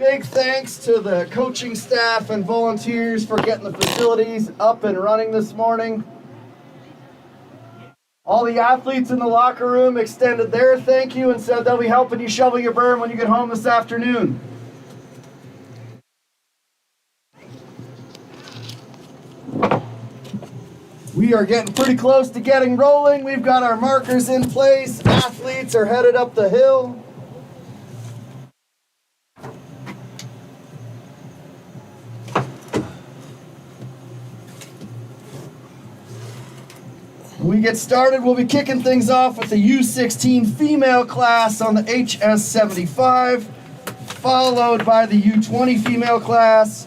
Big thanks to the coaching staff and volunteers for getting the facilities up and running this morning. All the athletes in the locker room extended their thank you and said they'll be helping you shovel your berm when you get home this afternoon. We are getting pretty close to getting rolling. We've got our markers in place. Athletes are headed up the hill. When we get started, we'll be kicking things off with the U16 female class on the HS75, followed by the U20 female class,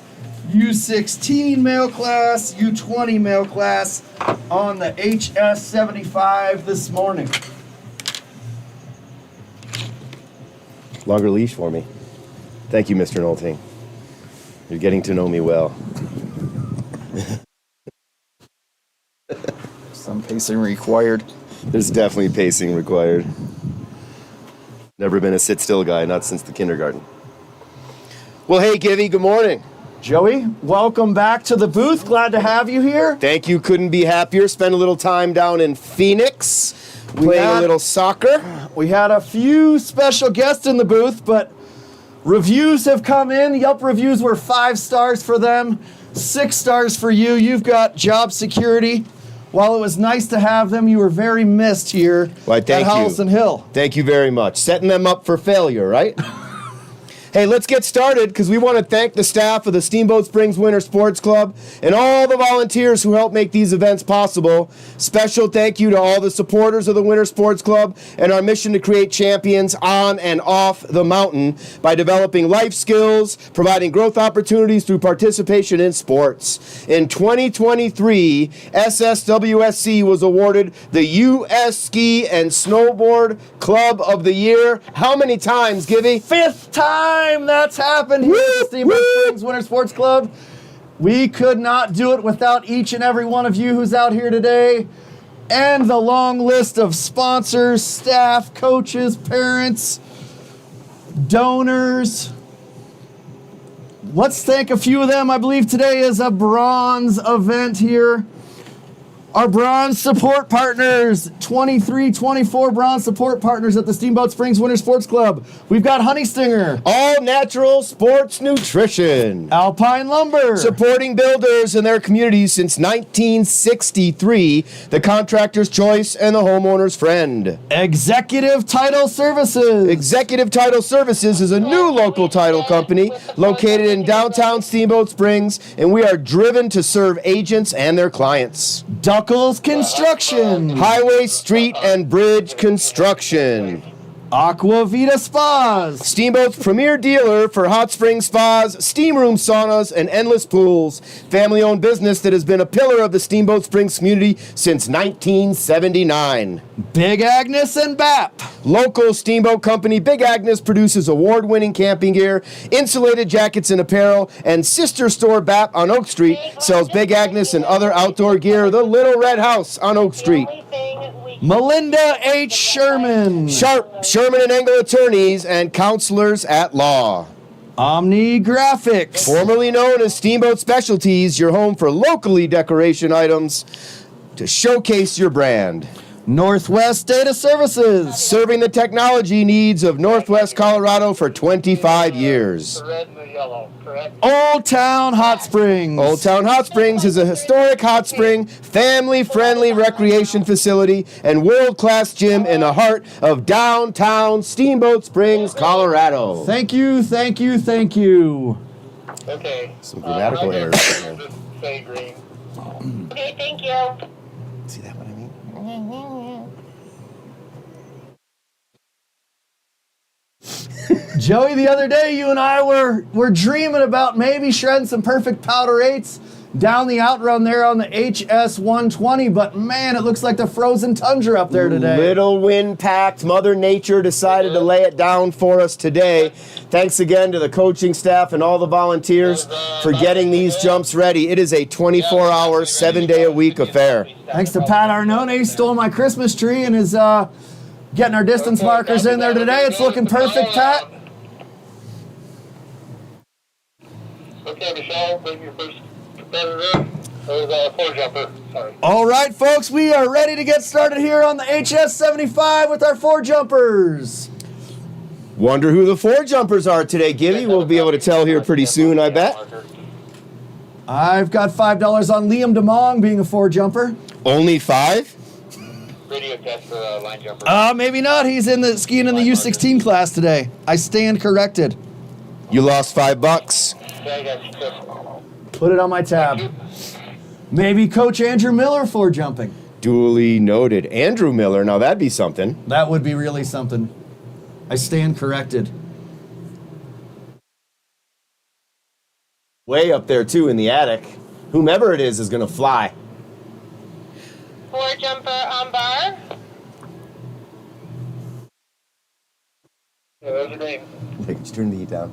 U16 male class, U20 male class on the HS75 this morning. Longer leash for me. Thank you, Mr. Nolting. You're getting to know me well. Some pacing required. There's definitely pacing required. Never been a sit-still guy, not since the kindergarten. Well, hey, Givy, good morning. Joey, welcome back to the booth. Glad to have you here. Thank you. Couldn't be happier. Spent a little time down in Phoenix, playing a little soccer. We had a few special guests in the booth, but reviews have come in. Yelp reviews were 5 stars for them, 6 stars for you. You've got job security. While it was nice to have them, you were very missed here at Howelsen Hill. Thank you very much. Setting them up for failure, right? Hey, let's get started because we want to thank the staff of the Steamboat Springs Winter Sports Club and all the volunteers who help make these events possible. Special thank you to all the supporters of the Winter Sports Club and our mission to create champions on and off the mountain by developing life skills, providing growth opportunities through participation in sports. In 2023, SSWSC was awarded the U.S. Ski and Snowboard Club of the Year. How many times, Givy? 5th time that's happened here at the Steamboat Springs Winter Sports Club. We could not do it without each and every one of you who's out here today, and the long list of sponsors, staff, coaches, parents, donors. Let's thank a few of them. I believe today is a bronze event here. Our bronze support partners, 23-24 bronze support partners at the Steamboat Springs Winter Sports Club. We've got Honey Stinger. All Natural Sports Nutrition. Alpine Lumber. Supporting builders and their communities since 1963. The contractor's choice and the homeowner's friend. Executive Title Services. Executive Title Services is a new local title company located in downtown Steamboat Springs, and we are driven to serve agents and their clients. Duckles Construction. Highway, street, and bridge construction. Aqua Vita Spas. Steamboat's premier dealer for hot spring spas, steam room saunas, and endless pools. Family-owned business that has been a pillar of the Steamboat Springs community since 1979. Big Agnes and BAP. Local steamboat company Big Agnes produces award-winning camping gear, insulated jackets and apparel, and sister store BAP on Oak Street sells Big Agnes and other outdoor gear. The Little Red House on Oak Street. Melinda H. Sherman. Sherman and Engel attorneys and counselors at law. Omni Graphics. Formerly known as Steamboat Specialties, your home for locally decoration items to showcase your brand. Northwest Data Services. Serving the technology needs of Northwest Colorado for 25 years. Red and the yellow, correct? Old Town Hot Springs. Old Town Hot Springs is a historic hot spring, family-friendly recreation facility, and world-class gym in the heart of downtown Steamboat Springs, Colorado. Thank you, thank you, thank you. Okay. Some grammatical errors. Just say green. Okay, thank you. See that what I mean? Joey, the other day you and I were dreaming about maybe shredding some perfect powder 8s down the outrun there on the HS120, but man, it looks like the frozen tundra up there today. Little wind-packed. Mother Nature decided to lay it down for us today. Thanks again to the coaching staff and all the volunteers for getting these jumps ready. It is a 24-hour, 7-day-a-week affair. Thanks to Pat Arnone, he stole my Christmas tree and is getting our distance markers in there today. It's looking perfect, Pat. Okay, Michelle, bring your first competitor. Or the four jumper. Sorry. All right, folks, we are ready to get started here on the HS75 with our four jumpers. Wonder who the four jumpers are today, Gibby. We'll be able to tell here pretty soon, I bet. I've got $5 on Liam DeMong being a four jumper. Only 5? Radio test for line jumper. Maybe not. He's in the skiing in the U16 class today. I stand corrected. You lost $5. Okay, I got you. Put it on my tab. Maybe Coach Andrew Miller for jumping. Duly noted. Andrew Miller, now that'd be something. That would be really something. I stand corrected. Way up there, too, in the attic. Whomever it is going to fly. Four jumper on bar. Yeah, those are green. Just turn the heat down.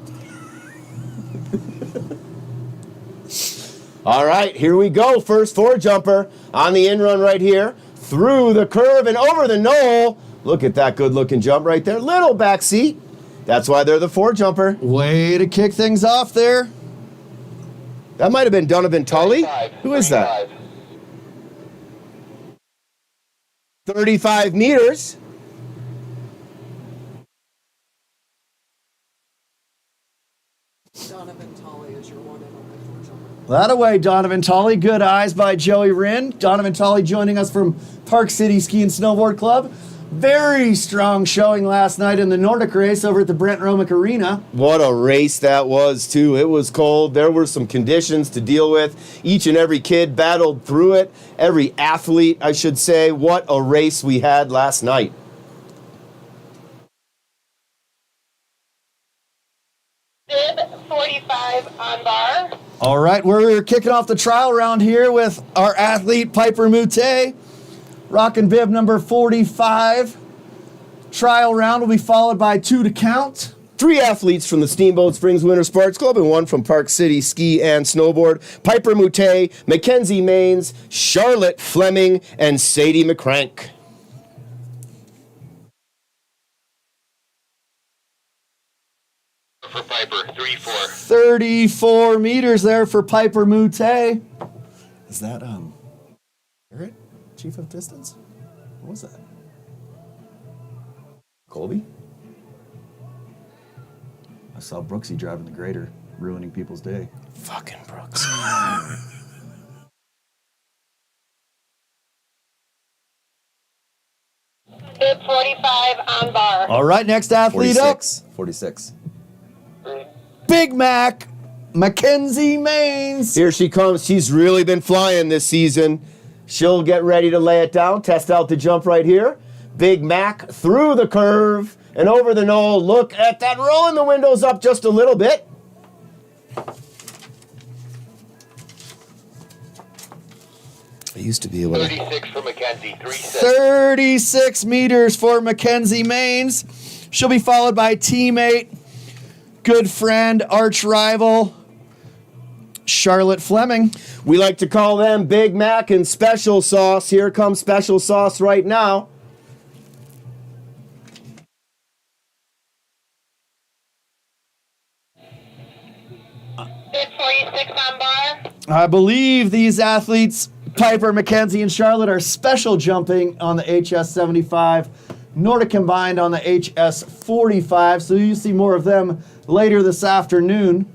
All right, here we go. First four jumper on the in run right here. Through the curve and over the knoll. Look at that good looking jump right there. Little back seat. That's why they're the four jumper. Way to kick things off there. That might have been Donovan Tully. Who is that? 35 meters. Donovan Tully is your one and only four jumper. That away, Donovan Tully. Good eyes by Joey Rinn. Donovan Tully joining us from Park City Ski and Snowboard Club. Very strong showing last night in the Nordic race over at the Brent Romick Arena. What a race that was, too. It was cold. There were some conditions to deal with. Each and every kid battled through it. Every athlete, I should say. What a race we had last night. Bib 45 on bar. All right, we're kicking off the trial round here with our athlete Piper Moutet. Rockin' bib number 45. Trial round will be followed by 2 to count. 3 athletes from the Steamboat Springs Winter Sports Club and 1 from Park City Ski and Snowboard. Piper Moutet, Mackenzie Maines, Charlotte Fleming, and Sadie McCrank. For Piper, 3-4. 34 meters there for Piper Moutet. Is that, Garrett? Chief of Distance? What was that? Colby? I saw Brooksy driving the grader, ruining people's day. Fucking Brooks. Bib 45 on bar. All right, next athlete up. 46. Big Mac, Mackenzie Maines. Here she comes. She's really been flying this season. She'll get ready to lay it down. Test out the jump right here. Big Mac through the curve and over the knoll. Look at that, rolling the windows up just a little bit. I used to be able to. 36 for Mackenzie, 3-6. 36 meters for Mackenzie Maines. She'll be followed by teammate, good friend, arch rival, Charlotte Fleming. We like to call them Big Mac and Special Sauce. Here comes Special Sauce right now. Bib 46 on bar. I believe these athletes, Piper, Mackenzie, and Charlotte, are special jumping on the HS75. Nordic combined on the HS45. So you see more of them later this afternoon.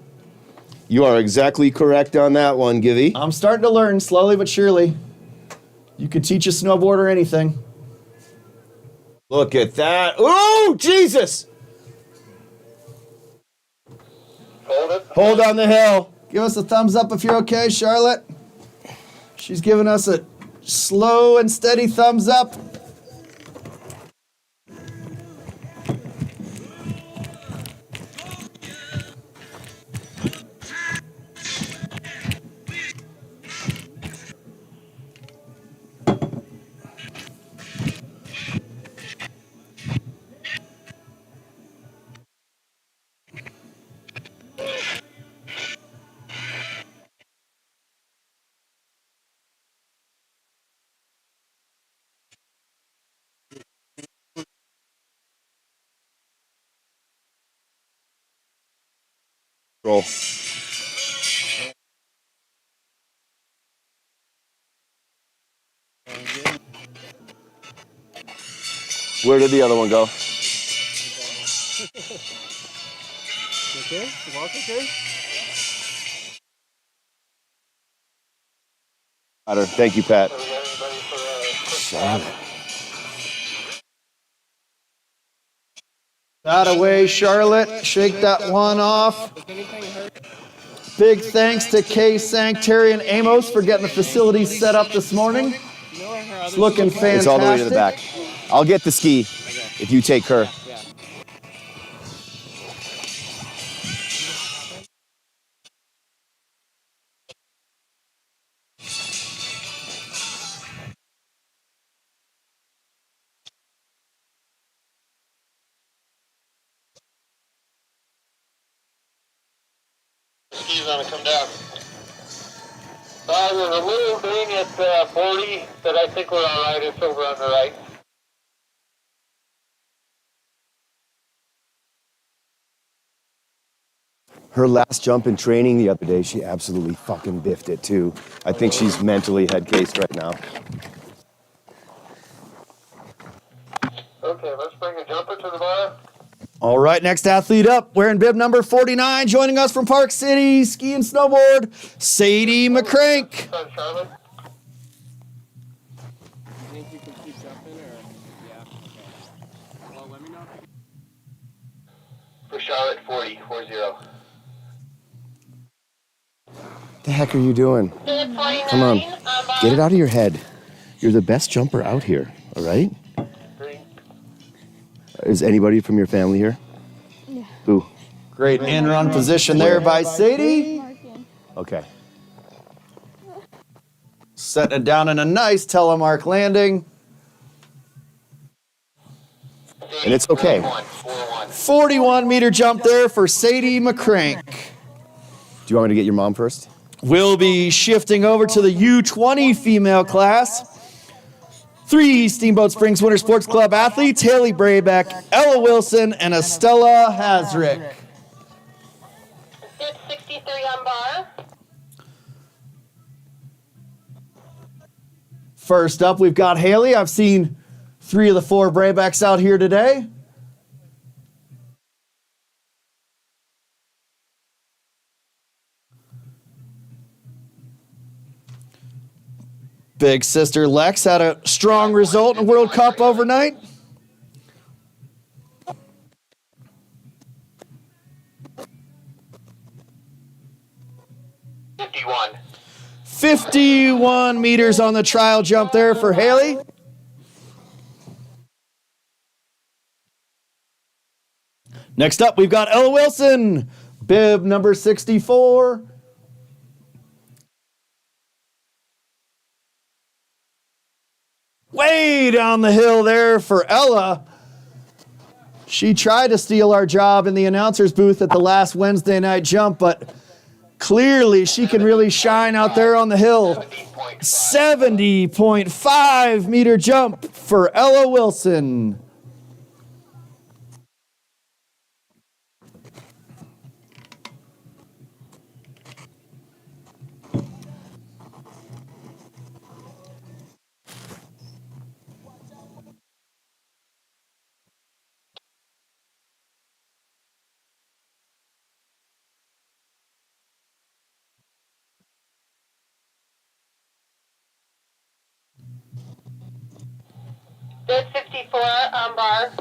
You are exactly correct on that one, Givy. I'm starting to learn slowly but surely. You can teach a snowboarder anything. Look at that. Oh, Jesus! Hold it. Hold on the hill. Give us a thumbs up if you're okay, Charlotte. She's giving us a slow and steady thumbs up. Roll. Where did the other one go? Okay, walk okay. Thank you, Pat. So we got anybody for quick Charlotte. That away, Charlotte. Shake that one off. Big thanks to Kay Sancteri and Amos for getting the facility set up this morning. It's looking fantastic. It's all the way to the back. I'll get the ski if you take her. Ski's gonna come down. There's a little thing at 40 that I think we're all right. It's over on the right. Her last jump in training the other day, she absolutely fucking biffed it too. I think she's mentally head cased right now. Okay, let's bring a jumper to the bar. All right, next athlete up, wearing bib number 49, joining us from Park City, ski and snowboard, Sadie McCrank. Son, Charlotte. You think you can keep jumping or? Yeah, okay. Well, let me know if you For Charlotte, 40. The heck are you doing? Bib 49 Come on, bar. get it out of your head. You're the best jumper out here, all right? Green. Is anybody from your family here? Yeah. Who? Great in-run position there by Sadie. Okay. Setting it down in a nice telemark landing. And it's okay. 41-meter jump there for Sadie McCrank. Do you want me to get your mom first? We'll be shifting over to the U20 female class. 3 Steamboat Springs Winter Sports Club athletes, Haley Braybeck, Ella Wilson, and Estella Hasrick. Bib 63 on bar. First up, we've got Haley. I've seen 3 of the 4 Braybecks out here today. Big sister Lex had a strong result in World Cup overnight. $51. 51 meters on the trial jump there for Haley. Next up, we've got Ella Wilson, bib number 64. Way down the hill there for Ella. She tried to steal our job in the announcer's booth at the last Wednesday night jump, but clearly she can really shine out there on the hill. 70.5 meter jump for Ella Wilson. Bib 54 on bar.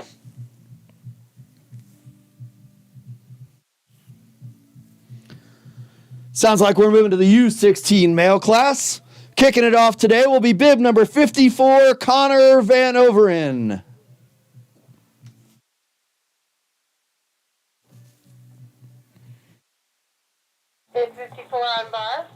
Sounds like we're moving to the U16 male class. Kicking it off today will be bib number 54, Connor Van Overen. Bib 54 on bar.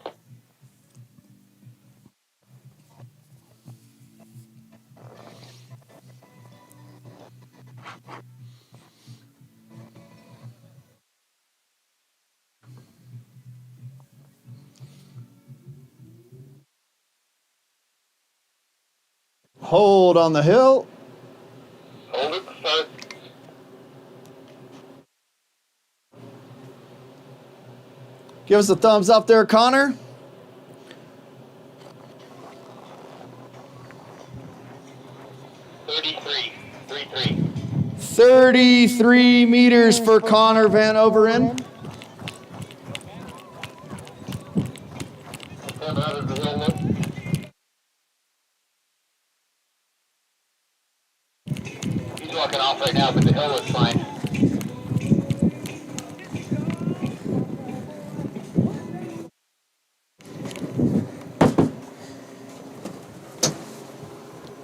Hold on the hill. Hold it, son. Give us a thumbs up there, Connor. 33. 33. 33 meters for Connor Van Overen. How does the hill look? He's walking off right now, but the hill looks fine.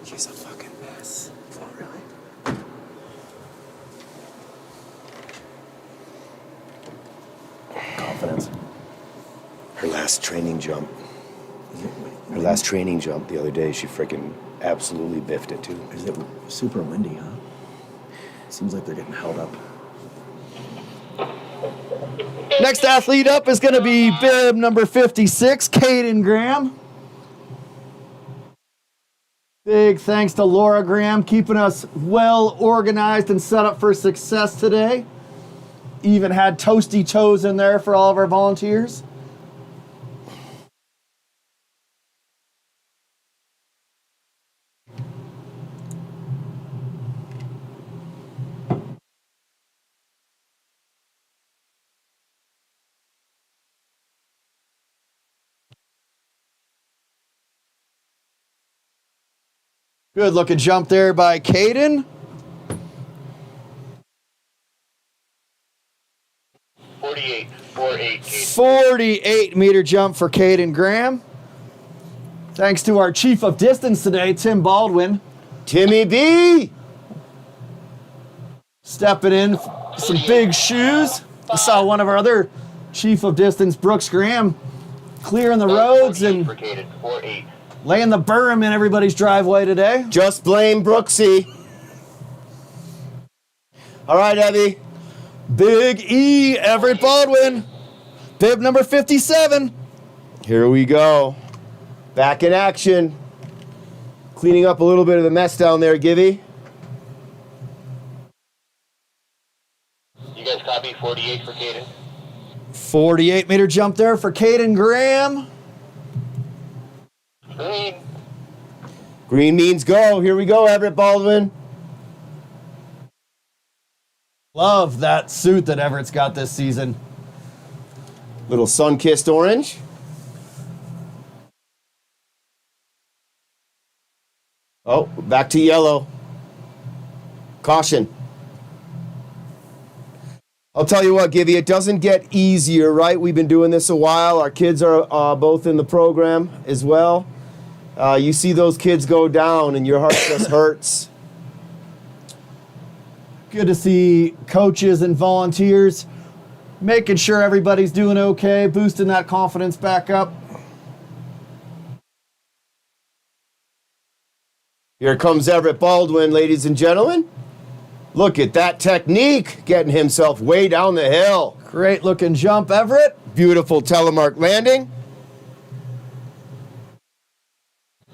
She's a fucking mess. Oh, really? Confidence. Her last training jump. Her last training jump the other day, she freaking absolutely biffed it too. Is it super windy, huh? Seems like they're getting held up. Next athlete up is going to be bib number 56, Caden Graham. Big thanks to Laura Graham, keeping us well organized and set up for success today. Even had toasty toes in there for all of our volunteers. Good looking jump there by Caden. 48. 48. 48 meter jump for Caden Graham. Thanks to our chief of distance today, Tim Baldwin. Timmy B! Stepping in, some big shoes. I saw one of our other chief of distance, Brooks Graham, clearing the roads and 48. laying the berm in everybody's driveway today. Just blame Brooksy. All right, Evie. Big E, Everett Baldwin. Bib number 57. Here we go. Back in action. Cleaning up a little bit of the mess down there, Givy. You guys copy 48 for Caden? 48 meter jump there for Caden Graham. Green. Green means go. Here we go, Everett Baldwin. Love that suit that Everett's got this season. Little sun-kissed orange. Oh, back to yellow. Caution. I'll tell you what, Givy, it doesn't get easier, right? We've been doing this a while. Our kids are both in the program as well. You see those kids go down and your heart just hurts. Good to see coaches and volunteers making sure everybody's doing okay, boosting that confidence back up. Here comes Everett Baldwin, ladies and gentlemen. Look at that technique, getting himself way down the hill. Great looking jump, Everett. Beautiful telemark landing.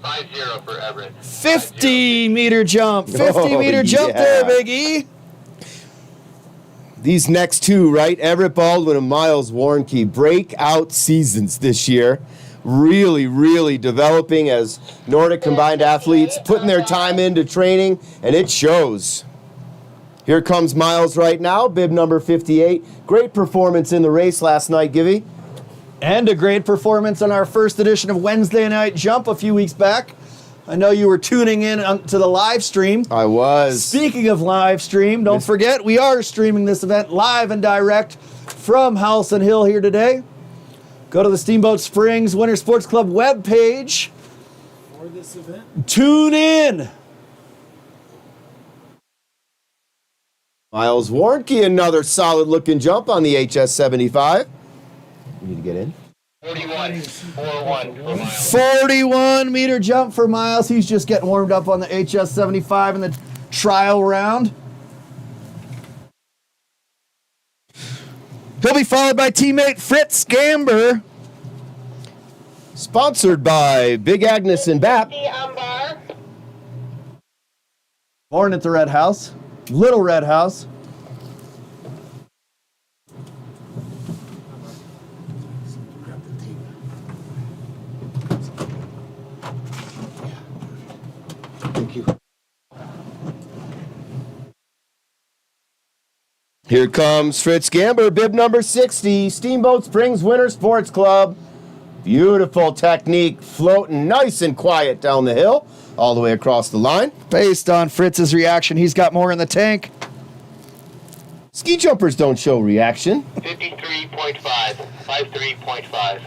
50 for Everett. 50 meter jump. 50 Oh, meter jump yeah. there, Big E. These next two, right? Everett Baldwin and Miles Warnke, breakout seasons this year. Really, really developing as Nordic combined athletes, putting their time into training, and it shows. Here comes Miles right now, bib number 58. Great performance in the race last night, Givy. And a great performance on our first edition of Wednesday Night Jump a few weeks back. I know you were tuning in to the live stream. I was. Speaking of live stream, don't forget we are streaming this event live and direct from Howelsen Hill here today. Go to the Steamboat Springs Winter Sports Club webpage. For this event? Tune in. Miles Warnke, another solid looking jump on the HS75. We need to get in. 41. 41 for Miles. 41 meter jump for Miles. He's just getting warmed up on the HS75 in the trial round. He'll be followed by teammate Fritz Gamber. Sponsored by Big Agnes and BAP. 50 on bar. Born at the Red House. Little Red House. Grab the tape. Thank you. Here comes Fritz Gamber, bib number 60, Steamboat Springs Winter Sports Club. Beautiful technique, floating nice and quiet down the hill, all the way across the line. Based on Fritz's reaction, he's got more in the tank. Ski jumpers don't show reaction. 53.5. 53.5.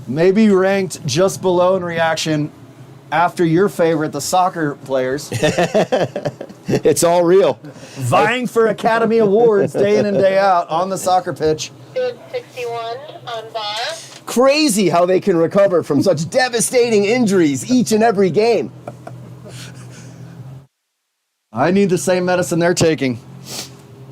Maybe ranked just below in reaction after your favorite, the soccer players. It's all real. Vying for Academy Awards day in and day out on the soccer pitch. Bid 61 on bar. Crazy how they can recover from such devastating injuries each and every game. I need the same medicine they're taking.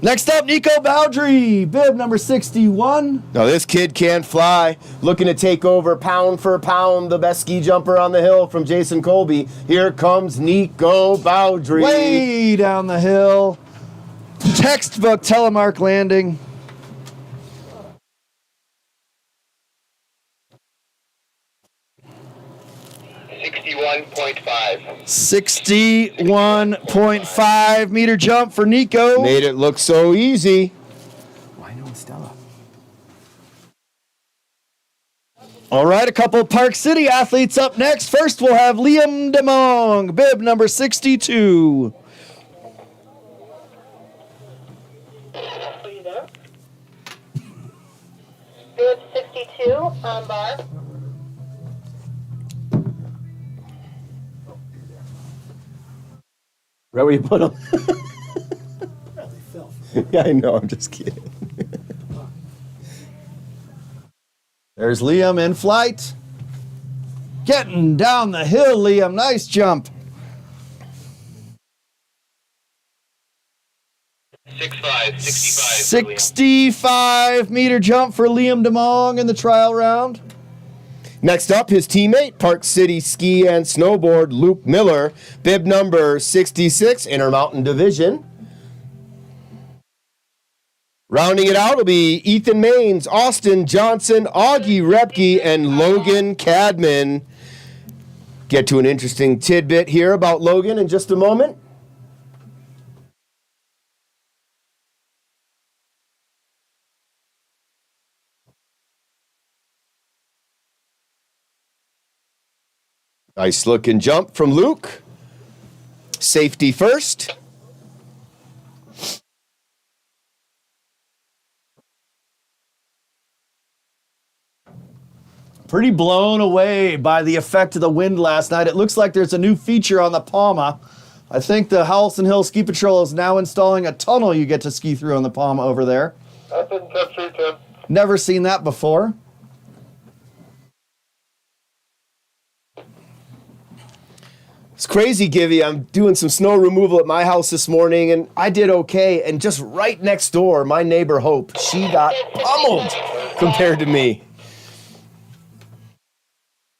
Next up, Nico Bowdry, bib number 61. Now this kid can't fly. Looking to take over pound for pound the best ski jumper on the hill from Jason Colby. Here comes Nico Bowdry. Way down the hill. Textbook telemark landing. 61.5. 61.5 meter jump for Nico. Made it look so easy. Why no Stella? All right, a couple of Park City athletes up next. First, we'll have Liam DeMong, bib number 62. Are you there? Bid 62 on bar. Right where you put them. Yeah, I know. I'm just kidding. There's Liam in flight. Getting down the hill, Liam. Nice jump. 65. 65 meter jump for Liam DeMong in the trial round. Next up, his teammate, Park City Ski and Snowboard, Luke Miller, bib number 66, Intermountain Division. Rounding it out will be Ethan Maines, Austin Johnson, Augie Repke, and Logan Cadman. Get to an interesting tidbit here about Logan in just a moment. Nice looking jump from Luke. Safety first. Pretty blown away by the effect of the wind last night. It looks like there's a new feature on the Palma. I think the Howelsen Hill Ski Patrol is now installing a tunnel you get to ski through on the Palma over there. Up in touch, 310. Never seen that before. It's crazy, Givy. I'm doing some snow removal at my house this morning, and I did okay. And just right next door, my neighbor Hope, she got pummeled compared to me.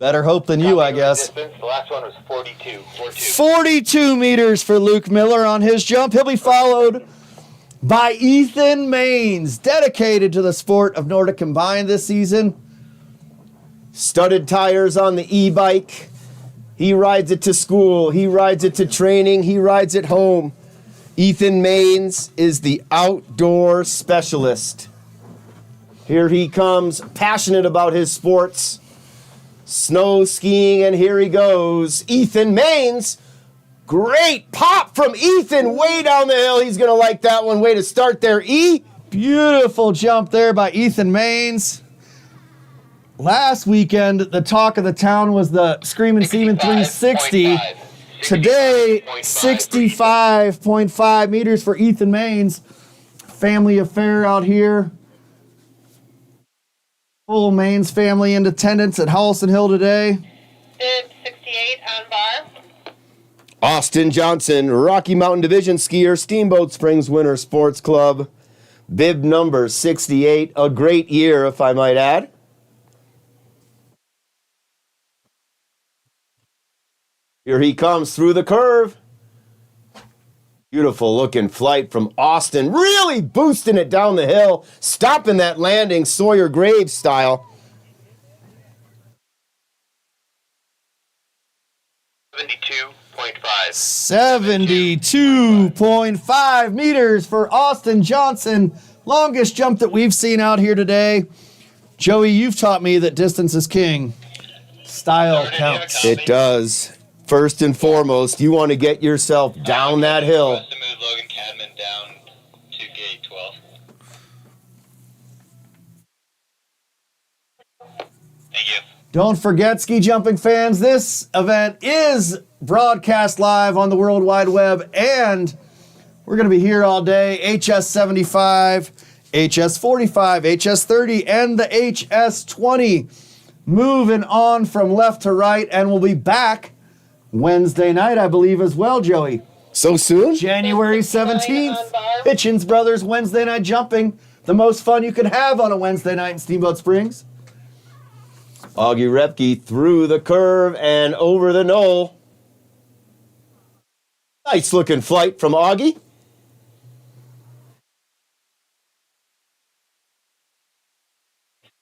Better hope than you, I guess. Distance, the last one was 42. 42 meters for Luke Miller on his jump. He'll be followed by Ethan Maines, dedicated to the sport of Nordic Combined this season. Studded tires on the e-bike. He rides it to school. He rides it to training. He rides it home. Ethan Maines is the outdoor specialist. Here he comes, passionate about his sports. Snow skiing, and here he goes. Ethan Maines. Great pop from Ethan way down the hill. He's going to like that one. Way to start there, E. Beautiful jump there by Ethan Maines. Last weekend, the talk of the town was the Screamin' Seaman 360. Today, 65.5 meters for Ethan Maines. Family affair out here. Full Maines family in attendance at Howelsen Hill today. Bid 68 on bar. Austin Johnson, Rocky Mountain Division skier, Steamboat Springs Winter Sports Club. Bib number 68. A great year, if I might add. Here he comes through the curve. Beautiful looking flight from Austin. Really boosting it down the hill. Stopping that landing Sawyer Graves style. 72.5. 72.5 meters for Austin Johnson. Longest jump that we've seen out here today. Joey, you've taught me that distance is king. Style counts. It does. First and foremost, you want to get yourself down that hill. To move Logan Cadman down to gate 12. Thank you. Don't forget, ski jumping fans, this event is broadcast live on the World Wide Web, and we're going to be here all day. HS75, HS45, HS30, and the HS20 moving on from left to right, and we'll be back Wednesday night, I believe, as well, Joey. So soon? January 17th, Hitchens Brothers Wednesday Night Jumping. The most fun you can have on a Wednesday night in Steamboat Springs. Augie Repke through the curve and over the knoll. Nice looking flight from Augie.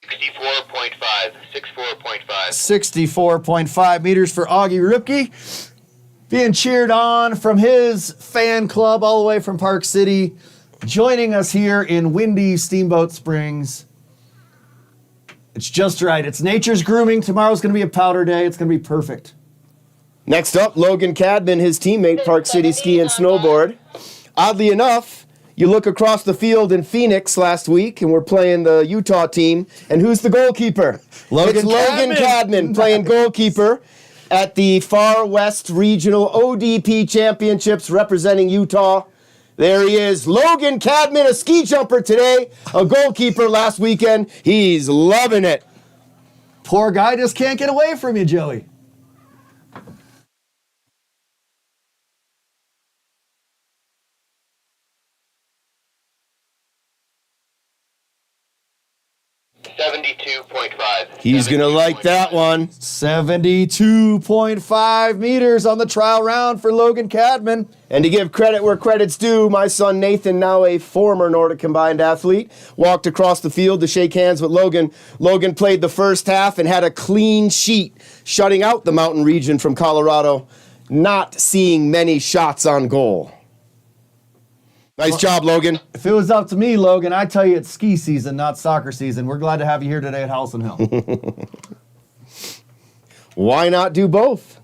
Sixty-four point five. 64.5 meters for Augie Ripke. Being cheered on from his fan club all the way from Park City. Joining us here in windy Steamboat Springs. It's just right. It's nature's grooming. Tomorrow's going to be a powder day. It's going to be perfect. Next up, Logan Cadman, his teammate, Park City Ski and Snowboard. Oddly enough, you look across the field in Phoenix last week, and we're playing the Utah team, and who's the goalkeeper? It's Logan Cadman playing goalkeeper at the Far West Regional ODP Championships representing Utah. There he is, Logan Cadman, a ski jumper today, a goalkeeper last weekend. He's loving it. Poor guy just can't get away from you, Joey. He's going to like that one. 72.5 meters on the trial round for Logan Cadman. And to give credit where credit's due, my son Nathan, now a former Nordic Combined athlete, walked across the field to shake hands with Logan. Logan played the first half and had a clean sheet, shutting out the mountain region from Colorado, not seeing many shots on goal. Nice job, Logan. If it was up to me, Logan, I'd tell you it's ski season, not soccer season. We're glad to have you here today at Howelsen Hill. Why not do both?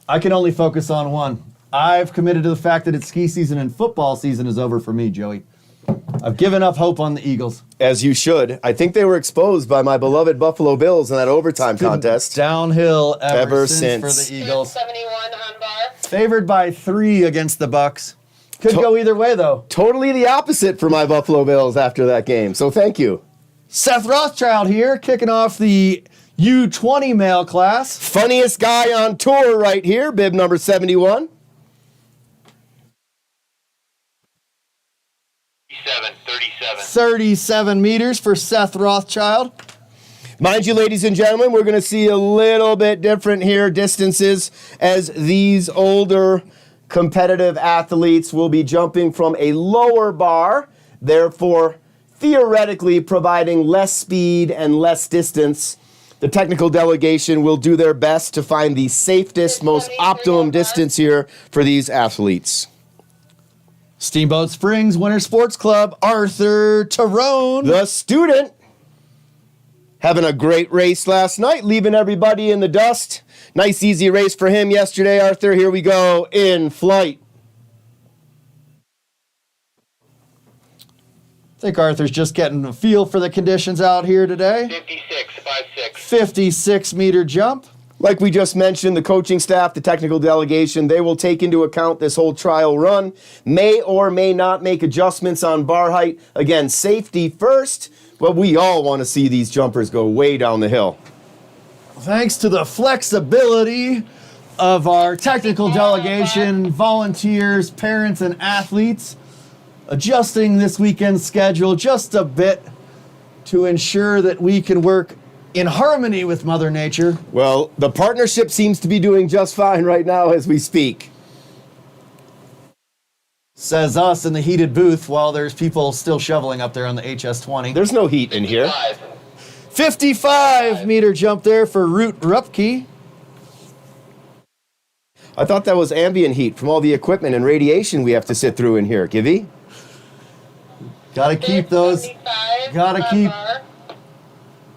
I can only focus on one. I've committed to the fact that it's ski season and football season is over for me, Joey. I've given up hope on the Eagles. As you should. I think they were exposed by my beloved Buffalo Bills in that overtime contest. Downhill ever since for the Eagles. 71 on bar. Favored by 3 against the Bucks. Could go either way, though. Totally the opposite for my Buffalo Bills after that game, so thank you. Seth Rothschild here, kicking off the U20 male class. Funniest guy on tour right here, bib number 71. 37 meters for Seth Rothschild. Mind you, ladies and gentlemen, we're going to see a little bit different here distances as these older competitive athletes will be jumping from a lower bar, therefore theoretically providing less speed and less distance. The technical delegation will do their best to find the safest, most optimum distance here for these athletes. Steamboat Springs Winter Sports Club, Arthur Tyrone. The student having a great race last night, leaving everybody in the dust. Nice, easy race for him yesterday, Arthur. Here we go in flight. I think Arthur's just getting a feel for the conditions out here today. 56 meter jump. Like we just mentioned, the coaching staff, the technical delegation, they will take into account this whole trial run, may or may not make adjustments on bar height. Again, safety first, but we all want to see these jumpers go way down the hill. Thanks to the flexibility of our technical delegation, volunteers, parents, and athletes, adjusting this weekend's schedule just a bit to ensure that we can work in harmony with Mother Nature. Well, the partnership seems to be doing just fine right now as we speak. Says us in the heated booth while there's people still shoveling up there on the HS20. There's no heat in here. 55 meter jump there for Root Rupke. I thought that was ambient heat from all the equipment and radiation we have to sit through in here. Givey? Gotta keep those. 75 Gotta on keep bar.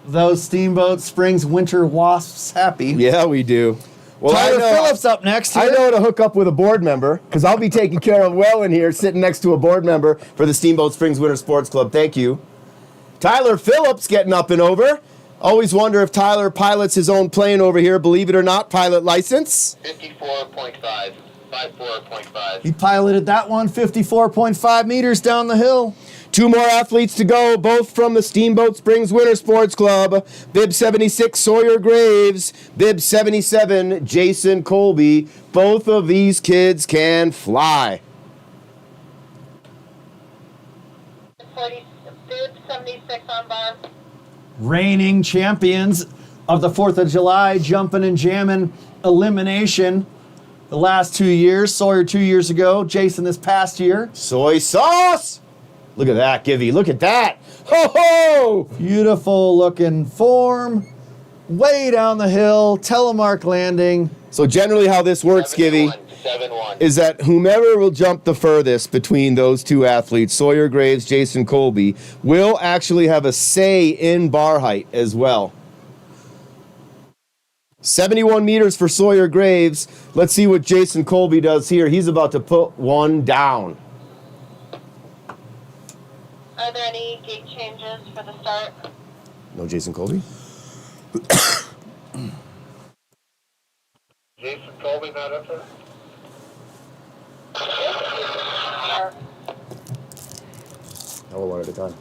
those Steamboat Springs winter wasps happy. Yeah, we do. Well, Tyler I know, Phillips up next. I Here. know to hook up with a board member because I'll be taken care of well in here, sitting next to a board member for the Steamboat Springs Winter Sports Club. Thank you. Tyler Phillips getting up and over. Always wonder if Tyler pilots his own plane over here. Believe it or not, pilot license. 54.5. 54.5. He piloted that one 54.5 meters down the hill. 2 more athletes to go, both from the Steamboat Springs Winter Sports Club. Bib 76, Sawyer Graves. Bib 77, Jason Colby. Both of these kids can fly. 76 on bar. Reigning champions of the 4th of July jumping and jamming elimination the last 2 years. Sawyer 2 years ago, Jason this past year. Soy sauce! Look at that, Givey. Look at that. Ho ho! Beautiful looking form. Way down the hill, telemark landing. So generally how this works, Givey, 71. is that whomever will jump the furthest between those two athletes, Sawyer Graves, Jason Colby, will actually have a say in bar height as well. 71 meters for Sawyer Graves. Let's see what Jason Colby does here. He's about to put one down. Are there any gate changes for the start? No Jason Colby? Jason Colby not up there? Oh, one at a time.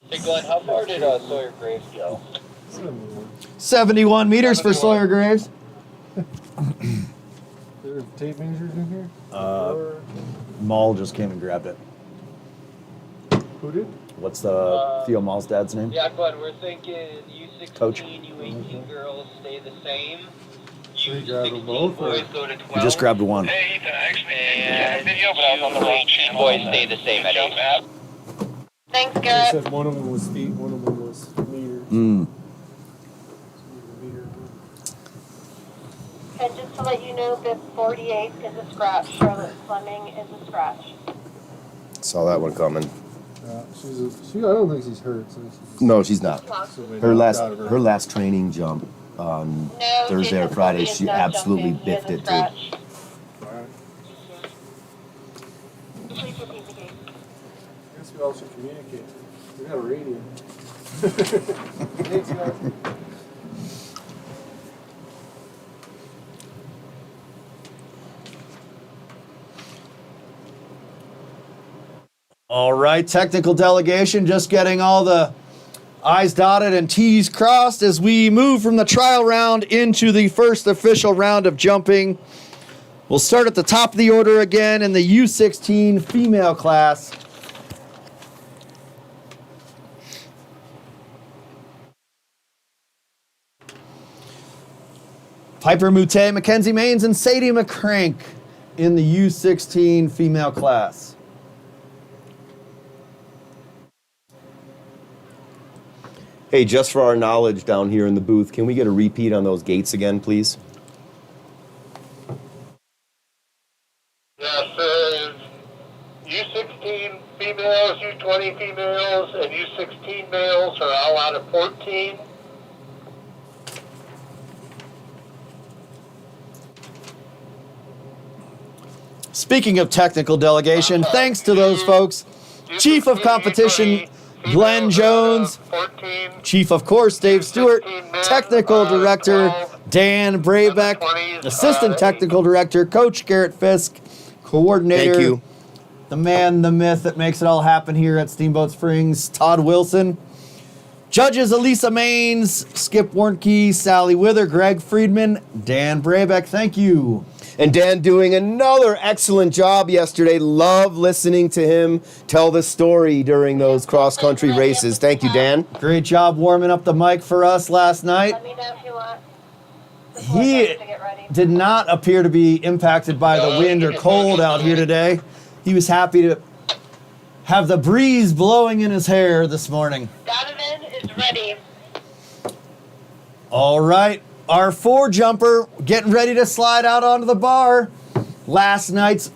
Hey Glenn, how far did Sawyer Graves go? 71 meters for 71. Sawyer Graves. There are tape measures in here? Maul just came and grabbed it. Who did? What's the Theo Maul's dad's name? Yeah, Glenn, we're thinking U16, Coach. U18 girls stay the same. So you grabbed them both, or? Boys go to 12. He just grabbed one. Hey, Ethan, I actually did And a video, but I was on the wrong channel. boys stay the same at 8. Thanks, They Garrett. said one of them was feet, one of them was meters. Mm. Meter. And just to let you know, bib 48 is a scratch. Charlotte Fleming is a scratch. Saw that one coming. I don't think she's hurt. So No, she's not. so they Her knocked last out of her. her last training jump on No, Thursday or Jason Friday, Colby is she not absolutely jumping. He is biffed a it too. scratch. Alright. Please repeat the gate. I guess we all should communicate. We got a radio. Thanks, guys. All right, technical delegation just getting all the I's dotted and T's crossed as we move from the trial round into the first official round of jumping. We'll start at the top of the order again in the U16 female class. Piper Moutet, Mackenzie Maines, and Sadie McCrank in the U16 female class. Hey, just for our knowledge down here in the booth, can we get a repeat on those gates again, please? Yes, U16 females, U20 females, and U16 males are all out of 14. Speaking of technical delegation, thanks to those folks. Chief of Competition, Glenn Jones. 14. Chief of Course, Dave Stewart. Technical Director, Dan Brabeck. Assistant Technical Director, Coach Garrett Fisk. Coordinator, Thank you. the man, the myth that makes it all happen here at Steamboat Springs, Todd Wilson. Judges, Elisa Maines, Skip Warnke, Sally Wither, Greg Friedman, Dan Brabeck. Thank you. And Dan doing another excellent job yesterday. Love listening to him tell the story during those cross-country races. Thank you, Dan. Great job warming up the mic for us last night. Let me know if you want. He To get ready. did not appear to be impacted by the wind or cold out here today. He was happy to have the breeze blowing in his hair this morning. Donovan is ready. All right. our 4 jumper getting ready to slide out onto the bar. Last night's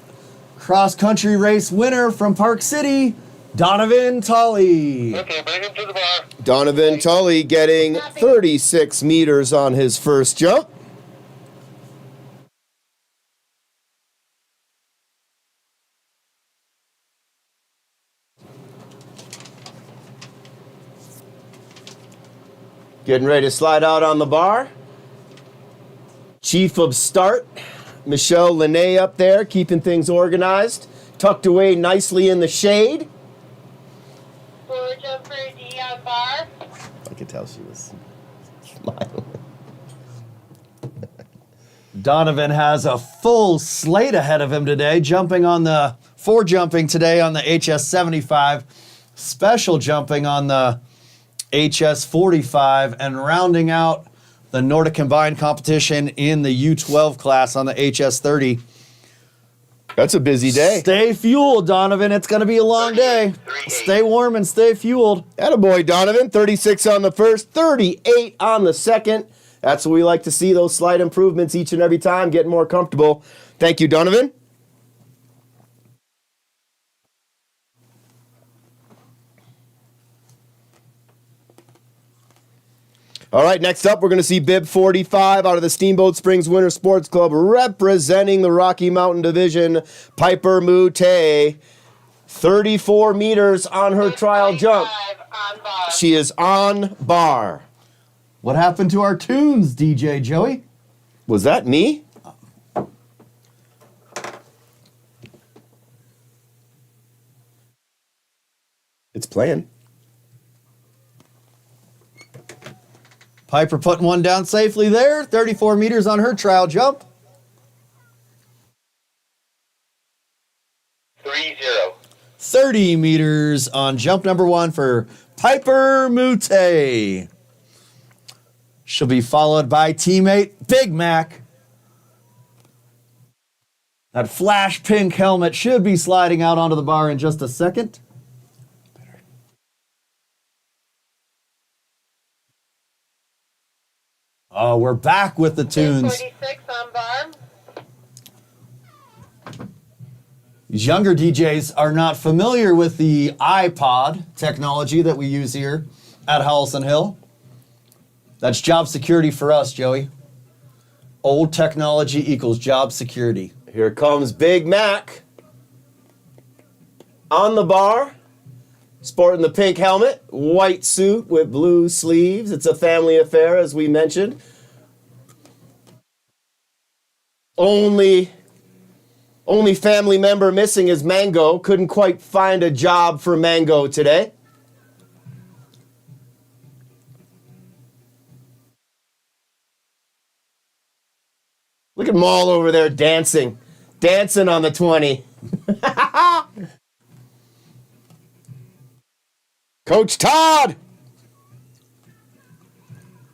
cross-country race winner from Park City, Donovan Tully. Okay, bring him to the bar. Donovan Tully getting 36 meters on his first jump. Getting ready to slide out on the bar. Chief of Start, Michelle Lene up there, keeping things organized. Tucked away nicely in the shade. 4 jumper D on bar. I could tell she was smiling. Donovan has a full slate ahead of him today, jumping on the 4 jumping today on the HS75, special jumping on the HS45, and rounding out the Nordic Combined competition in the U12 class on the HS30. That's a busy day. Stay fueled, Donovan. It's going to be a long day. Stay warm and stay fueled. Attaboy, Donovan. 36 on the first, 38 on the second. That's what we like to see, those slight improvements each and every time, getting more comfortable. Thank you, Donovan. All right, next up, we're going to see Bib 45 out of the Steamboat Springs Winter Sports Club, representing the Rocky Mountain Division, Piper Mute. 34 meters on her trial jump. On bar. She is on bar. What happened to our tunes, DJ Joey? Was that me? It's playing. Piper putting one down safely there. 34 meters on her trial jump. 30. 30 meters on jump number 1 for Piper Mute. She'll be followed by teammate Big Mac. That flash pink helmet should be sliding out onto the bar in just a second. Oh, we're back with the tunes. 46 on bar. These younger DJs are not familiar with the iPod technology that we use here at Howelsen Hill. That's job security for us, Joey. Old technology equals job security. Here comes Big Mac on the bar, sporting the pink helmet, white suit with blue sleeves. It's a family affair, as we mentioned. Only family member missing is Mango. Couldn't quite find a job for Mango today. Look at Maul over there dancing on the 20. Coach Todd.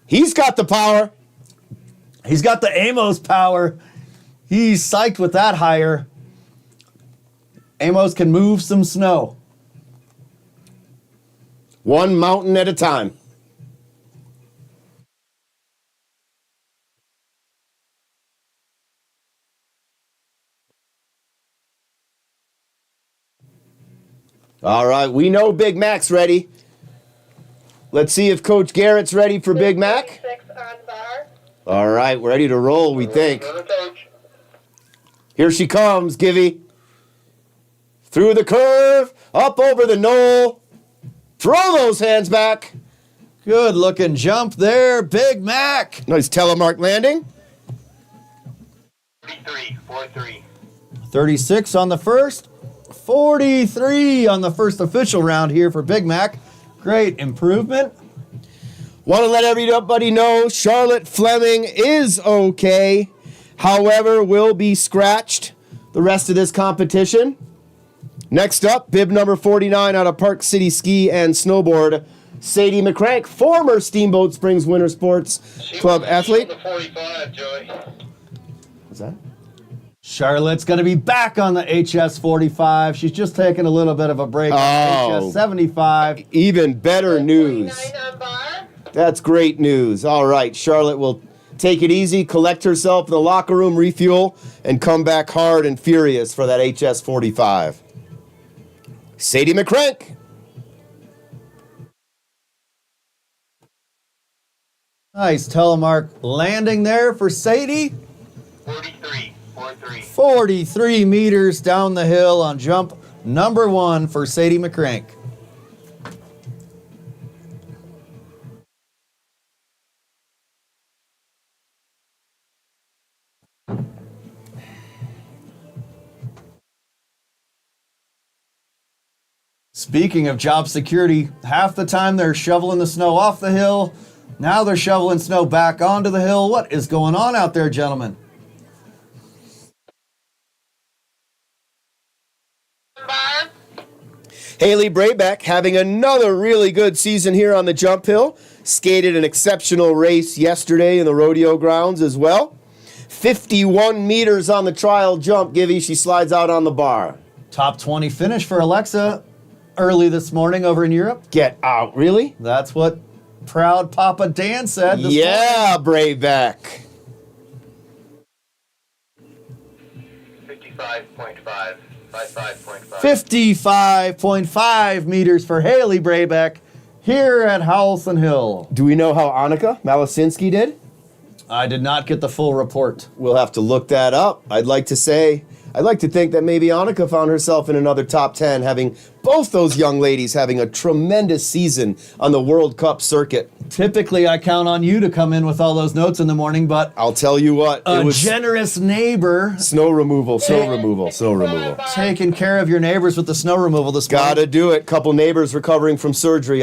He's got the power. He's got the Amos power. He's psyched with that hire. Amos can move some snow. One mountain at a time. All right, we know Big Mac's ready. Let's see if Coach Garrett's ready for Big Mac. 36 on bar. All right, we're ready to roll, we think. Here she comes, Givy. Through the curve, up over the knoll. Throw those hands back. Good looking jump there, Big Mac. Nice telemark landing. 43. 36 on the first. 43 on the first official round here for Big Mac. Great improvement. Want to let everybody know Charlotte Fleming is okay. However, will be scratched the rest of this competition. Next up, bib number 49 out of Park City Ski and Snowboard, Sadie McCrank, former Steamboat Springs Winter Sports Club athlete. The 45, Joey. What's that? Charlotte's going to be back on the HS45. She's just taking a little bit of a break on HS75. Even better news. 49 on bar. That's great news. All right, Charlotte will take it easy, collect herself in the locker room, refuel, and come back hard and furious for that HS45. Sadie McCrank. Nice telemark landing there for Sadie. 43 meters down the hill on jump number 1 for Sadie McCrank. Speaking of job security, half the time they're shoveling the snow off the hill. Now they're shoveling snow back onto the hill. What is going on out there, gentlemen? Haley Braybeck having another really good season here on the jump hill. Skated an exceptional race yesterday in the rodeo grounds as well. 51 meters on the trial jump, Givey. She slides out on the bar. Top 20 finish for Alexa early this morning over in Europe. Get out, really? That's what proud Papa Dan said this Yeah, morning. Braybeck. 55.5. 55.5. 55.5 meters for Haley Braybeck here at Howelsen Hill. Do we know how Annika Malasinski did? I did not get the full report. We'll have to look that up. I'd like to think that maybe Annika found herself in another top 10, having both those young ladies having a tremendous season on the World Cup circuit. Typically, I count on you to come in with all those notes in the morning, but I'll tell you what, a it was generous neighbor snow removal. taking care of your neighbors with the snow removal this morning. Gotta do it. Couple neighbors recovering from surgery.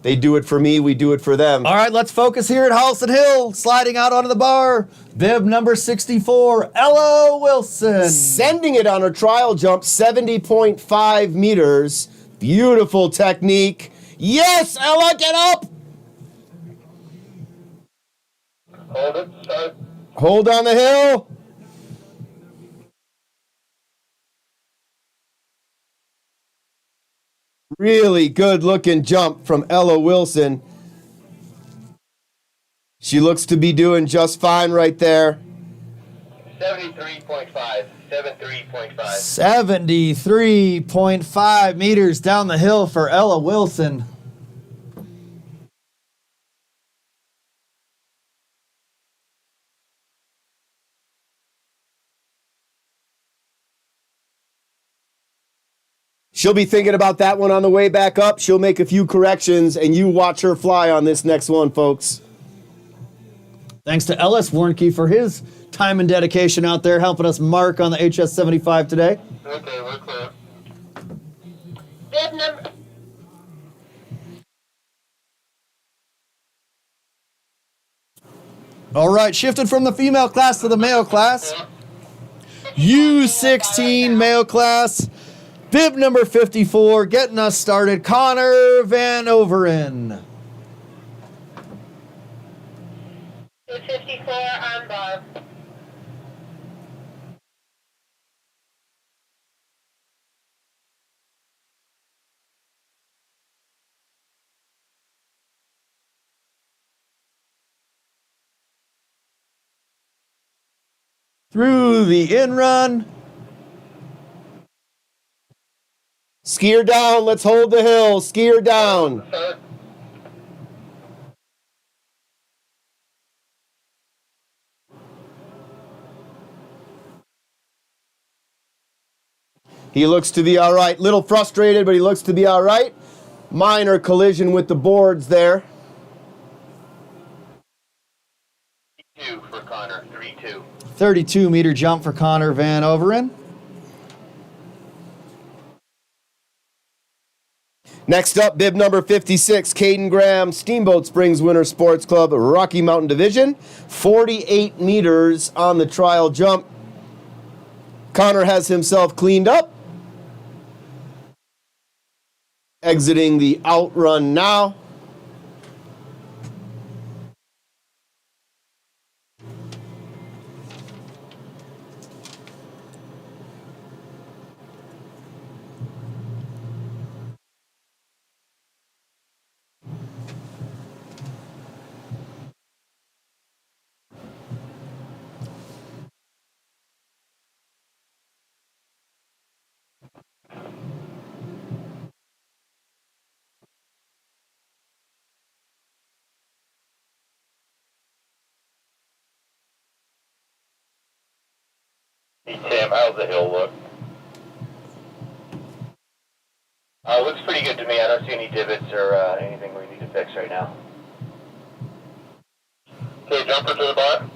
They do it for me, we do it for them. All right, let's focus here at Howelsen Hill. Sliding out onto the bar, bib number 64, Ella Wilson. Sending it on her trial jump, 70.5 meters. Beautiful technique. Yes, Ella, get up! Hold it, start. Hold on the hill. Really good looking jump from Ella Wilson. She looks to be doing just fine right there. 73.5. 73.5. 73.5 meters down the hill for Ella Wilson. She'll be thinking about that one on the way back up. She'll make a few corrections, and you watch her fly on this next one, folks. Thanks to Ellis Warnke for his time and dedication out there helping us mark on the HS75 today. Okay, we're clear. Bib number. All right, shifted from the female class to the male class. U16 male class. Bib number 54, getting us started, Connor Van Overen. 54 on bar. Through the in run. Ski her down. Let's hold the hill. Ski her down. Start. He looks to be all right. Little frustrated, but he looks to be all right. Minor collision with the boards there. 2 for Connor. 3-2. 32-meter jump for Connor Van Overen. Next up, bib number 56, Caden Graham, Steamboat Springs Winter Sports Club, Rocky Mountain Division. 48 meters on the trial jump. Connor has himself cleaned up. Exiting the outrun now. Hey Tim, how's the hill look? Looks pretty good to me. I don't see any divots or anything we need to fix right now. Okay, jumper to the bar.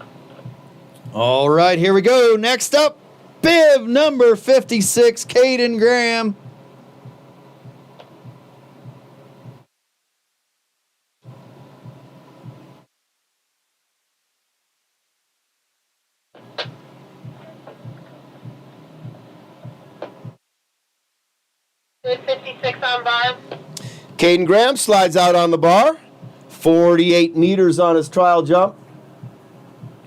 All right, here we go. Next up, bib number 56, Caden Graham. Good 56 on bar. Caden Graham slides out on the bar. 48 meters on his trial jump.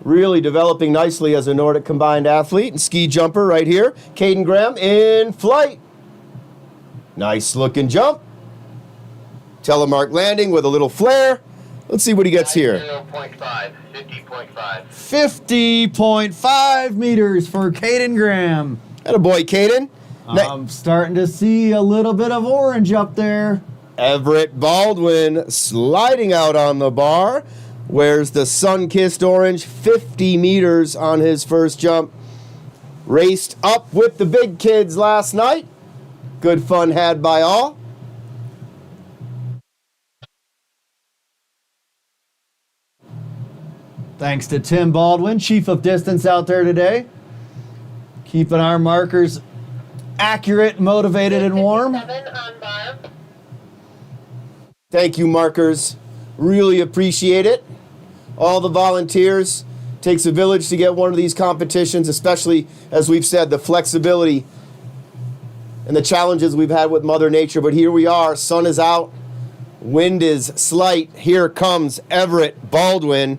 Really developing nicely as a Nordic combined athlete and ski jumper right here. Caden Graham in flight. Nice looking jump. Telemark landing with a little flare. Let's see what he gets here. 0.5, 50.5. 50.5 meters for Caden Graham. Attaboy, Caden. I'm starting to see a little bit of orange up there. Everett Baldwin sliding out on the bar. Wears the sun-kissed orange, 50 meters on his first jump. Raced up with the big kids last night. Good fun had by all. Thanks to Tim Baldwin, chief of distance out there today. Keeping our markers accurate, motivated, and warm. 57 on bar. Thank you, markers. Really appreciate it. All the volunteers. Takes a village to get one of these competitions, especially, as we've said, the flexibility and the challenges we've had with Mother Nature. But here we are. Sun is out. Wind is slight. Here comes Everett Baldwin.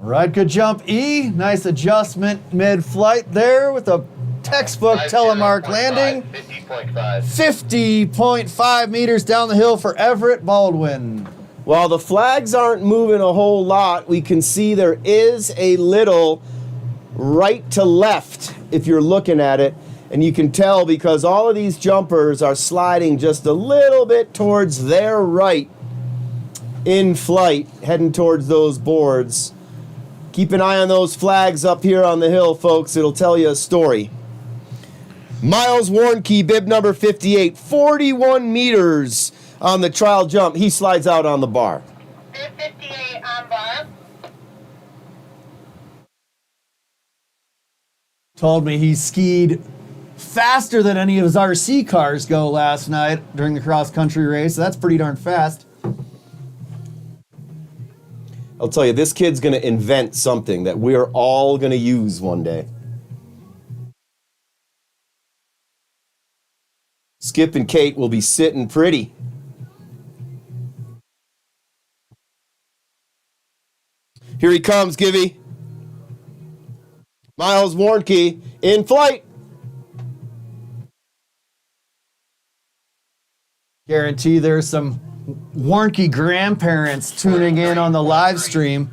All right, good jump, E. Nice adjustment mid-flight there with a textbook telemark landing. 50.5. 50.5 meters down the hill for Everett Baldwin. While the flags aren't moving a whole lot, we can see there is a little right to left if you're looking at it. And you can tell because all of these jumpers are sliding just a little bit towards their right in flight, heading towards those boards. Keep an eye on those flags up here on the hill, folks. It'll tell you a story. Miles Warnke, bib number 58, 41 meters on the trial jump. He slides out on the bar. Good 58 on bar. Told me he skied faster than any of his RC cars go last night during the cross-country race. So that's pretty darn fast. I'll tell you, this kid's going to invent something that we're all going to use one day. Skip and Kate will be sitting pretty. Here he comes, Givey. Miles Warnke in flight. Guarantee there's some Warnke grandparents tuning in on the live stream.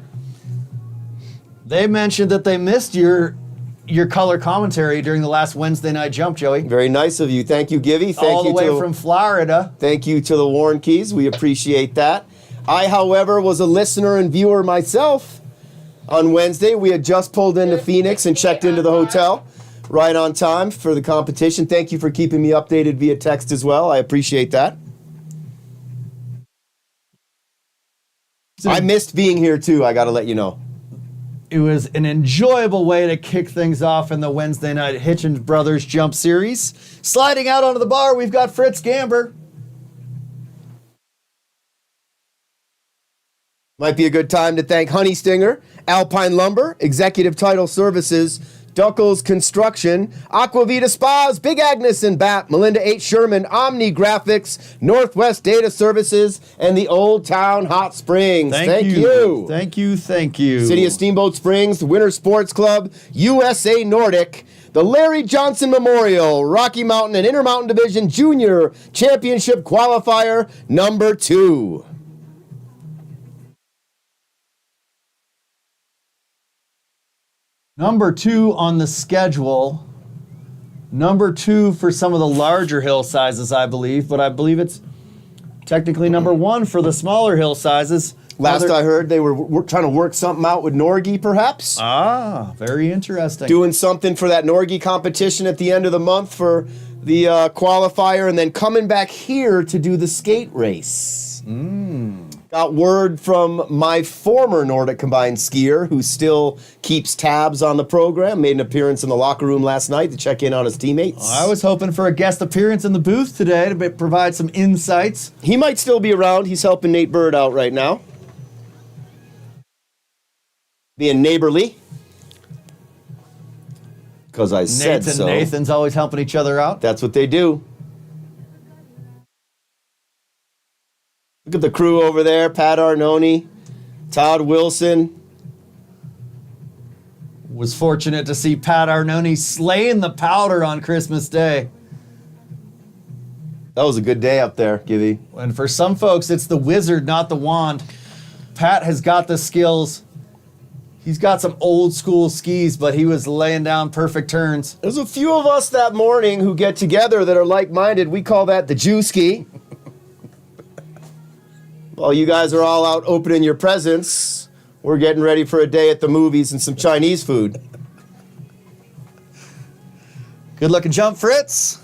They mentioned that they missed your color commentary during the last Wednesday night jump, Joey. Very nice of you. Thank you, Givey. Thank All the you way from Florida. Thank you to the Warnkes. We appreciate that. I, however, was a listener and viewer myself on Wednesday. We had just pulled into Phoenix and checked into the hotel right on time for the competition. Thank you for keeping me updated via text as well. I appreciate that. I missed being here too, I got to let you know. It was an enjoyable way to kick things off in the Wednesday night Hitchens Brothers Jump Series. Sliding out onto the bar, we've got Fritz Gamber. Might be a good time to thank Honey Stinger, Alpine Lumber, Executive Title Services, Duckles Construction, Aquavita Spas, Big Agnes and Bat, Melinda H. Sherman, Omni Graphics, Northwest Data Services, and the Old Town Hot Springs. Thank you. Thank you, thank you. City of Steamboat Springs, the Winter Sports Club, USA Nordic, the Larry Johnson Memorial, Rocky Mountain and Intermountain Division Junior Championship Qualifier number 2. Number 2 on the schedule. Number 2 for some of the larger hill sizes, I believe, but I believe it's technically number 1 for the smaller hill sizes. Last I heard, they were trying to work something out with Norgie, perhaps. Ah, very interesting. Doing something for that Norgie competition at the end of the month for the qualifier, and then coming back here to do the skate race. Got word from my former Nordic combined skier, who still keeps tabs on the program, made an appearance in the locker room last night to check in on his teammates. I was hoping for a guest appearance in the booth today to provide some insights. He might still be around. He's helping Nate Bird out right now. Being neighborly. Because I said Nathan so. and Nathan's always helping each other out. That's what they do. Look at the crew over there. Pat Arnone, Todd Wilson. Was fortunate to see Pat Arnone slaying the powder on Christmas Day. That was a good day up there, Givey. And for some folks, it's the wizard, not the wand. Pat has got the skills. He's got some old school skis, but he was laying down perfect turns. There's a few of us that morning who get together that are like-minded. We call that the Jew ski. While you guys are all out opening your presents, we're getting ready for a day at the movies and some Chinese food. Good looking jump, Fritz.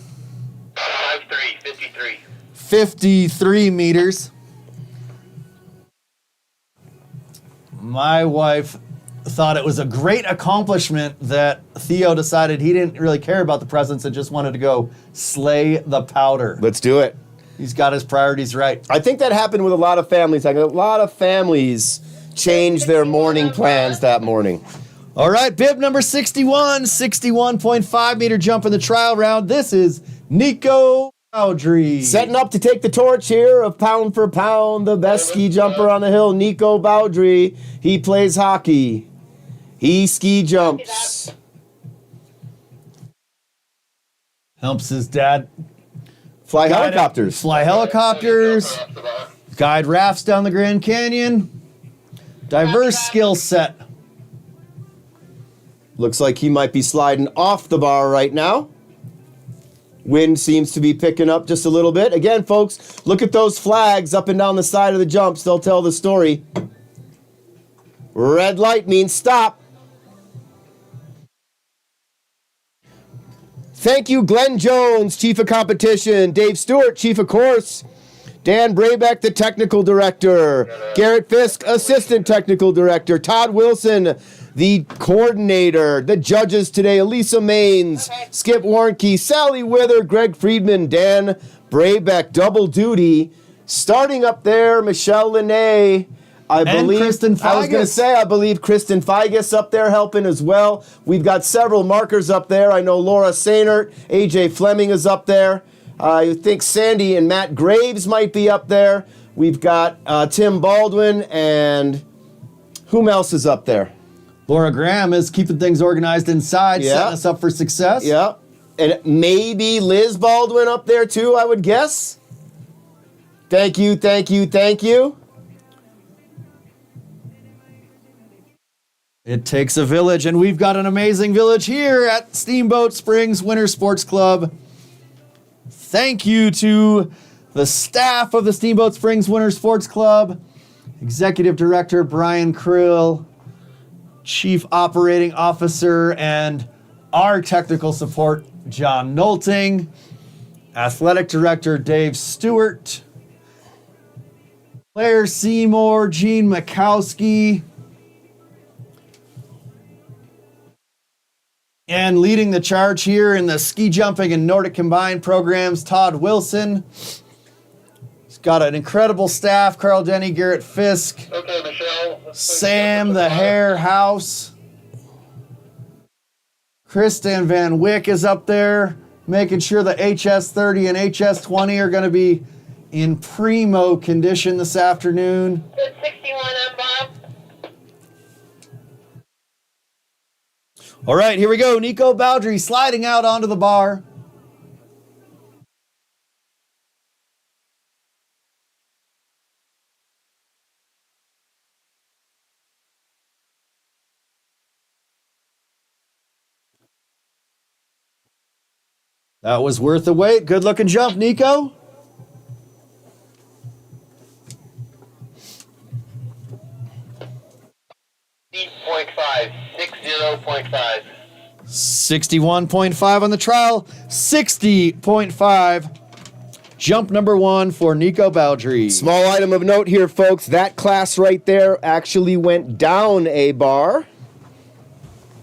5'3", 53. 53 meters. My wife thought it was a great accomplishment that Theo decided he didn't really care about the presents and just wanted to go slay the powder. Let's do it. He's got his priorities right. I think that happened with a lot of families. Like a lot of families changed their morning plans that morning. All right, bib number 61, 61.5 meter jump in the trial round. This is Nico Bowdry. Setting up to take the torch here of pound for pound, the best ski jumper on the hill, Nico Bowdry. He plays hockey. He ski jumps. Helps his dad Fly helicopters. fly helicopters, guide rafts down the Grand Canyon. Diverse skill set. Looks like he might be sliding off the bar right now. Wind seems to be picking up just a little bit. Again, folks, look at those flags up and down the side of the jumps. They'll tell the story. Red light means stop. Thank you, Glenn Jones, Chief of Competition, Dave Stewart, Chief of Course, Dan Brabeck, the Technical Director, Garrett Fisk, Assistant Technical Director, Todd Wilson, the Coordinator, the judges today, Elisa Maines, Skip Warnke, Sally Wither, Greg Friedman, Dan Brabeck, double duty. Starting up there, Michelle Linné, I believe. Kristen I was going to Figus. say, I believe Kristen Figus up there helping as well. We've got several markers up there. I know Laura Sainert, AJ Fleming is up there. I think Sandy and Matt Graves might be up there. We've got Tim Baldwin, and whom else is up there? Laura Graham is keeping things organized inside, Yeah. setting us up for success. Yeah. And maybe Liz Baldwin up there too, I would guess. Thank you, thank you, thank you. It takes a village, and we've got an amazing village here at Steamboat Springs Winter Sports Club. Thank you to the staff of the Steamboat Springs Winter Sports Club, Executive Director Brian Krill, Chief Operating Officer, and our technical support, John Nolting, Athletic Director Dave Stewart, Claire Seymour, Gene Mikowski, and leading the charge here in the ski jumping and Nordic combined programs, Todd Wilson. He's got an incredible staff, Carl Denny, Garrett Fisk, Okay, Michelle. Sam the Hare House. Kristen Van Wyck is up there, making sure the HS30 and HS20 are going to be in primo condition this afternoon. 61 on Bob. All right, here we go. Nico Bowdry sliding out onto the bar. That was worth the wait. Good looking jump, Nico. 61.5. 61.5 on the trial, 60.5. Jump number 1 for Nico Baldry. Small item of note here, folks. That class right there actually went down a bar.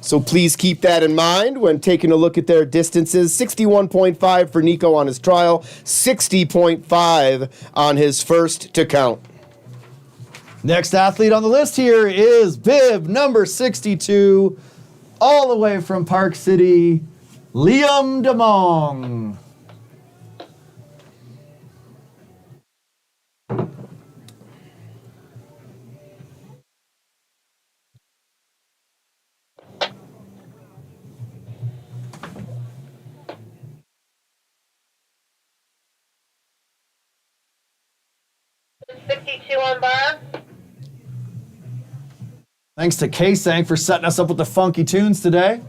So please keep that in mind when taking a look at their distances. 61.5 for Nico on his trial, 60.5 on his first to count. Next athlete on the list here is bib number 62, all the way from Park City, Liam DeMong. On bar. Thanks to K-Sang for setting us up with the funky tunes today.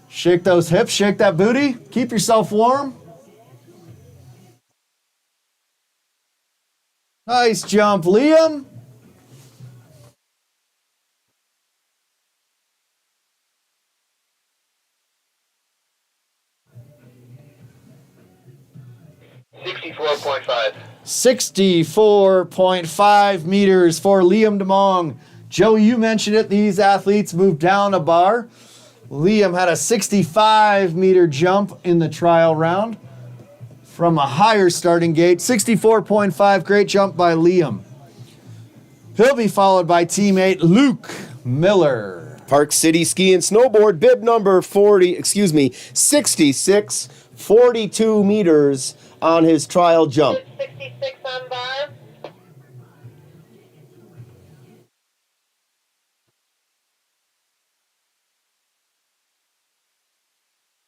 Shake those hips, shake that booty, keep yourself warm. Nice jump, Liam. $64.5. 64.5 meters for Liam DeMong. Joe, you mentioned it. These athletes moved down a bar. Liam had a 65-meter jump in the trial round from a higher starting gate. 64.5, great jump by Liam. He'll be followed by teammate Luke Miller. Park City Ski and Snowboard, bib number 66, 42 meters on his trial jump. 66 on bar.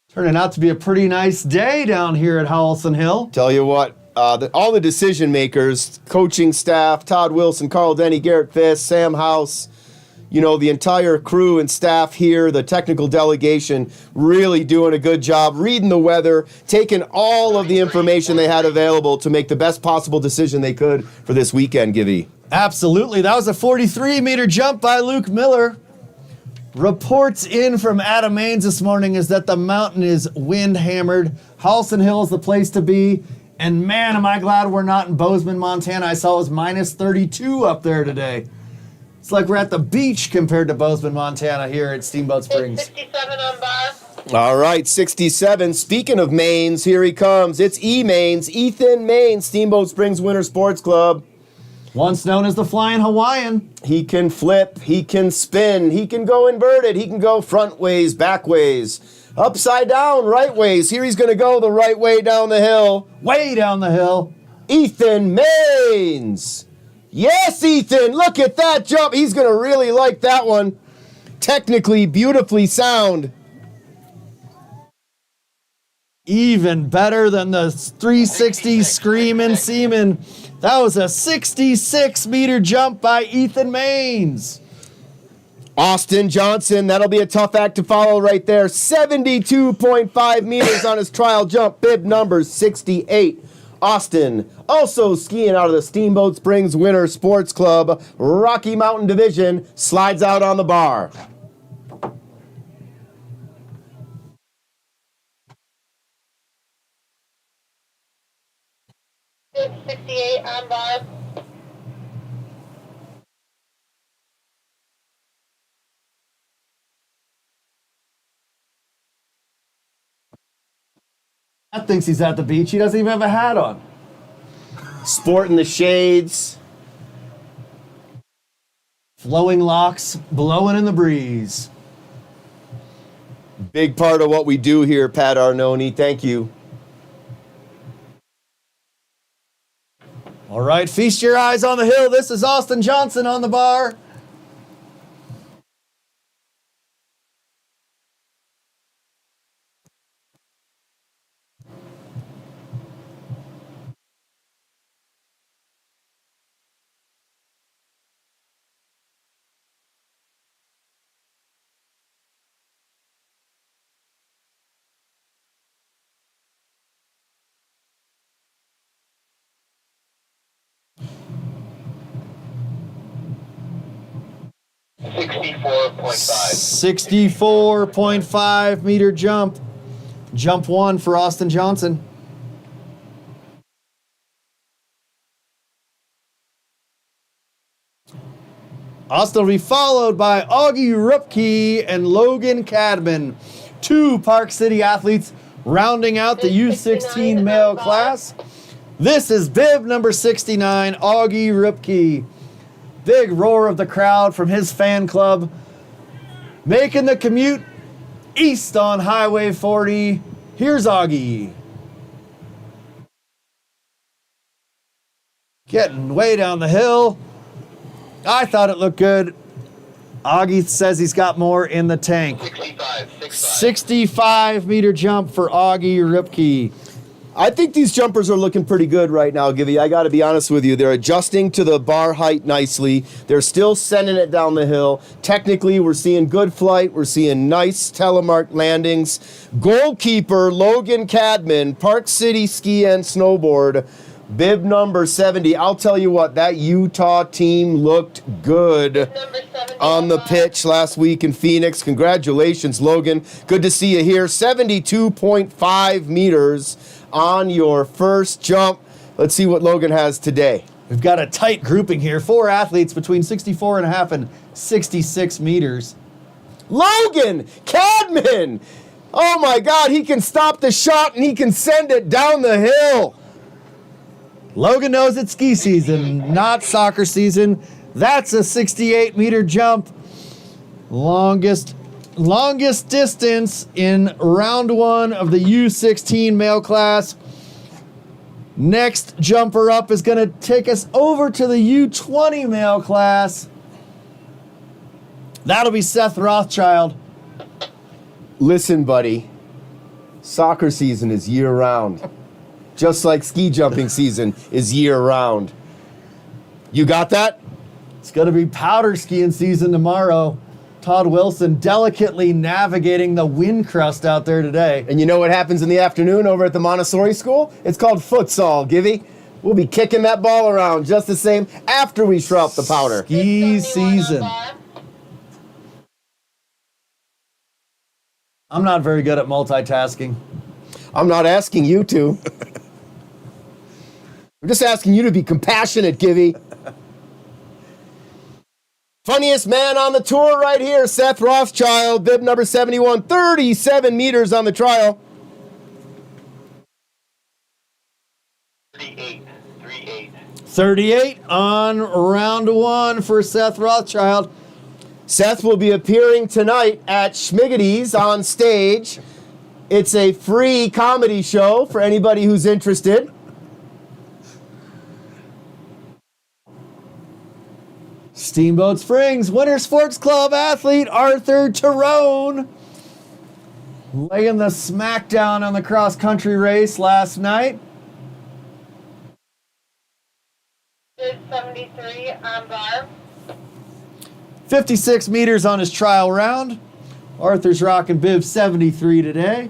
Turning out to be a pretty nice day down here at Howelsen Hill. Tell you what, all the decision makers, coaching staff, Todd Wilson, Carl Denny, Garrett Fisk, Sam House, you know, the entire crew and staff here, the technical delegation, really doing a good job, reading the weather, taking all of the information they had available to make the best possible decision they could for this weekend, Givey. Absolutely. That was a 43-meter jump by Luke Miller. Reports in from Adam Maines this morning is that the mountain is wind-hammered. Howelsen Hill is the place to be. And man, am I glad we're not in Bozeman, Montana. I saw it was minus 32 up there today. It's like we're at the beach compared to Bozeman, Montana here at Steamboat Springs. 67 on bar. All right, 67. Speaking of Maines, here he comes. It's Maines, Ethan Maines, Steamboat Springs Winter Sports Club. Once known as the Flying Hawaiian. He can flip, he can spin, he can go inverted, he can go front ways, back ways, upside down, right ways. Here he's going to go the right way down the hill. Way down the hill. Ethan Maines. Yes, Ethan, look at that jump. He's going to really like that one. Technically, beautifully sound. Even better than the 360 Screamin' Seaman. That was a 66-meter jump by Ethan Maines. Austin Johnson, that'll be a tough act to follow right there. 72.5 meters on his trial jump, bib number 68. Austin, also skiing out of the Steamboat Springs Winter Sports Club, Rocky Mountain Division, slides out on the bar. Bib 68 on bar. That thinks he's at the beach. He doesn't even have a hat on. Sporting the shades. Flowing locks, blowing in the breeze. Big part of what we do here, Pat Arnone. Thank you. All right, feast your eyes on the hill. This is Austin Johnson on the bar. 64.5. 64.5 meter jump. Jump 1 for Austin Johnson. Austin will be followed by Augie Rupke and Logan Cadman, 2 Park City athletes rounding out the U16 male class. This is bib number 69, Augie Rupke. Big roar of the crowd from his fan club, making the commute east on Highway 40. Here's Augie. Getting way down the hill. I thought it looked good. Augie says he's got more in the tank. 65 meter jump for Augie Rupke. I think these jumpers are looking pretty good right now, Givy. I got to be honest with you. They're adjusting to the bar height nicely. They're still sending it down the hill. Technically, we're seeing good flight. We're seeing nice telemark landings. Goalkeeper Logan Cadman, Park City Ski and Snowboard, bib number 70. I'll tell you what, that Utah team looked good on the pitch last week in Phoenix. Congratulations, Logan. Good to see you here. 72.5 meters on your first jump. Let's see what Logan has today. We've got a tight grouping here. 4 athletes between 64.5 and 66 meters. Logan Cadman! Oh my God, he can stop the shot and he can send it down the hill. Logan knows it's ski season, not soccer season. That's a 68 meter jump. Longest distance in round 1 of the U16 male class. Next jumper up is going to take us over to the U20 male class. That'll be Seth Rothschild. Listen, buddy, soccer season is year round. Just like ski jumping season is year round. You got that? It's going to be powder skiing season tomorrow. Todd Wilson delicately navigating the wind crust out there today. And you know what happens in the afternoon over at the Montessori school? It's called futsal, Givy. We'll be kicking that ball around just the same after we shroud the powder. Ski season. I'm not very good at multitasking. I'm not asking you to. I'm just asking you to be compassionate, Givy. Funniest man on the tour right here, Seth Rothschild, bib number 71, 37 meters on the trial. 38 on round 1 for Seth Rothschild. Seth will be appearing tonight at Schmiggety's on stage. It's a free comedy show for anybody who's interested. Steamboat Springs Winter Sports Club athlete Arthur Tyrone laying the smackdown on the cross-country race last night. 73 on bar. 56 meters on his trial round. Arthur's rocking bib 73 today.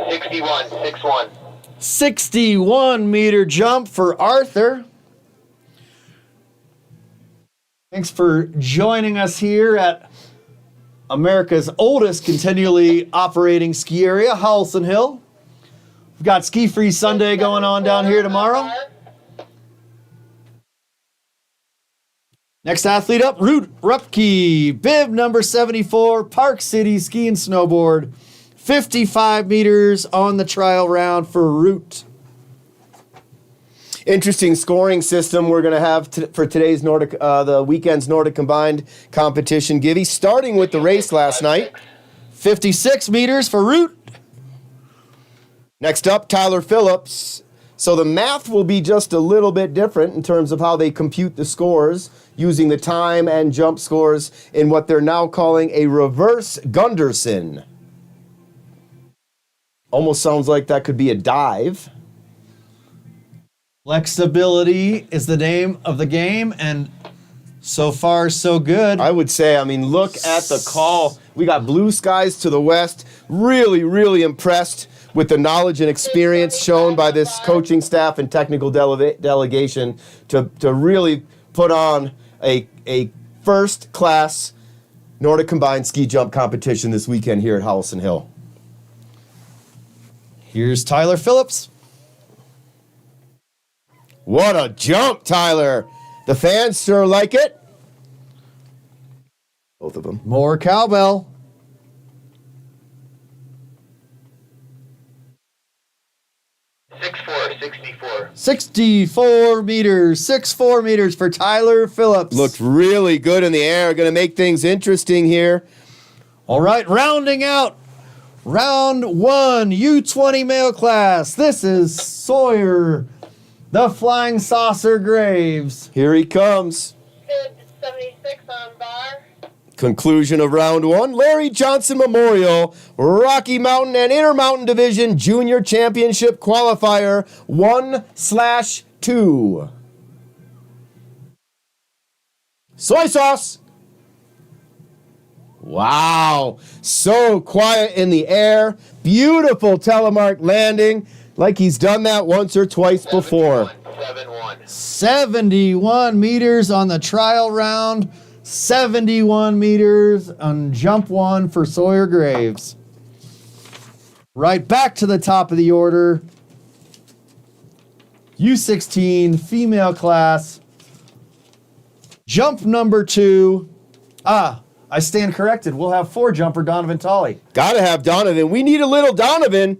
Six one. 61 meter jump for Arthur. Thanks for joining us here at America's oldest continually operating ski area, Howelsen Hill. We've got Ski Free Sunday going on down here tomorrow. Next athlete up, Rupke, bib number 74, Park City Ski and Snowboard. 55 meters on the trial round for Root. Interesting scoring system we're going to have for today's Nordic, the weekend's Nordic Combined competition, Givy, starting with the race last night. 56 meters for Root. Next up, Tyler Phillips. So the math will be just a little bit different in terms of how they compute the scores, using the time and jump scores in what they're now calling a reverse Gunderson. Almost sounds like that could be a dive. Flexibility is the name of the game, and so far, so good. I would say, I mean, look at the call. We got blue skies to the west. Really, really impressed with the knowledge and experience shown by this coaching staff and technical delegation to really put on a first-class Nordic combined ski jump competition this weekend here at Howelsen Hill. Here's Tyler Phillips. What a jump, Tyler. The fans sure like it. Both of them. More cowbell. .64. 64 meters. 64 meters for Tyler Phillips. Looked really good in the air. Going to make things interesting here. All right, rounding out round 1, U20 male class. This is Sawyer, the Flying Saucer Graves. Here he comes. Sid 76 on bar. Conclusion of round 1, Larry Johnson Memorial, Rocky Mountain and Intermountain Division Junior Championship Qualifier 1/2. Soy sauce. Wow, so quiet in the air. Beautiful telemark landing, like he's done that once or twice before. 71 meters on the trial round. 71 meters on jump 1 for Sawyer Graves. Right back to the top of the order. U16 female class. Jump number 2. I stand corrected. We'll have 4 jumper Donovan Tolley. Gotta have Donovan. We need a little Donovan.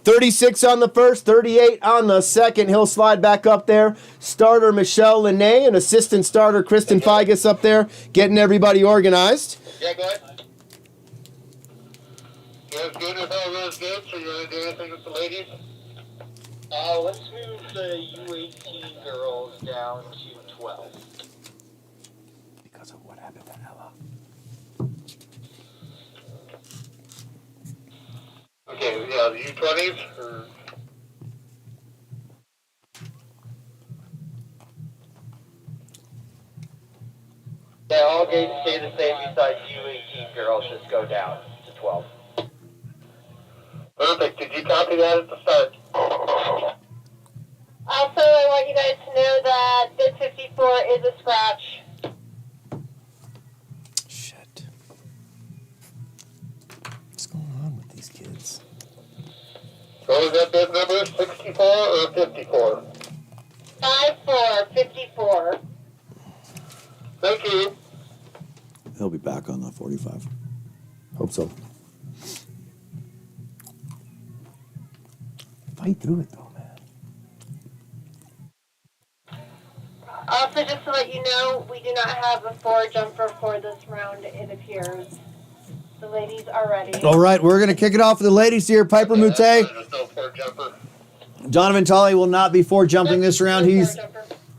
36 on the first, 38 on the second. He'll slide back up there. Starter Michelle Linné and assistant starter Kristen Figus up there, getting everybody organized. Yeah, go ahead. You guys good with all those gates, or you want to do anything with the ladies? Let's move the U18 girls down to 12. Because of what happened to Ella. Okay, yeah, the U20s, or... Yeah, all gates stay the same besides U18 girls, just go down to 12. Perfect. Did you copy that at the start? Also, I want you guys to know that bid 54 is a scratch. Shit. What's going on with these kids? What was that bid number? 64 or 54? 54. Thank you. He'll be back on the 45. Hope so. Fight through it though, man. Also, just to let you know, we do not have a 4 jumper for this round, it appears. The ladies are ready. All right, we're going to kick it off with the ladies here. Piper Mute. There's no 4 jumper. Donovan Tolley will not be 4 jumping this round. He's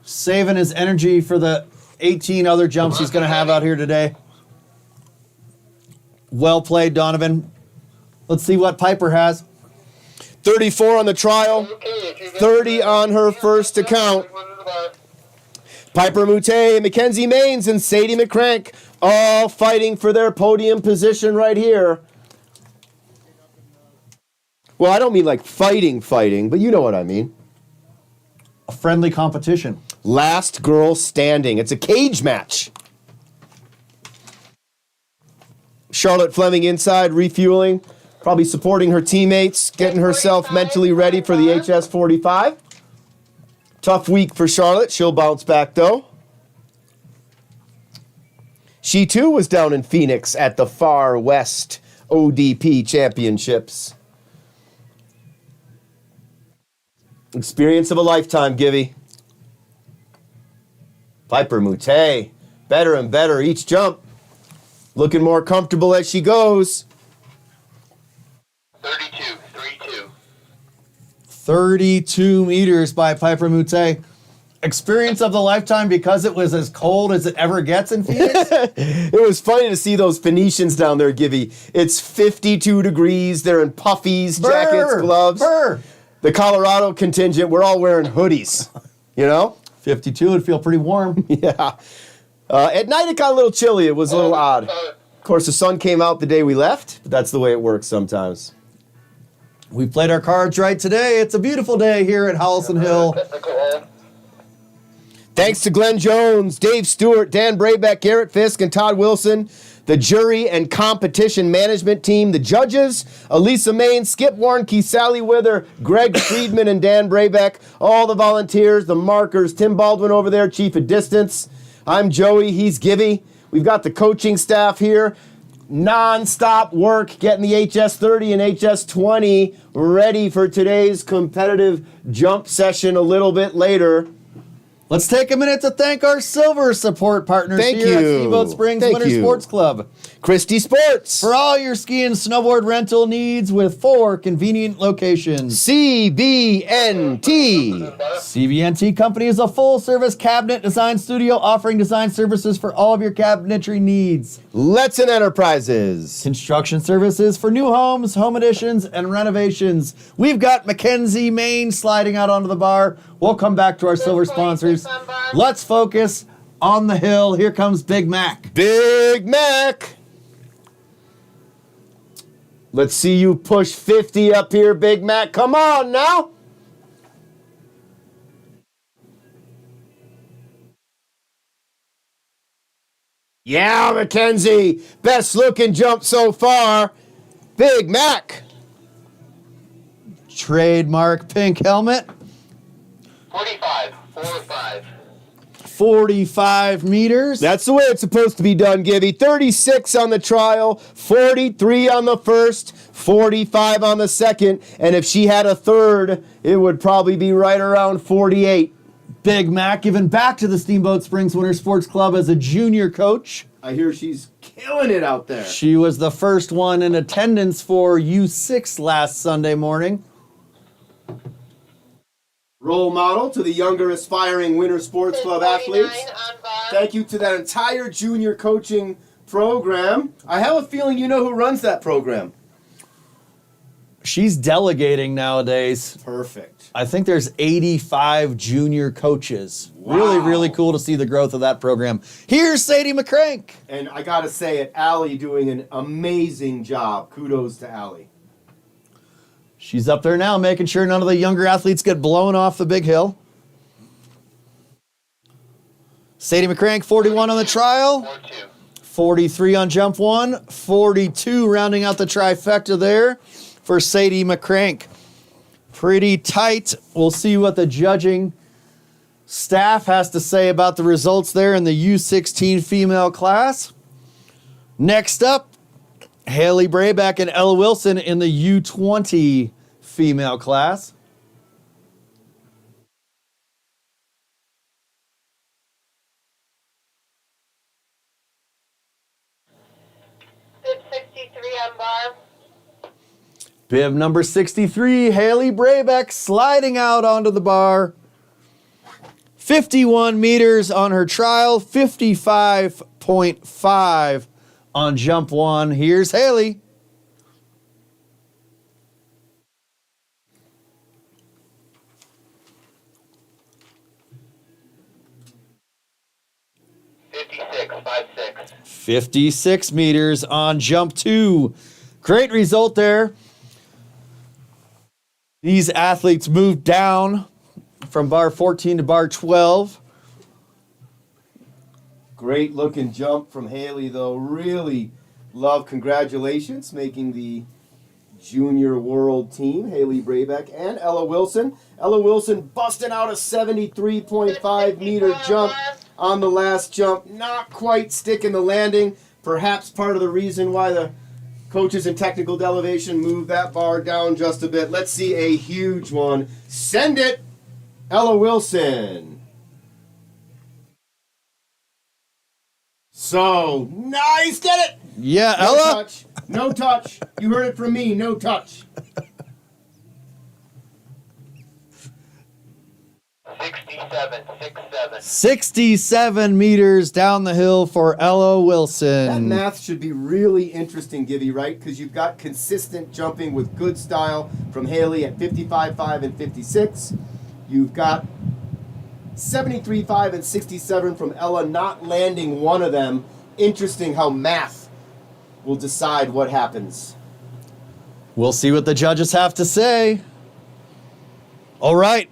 saving his energy for the 18 other jumps he's going to have out here today. Well played, Donovan. Let's see what Piper has. 34 on the trial, 30 on her first account. Piper Mute, Mackenzie Maines, and Sadie McCrank all fighting for their podium position right here. Well, I don't mean like fighting, but you know what I mean. A friendly competition. Last girl standing. It's a cage match. Charlotte Fleming inside, refueling, probably supporting her teammates, getting herself mentally ready for the HS45. Tough week for Charlotte. She'll bounce back, though. She, too, was down in Phoenix at the Far West ODP Championships. Experience of a lifetime, Givy. Piper Mute, better and better each jump. Looking more comfortable as she goes. 32 meters by Piper Mute. Experience of the lifetime because it was as cold as it ever gets in Phoenix. It was funny to see those Phoenicians down there, Givy. It's 52 degrees. They're in puffies, jackets, gloves. the Colorado contingent, we're all wearing hoodies, you know? 52 would feel pretty warm. Yeah. At night, it got a little chilly. It was a little odd. Of course, the sun came out the day we left, but that's the way it works sometimes. We played our cards right today. It's a beautiful day here at Howelsen Hill. Thanks to Glenn Jones, Dave Stewart, Dan Braybeck, Garrett Fisk, and Todd Wilson, the jury and competition management team, the judges, Elisa Main, Skip Warnke, Sally Wither, Greg Friedman, and Dan Braybeck, all the volunteers, the markers, Tim Baldwin over there, chief of distance. I'm Joey, he's Gibby. We've got the coaching staff here. Non-stop work getting the HS30 and HS20 ready for today's competitive jump session a little bit later. Let's take a minute to thank our silver support partners here at Steamboat Springs Winter Sports Club. Christie Sports. For all your ski and snowboard rental needs with 4 convenient locations. CBNT. CBNT Company is a full-service cabinet design studio offering design services for all of your cabinetry needs. Letson Enterprises. Construction services for new homes, home additions, and renovations. We've got Mackenzie, Maine sliding out onto the bar. We'll come back to our silver sponsors. Let's focus on the hill. Here comes Big Mac. Big Mac. Let's see you push 50 up here, Big Mac. Come on now. Yeah, Mackenzie. Best looking jump so far. Big Mac. Trademark pink helmet. 45, 4-5. 45 meters. That's the way it's supposed to be done, Gibby. 36 on the trial, 43 on the first, 45 on the second, and if she had a third, it would probably be right around 48. Big Mac giving back to the Steamboat Springs Winter Sports Club as a junior coach. I hear she's killing it out there. She was the first one in attendance for U6 last Sunday morning. Role model to the younger aspiring Winter Sports Club athletes. Thank you to that entire junior coaching program. I have a feeling you know who runs that program. She's delegating nowadays. Perfect. I think there's 85 junior coaches. Wow. Really, really cool to see the growth of that program. Here's Sadie McCrank. And I gotta say it, Allie doing an amazing job. Kudos to Allie. She's up there now making sure none of the younger athletes get blown off the big hill. Sadie McCrank, 41 on the trial. 43 on jump 1. 42 rounding out the trifecta there for Sadie McCrank. Pretty tight. We'll see what the judging staff has to say about the results there in the U16 female class. Next up, Haley Brayback and Ella Wilson in the U20 female class. Bib 63 on bar. Bib number 63, Haley Brayback sliding out onto the bar. 51 meters on her trial, 55.5 on jump 1. Here's Haley. $56.56. 56 meters on jump 2. Great result there. These athletes moved down from bar 14 to bar 12. Great looking jump from Haley, though. Really love. Congratulations, making the junior world team. Haley Braybeck and Ella Wilson. Ella Wilson busting out a 73.5 meter jump on the last jump. Not quite sticking the landing. Perhaps part of the reason why the coaches in technical delegation moved that bar down just a bit. Let's see a huge one. Send it, Ella Wilson. So, nice, get it! Yeah, No Ella. touch. No touch. You heard it from me. No touch. 67. 67 meters down the hill for Ella That Wilson. math should be really interesting, Gibby, right? Because you've got consistent jumping with good style from Haley at 55.5 and 56. You've got 73.5 and 67 from Ella, not landing one of them. Interesting how math will decide what happens. We'll see what the judges have to say. All right.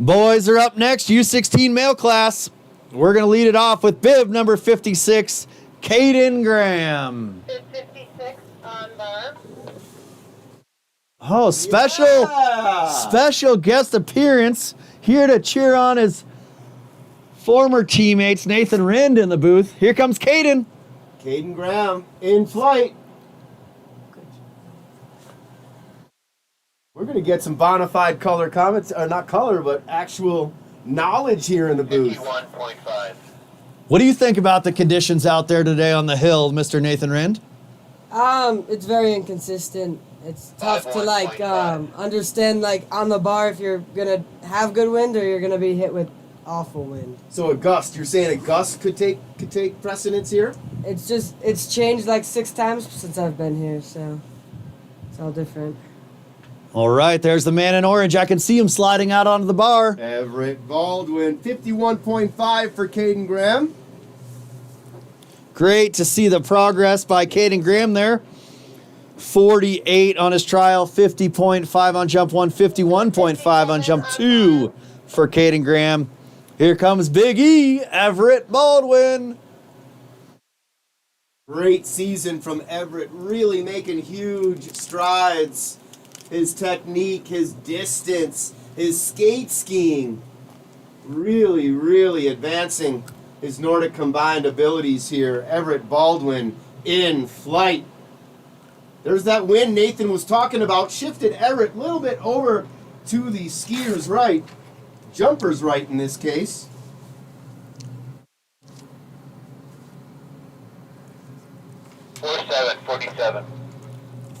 Boys are up next. U16 male class. We're going to lead it off with bib number 56, Caden Graham. 56 on bar. Oh, Yeah! special guest appearance here to cheer on his former teammates, Nathan Rind in the booth. Here comes Caden. Caden Graham in flight. We're going to get some bona fide color comments, or not color, but actual knowledge here in the booth. 51.5. What do you think about the conditions out there today on the hill, Mr. Nathan Rind? It's very inconsistent. It's tough to 51.5. understand on the bar if you're gonna have good wind or you're gonna be hit with awful wind. So a gust, you're saying a gust could take precedence here? It's changed 6 times since I've been here, so it's all different. All right, there's the man in orange. I can see him sliding out onto the bar. Everett Baldwin, 51.5 for Caden Graham. Great to see the progress by Caden Graham there. 48 on his trial, 50.5 on jump 1, 51.5 on jump 2 for Caden Graham. Here comes Big E, Everett Baldwin. Great season from Everett, really making huge strides. His technique, his distance, his skate skiing, really, really advancing his Nordic combined abilities here. Everett Baldwin in flight. There's that wind Nathan was talking about. Shifted Everett a little bit over to the skier's right. Jumper's right in this case. .47.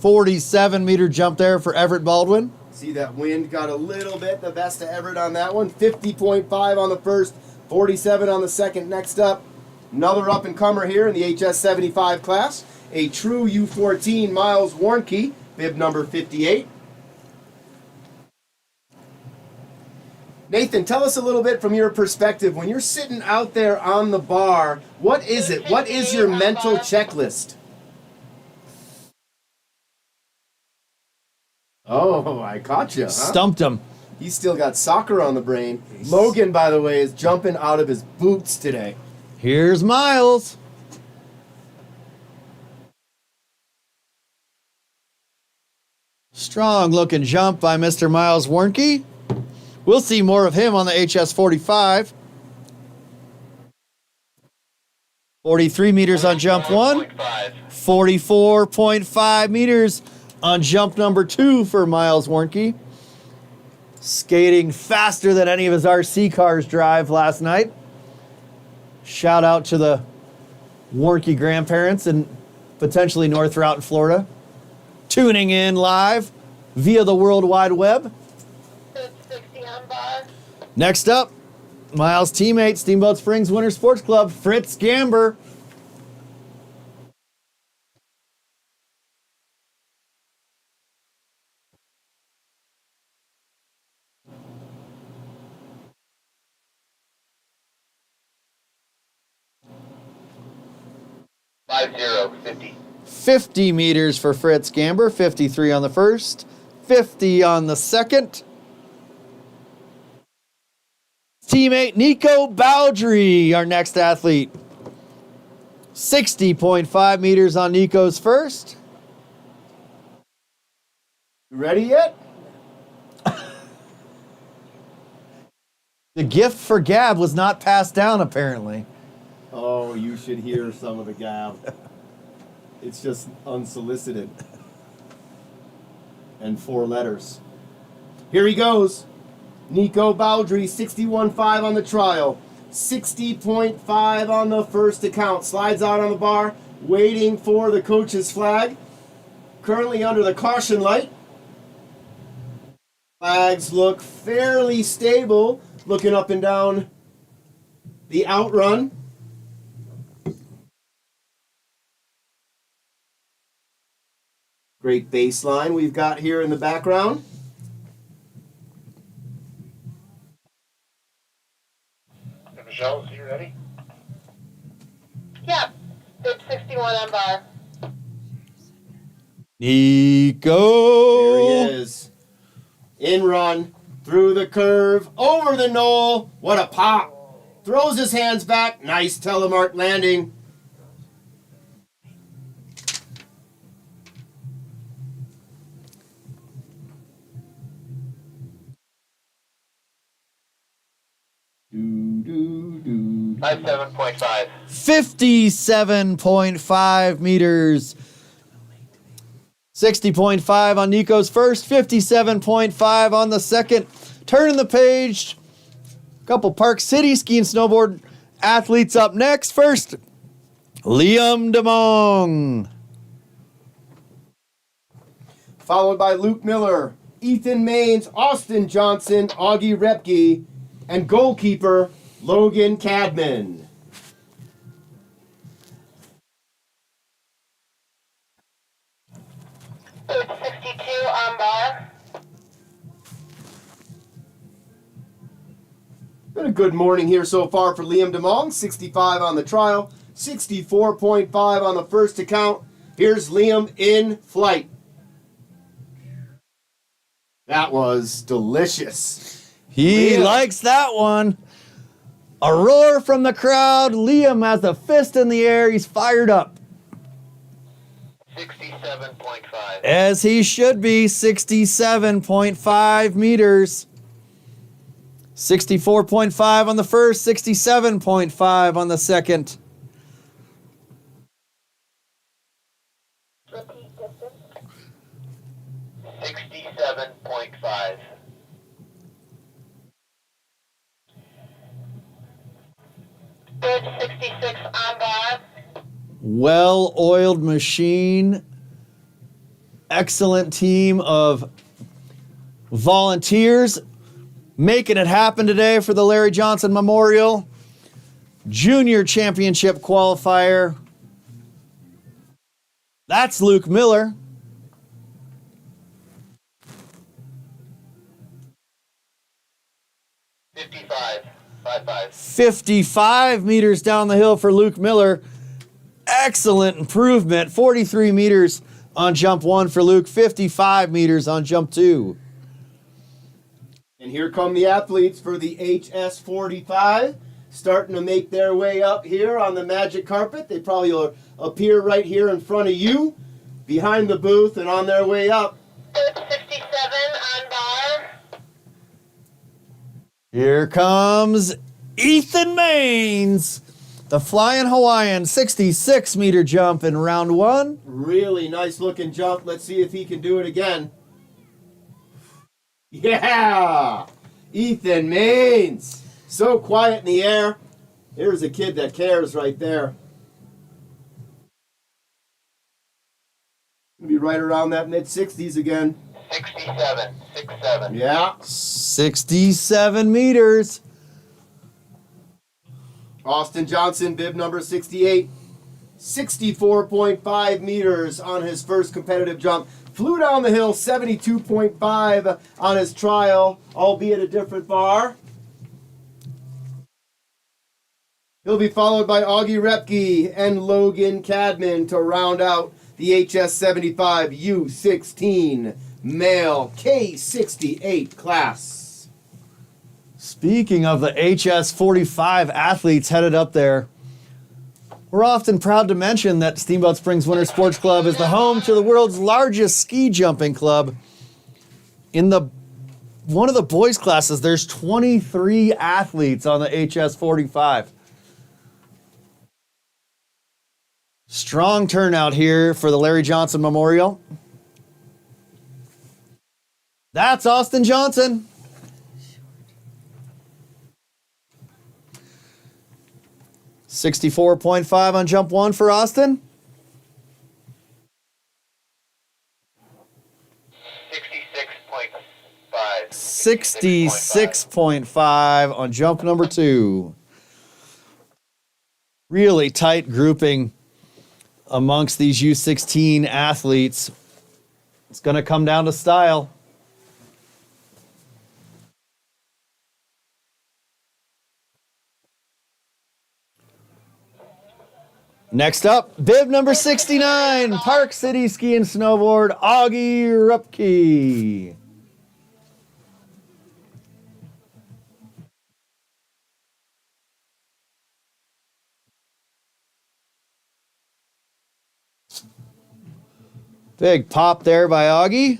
47-meter jump there for Everett Baldwin. See that wind got a little bit the best of Everett on that one. 50.5 on the first, 47 on the second. Next up, another up-and-comer here in the HS75 class. A true U14, Miles Warnke, bib number 58. Nathan, tell us a little bit from your perspective. When you're sitting out there on the bar, what is it? What is your mental checklist? Oh, I caught you. Huh? Stumped him. He's still got soccer on the brain. Logan, by the way, is jumping out of his boots today. Here's Miles. Strong looking jump by Mr. Miles Warnke. We'll see more of him on the HS45. 43 meters on jump 1. 44.5 meters on jump number 2 for Miles Warnke. Skating faster than any of his RC cars drive last night. Shout out to the Warnke grandparents and potentially North Route in Florida. Tuning in live via the World Wide Web. 60 on bar. Next up, Miles' teammate, Steamboat Springs Winter Sports Club, Fritz Gamber. .50. 50 meters for Fritz Gamber, 53 on the first, 50 on the second. Teammate Nico Bowdry, our next athlete. 60.5 meters on Nico's first. You ready yet? The gift for Gab was not passed down, apparently. Oh, you should hear some of the gab. It's just unsolicited. And 4 letters. Here he goes. Nico Bowdry, 61.5 on the trial. 60.5 on the first account. Slides out on the bar, waiting for the coach's flag. Currently under the caution light. Flags look fairly stable, looking up and down the outrun. Great baseline we've got here in the background. Michelle, are you ready? Yeah. Bib 61 on bar. Nico. There he is. In run, through the curve, over the knoll. What a pop. Throws his hands back. Nice telemark landing. Do, do, do. 57.5. 57.5 meters. 60.5 on Nico's first, 57.5 on the second. Turning the page. A couple Park City ski and snowboard athletes up next. First, Liam DeMong. Followed by Luke Miller, Ethan Maines, Austin Johnson, Augie Repke, and goalkeeper Logan Cadman. Bib 62 on bar. Been a good morning here so far for Liam DeMong. 65 on the trial, 64.5 on the first account. Here's Liam in flight. That was delicious. He Liam. likes that one. A roar from the crowd. Liam has a fist in the air. He's fired up. 67.5. As he should be, 67.5 meters. 64.5 on the first, 67.5 on the second. Repeat distance. 67.5. Bib 66 on bar. Well-oiled machine. Excellent team of volunteers making it happen today for the Larry Johnson Memorial Junior Championship Qualifier. That's Luke Miller. Fifty-five. 55. 55 meters down the hill for Luke Miller. Excellent improvement. 43 meters on jump 1 for Luke. 55 meters on jump 2. And here come the athletes for the HS45, starting to make their way up here on the magic carpet. They probably will appear right here in front of you, behind the booth, and on their way up. Bib 67 on bar. Here comes Ethan Maines, the Flying Hawaiian, 66 meter jump in round 1. Really nice looking jump. Let's see if he can do it again. Yeah! Ethan Maines. So quiet in the air. Here's a kid that cares right there. Gonna be right around that mid-60s again. 67. 67. Yeah. 67 meters. Austin Johnson, bib number 68. 64.5 meters on his first competitive jump. Flew down the hill, 72.5 on his trial, albeit a different bar. He'll be followed by Augie Repke and Logan Cadman to round out the HS75 U16 male K68 class. Speaking of the HS45 athletes headed up there, we're often proud to mention that Steamboat Springs Winter Sports Club is the home to the world's largest ski jumping club. In one of the boys' classes, there's 23 athletes on the HS45. Strong turnout here for the Larry Johnson Memorial. That's Austin Johnson. $64.5 on jump 1 for Austin. 66.5. 66.5 on jump number 2. Really tight grouping amongst these U16 athletes. It's going to come down to style. Next up, bib number 69, Park City Ski and Snowboard, Augie Rupke. Big pop there by Augie.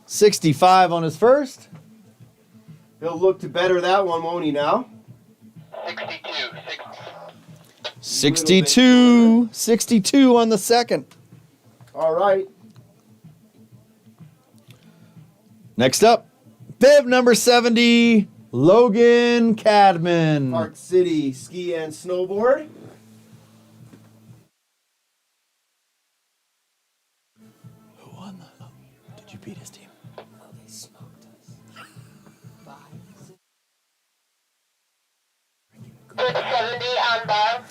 65 on his first. He'll look to better that one, won't he now? 62 on the second. All right. Next up, bib number 70, Logan Cadman. Park City Ski and Snowboard. Who won that? Did you beat his team? Oh, they smoked us. 70 on bar.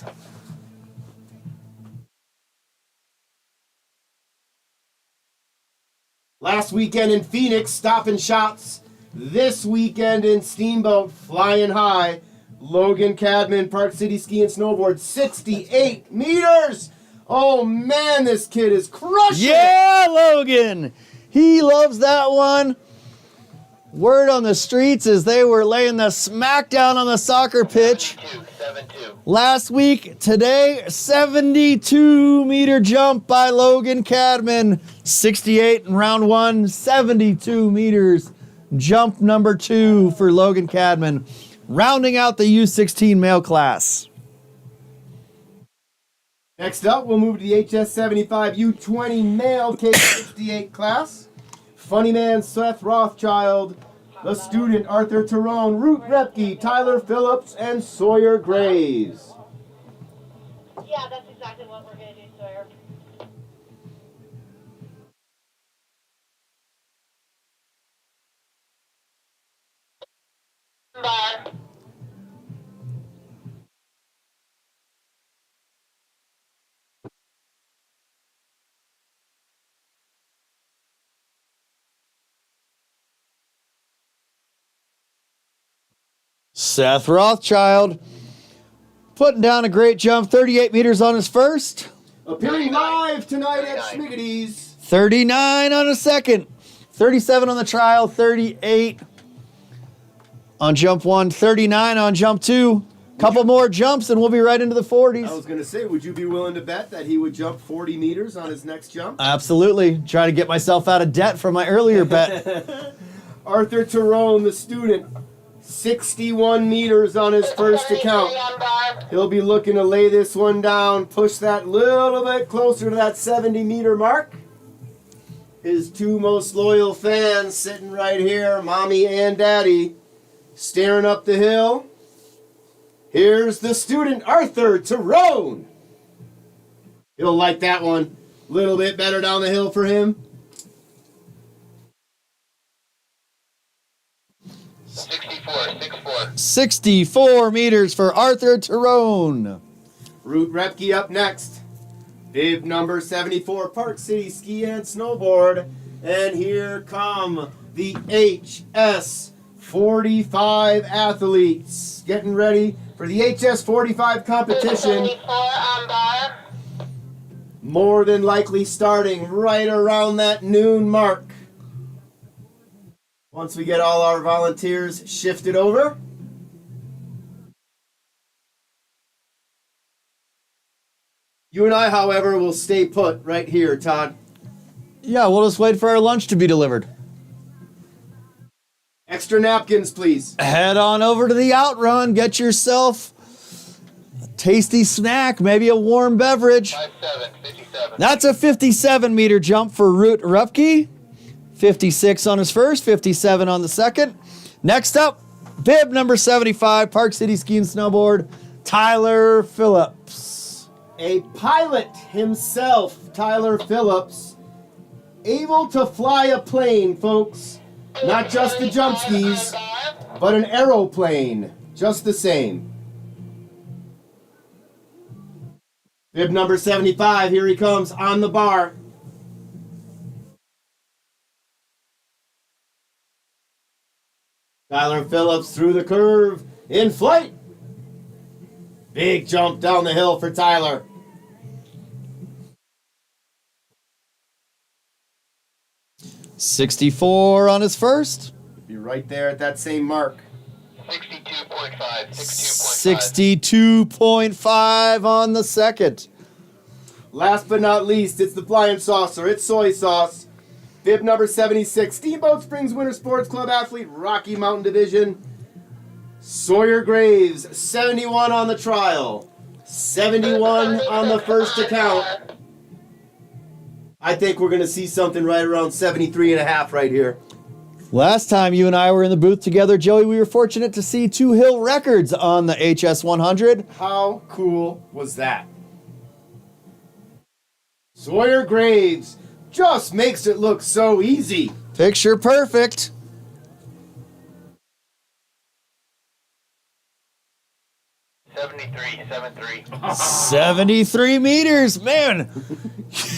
Last weekend in Phoenix, stopping shots. This weekend in Steamboat, flying high. Logan Cadman, Park City Ski and Snowboard, 68 meters. Oh man, this kid is crushing. Yeah, Logan. He loves that one. Word on the streets is they were laying the smackdown on the soccer pitch. 72. Last week, today, 72-meter jump by Logan Cadman. 68 in round 1, 72 meters. Jump number 2 for Logan Cadman, rounding out the U16 male class. Next up, we'll move to the HS75 U20 male K68 class. Funny man Seth Rothschild, the student Arthur Tyrone, Root Repke, Tyler Phillips, and Sawyer Graves. Yeah, that's exactly what we're going to do, Sawyer. Bar. Seth Rothschild putting down a great jump, 38 meters on his first. Appearing live tonight at Schmiggety's. 39 on a second. 37 on the trial, 38 on jump 1, 39 on jump 2. Couple more jumps and we'll be right into the 40s. I was going to say, would you be willing to bet that he would jump 40 meters on his next jump? Absolutely. Trying to get myself out of debt from my earlier bet. Arthur Tyrone, the student, 61 meters on his first account. He'll be looking to lay this one down, push that little bit closer to that 70-meter mark. His two most loyal fans sitting right here, Mommy and Daddy, staring up the hill. Here's the student, Arthur Tyrone. He'll like that one. A little bit better down the hill for him. 64 meters for Arthur Tyrone. Root Repke up next. Bib number 74, Park City Ski and Snowboard. And here come the HS45 athletes. Getting ready for the HS45 competition. More than likely starting right around that noon mark. Once we get all our volunteers shifted over. You and I, however, will stay put right here, Todd. Yeah, we'll just wait for our lunch to be delivered. Extra napkins, please. Head on over to the Outrun. Get yourself a tasty snack, maybe a warm beverage. 57. That's a 57-meter jump for Root Rupke. 56 on his first, 57 on the second. Next up, bib number 75, Park City Ski and Snowboard, Tyler Phillips. A pilot himself, Tyler Phillips, able to fly a plane, folks. Not just the jump skis, but an aeroplane. Just the same. Bib number 75, here he comes on the bar. Tyler Phillips through the curve, in flight. Big jump down the hill for Tyler. .64 on his first. Be right there at that same mark. 62.5. 62.5 on the second. Last but not least, it's the flying saucer. It's soy sauce. Bib number 76, Steamboat Springs Winter Sports Club athlete, Rocky Mountain Division. Sawyer Graves, 71 on the trial. 71 on the first account. I think we're going to see something right around 73 and a half right here. Last time you and I were in the booth together, Joey, we were fortunate to see 2 hill records on the HS100. How cool was that? Sawyer Graves just makes it look so easy. Picture perfect. .73. 73 meters. Man,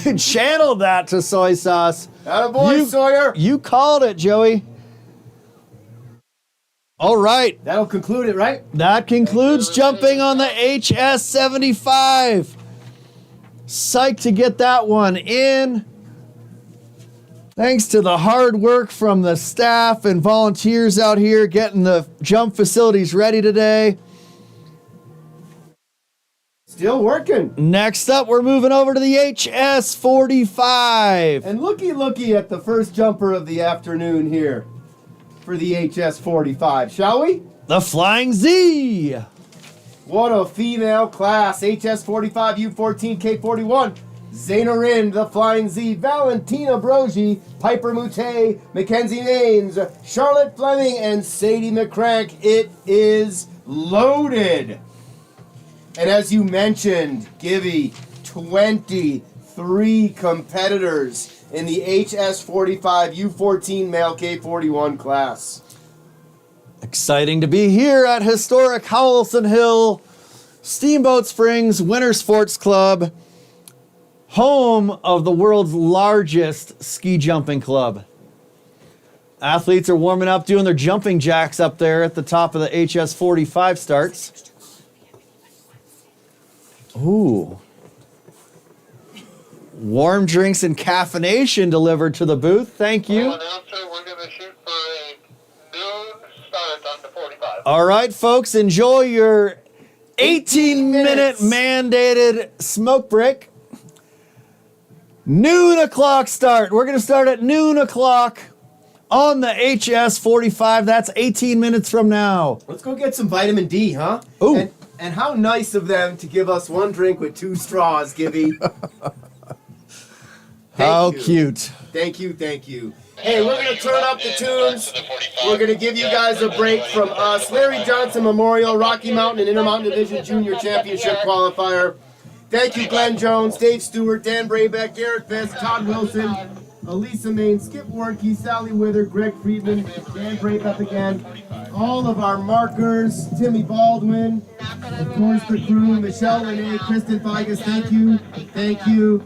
you channeled that to soy sauce. Attaboy, Sawyer. You called it, Joey. All right. That'll conclude it, right? That concludes jumping on the HS75. Psyched to get that one in. Thanks to the hard work from the staff and volunteers out here getting the jump facilities ready today. Still working. Next up, we're moving over to the HS45. And looky at the first jumper of the afternoon here for the HS45, shall we? The Flying Z. What a female class. HS45, U14, K41. Zaina Rind, the Flying Z. Valentina Brogy, Piper Moutet, Mackenzie Maines, Charlotte Fleming, and Sadie McCrank. It is loaded. And as you mentioned, Gibby, 23 competitors in the HS45 U14 male K41 class. Exciting to be here at historic Howelsen Hill, Steamboat Springs Winter Sports Club, home of the world's largest ski jumping club. Athletes are warming up, doing their jumping jacks up there at the top of the HS45 starts. Ooh. Warm drinks and caffeination delivered to the booth. Thank you. Announcer, we're going to shoot for a noon start on the 45. All right, folks, enjoy your 18-minute mandated smoke break. Noon o'clock start. We're going to start at noon o'clock on the HS45. That's 18 minutes from now. Let's go get some vitamin D, huh? Ooh. And how nice of them to give us one drink with 2 straws, Gibby. How cute. Thank you. Hey, we're going to turn up the tunes. We're going to give you guys a break from us. Larry Johnson Memorial, Rocky Mountain and Intermountain Division Junior Championship Qualifier. Thank you, Glenn Jones, Dave Stewart, Dan Braybeck, Garrett Fisk, Todd Wilson, Elisa Main, Skip Warnke, Sally Wither, Greg Friedman, Dan Braybeck again. All of our markers, Timmy Baldwin, of course the crew, Michelle Renee, Kristen Figas, thank you.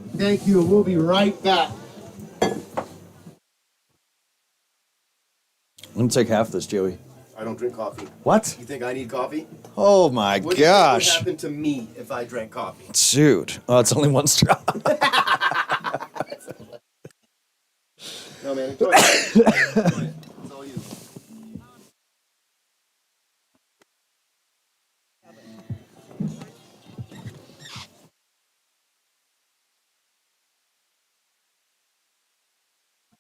We'll be right back. I'm going to take half this, Joey. I don't drink coffee. What? You think I need coffee? Oh my What gosh. would happen to me if I drank coffee? Dude. Oh, it's only one straw. No, man, enjoy it. It's all you.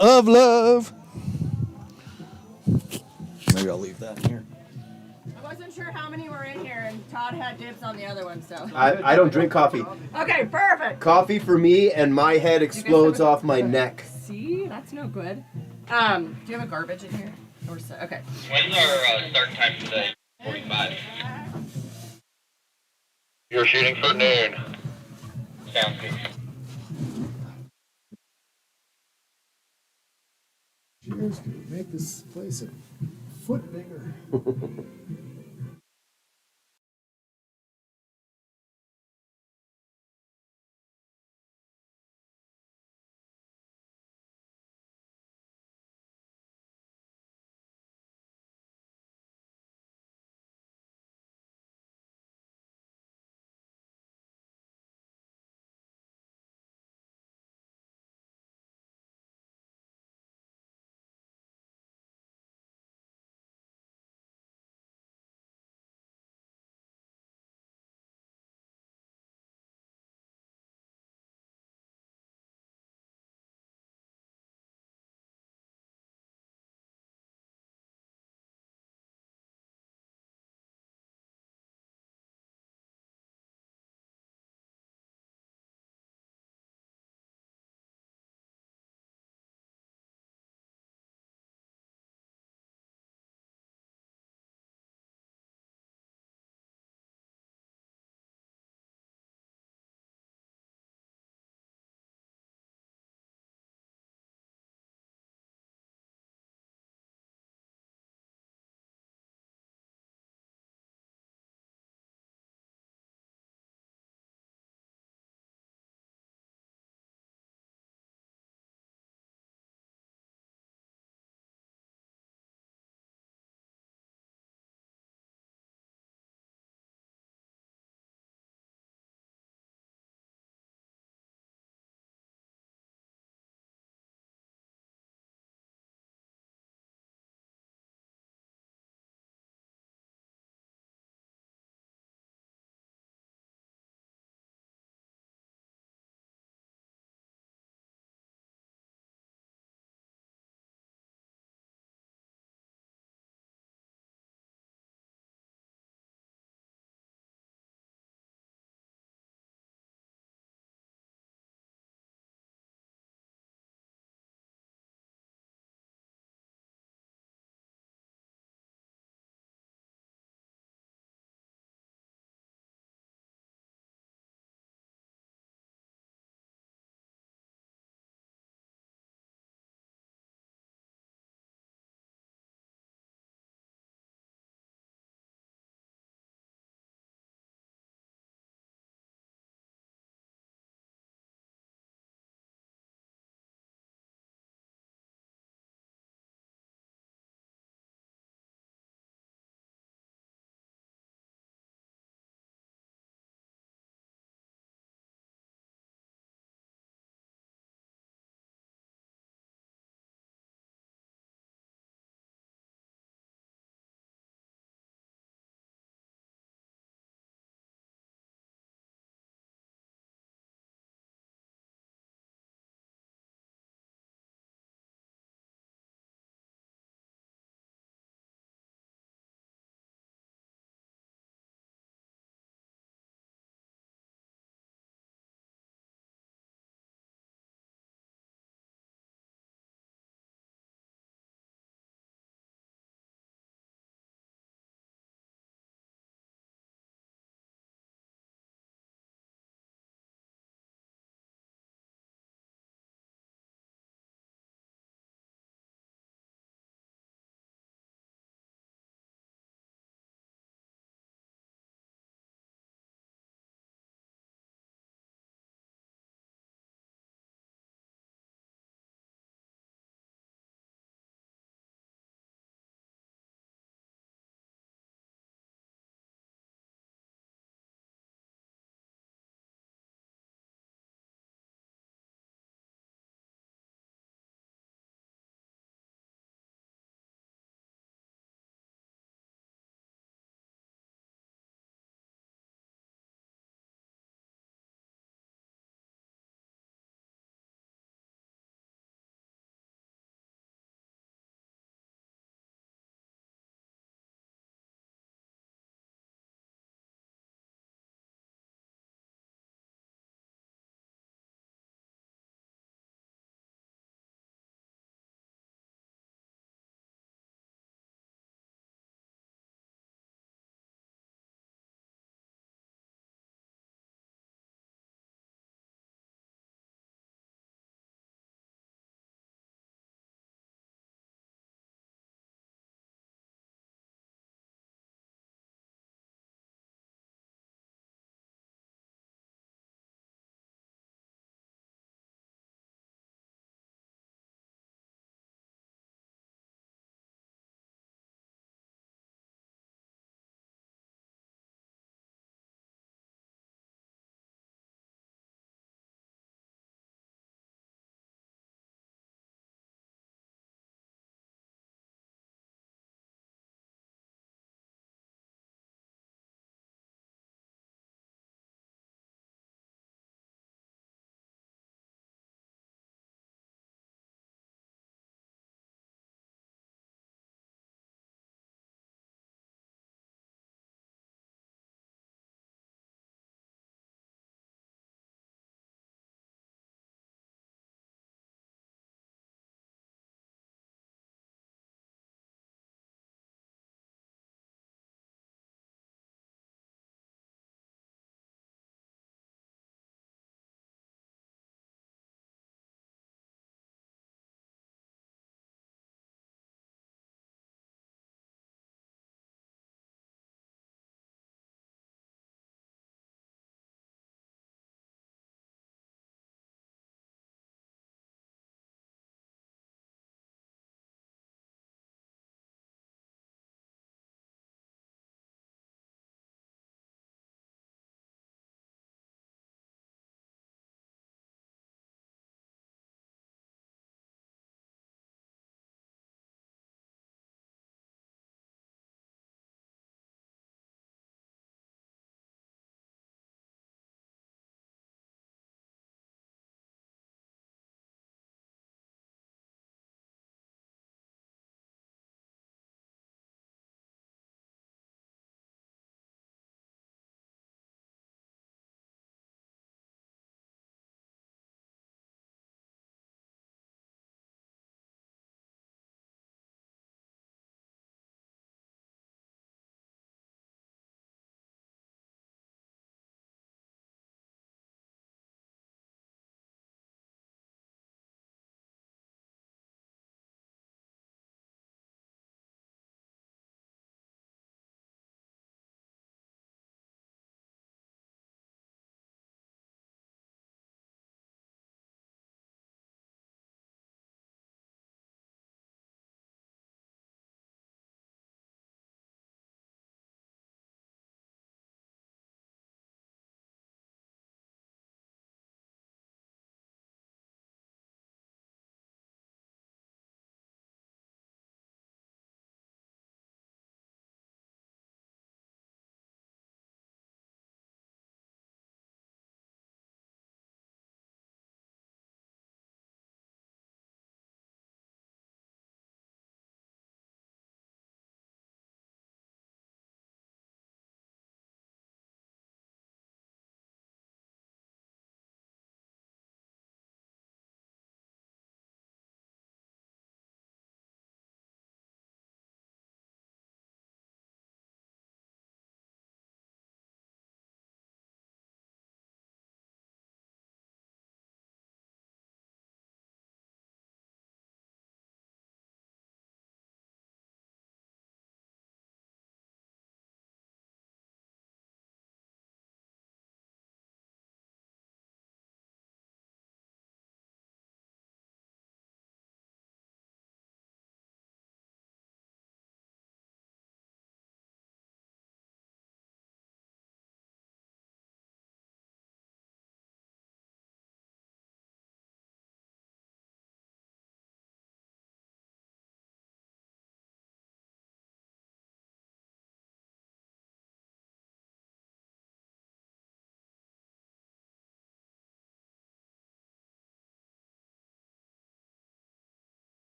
Of love. Maybe I'll leave that in here. I wasn't sure how many were in here, and Todd had dibs on the other one, so. I don't drink coffee. Okay, perfect. Coffee for me, and my head explodes off my neck. See, that's no good. Do you have a garbage in here? Or so? Okay. When's our start time for the 45? You're shooting for noon. Sounds good. motherfuckers? Make this place a foot bigger.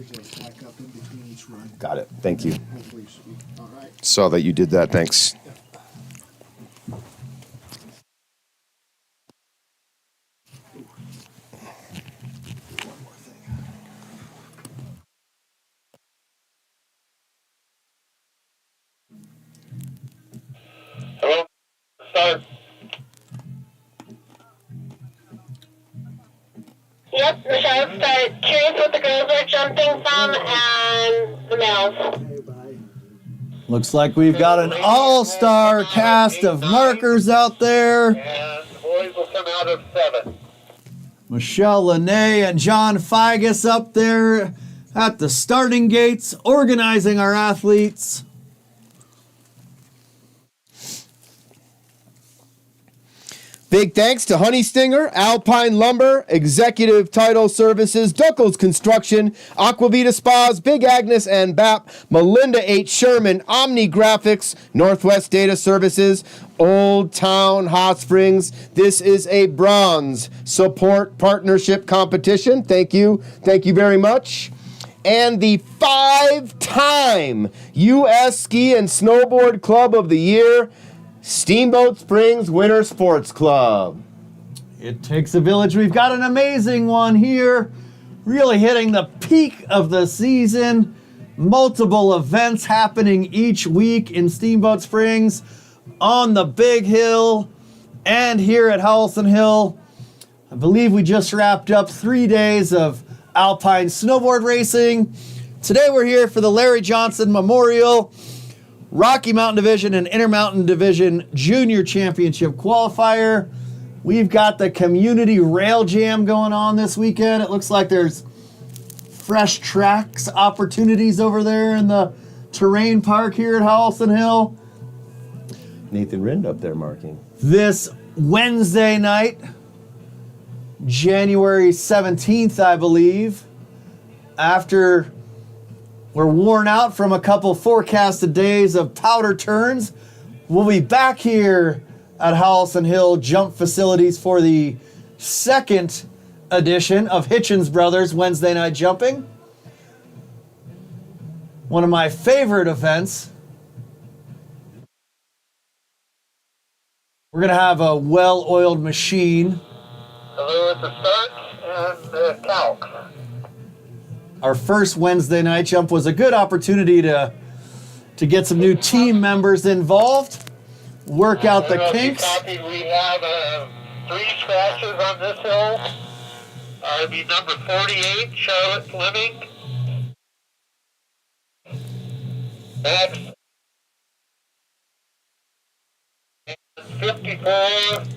largely stack up in between each run. Got it. Thank you. Hopefully, you should be all right. Saw that you did that. Thanks. Hello? Start. Yep, Michelle, start. Curious what the girls are jumping from and the males. Okay, bye. Looks like we've got an all-star cast of markers out there. And the boys will come out of 7. Michelle Lene and John Figus up there at the starting gates, organizing our athletes. Big thanks to Honey Stinger, Alpine Lumber, Executive Title Services, Duckles Construction, Aquavita Spas, Big Agnes and BAP, Melinda H. Sherman, Omni Graphics, Northwest Data Services, Old Town Hot Springs. This is a bronze support partnership competition. Thank you. Thank you very much. And the 5-time U.S. Ski and Snowboard Club of the Year, Steamboat Springs Winter Sports Club. It takes a village. We've got an amazing one here, really hitting the peak of the season. Multiple events happening each week in Steamboat Springs, on the Big Hill, and here at Howelsen Hill. I believe we just wrapped up 3 days of alpine snowboard racing. Today we're here for the Larry Johnson Memorial Rocky Mountain Division and Intermountain Division Junior Championship Qualifier. We've got the Community Rail Jam going on this weekend. It looks like there's fresh tracks opportunities over there in the terrain park here at Howelsen Hill. Nathan Rind up there marking. This Wednesday night, January 17th, I believe, after we're worn out from a couple forecasted days of powder turns, we'll be back here at Howelsen Hill Jump Facilities for the second edition of Hitchens Brothers Wednesday Night Jumping. One of my favorite events. We're going to have a well-oiled machine. Hello at the start and the calc. Our first Wednesday night jump was a good opportunity to get some new team members involved, work out the kinks. We have 3 scratches on this hill. It'd be number 48, Charlotte Fleming. Next. And 54,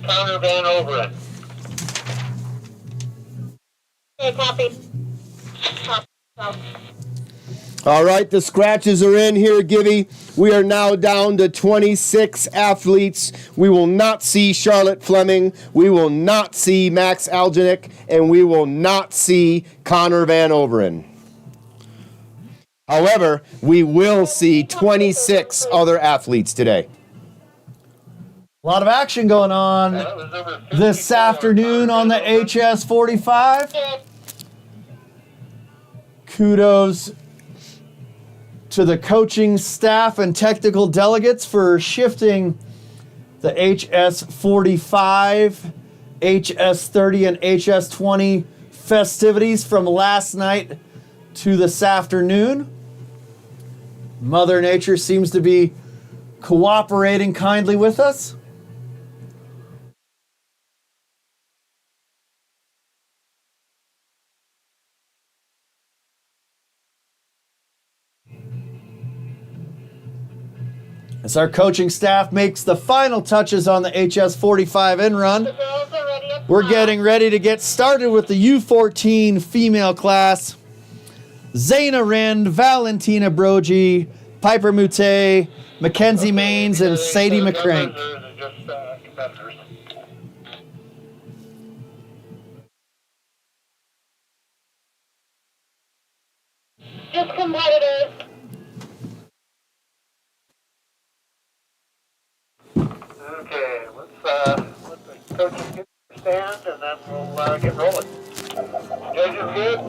Connor Van Overen. Okay, copy. All right, the scratches are in here, Gibby. We are now down to 26 athletes. We will not see Charlotte Fleming. We will not see Max Algenik. And we will not see Connor Van Overen. However, we will see 26 other athletes today. A lot of action going on this afternoon on the HS45. Kudos to the coaching staff and technical delegates for shifting the HS45, HS30, and HS20 festivities from last night to this afternoon. Mother Nature seems to be cooperating kindly with us. As our coaching staff makes the final touches on the HS45 in run, we're getting ready to get started with the U14 female class. Zaina Rind, Valentina Brogy, Piper Mute, Mackenzie Maines, and Sadie McCrank. Just competitors. Okay, let's let the coaches get their stand and then we'll get rolling. Judges good?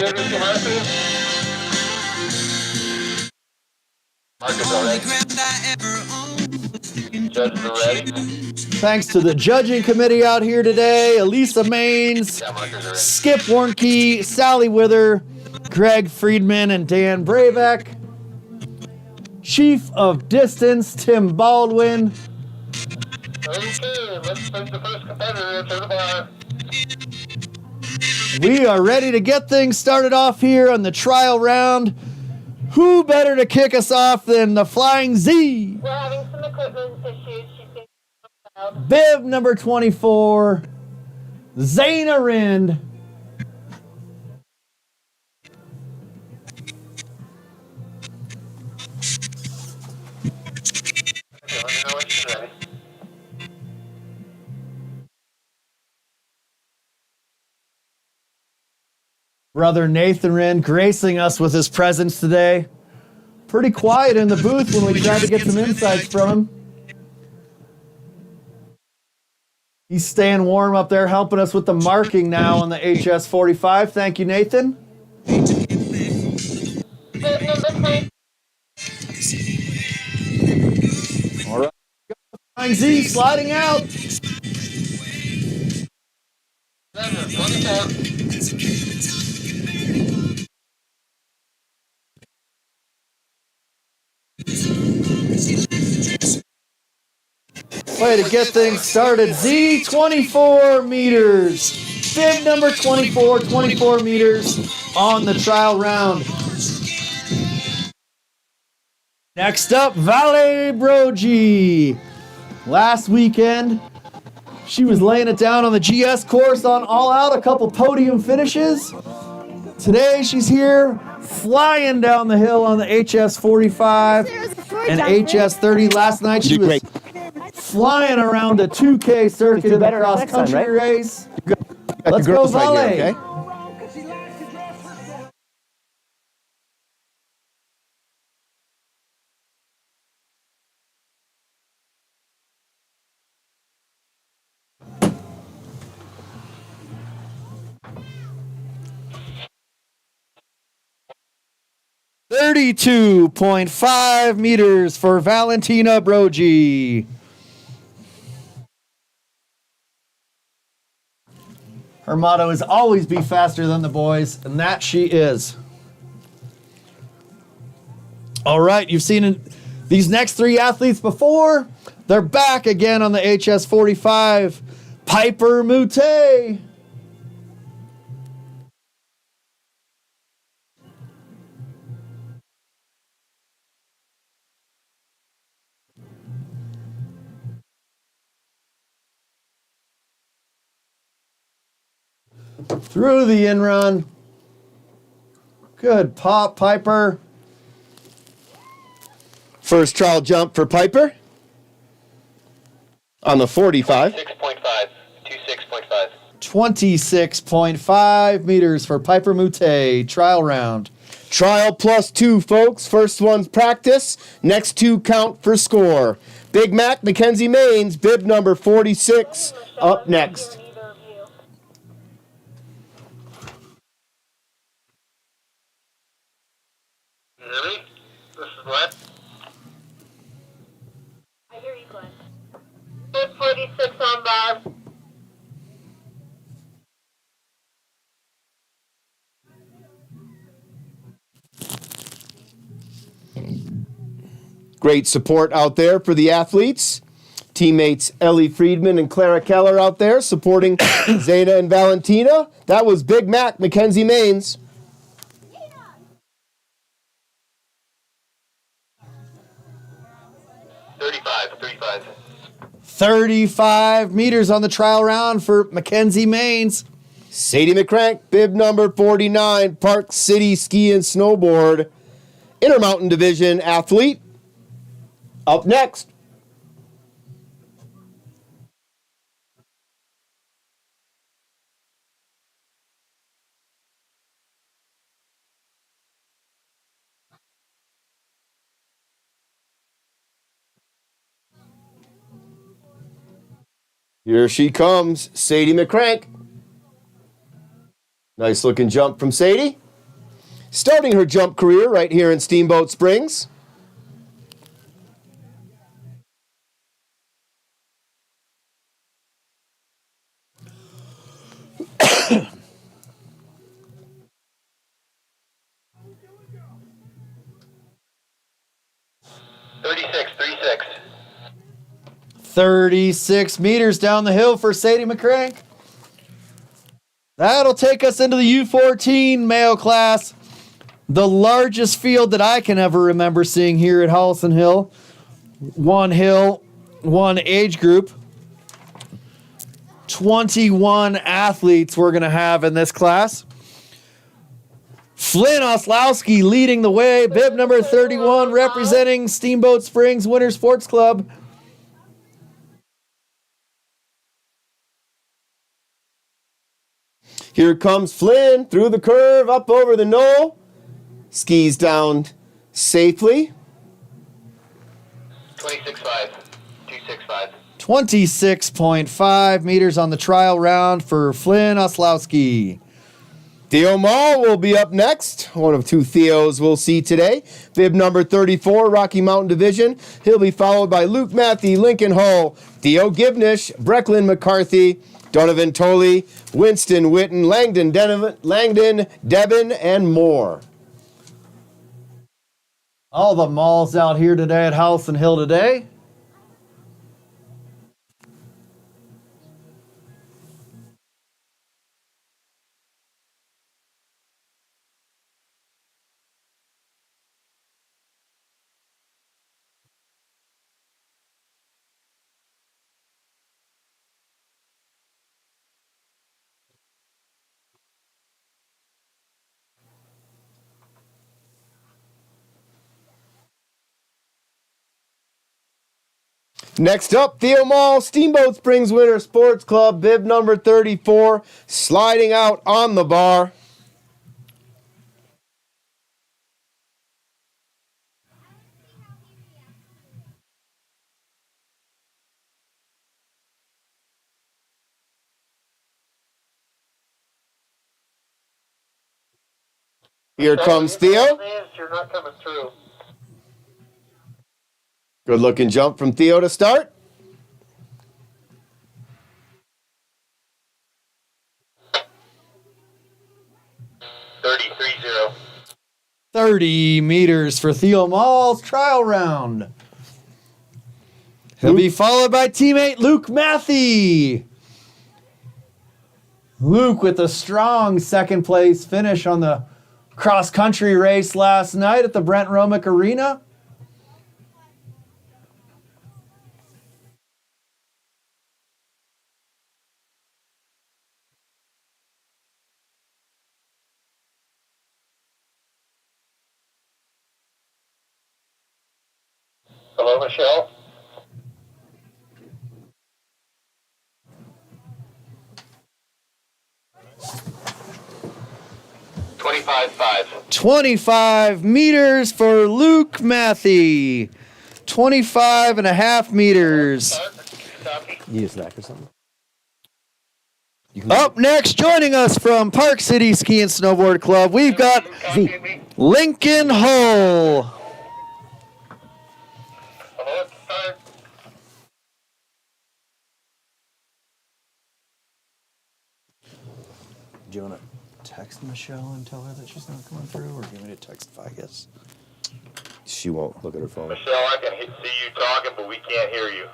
good, Mr. Marcus? Marcus, all right? Judges are ready? Thanks to the judging committee out here today, Elisa Maines, Yeah, Marcus, are ready. Skip Warnke, Sally Wither, Greg Friedman, and Dan Brabeck. Chief of Distance, Tim Baldwin. Okay, let's send the first competitor to the bar. We are ready to get things started off here on the trial round. Who better to kick us off than the Flying Z? We're having some equipment issues. She's getting out. Bib number 24, Zaina Rind. Okay, let me know when she's ready. Brother Nathan Rind gracing us with his presence today. Pretty quiet in the booth when we tried to get some insights from him. He's staying warm up there, helping us with the marking now on the HS45. Thank you, Nathan. Bib number 20. All right. Flying Z sliding out. 24. Way to get things started. Z 24 meters. Bib number 24, 24 meters on the trial round. Next up, Vale Brogi. Last weekend, she was laying it down on the GS course on All Out, a couple podium finishes. Today, she's here flying down the hill on the HS45 and HS30. Last night, she was flying around a 2K circuit in the cross-country race. Let's go, Vale. Okay. .5 meters for Valentina Brogi. Her motto is always be faster than the boys, and that she is. All right, you've seen these next three athletes before. They're back again on the HS45. Piper Mute. Through the in-run. Good pop, Piper. First trial jump for Piper on the 45. 6.5. 26.5. 26.5 meters for Piper Mute. Trial round. Trial +2, folks. First one's practice. Next two count for score. Big Mac Mackenzie Maines, bib number 46, up next. You hear me? This is Glenn. I hear you, Glenn. Bib 46 on bar. Great support out there for the athletes. Teammates Ellie Friedman and Clara Keller out there supporting Zeta and Valentina. That was Big Mac Mackenzie Maines. 35 meters on the trial round for Mackenzie Maines. Sadie McCrank, bib number 49, Park City Ski and Snowboard, Intermountain Division athlete. Up next. Here she comes, Sadie McCrank. Nice looking jump from Sadie. starting her jump career right here in Steamboat Springs. .36. 36 meters down the hill for Sadie McCrank. That'll take us into the U14 male class, the largest field that I can ever remember seeing here at Howelsen Hill. One age group. 21 athletes we're going to have in this class. Flynn Oslowski leading the way, bib number 31, representing Steamboat Springs Winter Sports Club. Here comes Flynn through the curve, up over the knoll. Skis down safely. 26.5. 265. 26.5 meters on the trial round for Flynn Oslowski. Theo Mall will be up next. One of two Theos we'll see today. Bib number 34, Rocky Mountain Division. He'll be followed by Luke Matthew, Lincoln Hull, Theo Gibnish, Brecklin McCarthy, Donovan Tolley, Winston Witten, Langdon, Devin, and more. All the malls out here today at Howelsen Hill today. Next up, Theo Mall, Steamboat Springs Winter Sports Club, bib number 34, sliding out on the bar. Here comes Theo. You're not coming through. Good looking jump from Theo to start. .30. 30 meters for Theo Mall's trial round. He'll be followed by teammate Luke Matthew. Luke with a strong second place finish on the cross country race last night at the Brent Romick Arena. Hello, Michelle. .25.5. 25 meters for Luke Matthew. 25 and a half meters. Use that or something. Up next, joining us from Park City Ski and Snowboard Club, we've got Lincoln Hull. Hello, start. Do you want to text Michelle and tell her that she's not coming through, or do you want me to text Vigus? She won't look at her phone. Michelle, I can see you talking, but we can't hear you.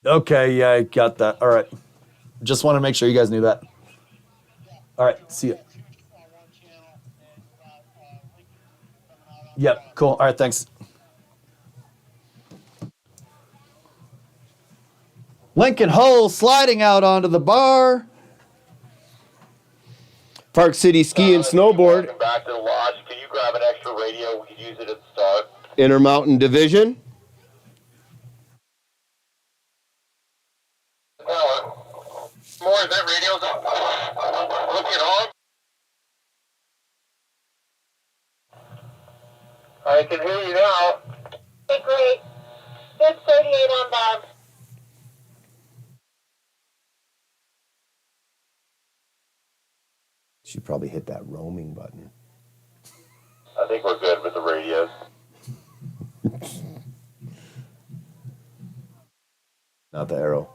Okay, yeah, I got that. All right. Just want to make sure you guys knew that. All right, see you. Yep, cool. All right, thanks. Lincoln Hull sliding out onto the bar. Park City Ski and Snowboard. Welcome back to the lodge. Can you grab an extra radio? We could use it at the start. Intermountain Division. Power. more. Is that radio's up? Looking on. I can hear you now. Okay, great. Good 38 on Bob. Should probably hit that roaming button. I think we're good with the radios. Not the arrow.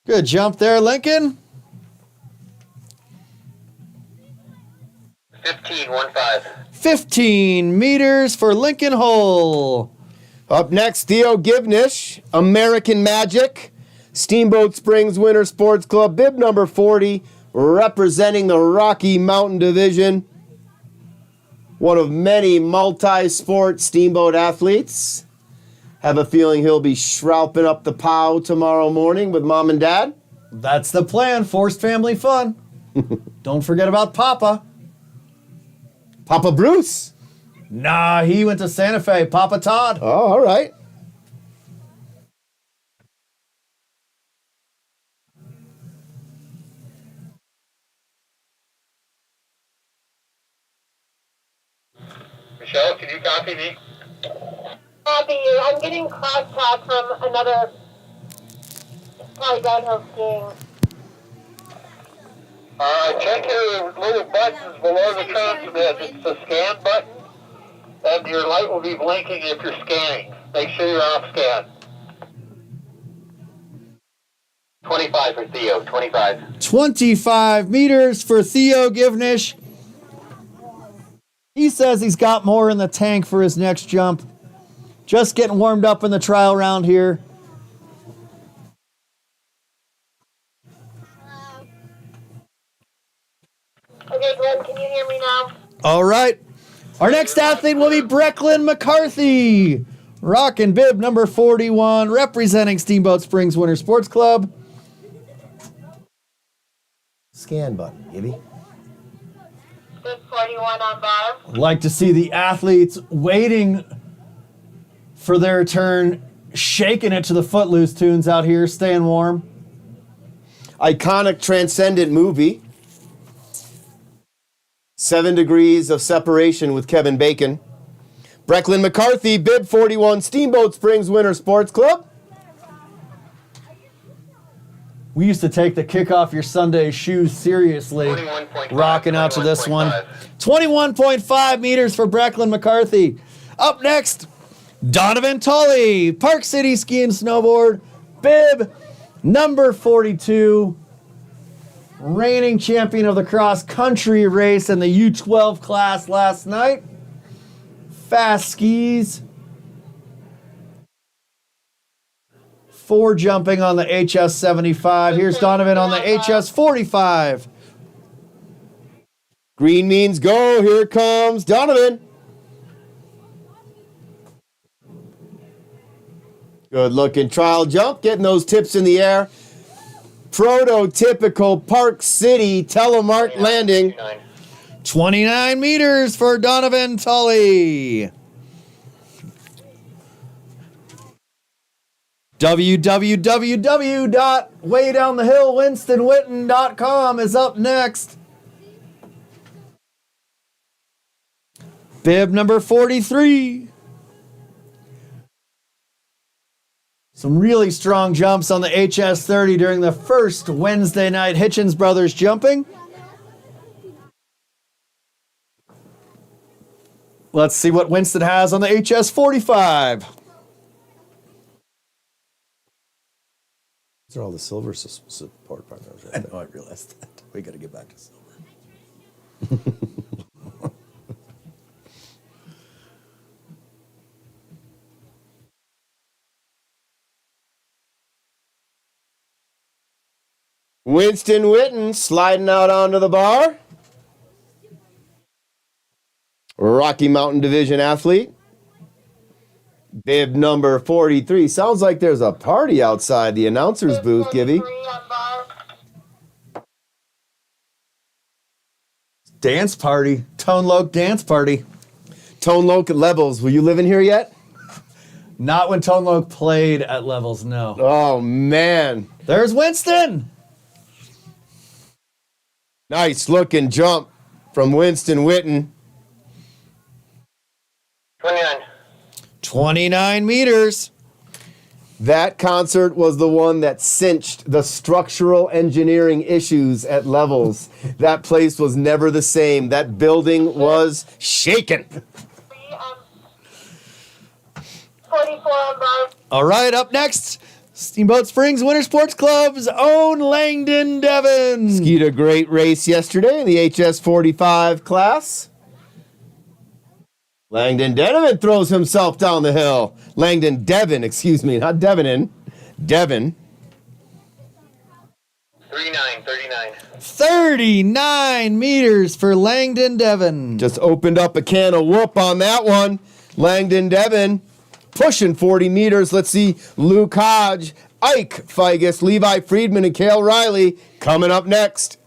Good jump there, Lincoln. 15. 15 meters for Lincoln Hull. Up next, Theo Givnish, American Magic, Steamboat Springs Winter Sports Club, bib number 40, representing the Rocky Mountain Division. One of many multi-sport steamboat athletes. Have a feeling he'll be shrouping up the POW tomorrow morning with mom and dad. That's the plan. Forced family fun. Don't forget about Papa. Papa Bruce. Nah, he went to Santa Fe. Papa Todd. Oh, all right. Michelle, can you copy me? Copy you. I'm getting crosstalk from another probably downhill skiing. Check your little buttons below the transmit. It's the scan button, and your light will be blinking if you're scanning. Make sure you're off scan. 25 for Theo, 25. 25 meters for Theo Givnish. He says he's got more in the tank for his next jump. Just getting warmed up in the trial round here. Okay, Glenn, can you hear me now? All right. Our next athlete will be Brecklin McCarthy. Rockin' bib number 41, representing Steamboat Springs Winter Sports Club. Scan button, Gibby. Good 41 on Bob. Like to see the athletes waiting for their turn, shaking it to the Footloose tunes out here, staying warm. Iconic transcendent movie. 7 Degrees of Separation with Kevin Bacon. Brecklin McCarthy, bib 41, Steamboat Springs Winter Sports Club. We used to take the kick off your Sunday shoes seriously. 21.5, Rocking out to this one. 21.5. 21.5 meters for Brecklin McCarthy. Up next, Donovan Tully, Park City Ski and Snowboard, bib number 42. Reigning champion of the cross country race in the U12 class last night. Fast skis. 4 jumping on the HS75. Here's Donovan on the HS45. Green means go. Here comes Donovan. Good looking trial jump. Getting those tips in the air. Prototypical Park City telemark landing. 29 meters for Donovan Tully. www.waydownthehillwinstonwitten.com is up next. Bib number 43. Some really strong jumps on the HS30 during the first Wednesday night Hitchens Brothers jumping. Let's see what Winston has on the HS45. These are all the silver support partners, right? I know, I realized that. We got to get back to silver. Winston Witten sliding out onto the bar. Rocky Mountain Division athlete. Bib number 43. Sounds like there's a party outside the announcer's booth, Gibby. Dance party. Tone Loc dance party. Tone Loc at Levels. Will you live in here yet? Not when Tonlo played at levels, no. Oh, man. There's Winston. Nice looking jump from Winston Witten. 29. 29 meters. That concert was the one that cinched the structural engineering issues at levels. That place was never the same. That building was shaken. 44 on bar. All right, up next, Steamboat Springs Winter Sports Club's own Langdon Devon. Skied a great race yesterday in the HS45 class. Langdon Devon throws himself down the hill. Langdon Devon, excuse me, not Devonin. Devon. 39. 39 meters for Langdon Devon. Just opened up a can of whoop on that one. Langdon Devon pushing 40 meters. Let's see Luke Hodge, Ike Figus, Levi Friedman, and Cale Riley coming up next.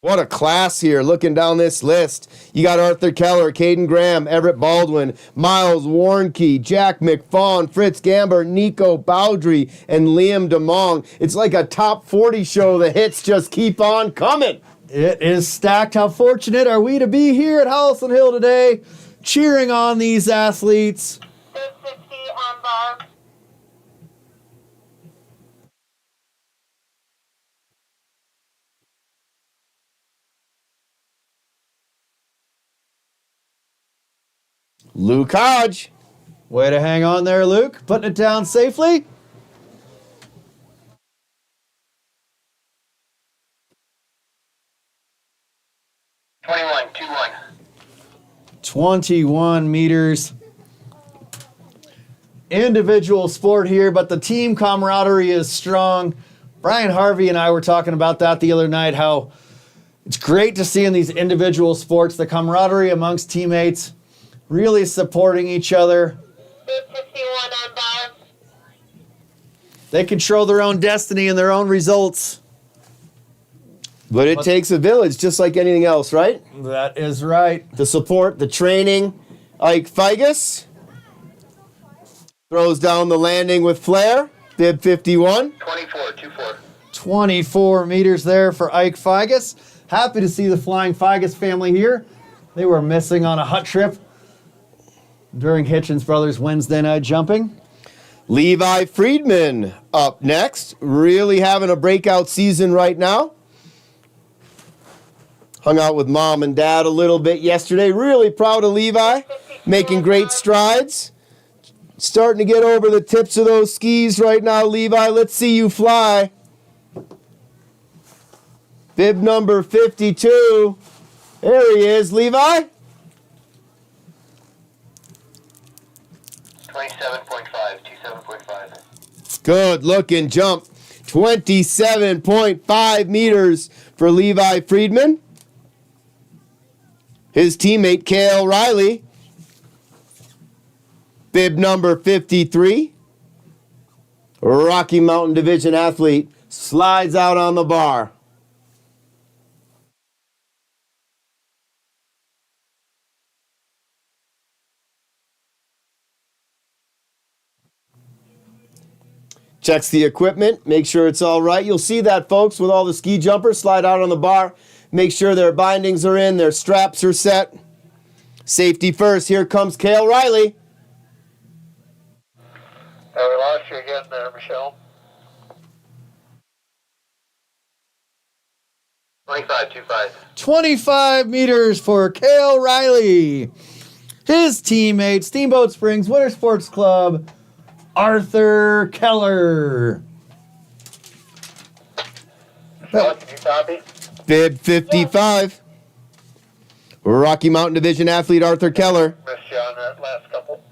What a class here, looking down this list. You got Arthur Keller, Caden Graham, Everett Baldwin, Miles Warnke, Jack McFawn, Fritz Gamber, Nico Bowdry, and Liam DeMong. It's like a top 40 show. The hits just keep on coming. It is stacked. How fortunate are we to be here at Howelsen Hill today, cheering on these athletes. 250 on bar. Luke Hodge. Way to hang on there, Luke. Putting it down safely. Twenty-one. 21 meters. Individual sport here, but the team camaraderie is strong. Brian Harvey and I were talking about that the other night, how it's great to see in these individual sports the camaraderie amongst teammates, really supporting each other. 251 on bar. They control their own destiny and their own results. But it takes a village, just like anything else, right? That is right. The support, the training. Ike Figus throws down the landing with flair. Bib 51. 24. 24 meters there for Ike Figus. Happy to see the Flying Figus family here. They were missing on a hut trip during Hitchens Brothers Wednesday night jumping. Levi Friedman up next. Really having a breakout season right now. Hung out with mom and dad a little bit yesterday. Really proud of Levi. Making great strides. Starting to get over the tips of those skis right now, Levi. Let's see you fly. Bib number 52. There he is, Levi. 27.5. Good looking jump. 27.5 meters for Levi Friedman. His teammate, Cale Riley. Bib number 53. Rocky Mountain Division athlete slides out on the bar. Checks the equipment, make sure it's all right. You'll see that, folks, with all the ski jumpers slide out on the bar. Make sure their bindings are in, their straps are set. Safety first. Here comes Cale Riley. We lost you again there, Michelle. 25.25. 25 meters for Cale Riley. His teammate, Steamboat Springs Winter Sports Club, Arthur Keller. Michelle, can you copy? Bib 55. Rocky Mountain Division athlete Arthur Keller. Missed you on that last couple.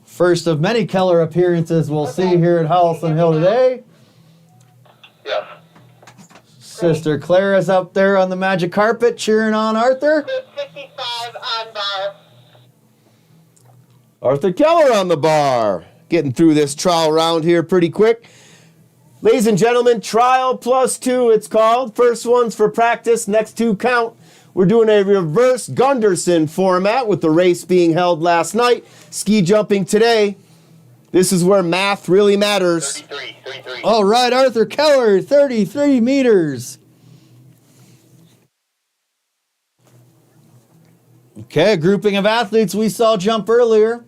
First of many Keller appearances we'll see here at Howelsen Hill today. Yes. Sister Clara's up there on the magic carpet cheering on Arthur. 55 on bar. Arthur Keller on the bar. Getting through this trial round here pretty quick. Ladies and gentlemen, trial plus 2 it's called. First one's for practice, next 2 count. We're doing a reverse Gunderson format with the race being held last night. Ski jumping today. This is where math really matters. 33. All right, Arthur Keller, 33 meters. Okay, a grouping of athletes we saw jump earlier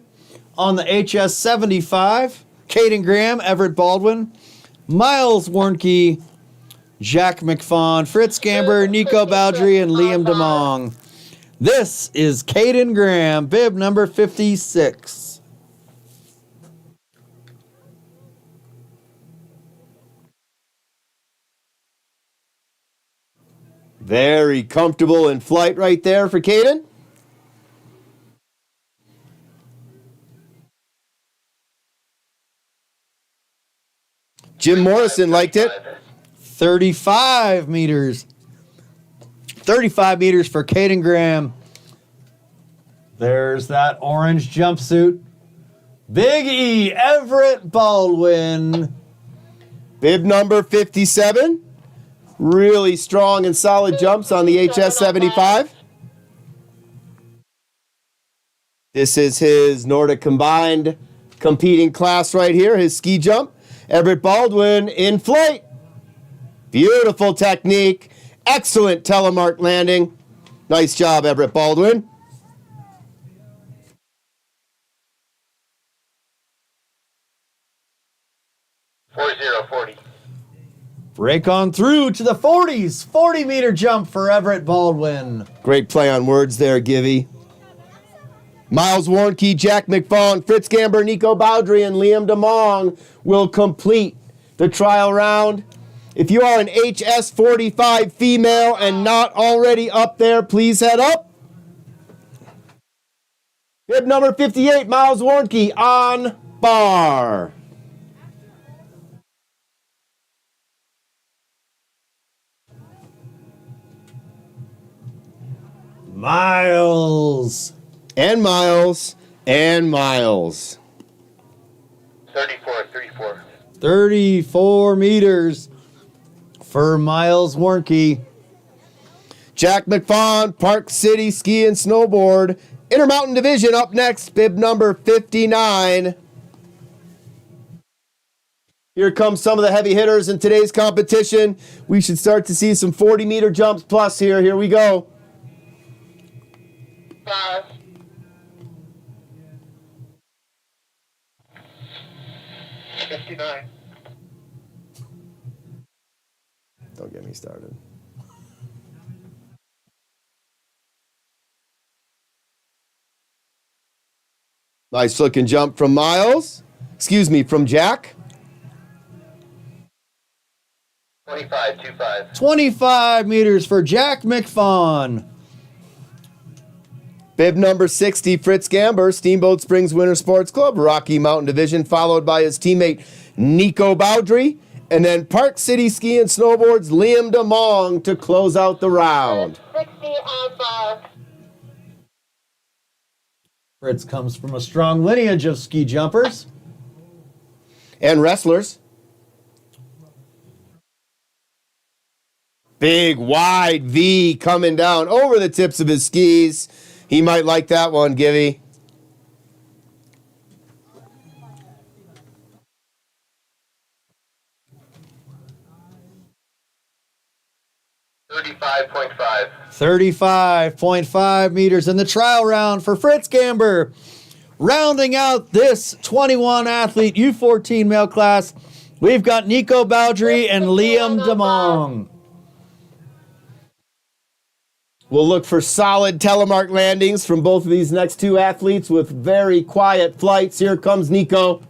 on the HS75. Caden Graham, Everett Baldwin, Miles Warnke, Jack McFawn, Fritz Gamber, Nico Bowdry, and Liam DeMong. This is Caden Graham, bib number 56. Very comfortable in flight right there for Caden. Jim Morrison liked it. 35 meters. 35 meters for Caden Graham. There's that orange jumpsuit. Big E, Everett Baldwin. Bib number 57. Really strong and solid jumps on the HS75. This is his Nordic combined competing class right here, his ski jump. Everett Baldwin in flight. Beautiful technique. Excellent telemark landing. Nice job, Everett Baldwin. Break on through to the 40s. 40-meter jump for Everett Baldwin. Great play on words there, Givey. Miles Warnke, Jack McFawn, Fritz Gamber, Nico Bowdry, and Liam DeMong will complete the trial round. If you are an HS45 female and not already up there, please head up. Bib number 58, Miles Warnke on bar. Miles. And Miles. And Miles. 34. 34 meters for Miles Warnke. Jack McFawn, Park City Ski and Snowboard. Intermountain Division up next, bib number 59. Here comes some of the heavy hitters in today's competition. We should start to see some 40-meter jumps plus here. Here we go. 5. 59. Don't get me started. Nice looking jump from Miles. Excuse me, from Jack. 25. 25 meters for Jack McFawn. Bib number 60, Fritz Gamber, Steamboat Springs Winter Sports Club, Rocky Mountain Division, followed by his teammate Nico Bowdry, and then Park City Ski and Snowboards, Liam DeMong to close out the round. 60 on bar. Fritz comes from a strong lineage of ski jumpers. And wrestlers. Big, wide V coming down over the tips of his skis. He might like that one, Givey. $35.5. 35.5 meters in the trial round for Fritz Gamber. Rounding out this 21 athlete U14 male class, we've got Nico Bowdry and Liam DeMong. We'll look for solid telemark landings from both of these next two athletes with very quiet flights. Here comes Nico.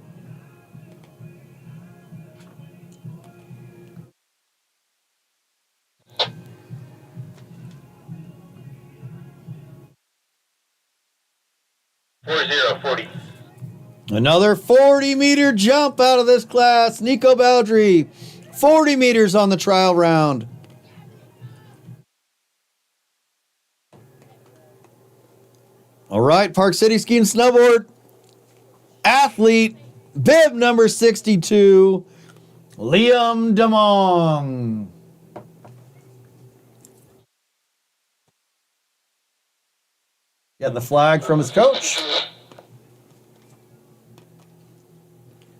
Another 40-meter jump out of this class. Nico Bowdry, 40 meters on the trial round. All right, Park City Ski and Snowboard athlete, bib number 62, Liam DeMong. Getting the flag from his coach.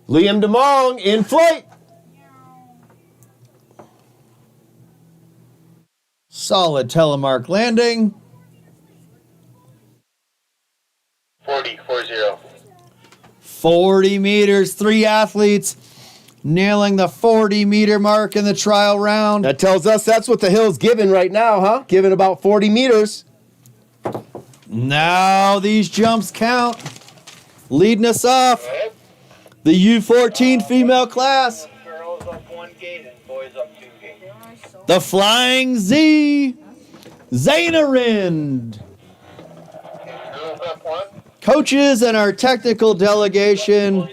Liam DeMong in flight. Solid telemark landing. 40. 40 meters, 3 athletes nailing the 40-meter mark in the trial round. That tells us that's what the hill's giving right now, huh? Giving about 40 meters. Now these jumps count. Leading us off, the U14 female class. Girls up 1 gate and boys up 2 gates. The Flying Z, Zainarind. Girls up 1. Coaches and our technical delegation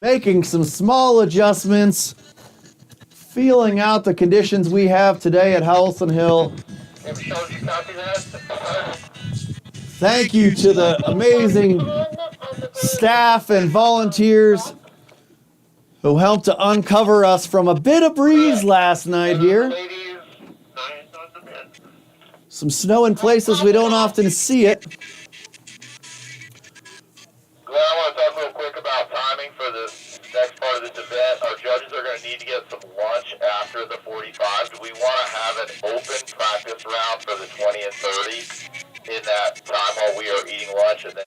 making some small adjustments, feeling out the conditions we have today at Howelsen Hill. Hey, Michelle, did you copy that? Thank you to the amazing staff and volunteers who helped to uncover us from a bit of breeze last night here. Ladies, 9 on the men. Some snow in places we don't often see it. Glenn, I want to talk real quick about timing for the next part of this event. Our judges are going to need to get some lunch after the 45. Do we want to have an open practice round for the 20 and 30 in that time while we are eating lunch? And then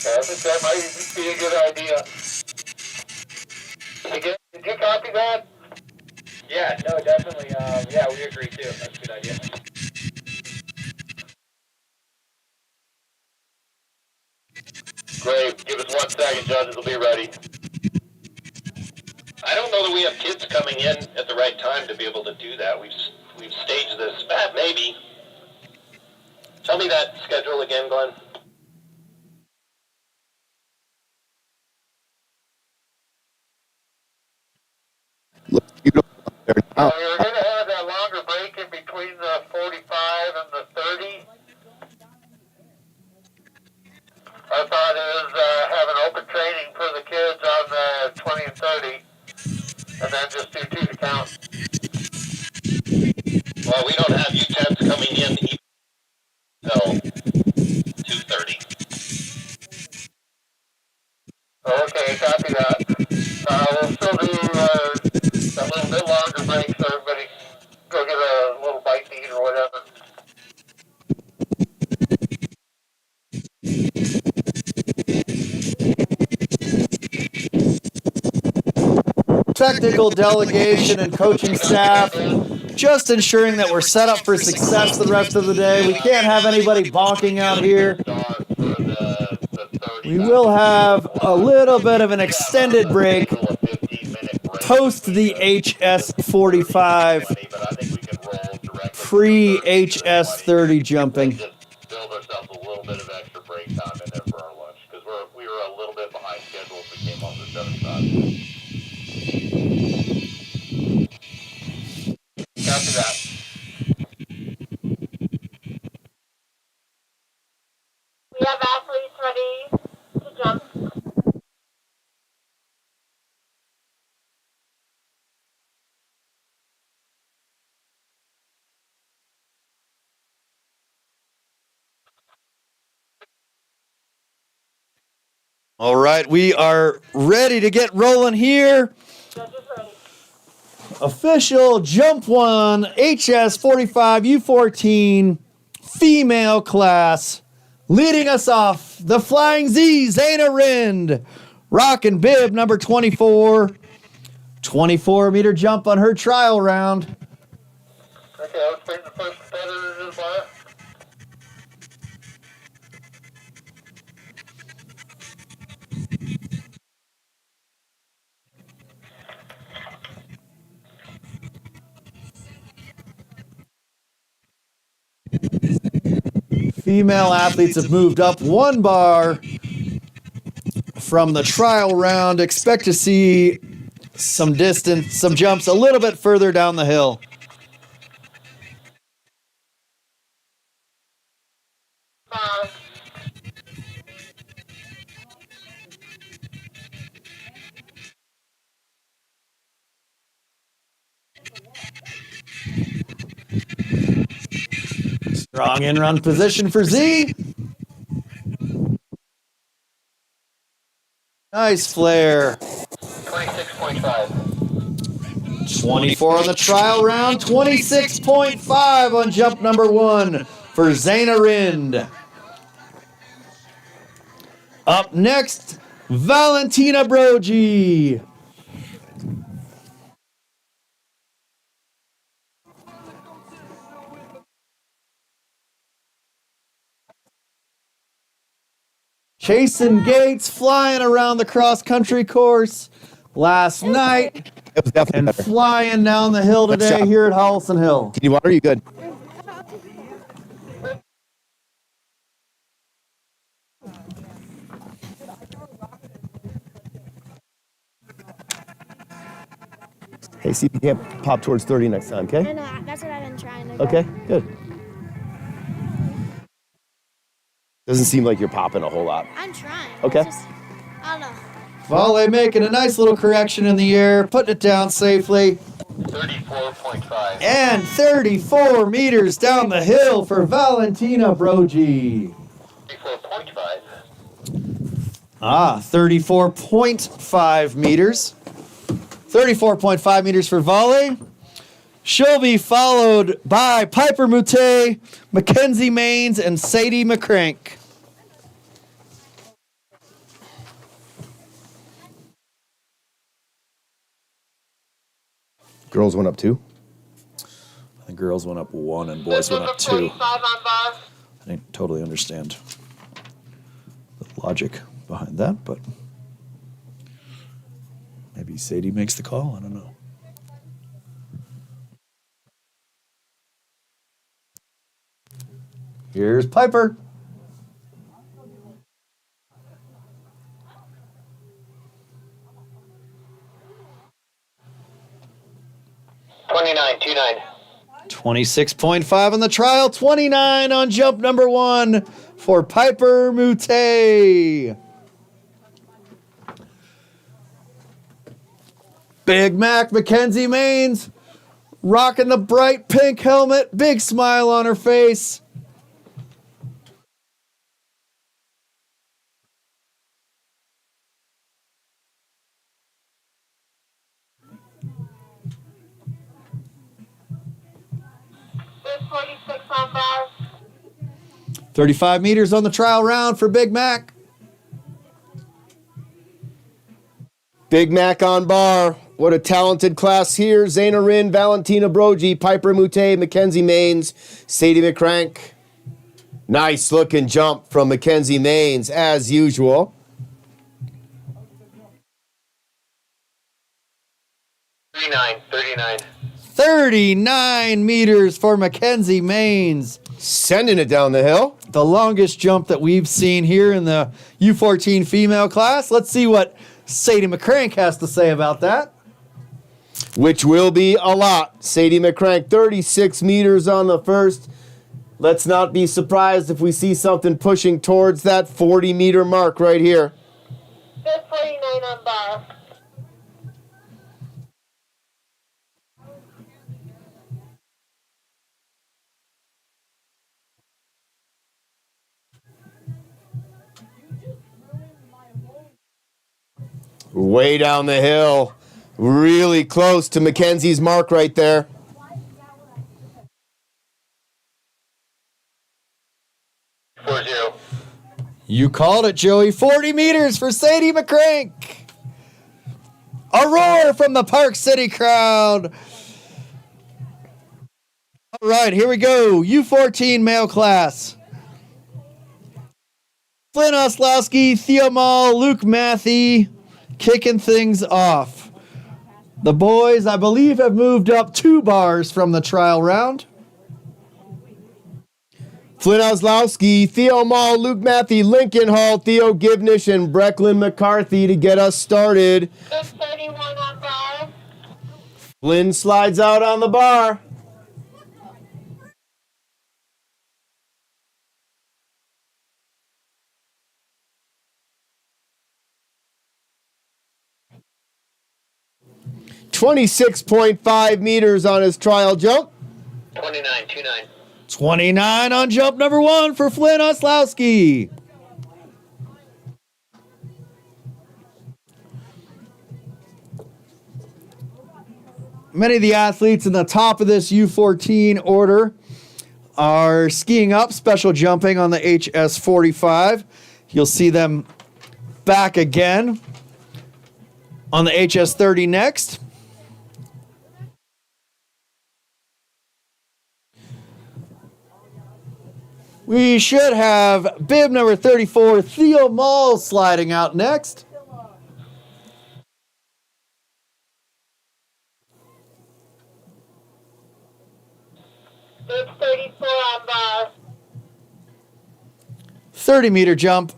I think that might be a good idea. Did you copy that? Yeah, no, definitely. Yeah, we agree too. That's a good idea. Great. Give us 1 second, judges. Will be ready. I don't know that we have kids coming in at the right time to be able to do that. We've staged this. Maybe. Tell me that schedule again, Glenn. Looks beautiful up there now. We were going to have that longer break in between the 45 and the 30. Our thought is have an open training for the kids on the 20 and 30, and then just do 2 to count. Well, we don't have U10s coming in until 2:30. Okay, copy that. We'll still do a little bit longer break so everybody go get a little bite to eat or whatever. Technical delegation and coaching staff just ensuring that we're set up for success the rest of the day. We can't have anybody bonking out here. We will have a little bit of an extended break post the HS45 pre-HS30 jumping. Build ourselves a little bit of extra break time in there for our lunch because we were a little bit behind schedule as we came on this other side. Copy that. We have athletes ready to jump. All right, we are ready to get rolling here. Judges ready. Official Jump 1 HS45 U14 female class. Leading us off, the Flying Z, Zainarind. Rockin' bib number 24. 24-meter jump on her trial round. Okay, let's bring the first competitor to the bar. Female athletes have moved up 1 bar from the trial round. Expect to see some distance, some jumps a little bit further down the hill. Strong in-run position for Z. Nice flare. 26.5. 24 on the trial round, 26.5 on jump number 1 for Zaina Rind. Up next, Valentina Brogi. Chasing Gates flying around the cross-country course last night It was definitely and better. flying down the hill Good today shot. here at Howelsen Hill. Can you water? You good? Hey, see if you can't pop towards 30 next time, okay? I know, that's what I've been trying to do. Okay, good. Doesn't seem like you're popping a whole lot. I'm trying. Okay. It's just, I don't know. Volley making a nice little correction in the air, putting it down safely. 34.5. And 34 meters down the hill for Valentina Brogi. 34.5. 34.5 meters. 34.5 meters for volley. She'll be followed by Piper Moutet, Mackenzie Maines, and Sadie McCrank. Girls went up 2. I think girls went up 1 and boys went up 2. 45 on bar. I didn't totally understand the logic behind that, but maybe Sadie makes the call. I don't know. Here's Piper. $29.29. 26.5 on the trial, 29 on jump number 1 for Piper Moutet. Big Mac Mackenzie Maines rocking the bright pink helmet, big smile on her face. There's 46 on bar. 35 meters on the trial round for Big Mac. Big Mac on bar. What a talented class here. Zaina Rind, Valentina Brogi, Piper Moutet, Mackenzie Maines, Sadie McCrank. Nice looking jump from Mackenzie Maines as usual. 39. 39 meters for Mackenzie Maines. Sending it down the hill. The longest jump that we've seen here in the U14 female class. Let's see what Sadie McCrank has to say about that. Which will be a lot. Sadie McCrank, 36 meters on the first. Let's not be surprised if we see something pushing towards that 40-meter mark right here. There's 49 on bar. Way down the hill. Really close to Mackenzie's mark right there. You called it, Joey. 40 meters for Sadie McCrank. A roar from the Park City crowd. All right, here we go. U14 male class. Flynn Oslowski, Theo Mall, Luke Matthey kicking things off. The boys, I believe, have moved up 2 bars from the trial round. Flynn Oslowski, Theo Mall, Luke Matthey, Lincoln Hall, Theo Givnish, and Brecklin McCarthy to get us started. There's 31 on bar. Flynn slides out on the bar. $26.5 meters on his trial jump. 29.29. 29 on jump number 1 for Flynn Oslowski. Many of the athletes in the top of this U14 order are skiing up, special jumping on the HS45. You'll see them back again on the HS30 next. We should have bib number 34, Theo Mall, sliding out next. Bib 34 on bar. 30-meter jump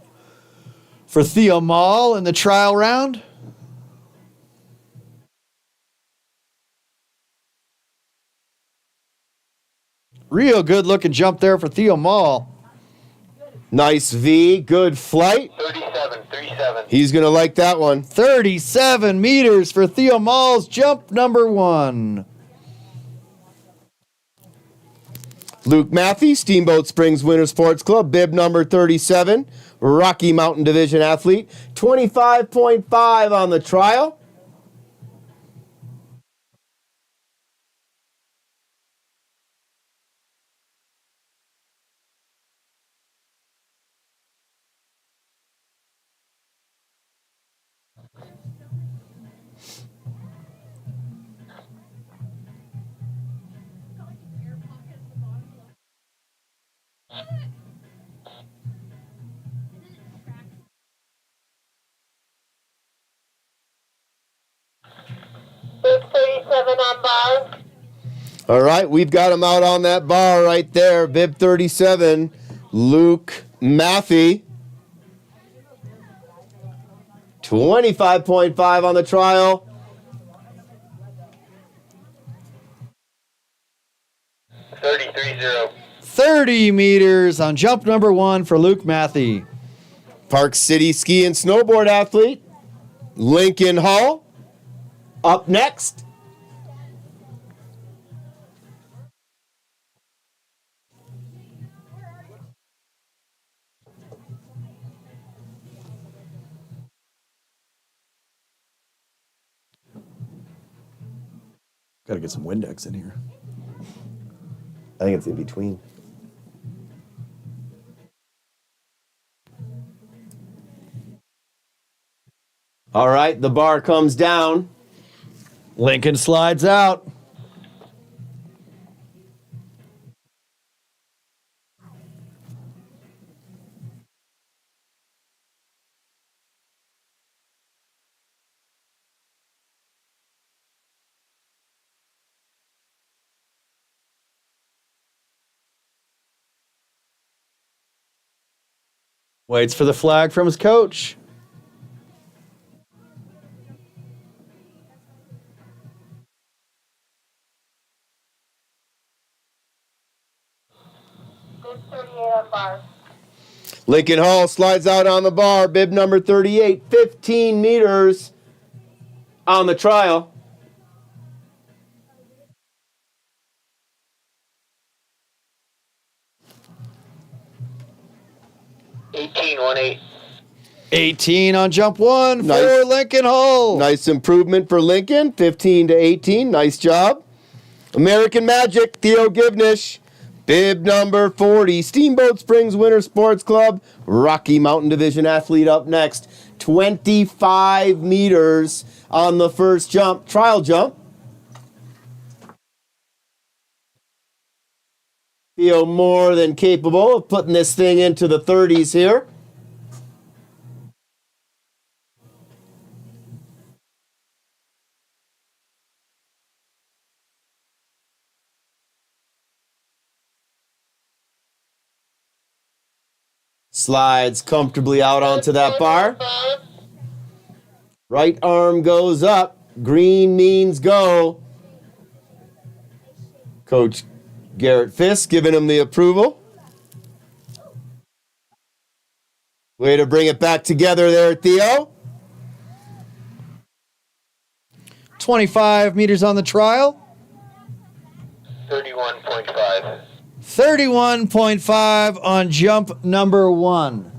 for Theo Mall in the trial round. Real good looking jump there for Theo Mall. Nice V, good flight. 37. He's going to like that one. 37 meters for Theo Mall's jump number 1. Luke Matthew, Steamboat Springs Winter Sports Club, bib number 37, Rocky Mountain Division athlete, 25.5 on the trial. Bib 37 on bar. All right, we've got him out on that bar right there, bib 37, Luke Matthew. 25.5 on the trial. 30 meters on jump number 1 for Luke Matthew. Park City ski and snowboard athlete, Lincoln Hall, up next. Got to get some Windex in here. I think it's in between. All right, the bar comes down. Lincoln slides out. Waits for the flag from his coach. Bib 38 on bar. Lincoln Hall slides out on the bar, bib number 38, 15 meters on the trial. 18 on jump 1 Nice. for Lincoln Hall. Nice improvement for Lincoln, 15 to 18. Nice job. American Magic, Theo Givnish, bib number 40, Steamboat Springs Winter Sports Club, Rocky Mountain Division athlete up next. 25 meters on the first jump, trial jump. Theo more than capable of putting this thing into the 30s here. Slides comfortably out onto that bar. Right arm goes up. Green means go. Coach Garrett Fisk giving him the approval. Way to bring it back together there, Theo. 25 meters on the trial. 31.5. 31.5 on jump number 1.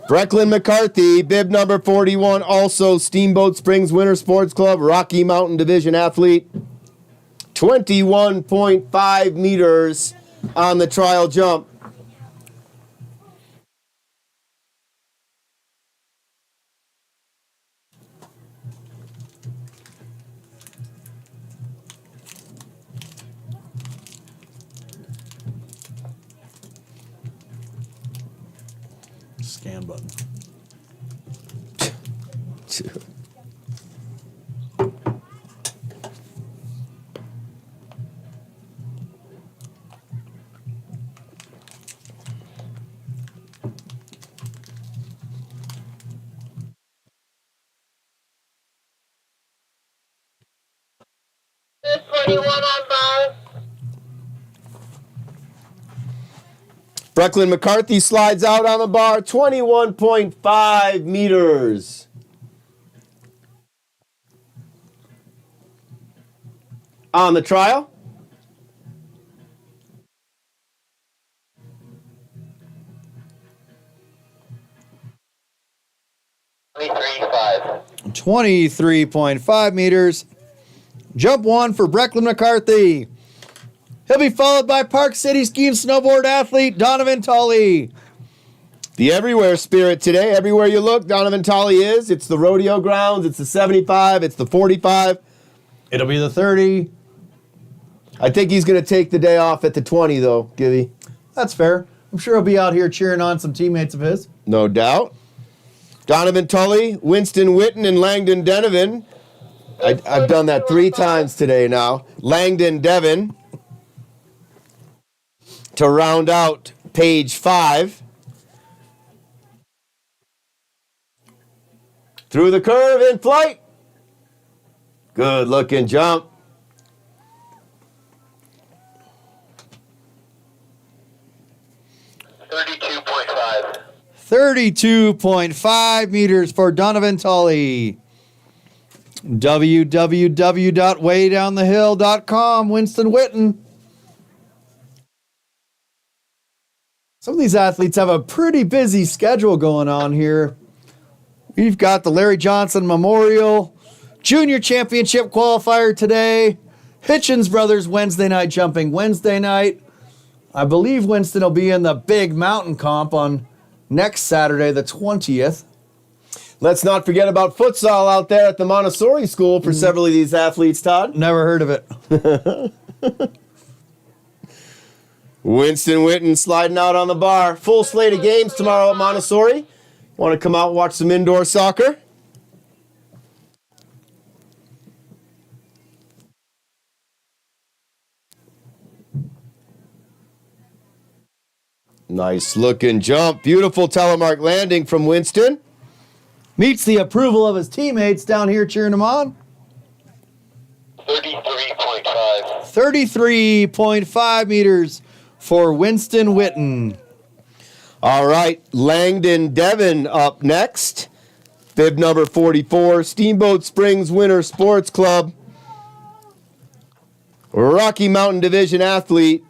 Brecklin McCarthy, bib number 41, also Steamboat Springs Winter Sports Club, Rocky Mountain Division athlete. 21.5 meters on the trial jump. Scan button. This 41 on bar. Brecklin McCarthy slides out on the bar, 21.5 meters. On the trial. $23.5. 23.5 meters. Jump 1 for Brecklin McCarthy. He'll be followed by Park City ski and snowboard athlete Donovan Tully. The everywhere spirit today. Everywhere you look, Donovan Tully is. It's the rodeo grounds. It's the 75. It's the 45. It'll be the 30. I think he's going to take the day off at the 20, though, Gibby. That's fair. I'm sure he'll be out here cheering on some teammates of his. No doubt. Donovan Tully, Winston Witten, and Langdon Denevan. I've done that 3 times today now. Langdon Devon to round out page 5. Through the curve in flight. Good looking jump. $32.5. 32.5 meters for Donovan Tully. www.waydownthehill.com, Winston Witten. Some of these athletes have a pretty busy schedule going on here. We've got the Larry Johnson Memorial Junior Championship qualifier today. Hitchens Brothers Wednesday night jumping Wednesday night. I believe Winston will be in the big mountain comp on next Saturday, the 20th. Let's not forget about futsal out there at the Montessori School for several of these athletes, Todd. Never heard of it. Winston Witten sliding out on the bar. Full slate of games tomorrow at Montessori. Want to come out and watch some indoor soccer? Nice looking jump. Beautiful telemark landing from Winston. Meets the approval of his teammates down here cheering him on. 33.5. 33.5 meters for Winston Witten. All right, Langdon Devon up next. Bib number 44, Steamboat Springs Winter Sports Club. Rocky Mountain Division athlete.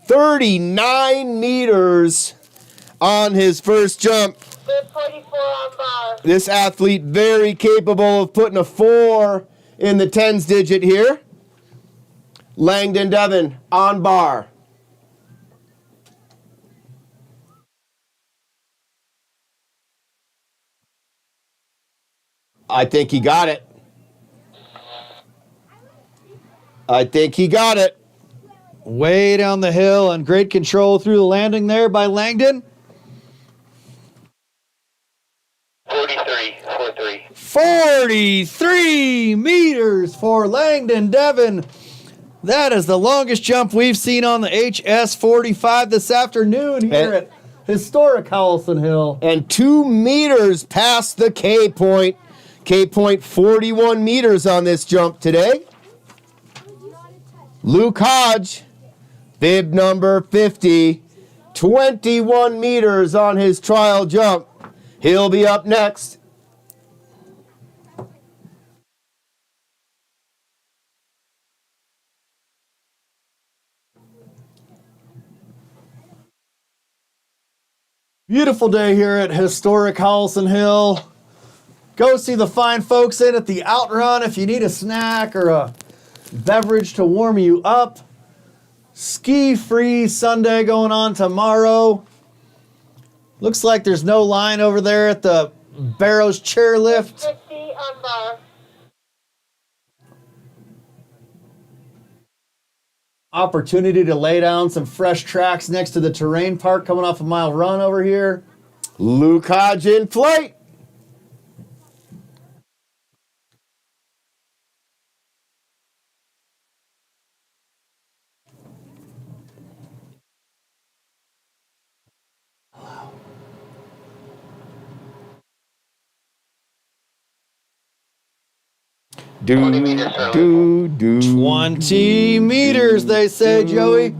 39 meters on his first jump. 44 on bar. This athlete very capable of putting a 4 in the tens digit here. Langdon Devon on bar. I think he got it. I think he got it. Way down the hill and great control through the landing there by Langdon. 43. 43 meters for Langdon Devon. That is the longest jump we've seen on the HS45 this afternoon here at historic Howelsen Hill. And 2 meters past the K point. K point 41 meters on this jump today. Luke Hodge, bib number 50, 21 meters on his trial jump. He'll be up next. Beautiful day here at historic Howelsen Hill. Go see the fine folks in at the Outrun if you need a snack or a beverage to warm you up. Ski-free Sunday going on tomorrow. Looks like there's no line over there at the Barrows chairlift. 50 on bar. Opportunity to lay down some fresh tracks next to the terrain park coming off a mile run over here. Luke Hodge in flight. Do, 20 meters, they say, Joey.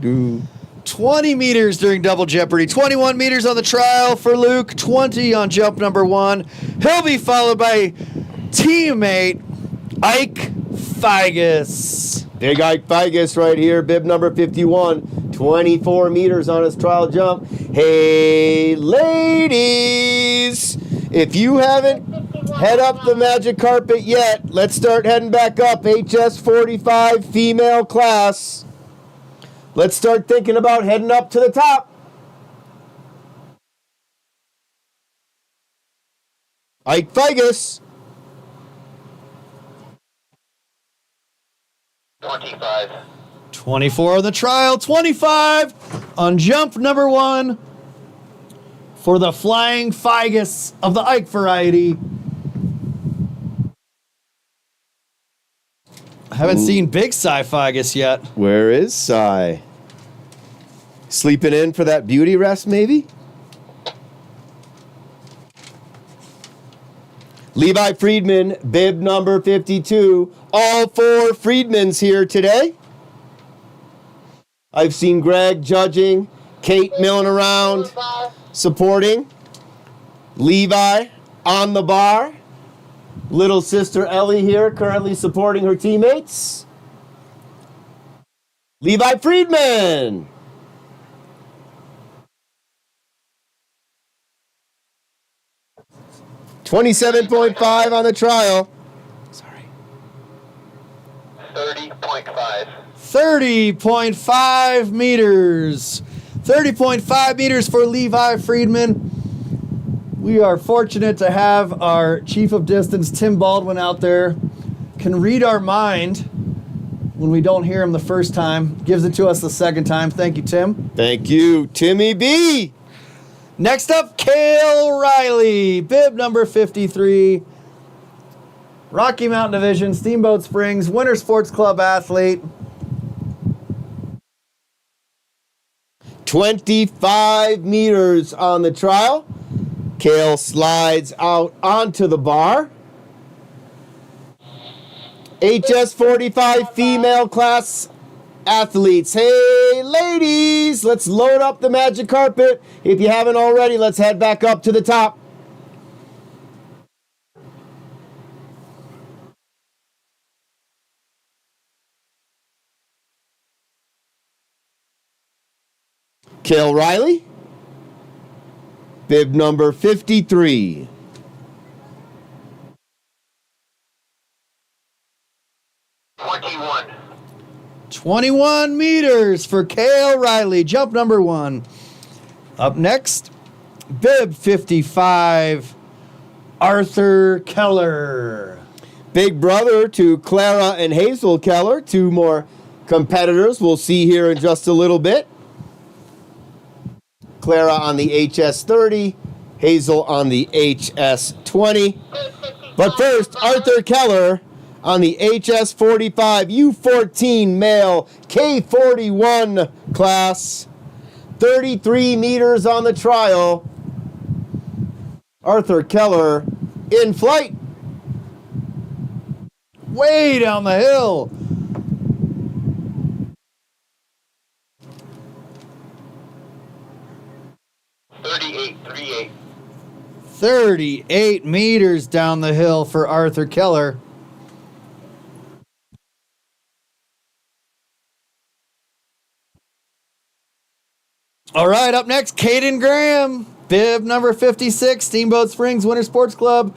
20 meters during Double Jeopardy. 21 meters on the trial for Luke. 20 on jump number 1. He'll be followed by teammate Ike Figus. Big Ike Figus right here, bib number 51. 24 meters on his trial jump. Hey, ladies, if you haven't head up the magic carpet yet, let's start heading back up. HS45 female class. Let's start thinking about heading up to the top. Ike Figus. 25. 24 on the trial. 25 on jump number 1 for the Flying Figus of the Ike variety. I haven't seen Big Cy Figus yet. Where is Cy? Sleeping in for that beauty rest, maybe? Levi Friedman, bib number 52. All 4 Friedmans here today. I've seen Greg judging, Kate milling around, supporting. Levi on the bar. Little sister Ellie here currently supporting her teammates. Levi Friedman. $27.5 on the trial. 30.5. 30.5 meters. 30.5 meters for Levi Friedman. We are fortunate to have our chief of distance, Tim Baldwin, out there. Can read our mind when we don't hear him the first time. Gives it to us the second time. Thank you, Tim. Thank you, Timmy B. Next up, Cale Riley, bib number 53. Rocky Mountain Division, Steamboat Springs, Winter Sports Club athlete. 25 meters on the trial. Cale slides out onto the bar. HS45 female class athletes. Hey, ladies, let's load up the magic carpet. If you haven't already, let's head back up to the top. Cale Riley, bib number 53. 21 meters for Cale Riley, jump number 1. Up next, bib 55, Arthur Keller. Big brother to Clara and Hazel Keller, 2 more competitors we'll see here in just a little bit. Clara on the HS30, Hazel on the HS20. But first, Arthur Keller on the HS45 U14 male K41 class. 33 meters on the trial. Arthur Keller in flight. Way down the hill. .3838. 38 meters down the hill for Arthur Keller. All right, up next, Caden Graham, Bib number 56, Steamboat Springs Winter Sports Club.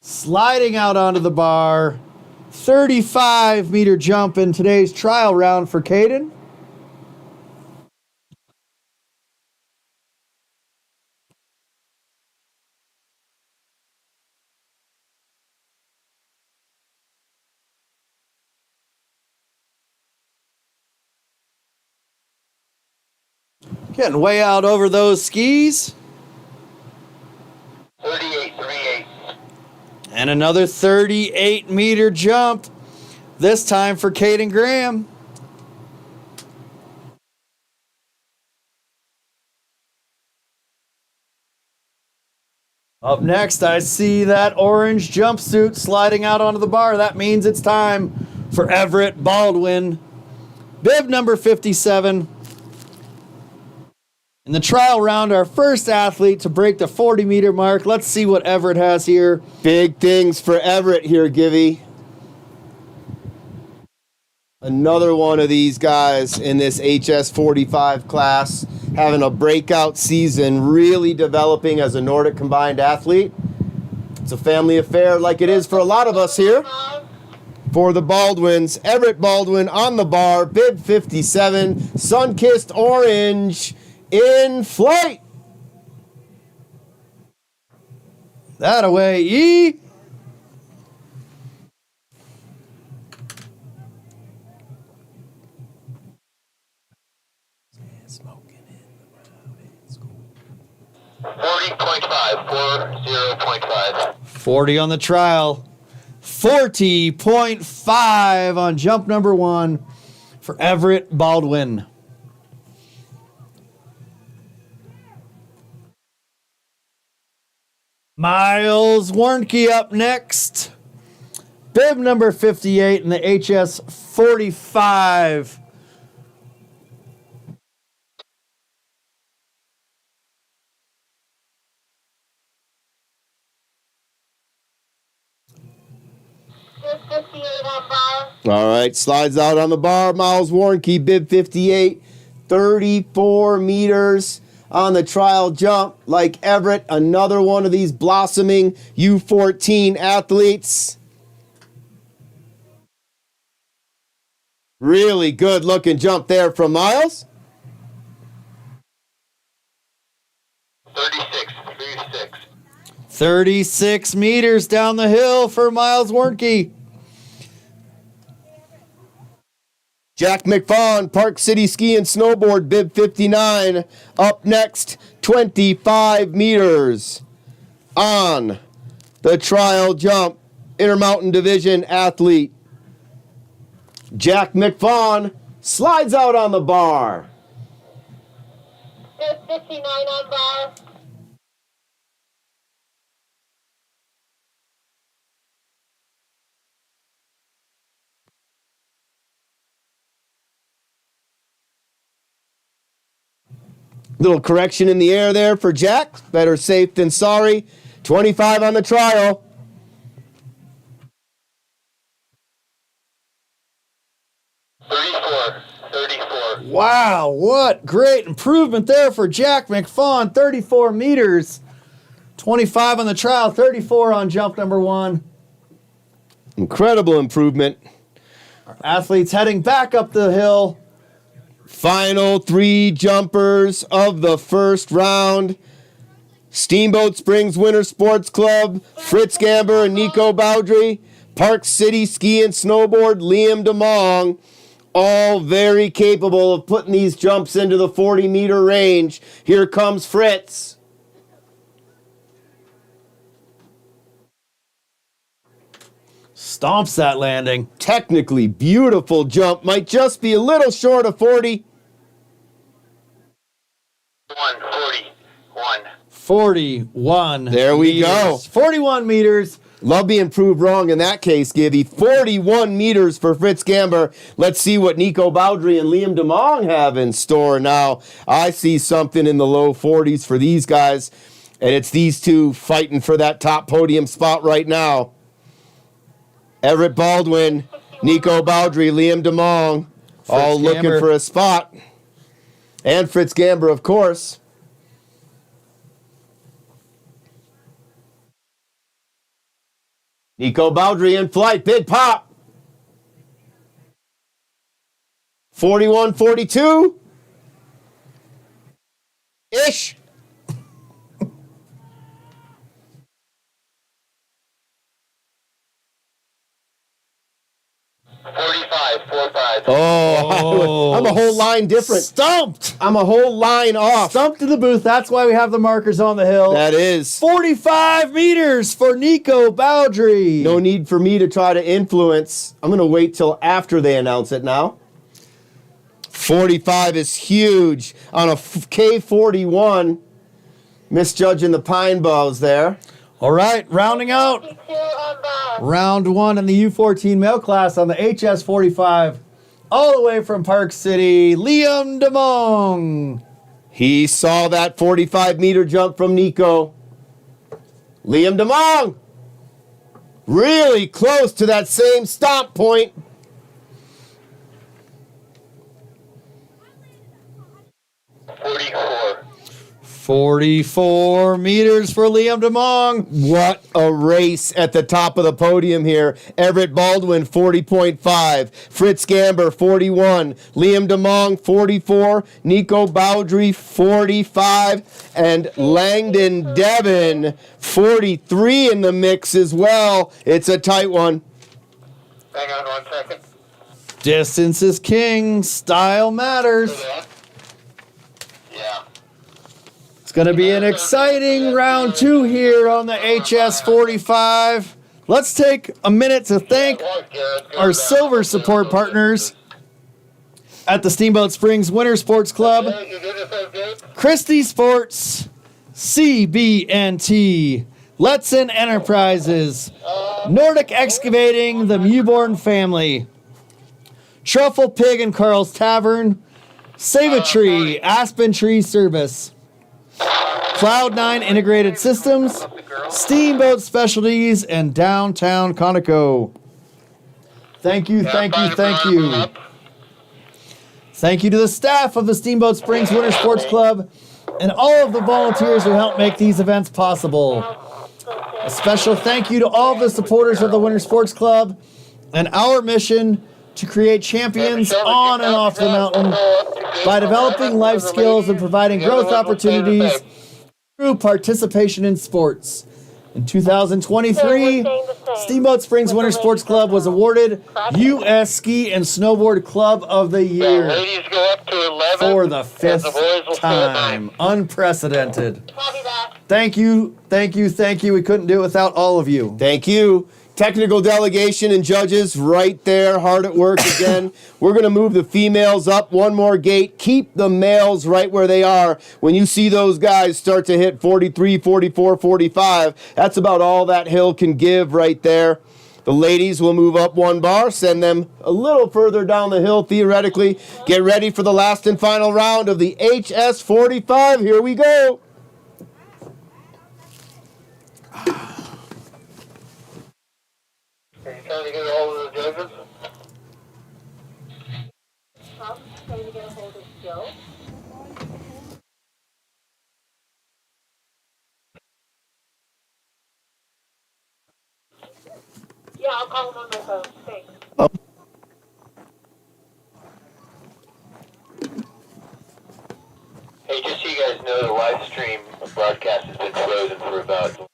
Sliding out onto the bar. 35-meter jump in today's trial round for Caden. Getting way out over those skis. 38.38. And another 38-meter jump, this time for Caden Graham. Up next, I see that orange jumpsuit sliding out onto the bar. That means it's time for Everett Baldwin. Bib number 57. In the trial round, our first athlete to break the 40-meter mark. Let's see what Everett has here. Big things for Everett here, Givy. Another one of these guys in this HS45 class having a breakout season, really developing as a Nordic combined athlete. It's a family affair like it is for a lot of us here. For the Baldwins, Everett Baldwin on the bar, bib 57, sun-kissed orange. In flight. That away, E. Smoking in the 40.5, 40.5. 40 on the trial. 40.5 on jump number 1 for Everett Baldwin. Miles Warnke up next. Bib number 58 in the HS45. All right, slides out on the bar. Miles Warnke, bib 58, 34 meters on the trial jump. Like Everett, another one of these blossoming U14 athletes. Really good looking jump there from Miles. 36 meters down the hill for Miles Warnke. Jack McFawn, Park City Ski and Snowboard, bib 59. Up next, 25 meters on the trial jump. Intermountain Division athlete. Jack McFawn slides out on the bar. Bib 59 on bar. Little correction in the air there for Jack. Better safe than sorry. 25 on the trial. Wow, what great improvement there for Jack McFawn. 34 meters. 25 on the trial, 34 on jump number 1. Incredible improvement. Our athletes heading back up the hill. Final 3 jumpers of the first round. Steamboat Springs Winter Sports Club, Fritz Gamber and Nico Bowdry. Park City Ski and Snowboard, Liam DeMong. All very capable of putting these jumps into the 40-meter range. Here comes Fritz. Stomps that landing. Technically beautiful jump. Might just be a little short of 40. 41. There we go. 41 meters. Love being proved wrong in that case, Gibby. 41 meters for Fritz Gamber. Let's see what Nico Bowdry and Liam DeMong have in store now. I see something in the low 40s for these guys, and it's these two fighting for that top podium spot right now. Everett Baldwin, Nico Bowdry, Liam DeMong, all looking for a spot. And Fritz Gamber, of course. Nico Bowdry in flight. Big pop. 41-42. Ish. 45. Oh, I'm a whole line different. Stumped. I'm a whole line off. Stumped in the booth. That's why we have the markers on the hill. That is. 45 meters for Nico Bowdry. No need for me to try to influence. I'm going to wait till after they announce it now. 45 is huge on a K41. Misjudging the pine boughs there. All right, rounding out round one in the U14 male class on the HS45. All the way from Park City, Liam DeMong. He saw that 45-meter jump from Nico. Liam DeMong. Really close to that same stop point. 44 meters for Liam DeMong. What a race at the top of the podium here. Everett Baldwin, 40.5. Fritz Gamber, 41. Liam DeMong, 44. Nico Bowdry, 45. And Langdon Devon, 43 in the mix as well. It's a tight one. Hang on 1 second. Distance is king. Style matters. Yeah. It's going to be an exciting round two here on the HS45. Let's take a minute to thank our silver support partners at the Steamboat Springs Winter Sports Club, Christie Sports, CBNT, Letson Enterprises, Nordic Excavating, the Mewborn Family, Truffle Pig and Carl's Tavern, Save a Tree, Aspen Tree Service, Cloud9 Integrated Systems, Steamboat Specialties, and Downtown Conoco. Thank you, thank you, thank you. Thank you to the staff of the Steamboat Springs Winter Sports Club and all of the volunteers who help make these events possible. A special thank you to all of the supporters of the Winter Sports Club and our mission to create champions on and off the mountain by developing life skills and providing growth opportunities through participation in sports. In 2023, Steamboat Springs Winter Sports Club was awarded U.S. Ski and Snowboard Club of the Year for the 5th time. Unprecedented. Thank you, thank you, thank you. We couldn't do it without all of you. Thank you. Technical delegation and judges right there, hard at work again. We're going to move the females up one more gate. Keep the males right where they are. When you see those guys start to hit 43, 44, 45, that's about all that hill can give right there. The ladies will move up one bar, send them a little further down the hill theoretically. Get ready for the last and final round of the HS45. Here we go. Are you trying to get a hold of the judges? Huh? Trying to get a hold of Joe? Yeah, I'll call him on my phone. Thanks. Hey, just so you guys know, the live stream broadcast has been frozen for about...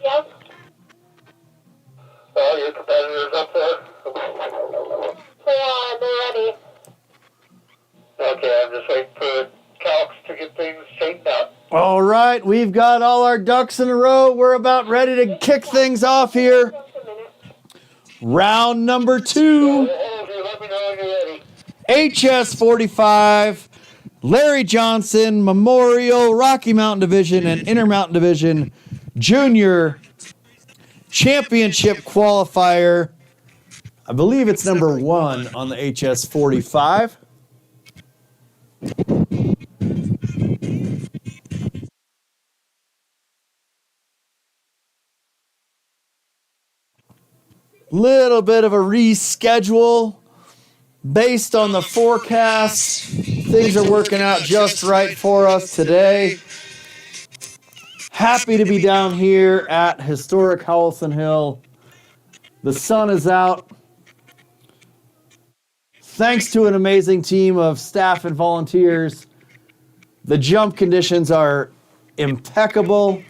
Yep. Oh, your competitors up there? They're ready. Okay, I'm just waiting for calcs to get things straightened out. All right, we've got all our ducks in a row. We're about ready to kick things off here. Round number 2. HS45, Larry Johnson, Memorial, Rocky Mountain Division, and Intermountain Division Junior Championship Qualifier. I believe it's number 1 on the HS45. Little bit of a reschedule based on the forecast. Things are working out just right for us today. Happy to be down here at historic Howelsen Hill. The sun is out. Thanks to an amazing team of staff and volunteers, the jump conditions are impeccable.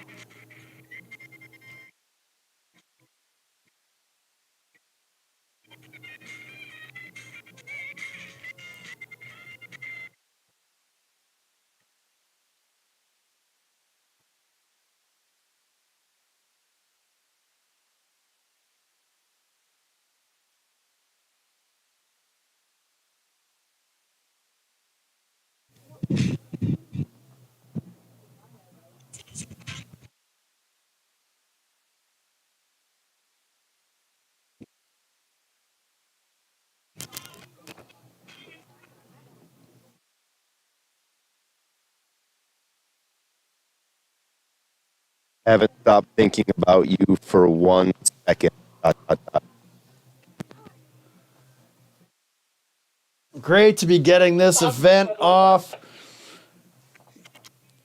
Haven't stopped thinking about you for 1 second. Great to be getting this event off.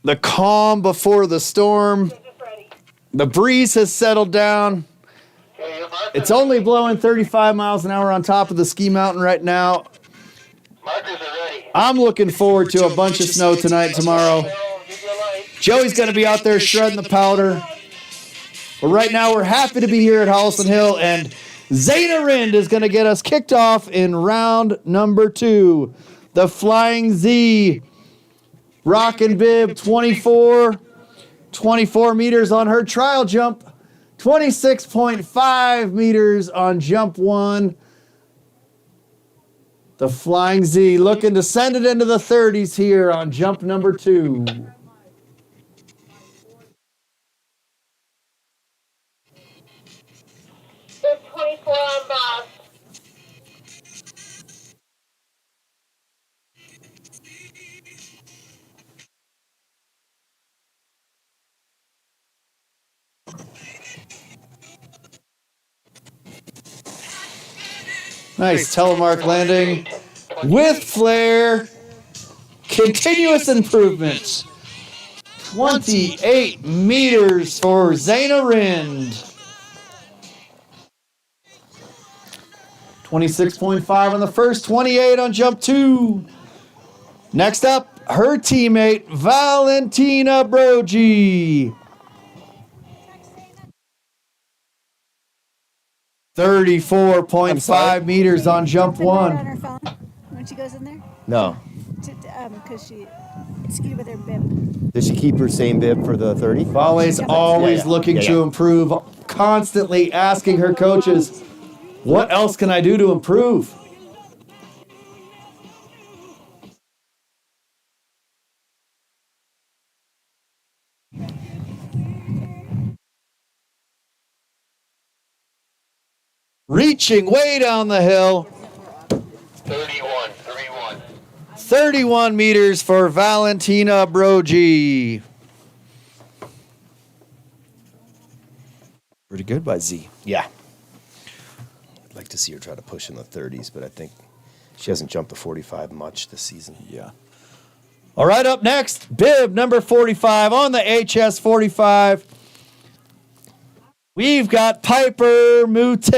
The calm before the storm. The breeze has settled down. It's only blowing 35 miles an hour on top of the ski mountain right now. I'm looking forward to a bunch of snow tonight, tomorrow. Joey's going to be out there shredding the powder. But right now, we're happy to be here at Howelsen Hill, and Zayna Rind is going to get us kicked off in round number 2. The Flying Z. Rockin' bib, 24 meters on her trial jump. 26.5 meters on jump 1. The Flying Z looking to send it into the 30s here on jump number 2. There's 24 on boss. Nice telemark landing with flair. Continuous improvement. 28 meters for Zayna Rind. 26.5 on the first, 28 on jump 2. Next up, her teammate, Valentina Brogy. 34.5 meters on jump 1. On her phone when she goes in there, No. because she skied with her bib. Does she keep her same bib for the 30? Always looking to improve, constantly asking her coaches, what else can I do to improve? Reaching way down the hill. 31 meters for Valentina Brogy. Pretty good by Z. Yeah. I'd like to see her try to push in the 30s, but I think she hasn't jumped the 45 much this season. Yeah. All right, up next, bib number 45 on the HS45. We've got Piper Mute.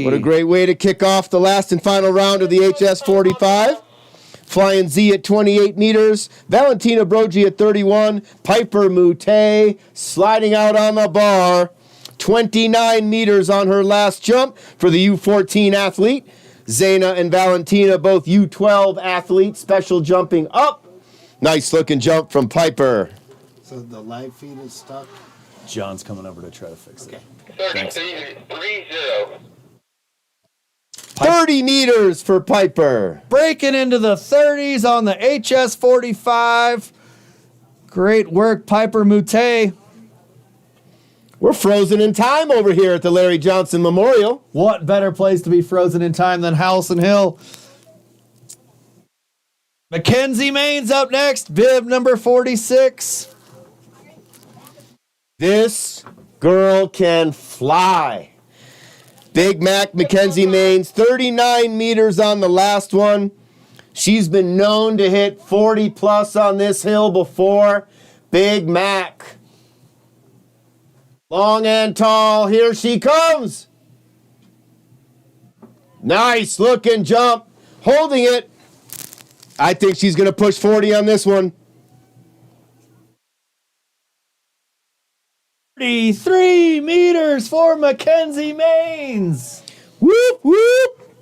What a great way to kick off the last and final round of the HS45. Flying Z at 28 meters, Valentina Brogy at 31, Piper Mute sliding out on the bar, 29 meters on her last jump for the U14 athlete. Zayna and Valentina, both U12 athletes, special jumping up. Nice looking jump from Piper. So the live feed is stuck. John's coming over to try to fix it. 33-30. 30 meters for Piper. Breaking into the 30s on the HS45. Great work, Piper Mute. We're frozen in time over here at the Larry Johnson Memorial. What better place to be frozen in time than Howelsen Hill? Mackenzie Main's up next, bib number 46. This girl can fly. Big Mac Mackenzie Maines, 39 meters on the last one. She's been known to hit 40 plus on this hill before. Big Mac. Long and tall, here she comes. Nice looking jump, holding it. I think she's gonna push 40 on this one. 33 meters for Mackenzie Maines. Whoop, whoop.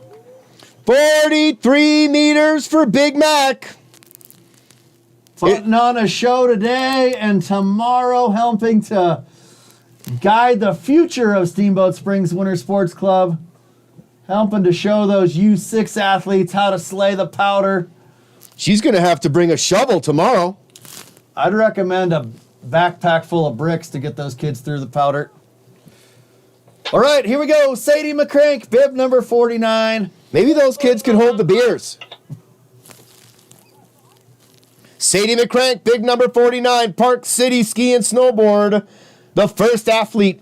43 meters for Big Mac. Putting on a show today and tomorrow, helping to guide the future of Steamboat Springs Winter Sports Club. Helping to show those U6 athletes how to slay the powder. She's going to have to bring a shovel tomorrow. I'd recommend a backpack full of bricks to get those kids through the powder. All right, here we go. Sadie McCrank, bib number 49. Maybe those kids can hold the beers. Sadie McCrank, big number 49, Park City Ski and Snowboard. The first athlete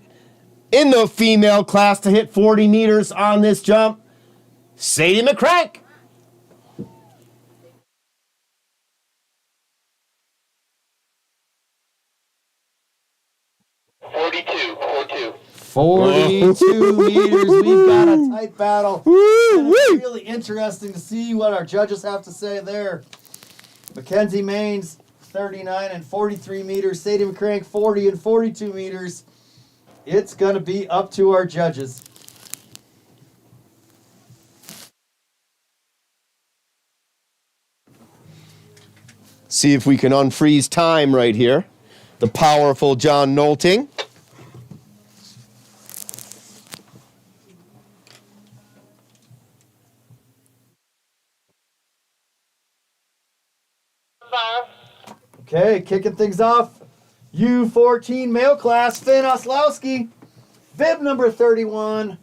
in the female class to hit 40 meters on this jump. Sadie McCrank. Forty-two meters. We've got a tight battle. It's really interesting to see what our judges have to say there. Mackenzie Maines, 39 and 43 meters. Sadie McCrank, 40 and 42 meters. It's going to be up to our judges. See if we can unfreeze time right here. The powerful John Nolting. Okay, kicking things off. U14 male class, Finn Oslowski. Bib number 31.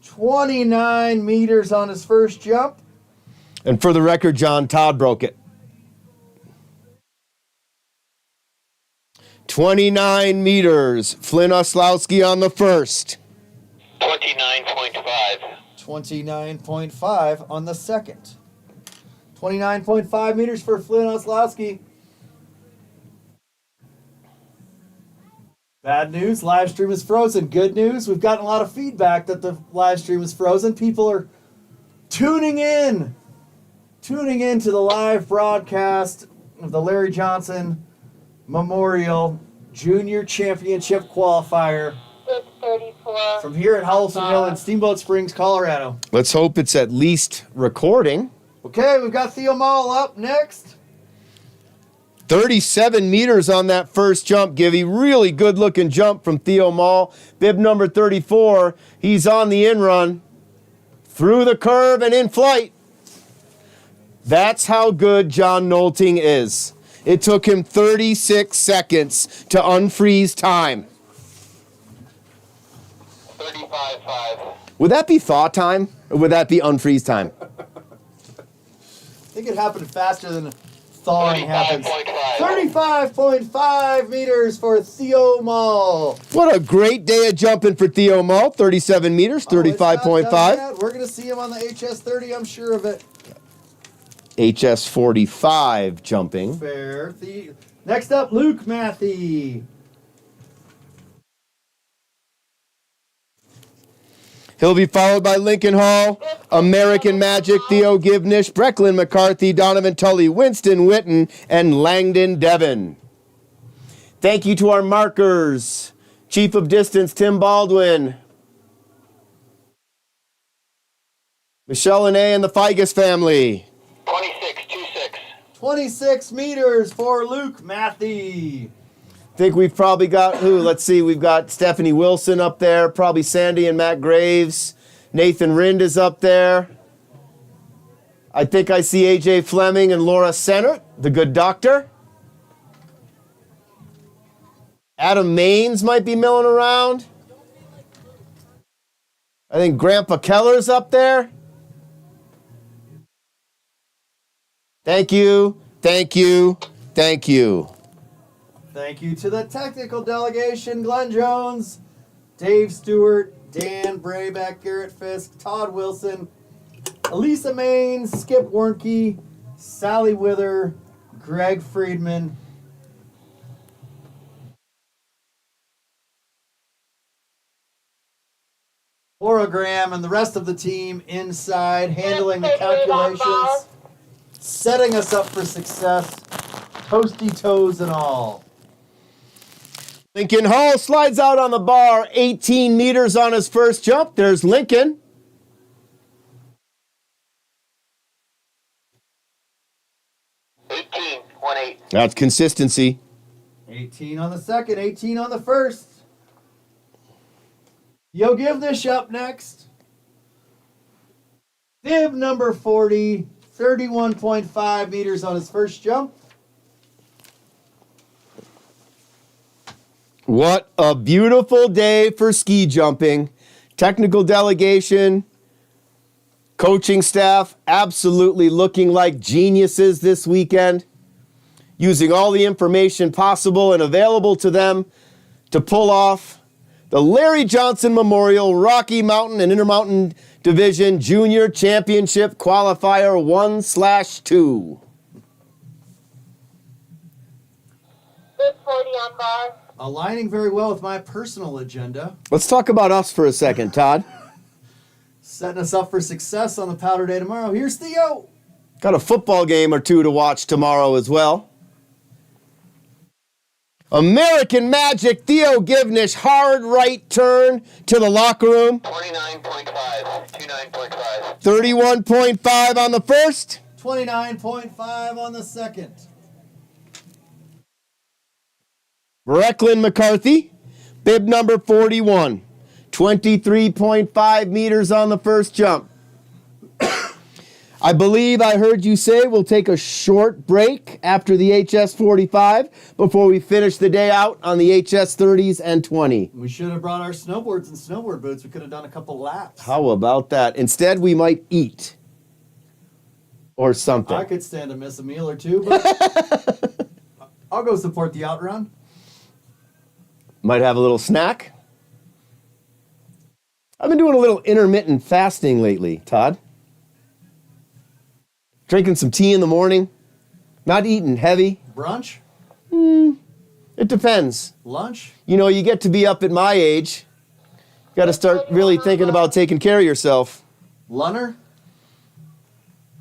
29 meters on his first jump. And for the record, John Todd broke it. 29 meters. Flynn Oslowski on the first. 29.5. 29.5 on the second. 29.5 meters for Flynn Oslowski. Bad news, live stream is frozen. Good news, we've gotten a lot of feedback that the live stream is frozen. People are tuning in to the live broadcast of the Larry Johnson Memorial Junior Championship Qualifier from here at Howelsen Hill in Steamboat Springs, Colorado. Let's hope it's at least recording. Okay, we've got Theo Mall up next. 37 meters on that first jump, Givey. Really good looking jump from Theo Mall. Bib number 34. He's on the in run. Through the curve and in flight. That's how good John Nolting is. It took him 36 seconds to unfreeze time. 35.5. Would that be thaw time? Or would that be unfreeze time? I think it happened faster than thawing happens. 35.5 meters for Theo Mall. What a great day of jumping for Theo Mall. 37 meters, 35.5. We're going to see him on the HS30, I'm sure of it. HS45 jumping. Fair. Next up, Luke Matthey. He'll be followed by Lincoln Hall, American Magic, Theo Givnish, Brecklin McCarthy, Donovan Tully, Winston Witten, and Langdon Devon. Thank you to our markers. Chief of Distance, Tim Baldwin. Michelle Lene and the Figus family. 26.26. 26 meters for Luke Matthey. Think we've probably got who? Let's see. We've got Stephanie Wilson up there. Probably Sandy and Matt Graves. Nathan Rind is up there. I think I see AJ Fleming and Laura Sennert, the good doctor. Adam Maines might be milling around. I think Grandpa Keller's up there. Thank you, thank you, thank you. Thank you to the technical delegation, Glenn Jones, Dave Stewart, Dan Braybeck, Garrett Fisk, Todd Wilson, Elisa Maines, Skip Wernke, Sally Wither, Greg Friedman, Laura Graham, and the rest of the team inside handling the calculations, setting us up for success, toasty toes and all. Lincoln Hall slides out on the bar, 18 meters on his first jump. There's Lincoln. That's consistency. 18 on the second, 18 on the first. Yogivnish up next. Bib number 40, 31.5 meters on his first jump. What a beautiful day for ski jumping. Technical delegation, coaching staff, absolutely looking like geniuses this weekend, using all the information possible and available to them to pull off the Larry Johnson Memorial Rocky Mountain and Intermountain Division Junior Championship Qualifier 1/2. Bib 40 on bar. Aligning very well with my personal agenda. Let's talk about us for a second, Todd. Setting us up for success on the powder day tomorrow. Here's Theo. Got a football game or two to watch tomorrow as well. American Magic, Theo Givnish, hard right turn to the locker room. 29.5, 29.5. 31.5 on the first. 29.5 on the second. Brecklin McCarthy, bib number 41, 23.5 meters on the first jump. I believe I heard you say we'll take a short break after the HS45 before we finish the day out on the HS30s and 20. We should have brought our snowboards and snowboard boots. We could have done a couple laps. How about that? Instead, we might eat or something. I could stand to miss a meal or two, but I'll go support the outrun. Might have a little snack. I've been doing a little intermittent fasting lately, Todd. Drinking some tea in the morning. Not eating heavy. Brunch? It depends. Lunch? You know, you get to be up at my age. Got to start really thinking about taking care of yourself. Lunner?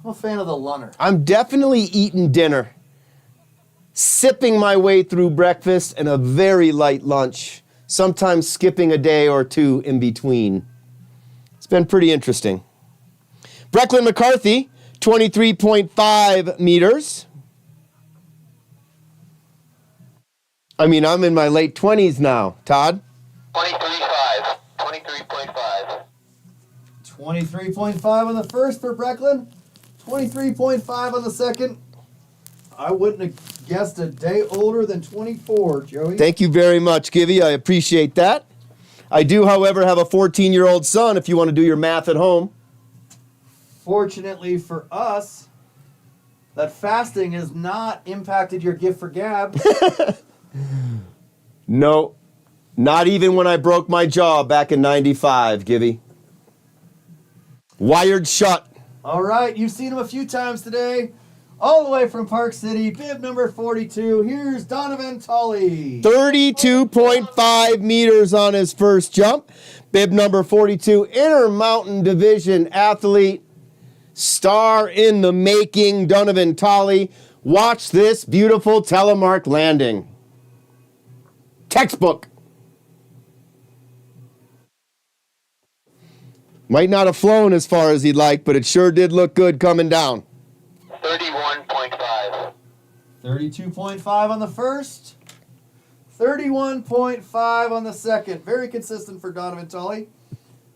I'm a fan of the lunner. I'm definitely eating dinner. Sipping my way through breakfast and a very light lunch, sometimes skipping a day or two in between. It's been pretty interesting. Brecklin McCarthy, 23.5 meters. I mean, I'm in my late 20s now. Todd? 23.5, 23.5. 23.5 on the first for Brecklin. 23.5 on the second. I wouldn't have guessed a day older than 24, Joey. Thank you very much, Givy. I appreciate that. I do, however, have a 14-year-old son if you want to do your math at home. Fortunately for us, that fasting has not impacted your gift for gab. No, not even when I broke my jaw back in '95, Givy. Wired shut. All right, you've seen him a few times today. All the way from Park City, bib number 42. Here's Donovan Tully. 32.5 meters on his first jump. Bib number 42, Intermountain Division athlete. Star in the making, Donovan Tully. Watch this beautiful telemark landing. Textbook. Might not have flown as far as he'd like, but it sure did look good coming down. 31.5. 32.5 on the first. 31.5 on the second. Very consistent for Donovan Tully.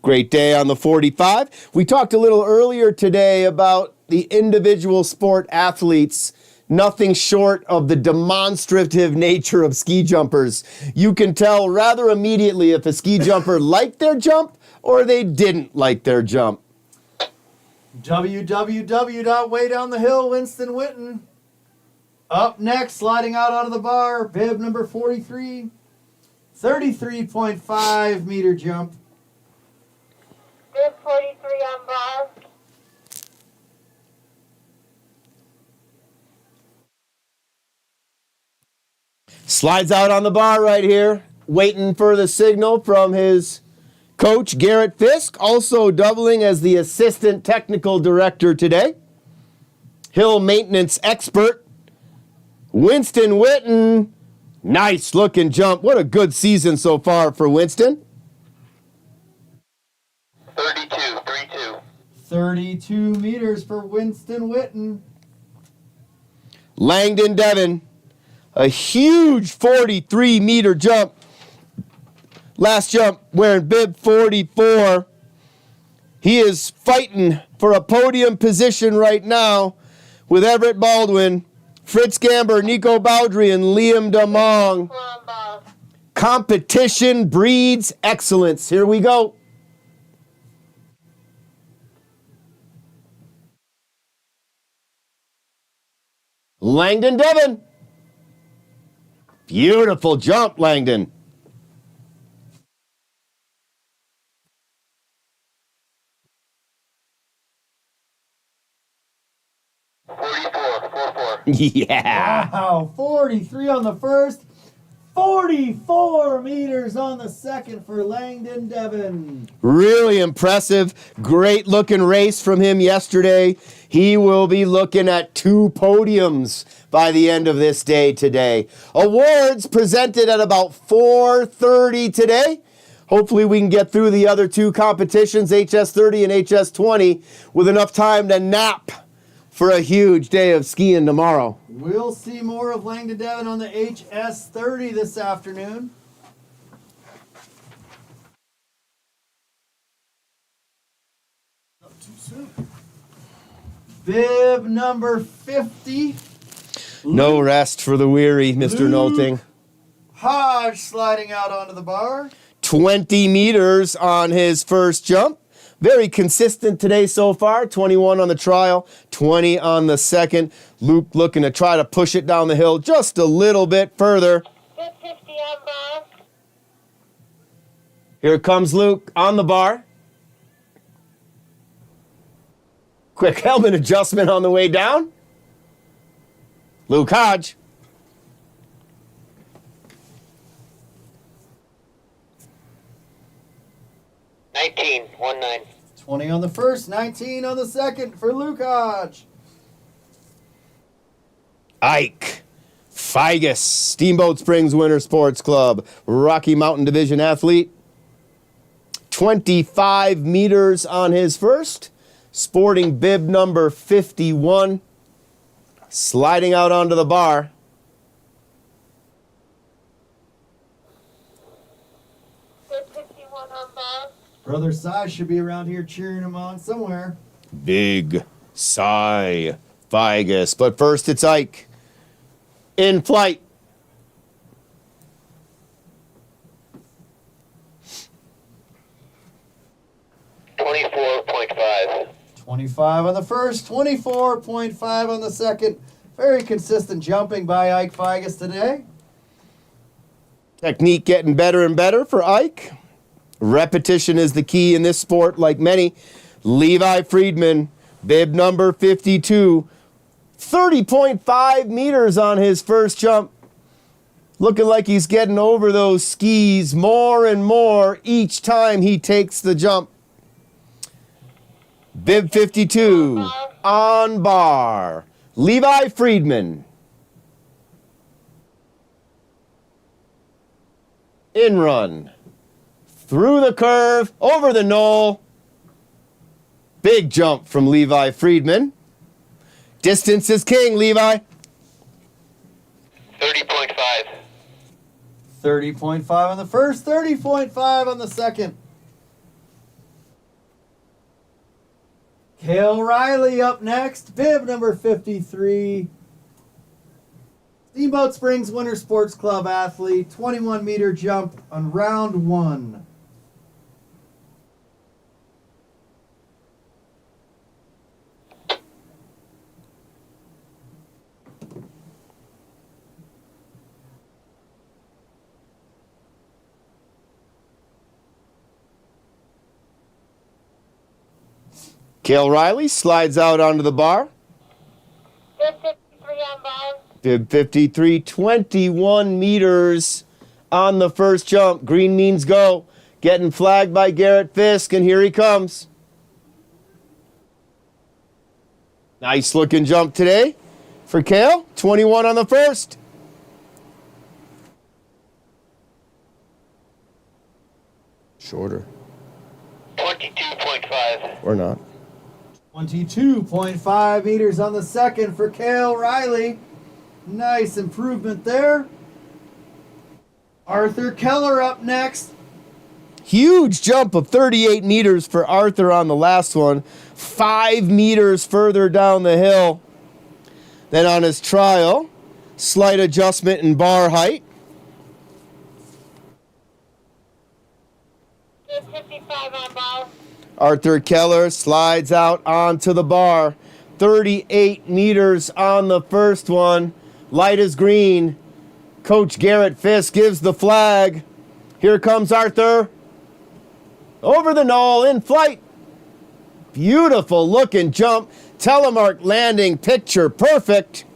Great day on the 45. We talked a little earlier today about the individual sport athletes. Nothing short of the demonstrative nature of ski jumpers. You can tell rather immediately if a ski jumper liked their jump or they didn't like their jump. Way down the hill, Winston Witten. Up next, sliding out onto the bar, bib number 43. 33.5 meter jump. Bib 43 on bar. Slides out on the bar right here, waiting for the signal from his coach, Garrett Fisk, also doubling as the assistant technical director today. Hill maintenance expert, Winston Witten. Nice looking jump. What a good season so far for Winston. 32 meters for Winston Witten. Langdon Devon, a huge 43-meter jump. Last jump wearing bib 44. He is fighting for a podium position right now with Everett Baldwin, Fritz Gamber, Nico Bowdry, and Liam Damong. Competition breeds excellence. Here we go. Langdon Devon. Beautiful jump, Langdon. Yeah. Wow, 43 on the first, 44 meters on the second for Langdon Devon. Really impressive. Great looking race from him yesterday. He will be looking at 2 podiums by the end of this day today. Awards presented at about 4:30 today. Hopefully we can get through the other 2 competitions, HS30 and HS20, with enough time to nap for a huge day of skiing tomorrow. We'll see more of Langdon Devon on the HS30 this afternoon. Not too soon. Bib number 50. No rest for the weary, Mr. Nolting. Hodge sliding out onto the bar. 20 meters on his first jump. Very consistent today so far. 21 on the trial, 20 on the second. Luke looking to try to push it down the hill just a little bit further. Bib 50 on bar. Here comes Luke on the bar. Quick helmet adjustment on the way down. Luke Hodge. $19, 19. 20 on the first, 19 on the second for Luke Hodge. Ike Figus, Steamboat Springs Winter Sports Club, Rocky Mountain Division athlete. 25 meters on his first, sporting bib number 51. Sliding out onto the bar. Bib 51 on bar. Brother Cy should be around here cheering him on somewhere. Big Cy Figus. But first it's Ike. In flight. $24.5. 25 on the first, 24.5 on the second. Very consistent jumping by Ike Figus today. Technique getting better and better for Ike. Repetition is the key in this sport, like many. Levi Friedman, bib number 52. 30.5 meters on his first jump. Looking like he's getting over those skis more and more each time he takes the jump. Bib 52 on bar. Levi Friedman. In run. Through the curve, over the knoll. Big jump from Levi Friedman. Distance is king, Levi. 30.5 on the first, 30.5 on the second. Cale Riley up next, bib number 53. Steamboat Springs Winter Sports Club athlete, 21-meter jump on round 1. Cale Riley slides out onto the bar. Bib 53 on bar. Bib 53, 21 meters on the first jump. Green means go. Getting flagged by Garrett Fisk, and here he comes. Nice looking jump today for Cale. 21 on the first. Shorter. 22.5. Or not. 22.5 meters on the second for Cale Riley. Nice improvement there. Arthur Keller up next. Huge jump of 38 meters for Arthur on the last one. 5 meters further down the hill. Then on his trial, slight adjustment in bar height. Bib 55 on bar. Arthur Keller slides out onto the bar. 38 meters on the first one. Light as green. Coach Garrett Fisk gives the flag. Here comes Arthur. Over the knoll, in flight. Beautiful looking jump. Telemark landing, picture perfect.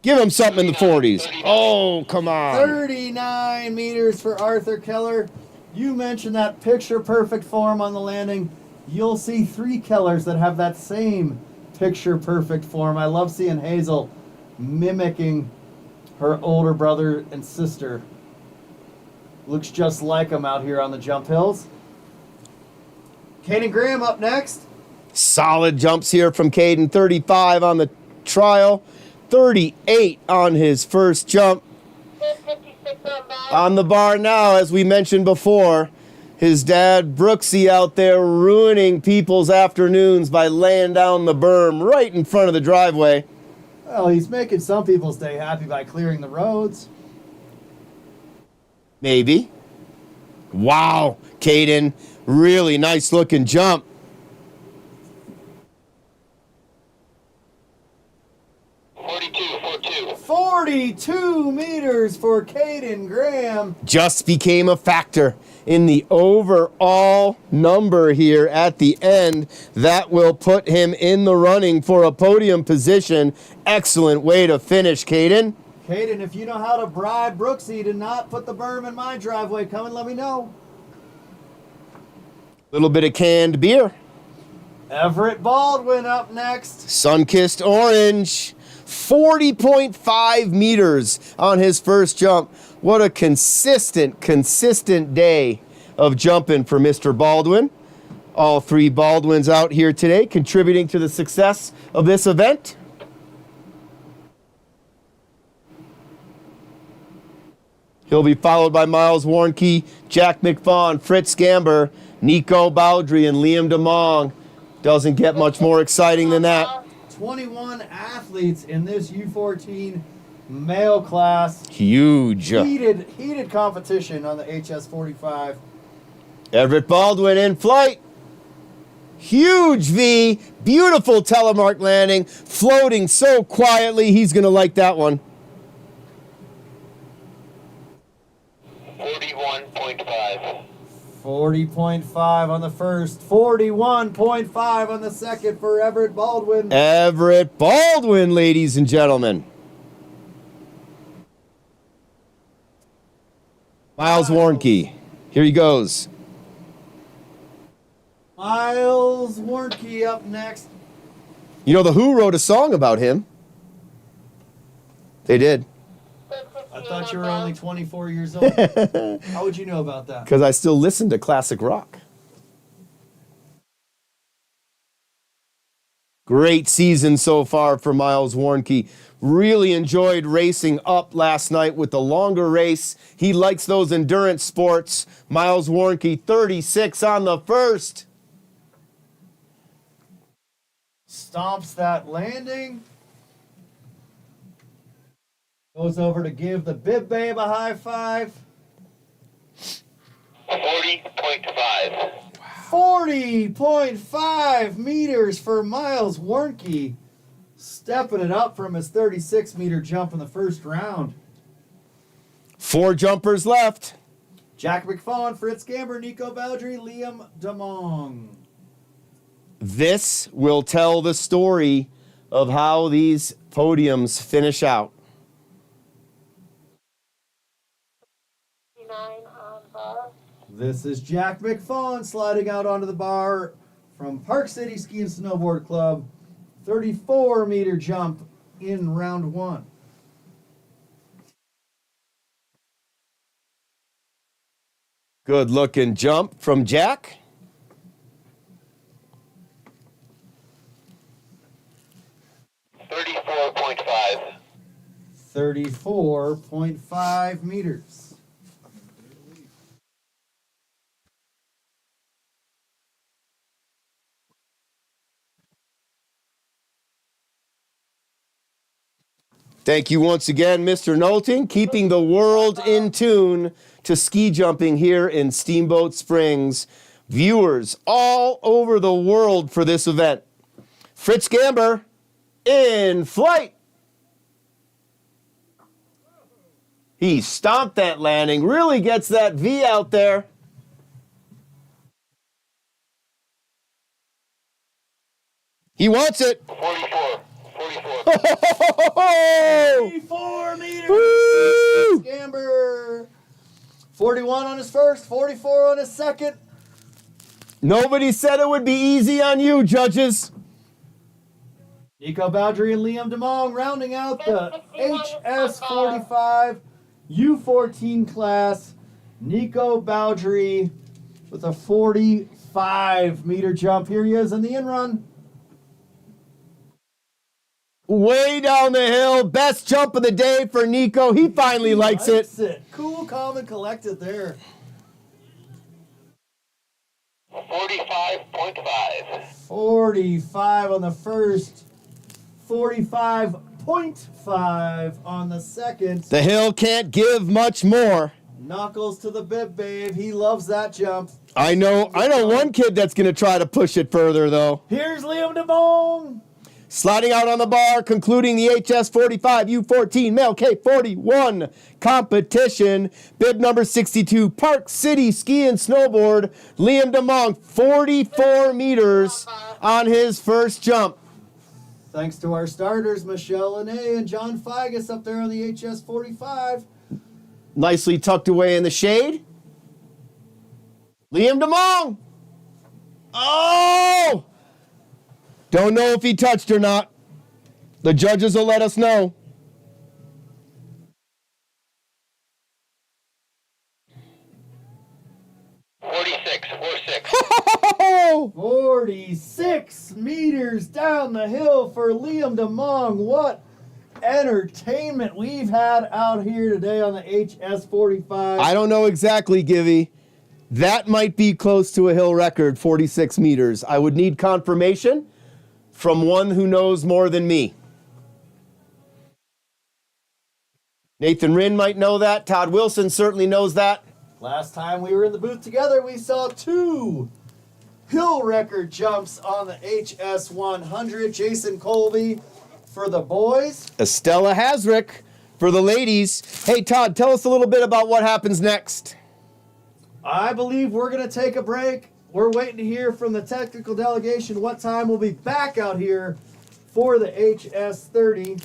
Give him something in the 40s. Oh, come on. 39 meters for Arthur Keller. You mentioned that picture perfect form on the landing. You'll see 3 Kellers that have that same picture perfect form. I love seeing Hazel mimicking her older brother and sister. Looks just like them out here on the jump hills. Caden Graham up next. Solid jumps here from Caden. 35 on the trial. 38 on his first jump. Bib 56 on bar. On the bar now, as we mentioned before. His dad, Brooksy, out there ruining people's afternoons by laying down the berm right in front of the driveway. Well, he's making some people stay happy by clearing the roads. Maybe. Wow, Caden. Really nice looking jump. Forty-two. 42 meters for Caden Graham. Just became a factor in the overall number here at the end. That will put him in the running for a podium position. Excellent way to finish, Caden. Caden, if you know how to bribe Brooksy to not put the berm in my driveway, come and let me know. Little bit of canned beer. Everett Baldwin up next. Sun-kissed orange. 40.5 meters on his first jump. What a consistent day of jumping for Mr. Baldwin. All 3 Baldwins out here today contributing to the success of this event. He'll be followed by Miles Warnke, Jack McFawn, Fritz Gamber, Nico Bowdry, and Liam DeMong. Doesn't get much more exciting than that. 21 athletes in this U14 male class. Huge. Heated competition on the HS45. Everett Baldwin in flight. Huge V. Beautiful telemark landing. Floating so quietly. He's going to like that one. 41.5. 40.5 on the first, 41.5 on the second for Everett Baldwin. Everett Baldwin, ladies and gentlemen. Miles Warnke. Here he goes. Miles Warnke up next. You know, The Who wrote a song about him. They did. I thought you were only 24 years old. How would you know about that? Because I still listen to classic rock. Great season so far for Miles Warnke. Really enjoyed racing up last night with the longer race. He likes those endurance sports. Miles Warnke, 36 on the first. Stomps that landing. Goes over to give the bib babe a high five. 40.5. 40.5 meters for Miles Warnke. Stepping it up from his 36-meter jump in the first round. 4 jumpers left. Jack McFawn, Fritz Gamber, Nico Baldry, Liam DeMong. This will tell the story of how these podiums finish out. 9 on bar. This is Jack McFawn sliding out onto the bar from Park City Ski and Snowboard Club. 34-meter jump in round 1. Good looking jump from Jack. $34.5. 34.5 meters. Thank you once again, Mr. Knowlton, keeping the world in tune to ski jumping here in Steamboat Springs. Viewers all over the world for this event. Fritz Gamber in flight. He stomped that landing, really gets that V out there. He wants it. 44. 44 meters. Woo! Gamber. 41 on his first, 44 on his second. Nobody said it would be easy on you, judges. Nico Baldry and Liam DeMong rounding out the HS45 U14 class. Nico Baldry with a 45-meter jump. Here he is in the in-run. Way down the hill. Best jump of the day for Nico. He finally likes it. Cool, calm, and collected there. 45.5. 45 on the first. 45.5 on the second. The hill can't give much more. Knuckles to the bib babe. He loves that jump. I know one kid that's going to try to push it further, though. Here's Liam DeMong. Sliding out on the bar, concluding the HS45 U14 Male K41 competition. Bib number 62, Park City Ski and Snowboard. Liam DeMong, 44 meters on his first jump. Thanks to our starters, Michelle Linné and John Figus up there on the HS45. Nicely tucked away in the shade. Liam DeMong. Oh! Don't know if he touched or not. The judges will let us know. Oh! 46 meters down the hill for Liam DeMong. What entertainment we've had out here today on the HS45. I don't know exactly, Givy. That might be close to a hill record, 46 meters. I would need confirmation from one who knows more than me. Nathan Rinn might know that. Todd Wilson certainly knows that. Last time we were in the booth together, we saw 2 hill record jumps on the HS100. Jason Colby for the boys. Estella Hasrick for the ladies. Hey, Todd, tell us a little bit about what happens next. I believe we're going to take a break. We're waiting to hear from the technical delegation what time we'll be back out here for the HS30.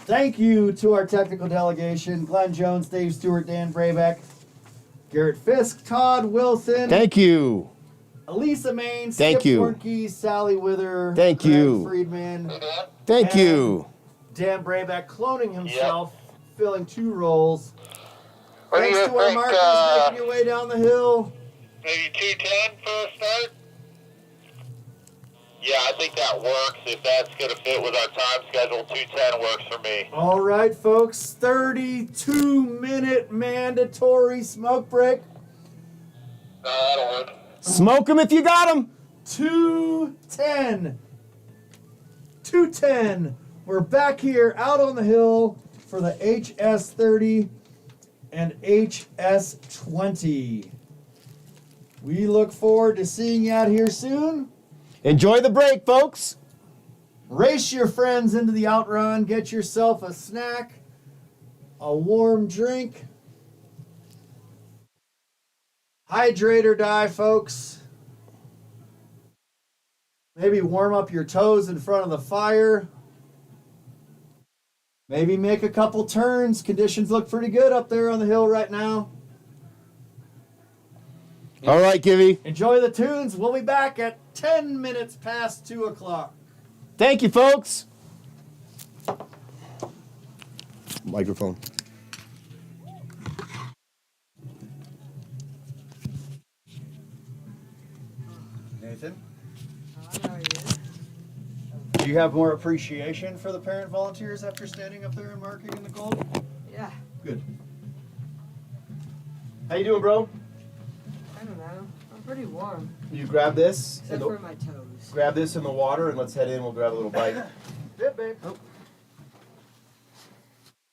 Thank you to our technical delegation, Glenn Jones, Dave Stewart, Dan Brabeck, Garrett Fisk, Todd Wilson. Thank you. Elisa Main, Thank Skip you. Warnke, Sally Wither, Thank Greg you. Friedman. Thank you. Dan Brabeck cloning himself, filling 2 roles. What do Thanks you to our think, markers making your way down the hill. Maybe 210 for a start? Yeah, I think that works. If that's going to fit with our time schedule, 2:10 works for me. All right, folks. 32-minute mandatory smoke break. That'll work. Smoke them if you got them. 2:10. 2:10. We're back here out on the hill for the HS30 and HS20. We look forward to seeing you out here soon. Enjoy the break, folks. Race your friends into the outrun. Get yourself a snack, a warm drink. Hydrate or die, folks. Maybe warm up your toes in front of the fire. Maybe make a couple turns. Conditions look pretty good up there on the hill right now. All right, Givy. Enjoy the tunes. We'll be back at 10 minutes past 2 o'clock. Thank you, folks. Microphone. Nathan? Do you have more appreciation for the parent volunteers after standing up there and marking in the cold? Yeah. Good. How you doing, bro? I don't know. I'm pretty warm. You grab this. Except for my toes. Grab this in the water and let's head in. We'll grab a little bite. Yeah, babe. Oh.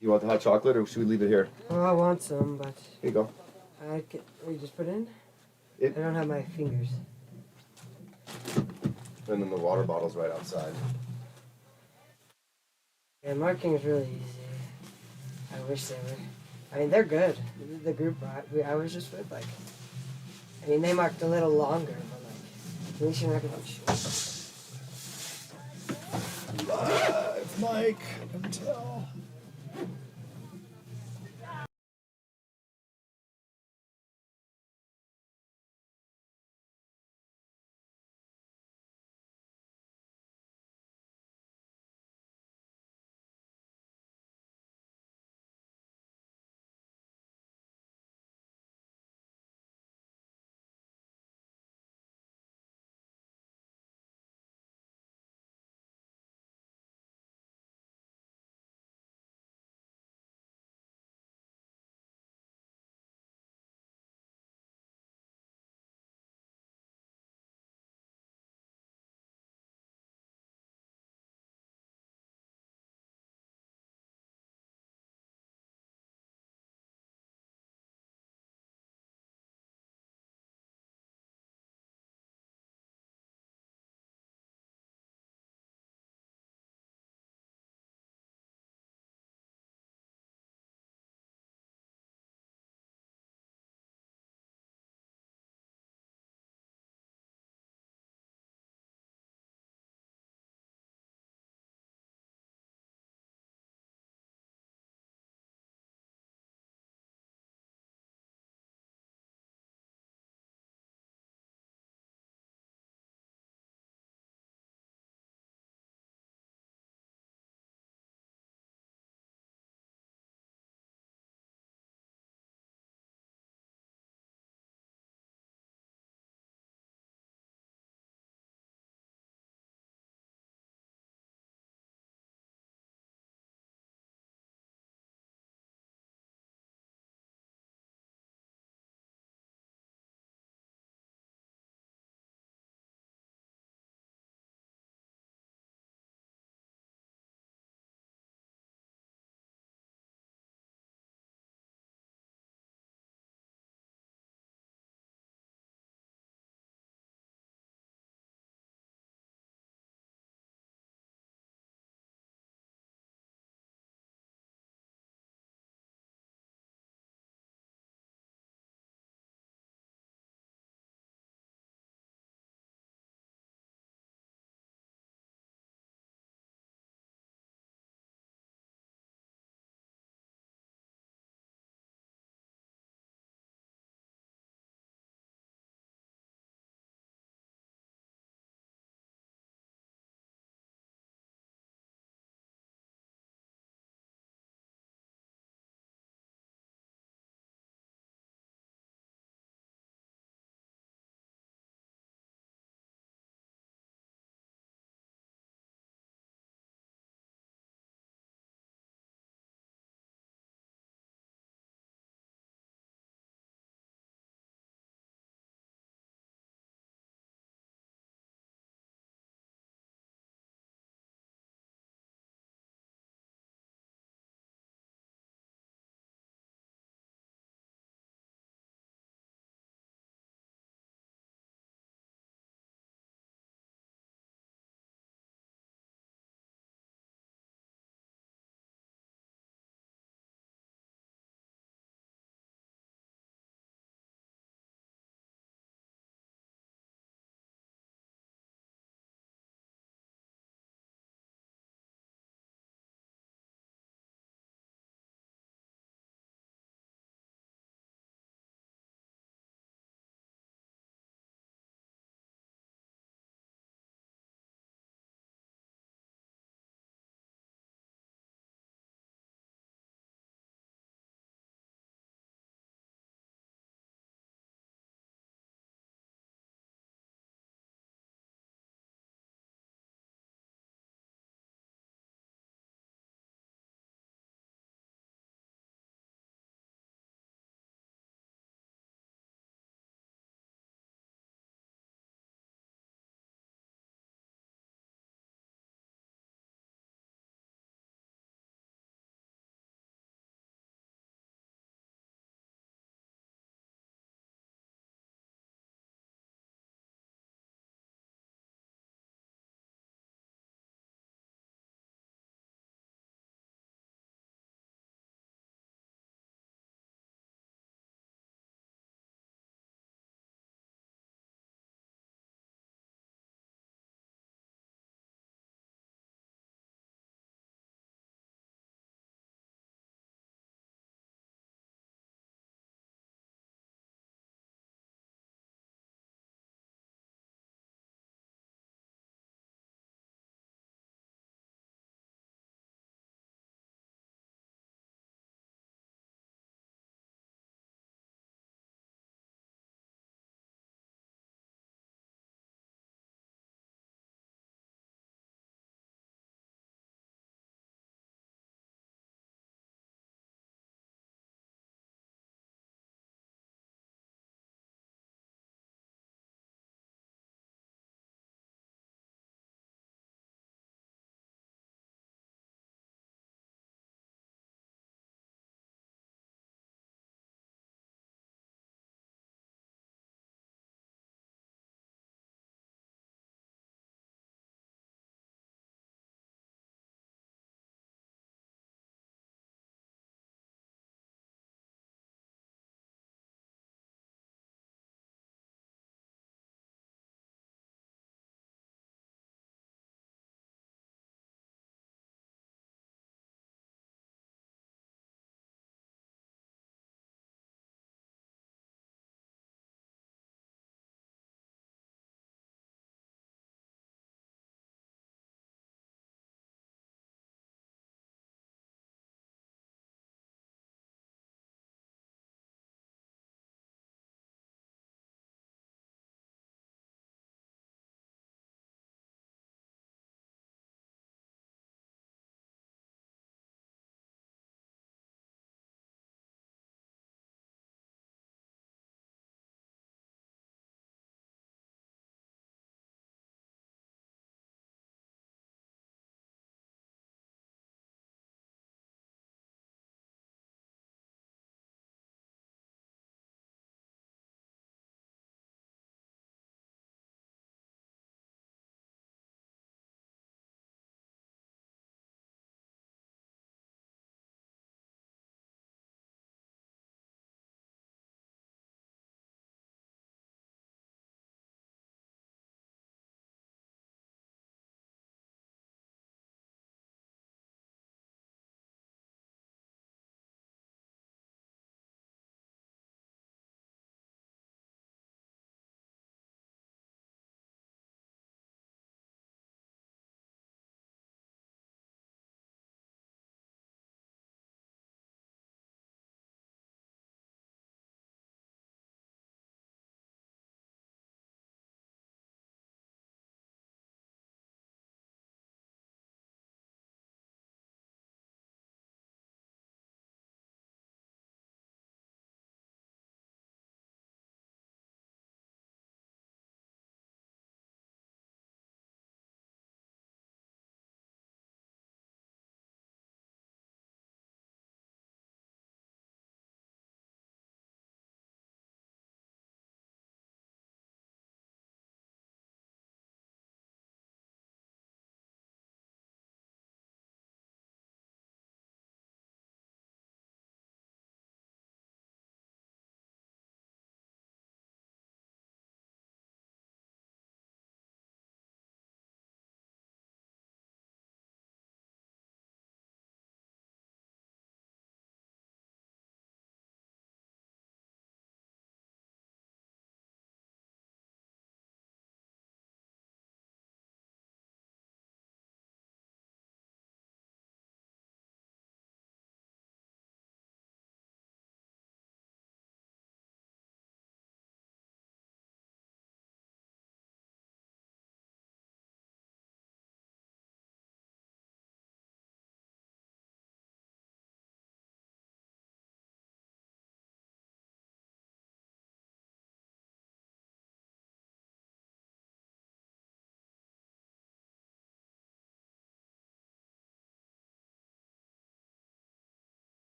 You want the hot chocolate or should we leave it here? Oh, I want some, but Here you go. we just put it in? It- I don't have my fingers. And then the water bottle's right outside. Yeah, marking is really easy. I wish they were. I mean, they're good. The group I was just with, like, I mean, they marked a little longer, but like, at least you're not gonna be short. Live, Mike, until.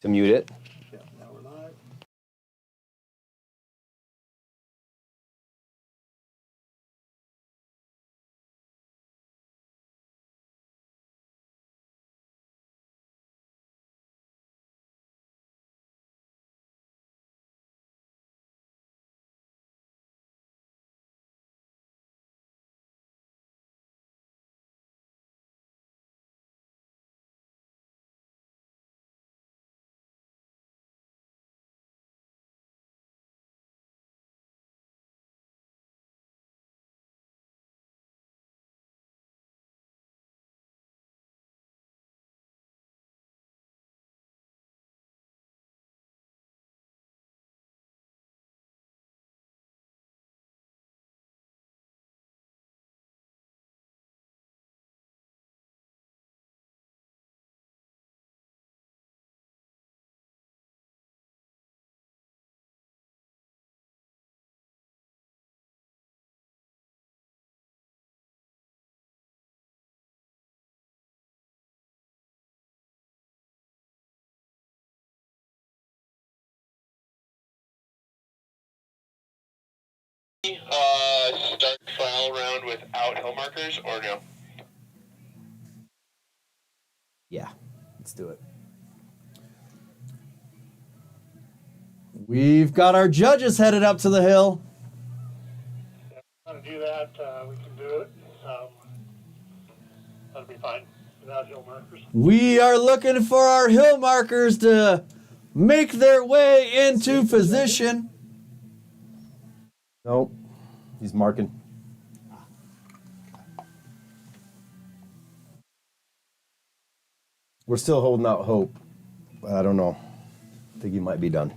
To mute it. Yeah, now we're live. Start trial round without hill markers or no? Yeah, let's do it. We've got our judges headed up to the hill. Want to do that, we can do it. That'll be fine without hill markers. We are looking for our hill markers to make their way into position. Nope. He's marking. We're still holding out hope. But I don't know. I think he might be done.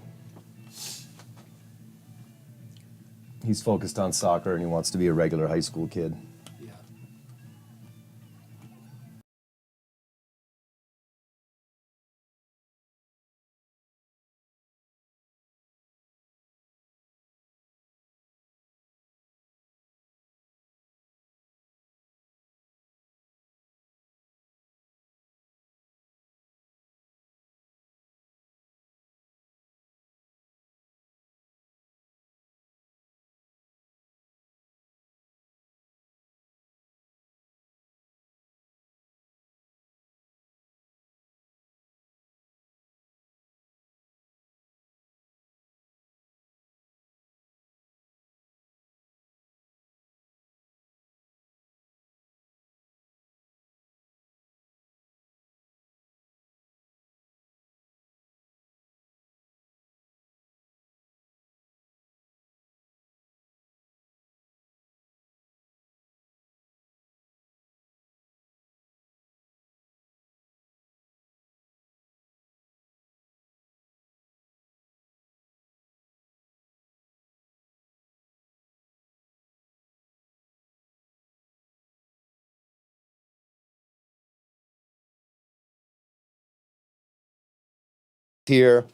He's focused on soccer and he wants to be a regular high school kid. Yeah. Here,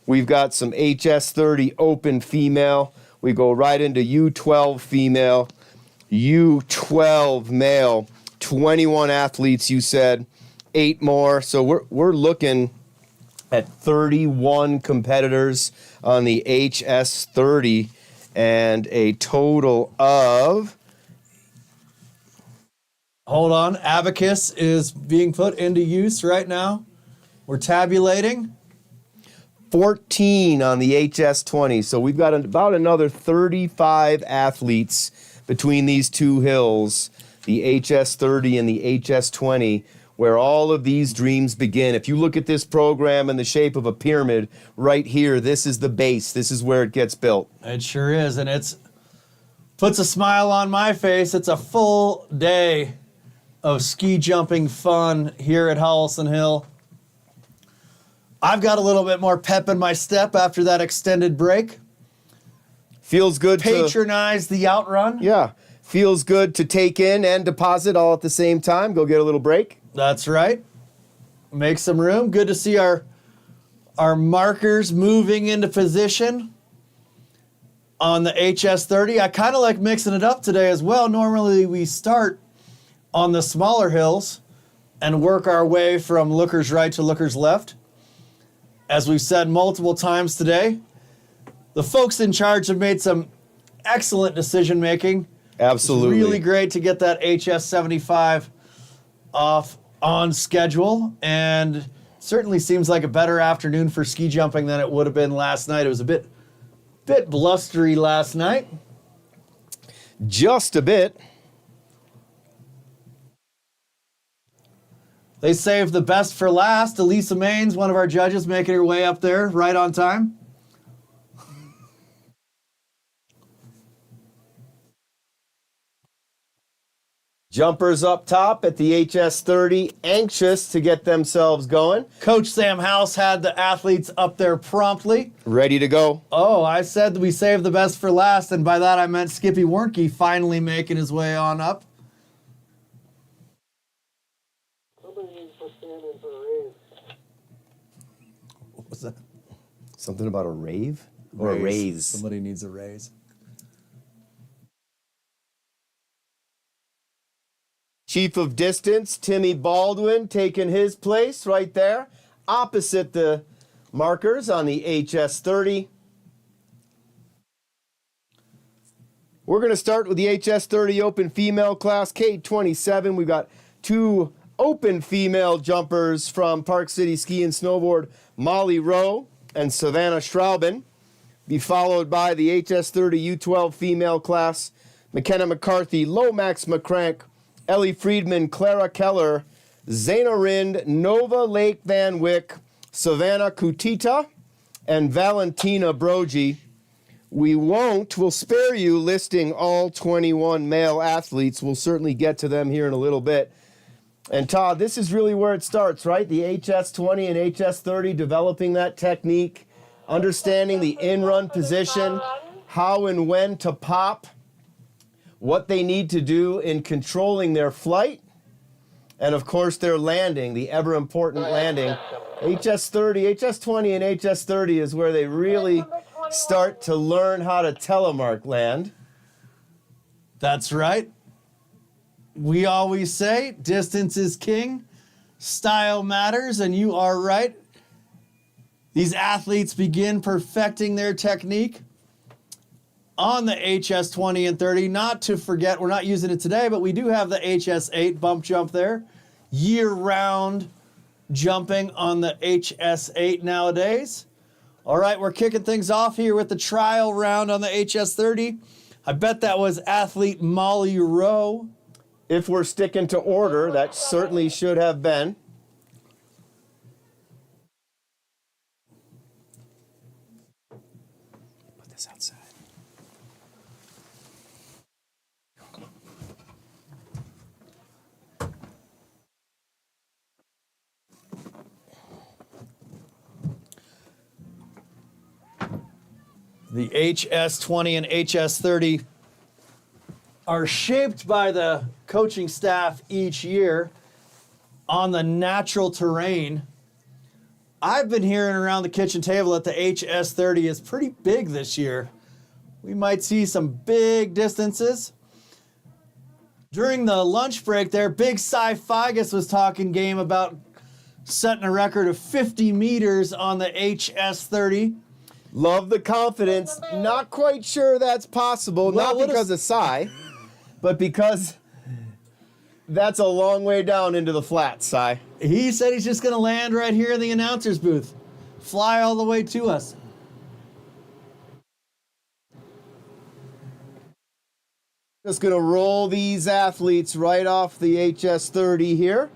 we've got some HS30 open female. We go right into U12 female, U12 male, 21 athletes, you said, 8 more. So we're looking at 31 competitors on the HS30 and a total of... Hold on. Abacus is being put into use right now. We're tabulating. 14 on the HS20. So we've got about another 35 athletes between these two hills, the HS30 and the HS20, where all of these dreams begin. If you look at this program in the shape of a pyramid right here, this is the base. This is where it gets built. It sure is, and it's puts a smile on my face. It's a full day of ski jumping fun here at Howelsen Hill. I've got a little bit more pep in my step after that extended break. Feels good Patronize the outrun. Yeah. Feels good to take in and deposit all at the same time. Go get a little break. That's right. Make some room. Good to see our markers moving into position on the HS30. I kind of like mixing it up today as well. Normally we start on the smaller hills and work our way from lookers right to lookers left. As we've said multiple times today, the folks in charge have made some excellent decision making. Absolutely. It's really great to get that HS75 off on schedule, and certainly seems like a better afternoon for ski jumping than it would have been last night. It was a bit blustery last night. Just a bit. They saved the best for last. Elisa Maines, one of our judges, making her way up there right on time. Jumpers up top at the HS30, anxious to get themselves going. Coach Sam House had the athletes up there promptly. Ready to go. Oh, I said we saved the best for last, and by that I meant Skippy Warnke finally making his way on up. What was that? Something about a rave? Or a raise? Somebody needs a raise. Chief of Distance, Timmy Baldwin, taking his place right there, opposite the markers on the HS30. We're going to start with the HS30 Open Female Class, K27. We've got two open female jumpers from Park City Ski and Snowboard, Molly Rowe and Savannah Straubin. Be followed by the HS30 U12 Female Class, McKenna McCarthy, Lomax McCrank, Ellie Friedman, Clara Keller, Zaina Rind, Nova Lake Van Wyck, Savannah Kutita, and Valentina Brogy. We'll spare you listing all 21 male athletes. We'll certainly get to them here in a little bit. And Todd, this is really where it starts, right? The HS20 and HS30, developing that technique, understanding the in-run position, how and when to pop, what they need to do in controlling their flight, and of course their landing, the ever important landing. HS30, HS20 and HS30 is where they really start to learn how to telemark land. That's right. We always say distance is king, style matters, and you are right. These athletes begin perfecting their technique on the HS20 and 30. Not to forget, we're not using it today, but we do have the HS8 bump jump there. Year-round jumping on the HS8 nowadays. All right, we're kicking things off here with the trial round on the HS30. I bet that was athlete Molly Rowe. If we're sticking to order, that certainly should have been. Put this outside. The HS20 and HS30 are shaped by the coaching staff each year on the natural terrain. I've been hearing around the kitchen table that the HS30 is pretty big this year. We might see some big distances. During the lunch break there, Big Cy Figus was talking game about setting a record of 50 meters on the HS30. Love the confidence. Not quite sure that's possible. Well, not because of Cy, but because that's a long way down into the flat, Cy. He said he's just going to land right here in the announcer's booth. Fly all the way to us. Just going to roll these athletes right off the HS30 here.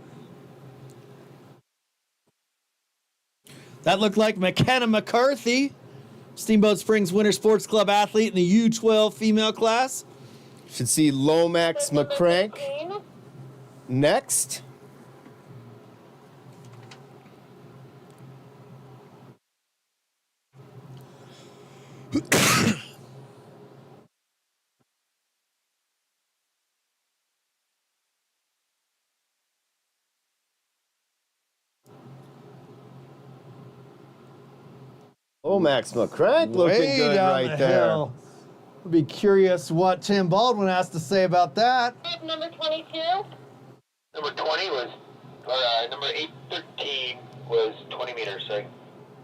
That looked like McKenna McCarthy, Steamboat Springs Winter Sports Club athlete in the U12 female class. Should see Lomax McCrank next. Lomax McCrank looking Way good down right the there. hill. I'd be curious what Tim Baldwin has to say about that. Number 22. Number 20 was, number 813 was 20 meters, so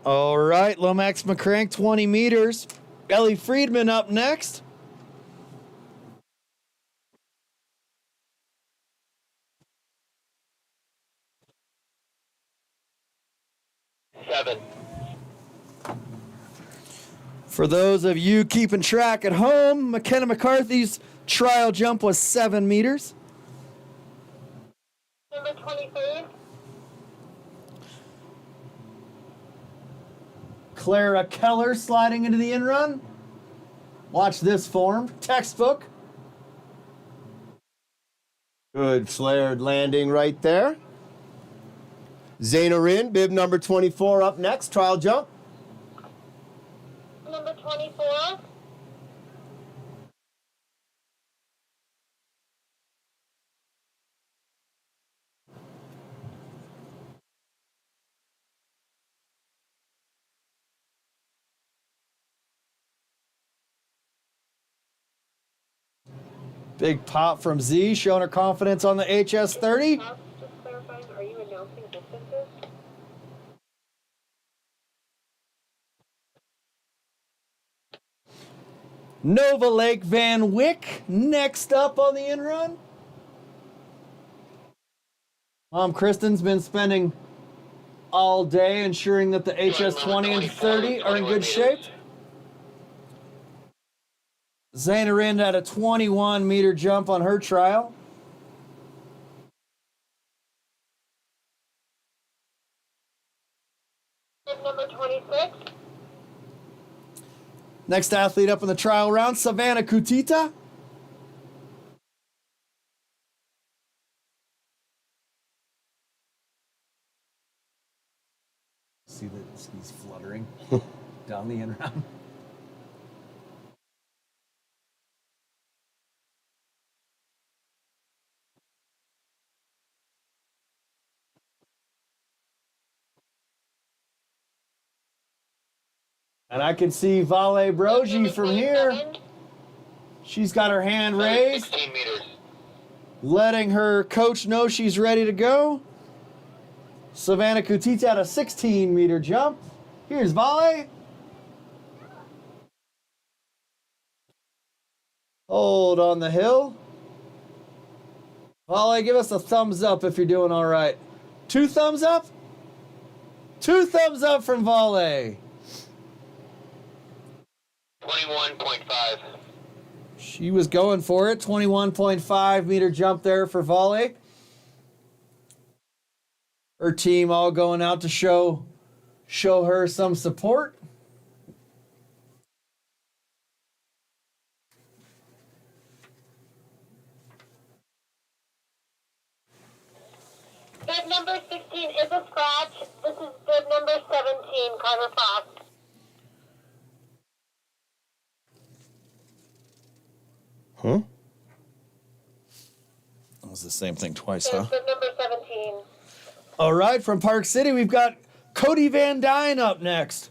All right, Lomax McCrank, 20 meters. Ellie Friedman up next. For those of you keeping track at home, McKenna McCarthy's trial jump was 7 meters. Number 23. Clara Keller sliding into the in-run. Watch this form. Textbook. Good flared landing right there. Zaina Rin, bib number 24 up next, trial jump. Number 24. Big pop from Z, showing her confidence on the HS30. Just clarifying, are you announcing distances? Nova Lake Van Wyck next up on the in-run. Mom Kristen's been spending all day ensuring that the HS20 and 30 are in good shape. Zaina Rind had a 21-meter jump on her trial. Number 26. Next athlete up in the trial round, Savannah Kutita. See that he's fluttering down the in round. And I can see Vale Brogy from here. She's got her hand raised, 16 meters. letting her coach know she's ready to go. Savannah Kutita had a 16-meter jump. Here's Vale. Hold on the hill. Vale, give us a thumbs up if you're doing all right. 2 thumbs up? 2 thumbs up from Vale. 21.5. She was going for it. 21.5 meter jump there for Vale. Her team all going out to show her some support. Bib number 16 is a scratch. This is bib number 17, Carter Fox. Huh? That was the same thing twice, Bib huh? number 17. All right, from Park City, we've got Cody Van Dyne up next.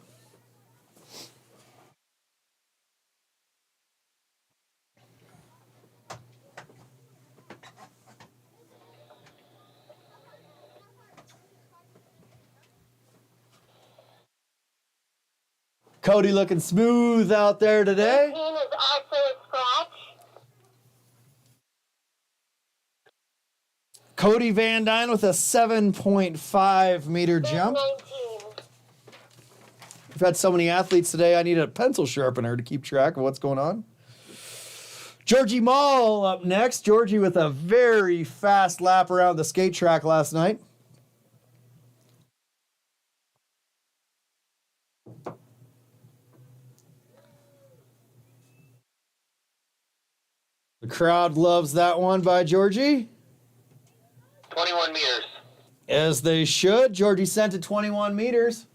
Cody looking smooth out there today. 18 is also a scratch. Cody Van Dyne with a 7.5 meter jump. 19. We've had so many athletes today, I need a pencil sharpener to keep track of what's going on. Georgie Mall up next. Georgie with a very fast lap around the skate track last night. The crowd loves that one by Georgie. 21 meters. As they should. Georgie sent it 21 meters.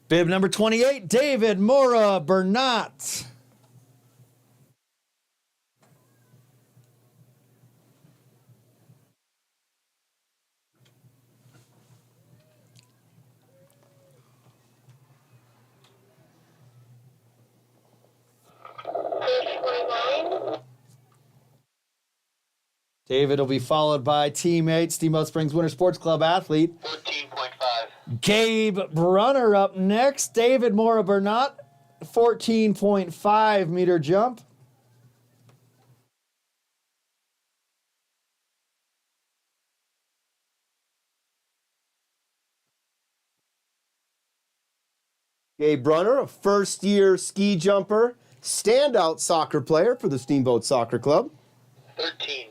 Bib number 28, David Mora Bernat. David will be followed by teammate, Steamboat Springs Winter Sports Club athlete, 14.5. Gabe Brunner up next. David Mora Bernat, 14.5 meter jump. Gabe Brunner, a first-year ski jumper, standout soccer player for the Steamboat Soccer Club. 13.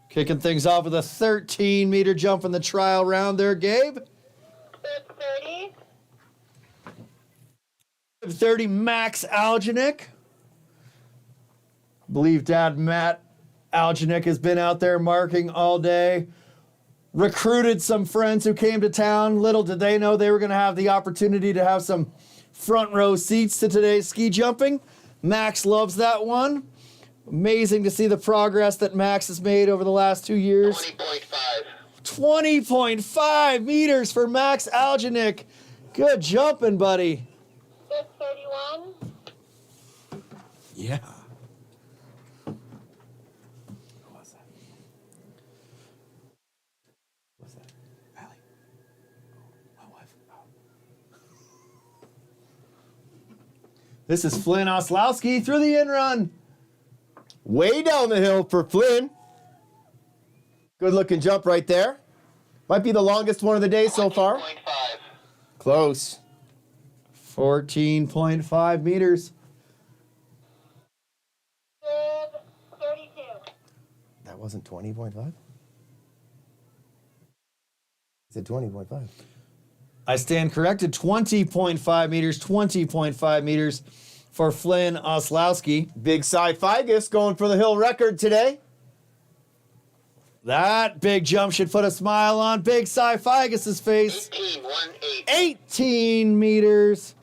Kicking things off with a 13 meter jump in the trial round there, Gabe. 30. 30 Max Algenik. Believe Dad Matt Algenik has been out there marking all day. Recruited some friends who came to town. Little did they know they were going to have the opportunity to have some front row seats to today's ski jumping. Max loves that one. Amazing to see the progress that Max has made over the last 2 years. 20.5. 20.5 meters for Max Algenik. Good jumping, buddy. 31. Yeah. This is Flynn Oslowski through the in run. Way down the hill for Flynn. Good looking jump right there. Might be the longest one of the day so far. 20.5. Close. 14.5 meters. 32. That wasn't 20.5? Is it 20.5? I stand corrected. 20.5 meters. 20.5 meters for Flynn Oslowski. Big Cy Figus going for the hill record today. That big jump should put a smile on Big Cy Figus' face. 18.18. 18 meters.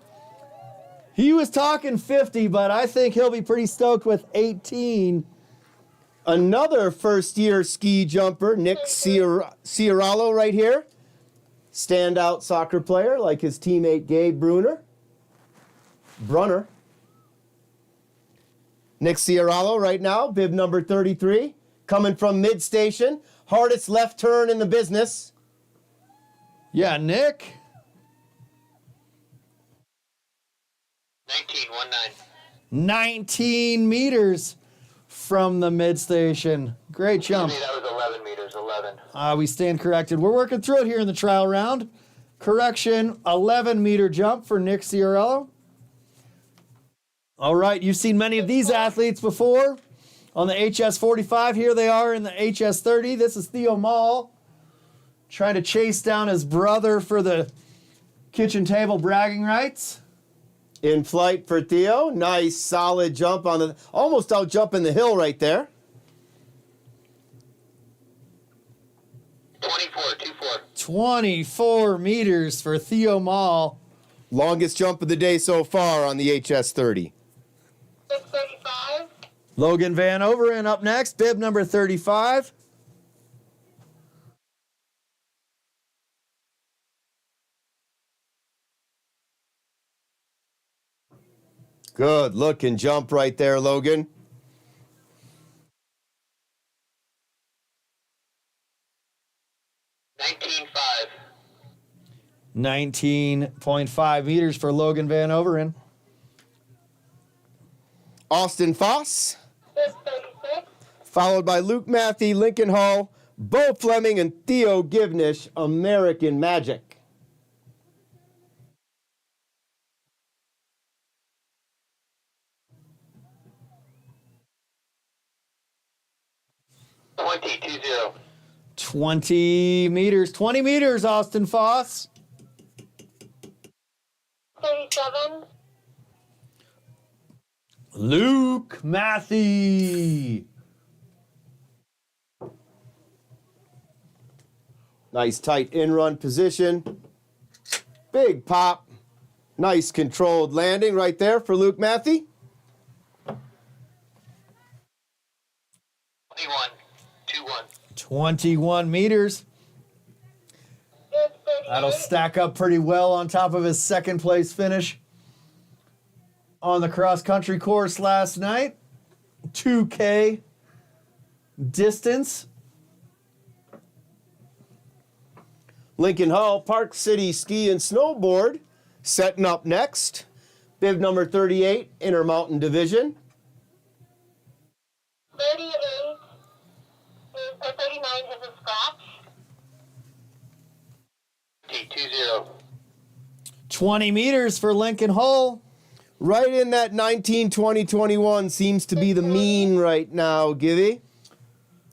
He was talking 50, but I think he'll be pretty stoked with 18. Another first-year ski jumper, Nick Ciarallo right here. Standout soccer player like his teammate Gabe Brunner. Nick Ciarallo right now, bib number 33. Coming from mid-station. Hardest left turn in the business. Yeah, Nick. 19.19. 19 meters from the mid-station. Great jump. That was 11 meters. 11. We stand corrected. We're working through it here in the trial round. Correction, 11 meter jump for Nick Ciarello. All right, you've seen many of these athletes before on the HS45. Here they are in the HS30. This is Theo Mall trying to chase down his brother for the kitchen table bragging rights. In flight for Theo. Nice, solid jump on the... Almost out jumping the hill right there. 24. 24 meters for Theo Mall. Longest jump of the day so far on the HS30. 635. Logan Van Overen up next, bib number 35. Good looking jump right there, Logan. 19.5. 19.5 meters for Logan Van Overen. Austin Foss, 636. followed by Luke Matthey, Lincoln Hall, Bo Fleming, and Theo Givnish, American Magic. $20.20. 20 meters. 20 meters, Austin Foss. 37. Luke Matthey. Nice tight in-run position. Big pop. Nice controlled landing right there for Luke Matthey. 21. 21 meters. That'll stack up pretty well on top of his second place finish on the cross country course last night. 2K distance. Lincoln Hall, Park City Ski and Snowboard, setting up next. Bib number 38, Intermountain Division. 38 is, or 39 is a scratch. T20. 20 meters for Lincoln Hall. Right in that 19, 20, 21 seems to be the mean right now, Givy.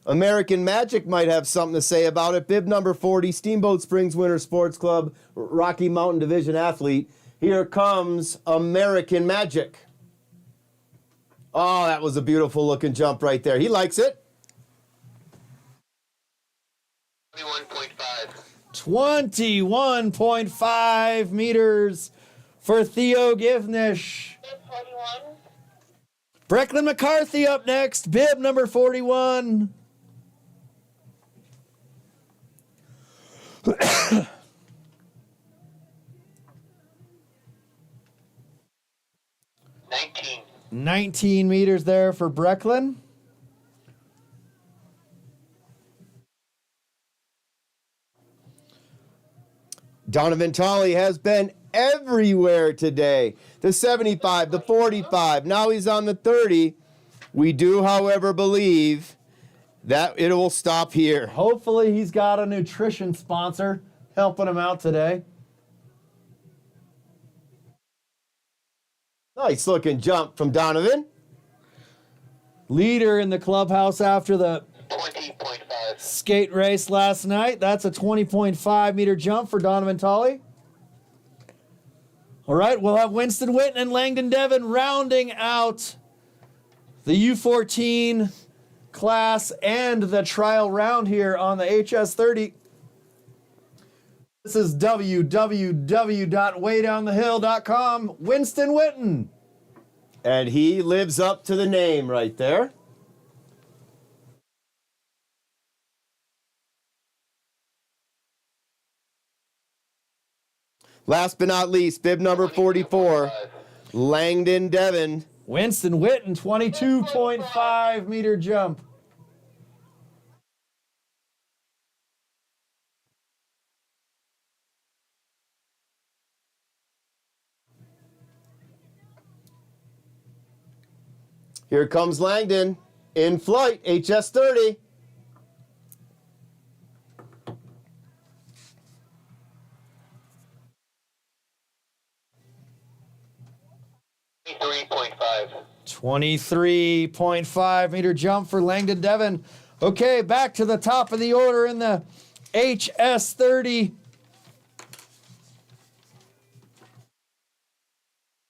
American Magic might have something to say about it. Bib number 40, Steamboat Springs Winter Sports Club, Rocky Mountain Division athlete. Here comes American Magic. Oh, that was a beautiful looking jump right there. He likes it. 21.5. 21.5 meters for Theo Givnish. 41. Brecklin McCarthy up next, bib number 41. $19. 19 meters there for Brecklin. Donovan Tolley has been everywhere today. The 75, the 45, now he's on the 30. We do, however, believe that it will stop here. Hopefully he's got a nutrition sponsor helping him out today. Nice looking jump from Donovan. Leader in the clubhouse after the 20.5. skate race last night. That's a 20.5 meter jump for Donovan Tolley. All right, we'll have Winston Witten and Langdon Devon rounding out the U14 class and the trial round here on the HS30. This is www.waydownthehill.com. Winston Witten. And he lives up to the name right there. Last but not least, bib number 44, Langdon Devon. Winston Witten, 22.5 meter jump. Here comes Langdon in flight, HS30. $23.5. 23.5 meter jump for Langdon Devon. Okay, back to the top of the order in the HS30.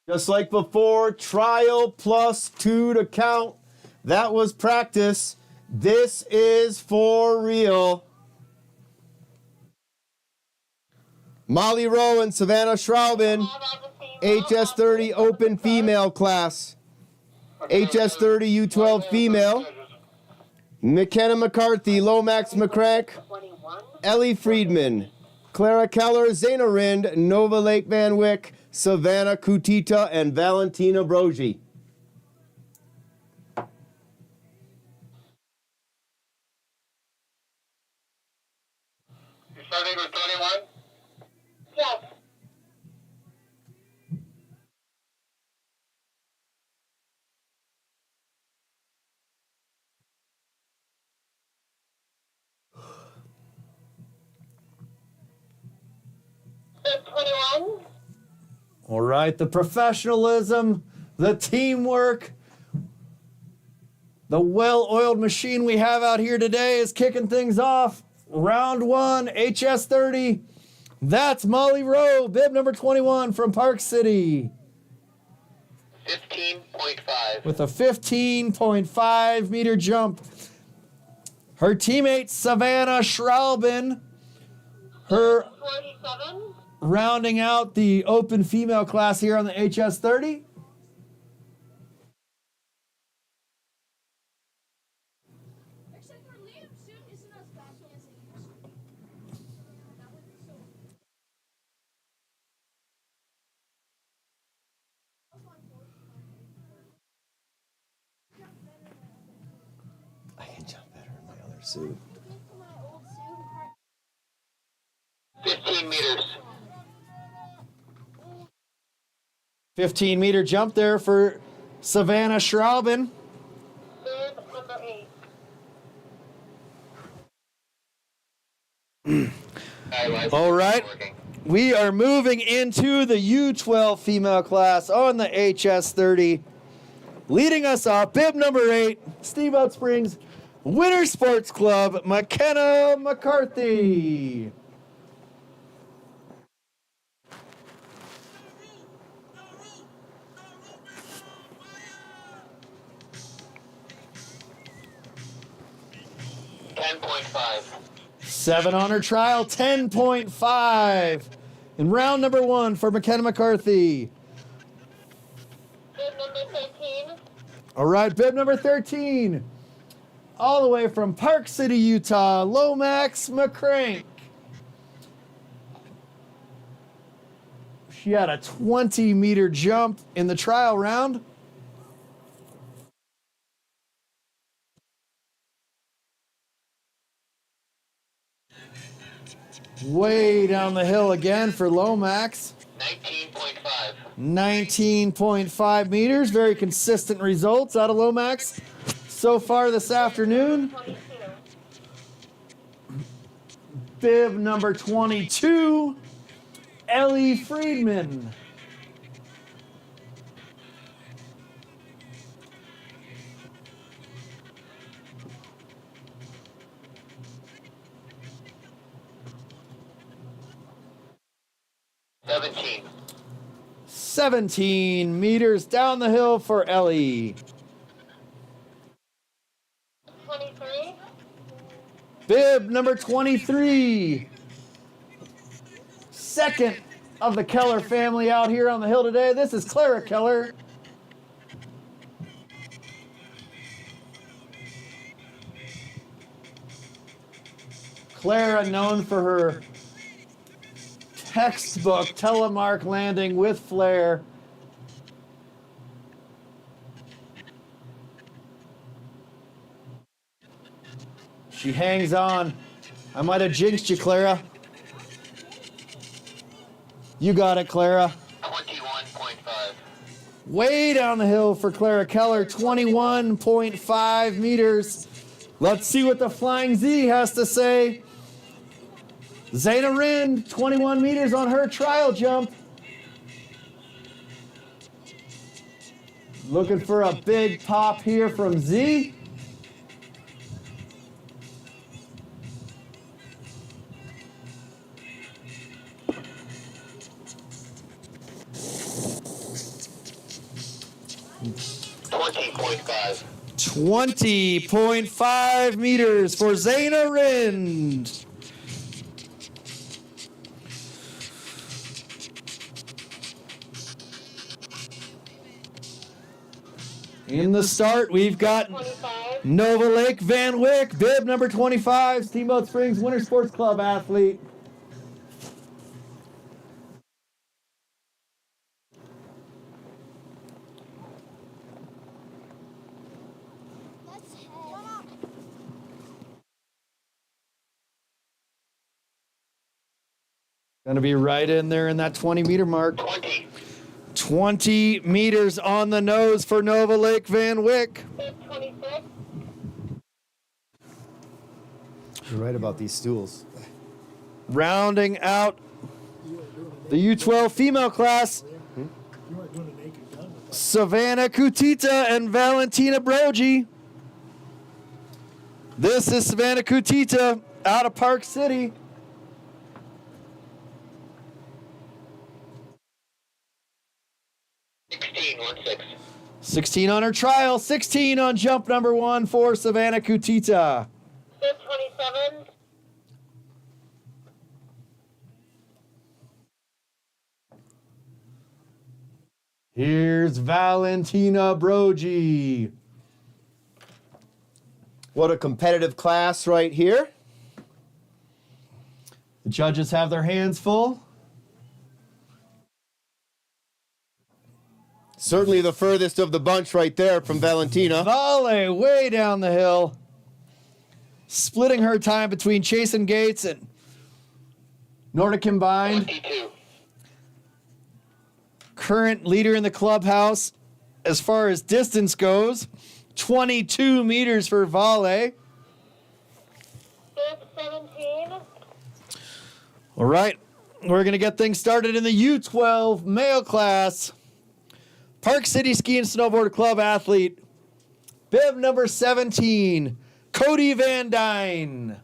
Just like before, trial plus 2 to count. That was practice. This is for real. Molly Rowe and Savannah Schraubin, HS30 Open Female Class. HS30 U12 Female. McKenna McCarthy, Lomax McCrank, Ellie Friedman, Clara Keller, Zaina Rind, Nova Lake Van Wyck, Savannah Kutita, and Valentina Brogi. You're starting with 21? Yes. Bib 21. All right, the professionalism, the teamwork, the well-oiled machine we have out here today is kicking things off. Round one, HS30. That's Molly Rowe, bib number 21 from Park City. 15.5. With a 15.5 meter jump. Her teammate Savannah Schraubin, her 47. rounding out the open female class here on the HS30. Except for Liam soon isn't as baggy as it used to be. That would be so. I can jump better. suit. 15 meters. 15-meter jump there for Savannah Schraubin. Bib number 8. All right. We are moving into the U12 female class on the HS30. Leading us off, bib number 8, Steamboat Springs Winter Sports Club, McKenna McCarthy. Seven on her trial, 10.5. In round number 1 for McKenna McCarthy. Bib number 13. All right, bib number 13. All the way from Park City, Utah, Lomax McCrank. She had a 20-meter jump in the trial round. Way down the hill again for Lomax. 19.5. 19.5 meters. Very consistent results out of Lomax so far this afternoon. 22. Bib number 22, Ellie Friedman. $17. 17 meters down the hill for Ellie. 23. Bib number 23. Second of the Keller family out here on the hill today. This is Clara Keller. Clara, known for her textbook telemark landing with flair. She hangs on. I might have jinxed you, Clara. You got it, Clara. 21.5. Way down the hill for Clara Keller, 21.5 meters. Let's see what the Flying Z has to say. Zayna Rind, 21 meters on her trial jump. Looking for a big pop here from Z. $20.5. 20.5 meters for Zayna Rind. In the start, we've got 25. Nova Lake Van Wyck, bib number 25, Steamboat Springs Winter Sports Club athlete. Gonna be right in there in that 20-meter mark. 20 meters on the nose for Nova Lake Van Wyck. Bib 26. You're right about these stools. Rounding out the U12 female class, Savannah Kutita and Valentina Brogy. This is Savannah Kutita out of Park City. 16 on her trial, 16 on jump number 1 for Savannah Kutita. Bib 27. Here's Valentina Brogy. What a competitive class right here. The judges have their hands full. Certainly the furthest of the bunch right there from Valentina. Volley way down the hill. splitting her time between Chasen Gates and Nordic Combined. 22. Current leader in the clubhouse as far as distance goes. 22 meters for volley. 17. All right, we're going to get things started in the U12 male class. Park City Ski and Snowboard Club athlete, bib number 17, Cody Van Dyne.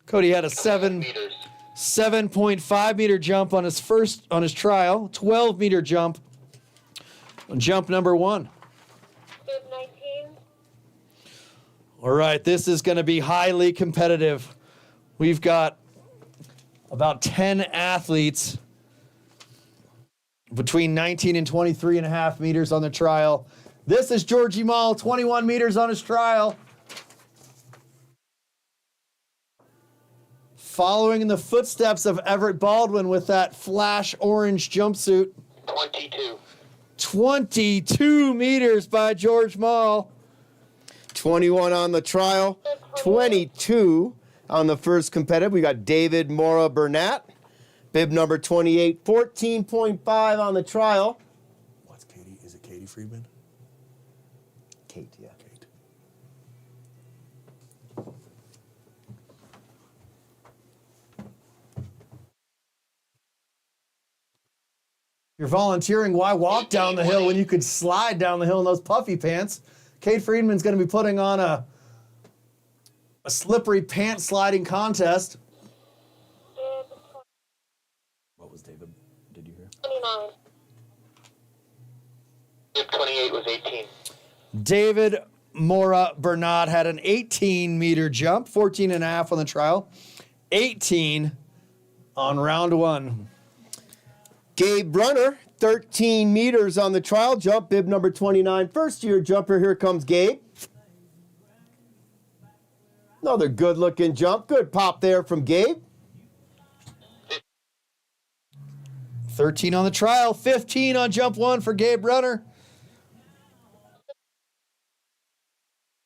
Cody had a 7.5 meter jump on his trial, 12 meter jump on jump number 1. Bib 19. All right, this is going to be highly competitive. We've got about 10 athletes between 19 and 23 and a half meters on the trial. This is Georgie Mall, 21 meters on his trial. Following in the footsteps of Everett Baldwin with that flash orange jumpsuit. 22. 22 meters by George Mall. 21 on the trial, 22 on the first competitive. We got David Mora Burnett, bib number 28, 14.5 on the trial. What's Katie? Is it Katie Friedman? Kate, yeah. Kate. You're volunteering. Why walk down the hill when you could slide down the hill in those puffy pants? Kate Friedman's going to be putting on a slippery pant sliding contest. What was David? Did you hear? 29. Bib 28 was 18. David Mora Bernard had an 18 meter jump, 14 and a half on the trial, 18 on round 1. Gabe Brunner, 13 meters on the trial jump, bib number 29, first year jumper. Here comes Gabe. Another good looking jump. Good pop there from Gabe. 13 on the trial, 15 on jump 1 for Gabe Brunner.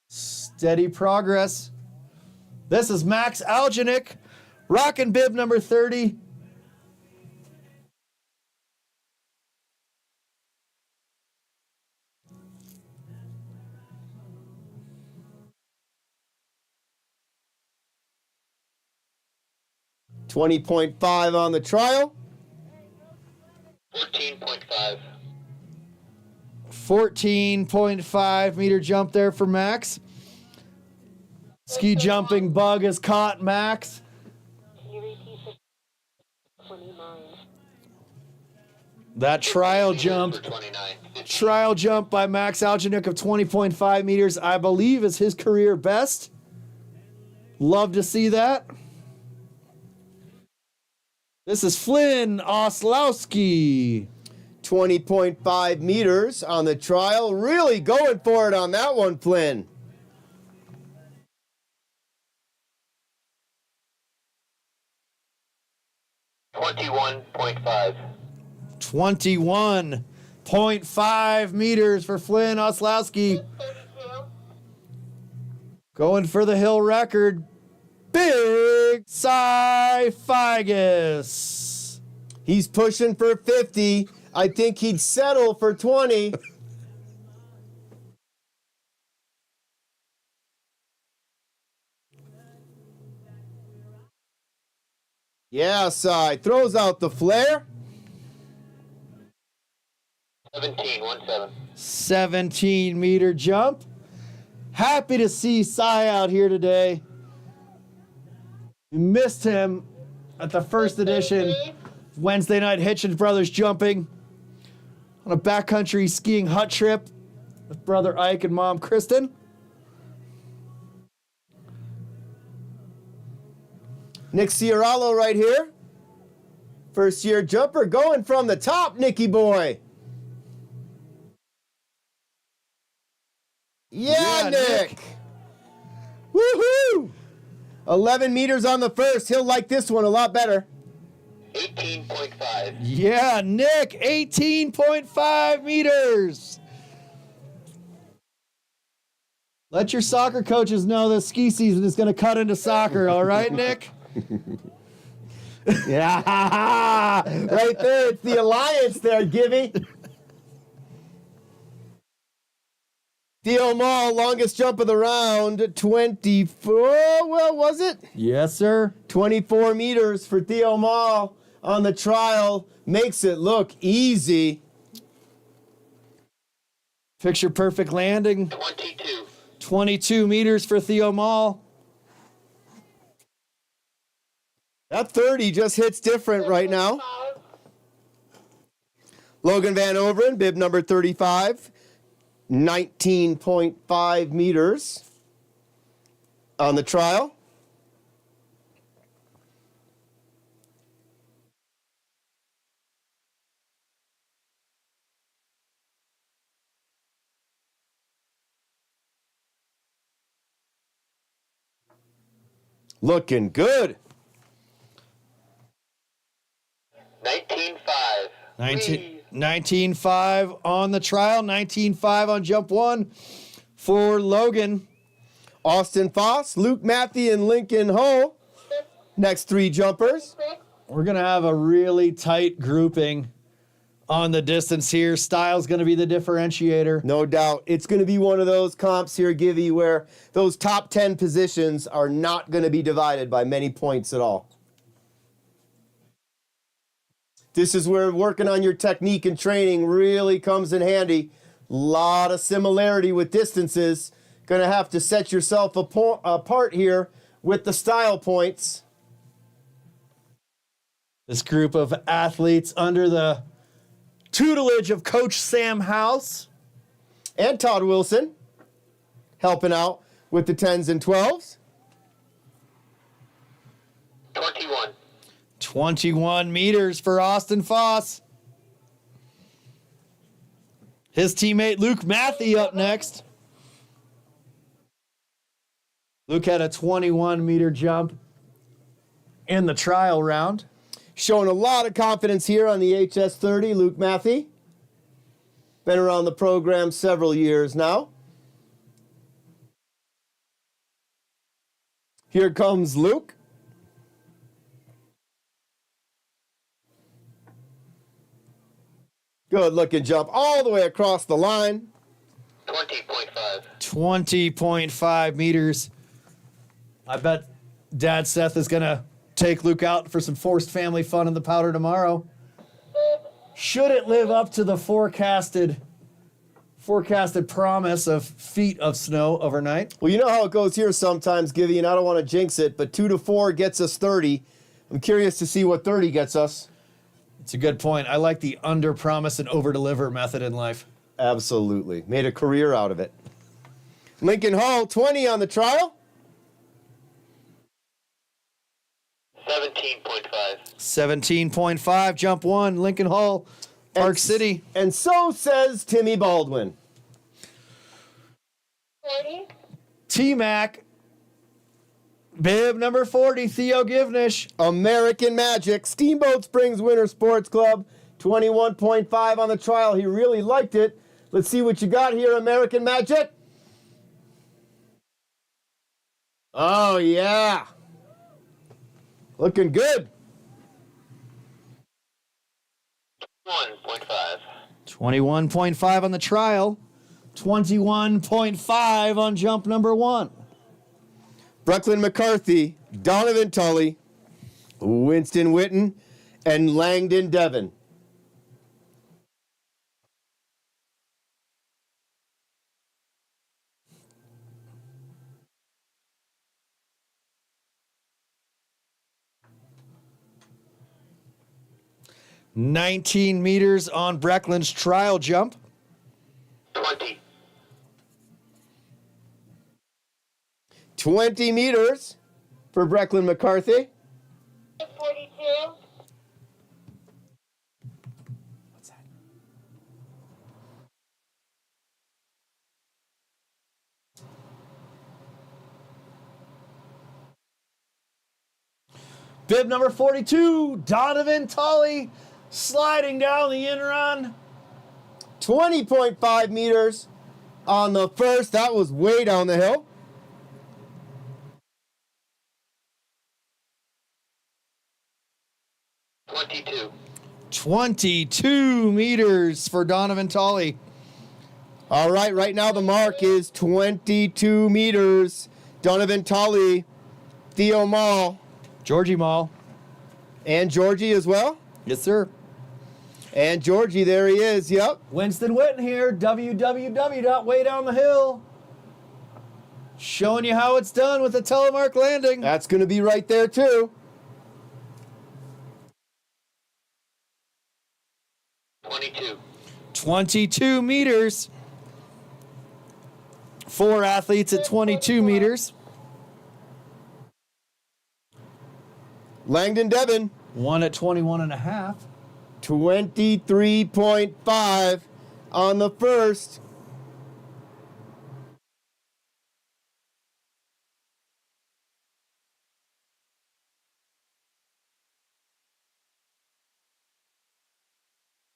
Steady progress. This is Max Algenik, rocking bib number 30. $20.5 on the trial. 14.5. 14.5 meter jump there for Max. Ski jumping bug has caught Max. Can you repeat the 29? That trial jump by Max Algenik of 20.5 meters, I believe, is his career best. Love to see that. This is Flynn Oslowski. 20.5 meters on the trial. Really going for it on that one, Flynn. $21.5. 21.5 meters for Flynn Oslowski. 32. Going for the hill record. Big Cy Figus. He's pushing for 50. I think he'd settle for 20. Yeah, Cy throws out the flare. 17 meter jump. Happy to see Cy out here today. We missed him at the first edition Wednesday night Hitchens Brothers jumping on a backcountry skiing hut trip with brother Ike and mom Kristen. Nick Ciarallo right here. First year jumper going from the top, Nicky boy. Yeah, Nick. 11 meters on the first. He'll like this one a lot better. 18.5. Yeah, Nick, 18.5 meters. Let your soccer coaches know that ski season is going to cut into soccer, all right, Nick? Yeah, right there. It's the alliance there, Gibby. Theo Mall, longest jump of the round, 24. Well, was it? Yes, sir. 24 meters for Theo Mall on the trial. Makes it look easy. Picture perfect landing. 22. 22 meters for Theo Mall. That 30 just hits different right now. Logan Van Overen, bib number 35, 19.5 meters on the trial. Looking good. 19.5. 19.5 on the trial, 19.5 on jump one for Logan. Austin Foss, Luke Matthew, and Lincoln Ho. Next three jumpers. We're going to have a really tight grouping on the distance here. Style's going to be the differentiator. No doubt. It's going to be one of those comps here, Givy, where those top 10 positions are not going to be divided by many points at all. This is where working on your technique and training really comes in handy. Lot of similarity with distances. Going to have to set yourself apart here with the style points. This group of athletes under the tutelage of Coach Sam House and Todd Wilson helping out with the 10s and 12s. 21. 21 meters for Austin Foss. His teammate Luke Matthew up next. Luke had a 21 meter jump in the trial round. Showing a lot of confidence here on the HS30, Luke Matthew. Been around the program several years now. Here comes Luke. Good looking jump all the way across the line. 20.5. 20.5 meters. I bet Dad Seth is going to take Luke out for some forced family fun in the powder tomorrow. Should it live up to the forecasted promise of feet of snow overnight? Well, you know how it goes here sometimes, Givy, and I don't want to jinx it, but 2 to 4 gets us 30. I'm curious to see what 30 gets us. It's a good point. I like the under promise and over deliver method in life. Absolutely. Made a career out of it. Lincoln Hall, 20 on the trial. 17.5. 17.5, jump one, Lincoln Hall, Park City. And so says Timmy Baldwin. 40. T-Mac, bib number 40, Theo Givnish. American Magic, Steamboat Springs Winter Sports Club, 21.5 on the trial. He really liked it. Let's see what you got here, American Magic. Oh, yeah. Looking good. 1.5. 21.5 on the trial. 21.5 on jump number one. Brecklin McCarthy, Donovan Tully, Winston Witten, and Langdon Devon. $19 meters on Brecklin's trial jump. 20. 20 meters for Brecklin McCarthy. 42. What's that? Bib number 42, Donovan Tully, sliding down the in run. 20.5 meters on the first. That was way down the hill. $22. 22 meters for Donovan Tully. All right now the mark is 22 meters. Donovan Tully, Theo Mall, Georgie Mall. and Georgie as well. Yes, sir. And Georgie, there he is. Yep. Winston Witten here, www.waydownthehill. Showing you how it's done with a telemark landing. That's going to be right there too. 22. 22 meters. 4 athletes at 22 meters. Langdon Devon, 1 at 21 and a half. 23.5 on the first.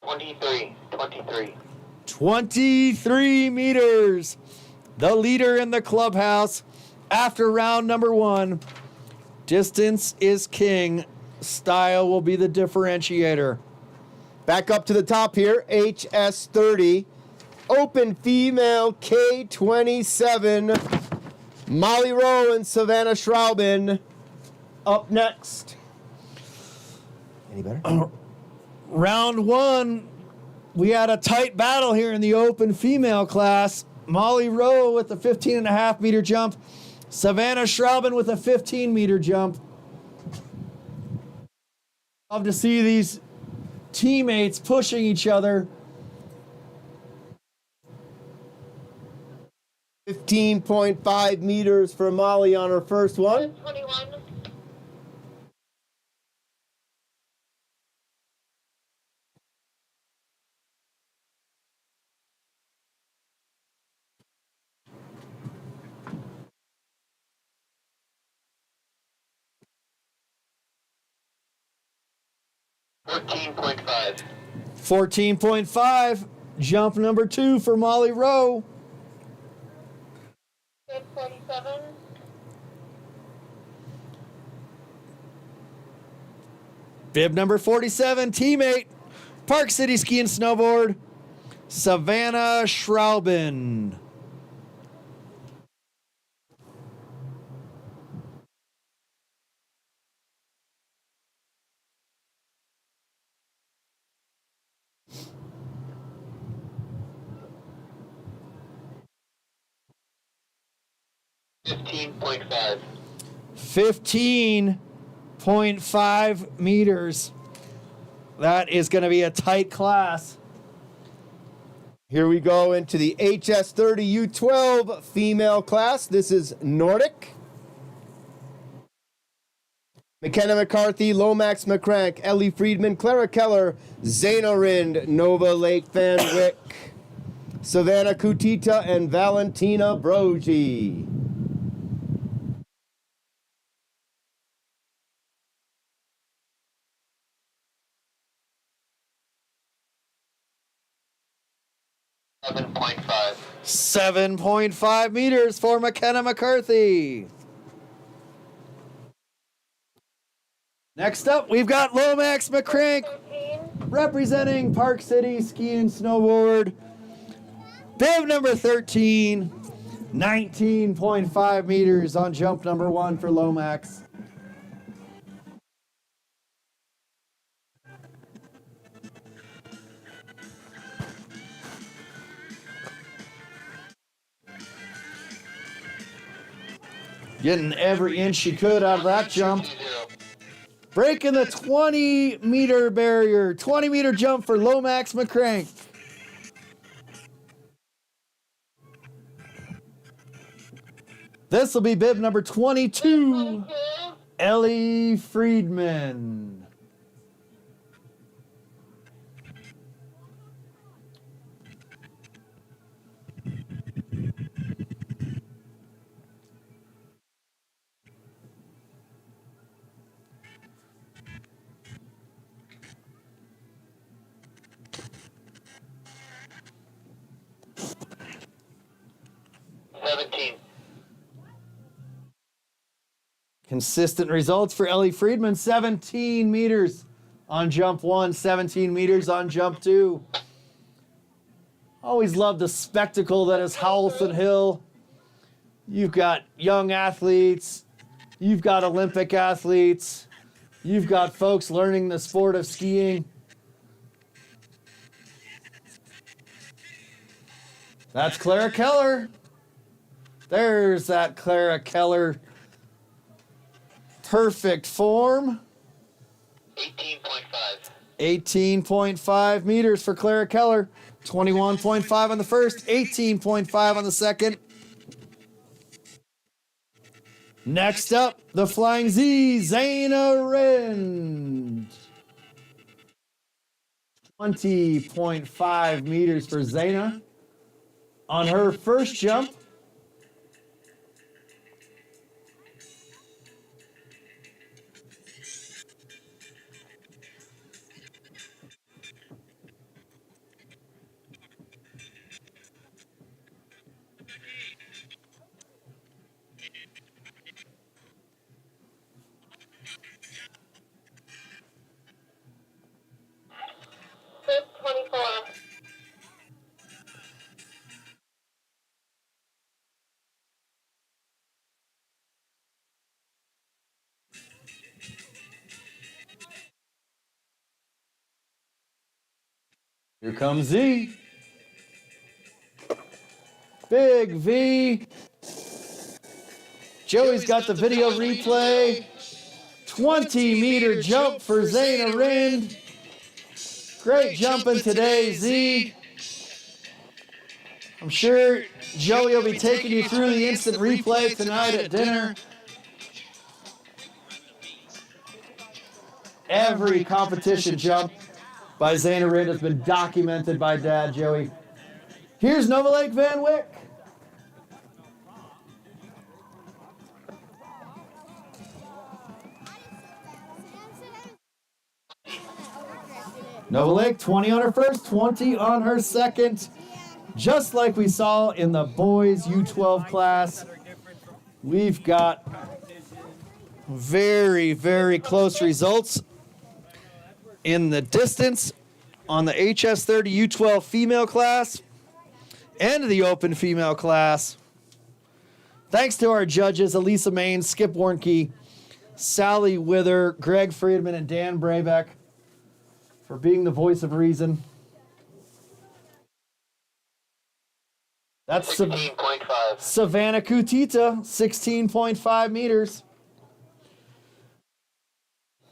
$23. 23 meters. The leader in the clubhouse after round number 1. Distance is king. Style will be the differentiator. Back up to the top here, HS30. Open female K27. Molly Rowe and Savannah Schraubin up next. Any better? Round 1, we had a tight battle here in the open female class. Molly Rowe with a 15.5 meter jump. Savannah Schraubin with a 15 meter jump. Love to see these teammates pushing each other. 15.5 meters for Molly on her first one. 21. $14.5. 14.5. Jump number 2 for Molly Rowe. 47. Bib number 47, teammate, Park City Ski and Snowboard, Savannah Schraubin. $15.5. 15.5 meters. That is going to be a tight class. Here we go into the HS30 U12 female class. This is Nordic. McKenna McCarthy, Lomax McCrank, Ellie Friedman, Clara Keller, Zaina Rind, Nova Lake Van Wyck, Savannah Kutita, and Valentina Brogy. $7.5. 7.5 meters for McKenna McCarthy. Next up, we've got Lomax McCrank representing Park City Ski and Snowboard. Bib number 13, 19.5 meters on jump number 1 for Lomax. Getting every inch she could out of that jump. Breaking the 20 meter barrier. 20 meter jump for Lomax McCrank. This will be bib number 22, Ellie Friedman. Consistent results for Ellie Friedman. 17 meters on jump 1, 17 meters on jump 2. Always love the spectacle that is Howelsen Hill. You've got young athletes. You've got Olympic athletes. You've got folks learning the sport of skiing. That's Clara Keller. There's that Clara Keller. Perfect form. 18.5. 18.5 meters for Clara Keller. 21.5 on the first, 18.5 on the second. Next up, the Flying Z, Zaina Rind. 20.5 meters for Zaina. On her first jump, Fifth, 24. here comes Z. Big V. Joey's got the video replay. 20-meter jump for Zaina Rind. Great jumping today, Z. I'm sure Joey will be taking you through the instant replay tonight at dinner. Every competition jump by Zaina Rind has been documented by Dad Joey. Here's Nova Lake Van Wyck. Nova Lake, 20 on her first, 20 on her second. Just like we saw in the boys U12 class, we've got very, very close results in the distance on the HS30 U12 female class and the open female class. Thanks to our judges, Elisa Main, Skip Warnke, Sally Wither, Greg Friedman, and Dan Brabeck, for being the voice of reason. That's 16.5. Savannah Kutita, 16.5 meters.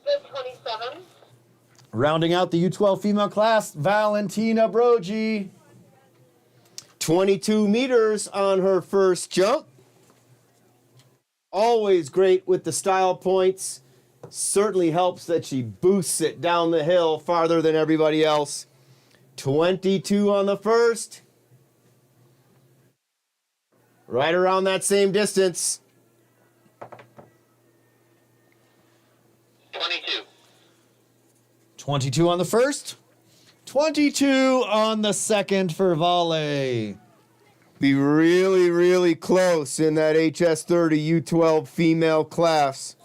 Fifth, 27. Rounding out the U12 female class, Valentina Brogi. 22 meters on her first jump. Always great with the style points. Certainly helps that she boosts it down the hill farther than everybody else. 22 on the first. Right around that same distance. 22. 22 on the first. 22 on the second for Volley. Be really, really close in that HS30 U12 female class.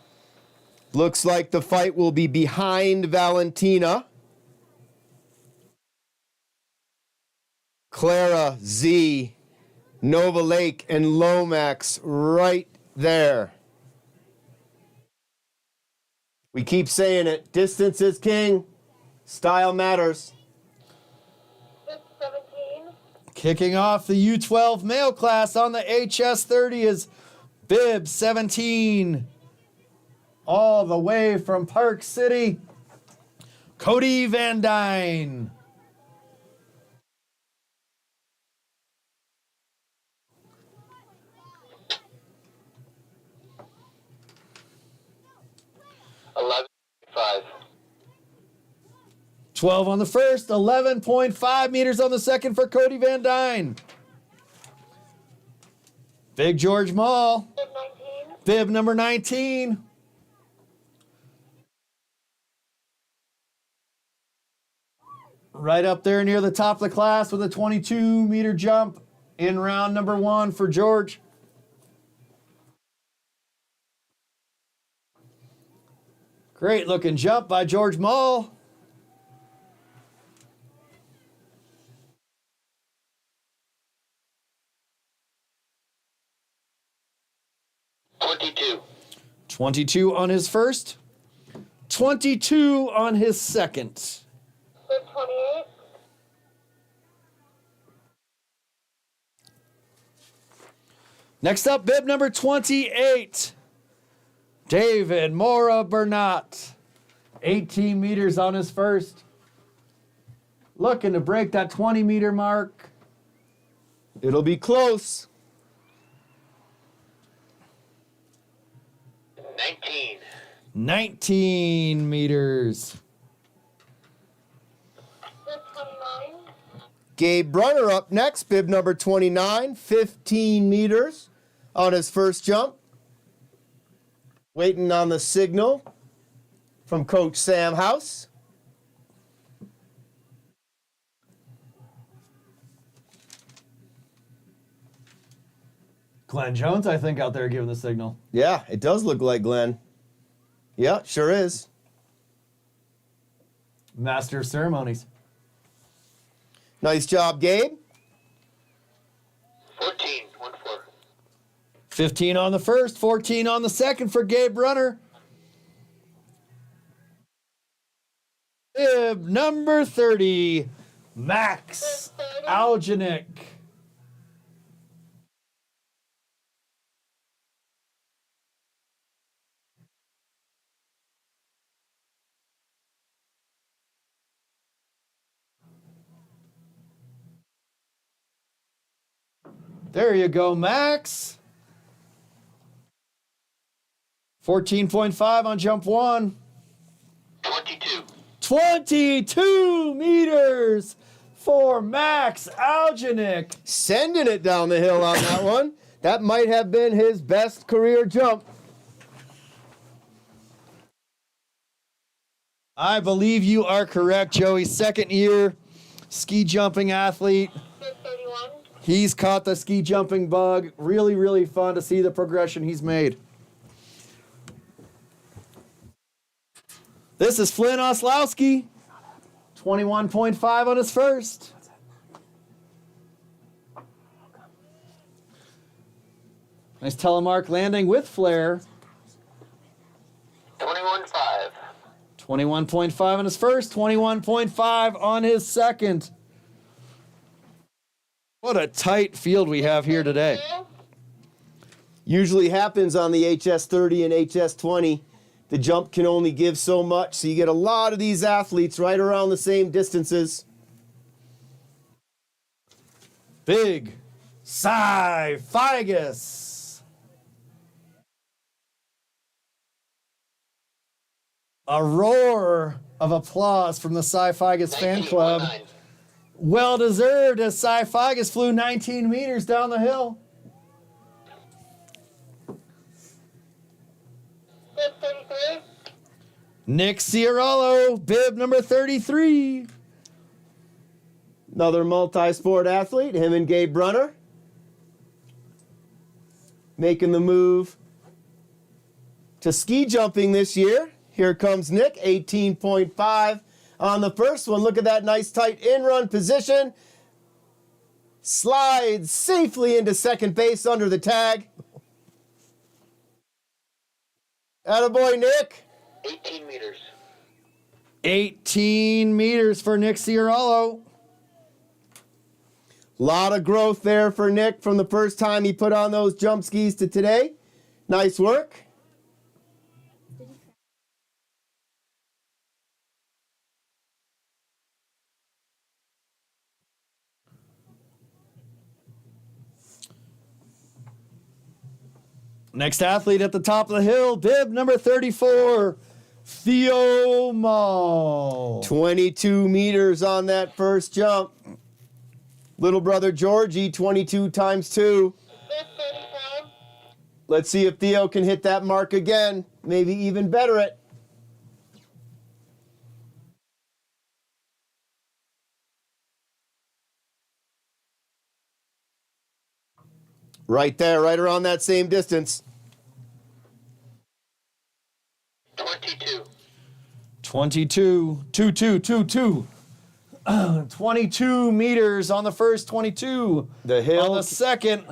Looks like the fight will be behind Valentina. Clara, Z, Nova Lake, and Lomax right there. We keep saying it. Distance is king. Style matters. Fifth, 17. Kicking off the U12 male class on the HS30 is Bib 17. All the way from Park City, Cody Van Dyne. $11.5. 12 on the first, 11.5 meters on the second for Cody Van Dyne. Big George Mall. Fifth, 19. Bib number 19. Right up there near the top of the class with a 22-meter jump in round number 1 for George. Great looking jump by George Mull. .22. 22 on his first. 22 on his second. 28. Next up, bib number 28. David Mora Bernat. 18 meters on his first. Looking to break that 20-meter mark. It'll be close. 19. 19 meters. 29. Gabe Brunner up next, bib number 29, 15 meters on his first jump. Waiting on the signal from Coach Sam House. Glenn Jones, I think, out there giving the signal. Yeah, it does look like Glenn. Yeah, sure is. Master of ceremonies. Nice job, Gabe. 14. 1-4. 15 on the first, 14 on the second for Gabe Brunner. Bib number 30, Max Algenik. There you go, Max. 14.5 on jump one. 22. 22 meters for Max Algenik. Sending it down the hill on that one. That might have been his best career jump. I believe you are correct, Joey. Second year ski jumping athlete. 31. He's caught the ski jumping bug. Really, really fun to see the progression he's made. This is Flynn Oslowski. 21.5 on his first. Nice telemark landing with flare. 21.5. 21.5 on his first, 21.5 on his second. What a tight field we have here today. Usually happens on the HS30 and HS20. The jump can only give so much, so you get a lot of these athletes right around the same distances. Big Cy Figus. A roar of applause from the Cy Figus fan club. Well deserved as Cy Figus flew 19 meters down the hill. 33. Nick Ciarollo, bib number 33. Another multi-sport athlete, him and Gabe Brunner. Making the move to ski jumping this year. Here comes Nick, 18.5 on the first one. Look at that nice tight in-run position. Slides safely into second base under the tag. Attaboy, Nick. 18 meters. 18 meters for Nick Ciarollo. Lot of growth there for Nick from the first time he put on those jump skis to today. Nice work. Next athlete at the top of the hill, bib number 34, Theo Mall. 22 meters on that first jump. Little brother Georgie, 22 times 2. 35. Let's see if Theo can hit that mark again. Maybe even better it. Right there, right around that same distance. 22. 22, 22 meters on the first 22. The hill. On the second.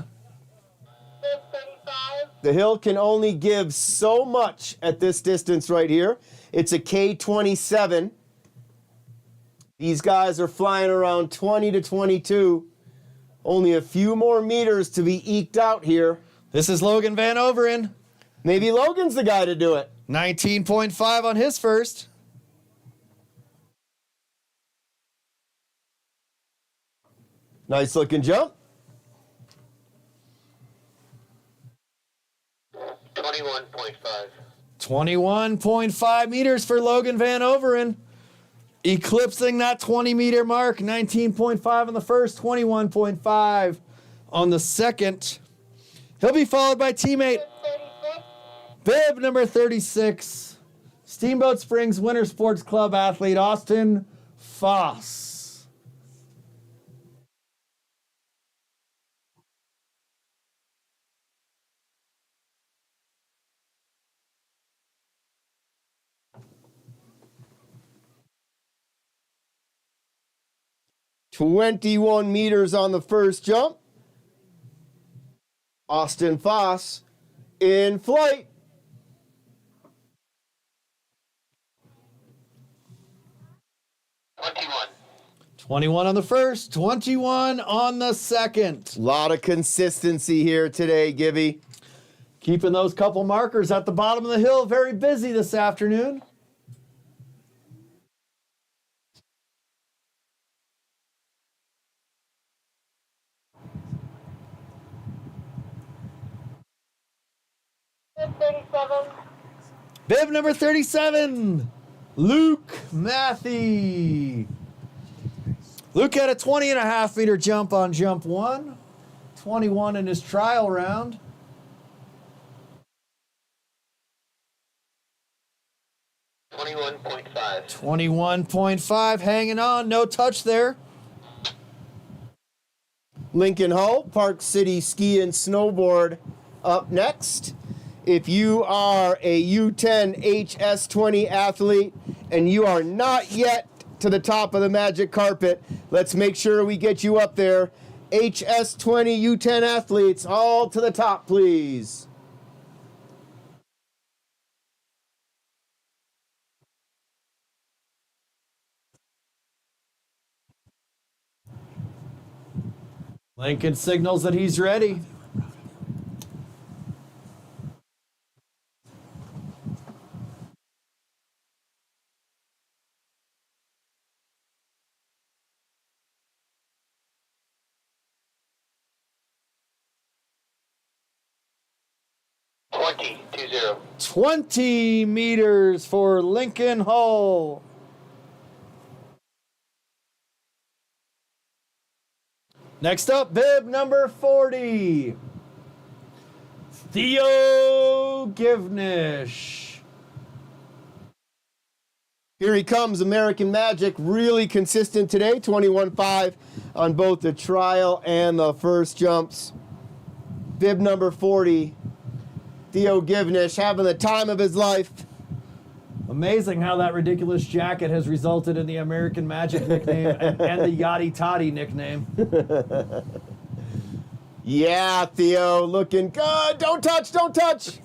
The hill can only give so much at this distance right here. It's a K27. These guys are flying around 20 to 22. Only a few more meters to be eked out here. This is Logan Van Overen. Maybe Logan's the guy to do it. 19.5 on his first. Nice looking jump. 21.5. 21.5 meters for Logan Van Overen. Eclipsing that 20-meter mark. 19.5 on the first, 21.5 on the second. He'll be followed by teammate bib number 36, Steamboat Springs Winter Sports Club athlete Austin Foss. "21 meters on the first jump. Austin Foss in flight. 21 on the first, 21 on the second. A lot of consistency here today, Gibby. Keeping those couple markers at the bottom of the hill very busy this afternoon. Bib number 37, Luke Matthey. Luke had a 20.5 meter jump on jump one, 21 in his trial round. $21.5 hanging on, no touch there. Lincoln Hull, Park City Ski and Snowboard up next. If you are a U10 HS20 athlete and you are not yet to the top of the magic carpet, let's make sure we get you up there. HS20 U10 athletes, all to the top, please. Lincoln signals that he's ready. $20.20. 20 meters for Lincoln Hull. Next up, bib number 40, Theo Givnish. Here he comes, American Magic, really consistent today, 21.5 on both the trial and the first jumps. Bib number 40, Theo Givnish, having the time of his life. Amazing how that ridiculous jacket has resulted in the American Magic nickname and the Yachty Toddy nickname. Yeah, Theo, looking good. Don't touch, don't touch.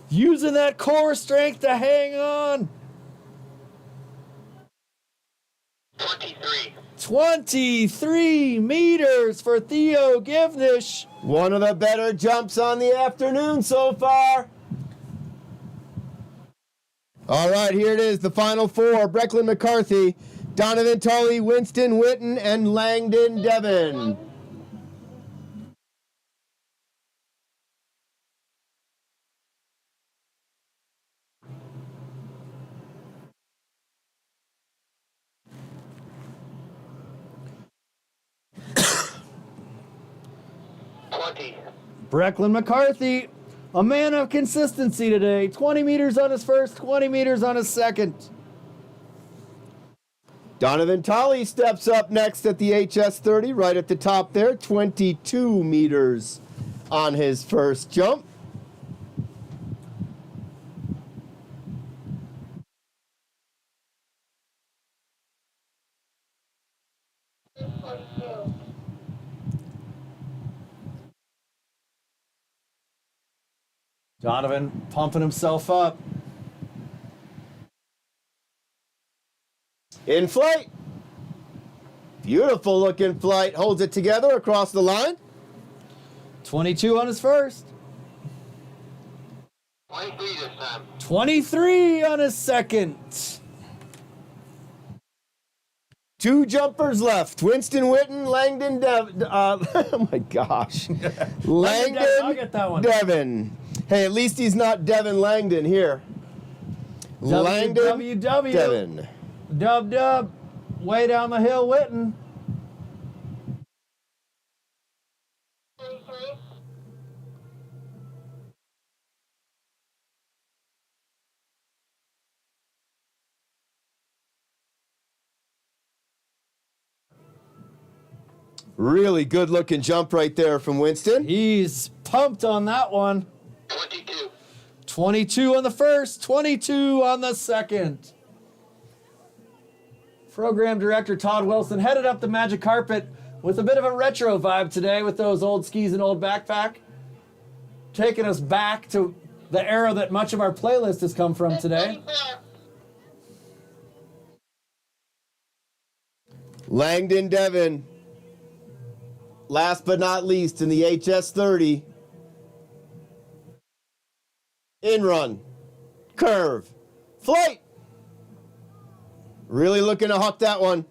Using that core strength to hang on. 23 meters for Theo Givnish. One of the better jumps on the afternoon so far. All right, here it is, the final four. Brecklin McCarthy, Donovan Tully, Winston Witten, and Langdon Devon. Brecklin McCarthy, a man of consistency today. 20 meters on his first, 20 meters on his second. Donovan Tully steps up next at the HS30, right at the top there. 22 meters on his first jump. Donovan pumping himself up. In flight. Beautiful looking flight. Holds it together across the line. 22 on his first. 23 this time. 23 on his second. 2 jumpers left. Winston Witten, Langdon oh my gosh. Langdon I'll get that one. Devon. Hey, at least he's not Devon Langdon here. Langdon WWW. Devon. Dub. Way down the hill, Witten. 33. Really good looking jump right there from Winston. He's pumped on that one. 22. 22 on the first, 22 on the second. Program director Todd Wilson headed up the magic carpet with a bit of a retro vibe today with those old skis and old backpack. Taking us back to the era that much of our playlist has come from today. Langdon Devon. Last but not least in the HS30. In run. Curve. Flight. Really looking to huck that one.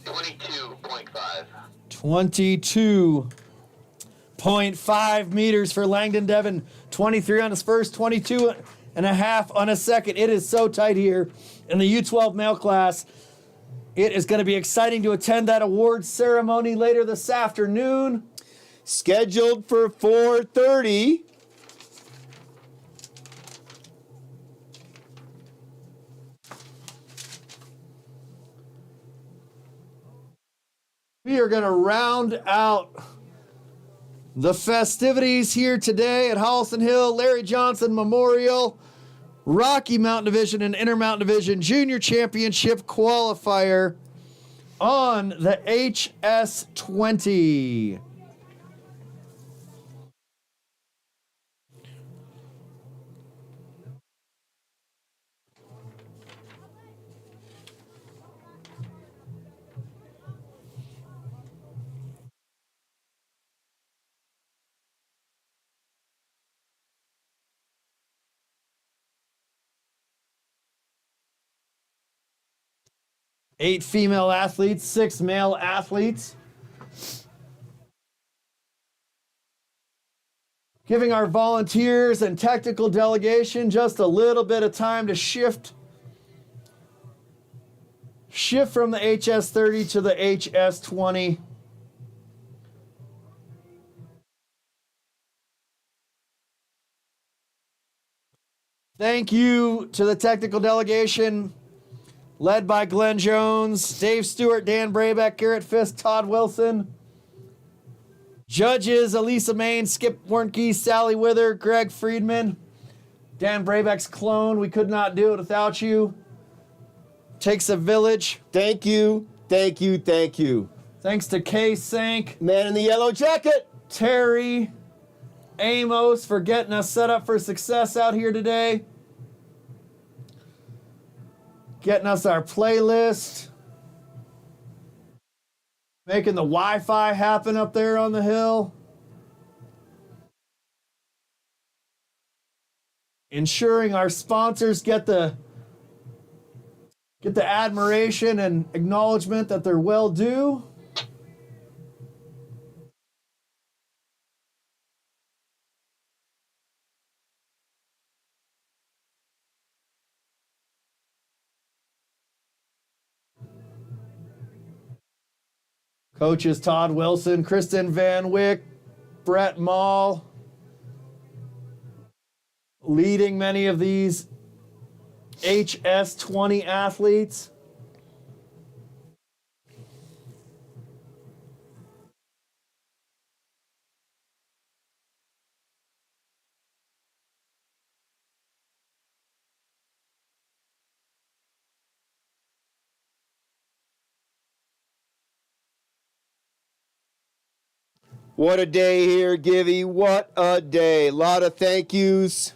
22.5. 22.5 meters for Langdon Devon. 23 on his first, 22 and a half on his second. It is so tight here in the U12 male class. It is going to be exciting to attend that awards ceremony later this afternoon. Scheduled for 4:30. We are going to round out the festivities here today at Howelsen Hill, Larry Johnson Memorial, Rocky Mountain Division and Intermountain Division Junior Championship Qualifier on the HS20. Eight female athletes, 6 male athletes. Giving our volunteers and technical delegation just a little bit of time to shift from the HS30 to the HS20. Thank you to the technical delegation led by Glenn Jones, Dave Stewart, Dan Braybeck, Garrett Fisk, Todd Wilson. Judges, Elisa Main, Skip Warnke, Sally Wither, Greg Friedman. Dan Braybeck's clone, we could not do it without you. Takes a village. Thank you, thank you, thank you. Thanks to Kay Sank. Man in the yellow jacket. Terry Amos for getting us set up for success out here today. Getting us our playlist. Making the Wi-Fi happen up there on the hill. Ensuring our sponsors get the admiration and acknowledgement that they're well due. Coaches Todd Wilson, Kristen Van Wyck, Brett Mall, leading many of these HS20 athletes. What a day here, Givey. What a day. A lot of thank yous.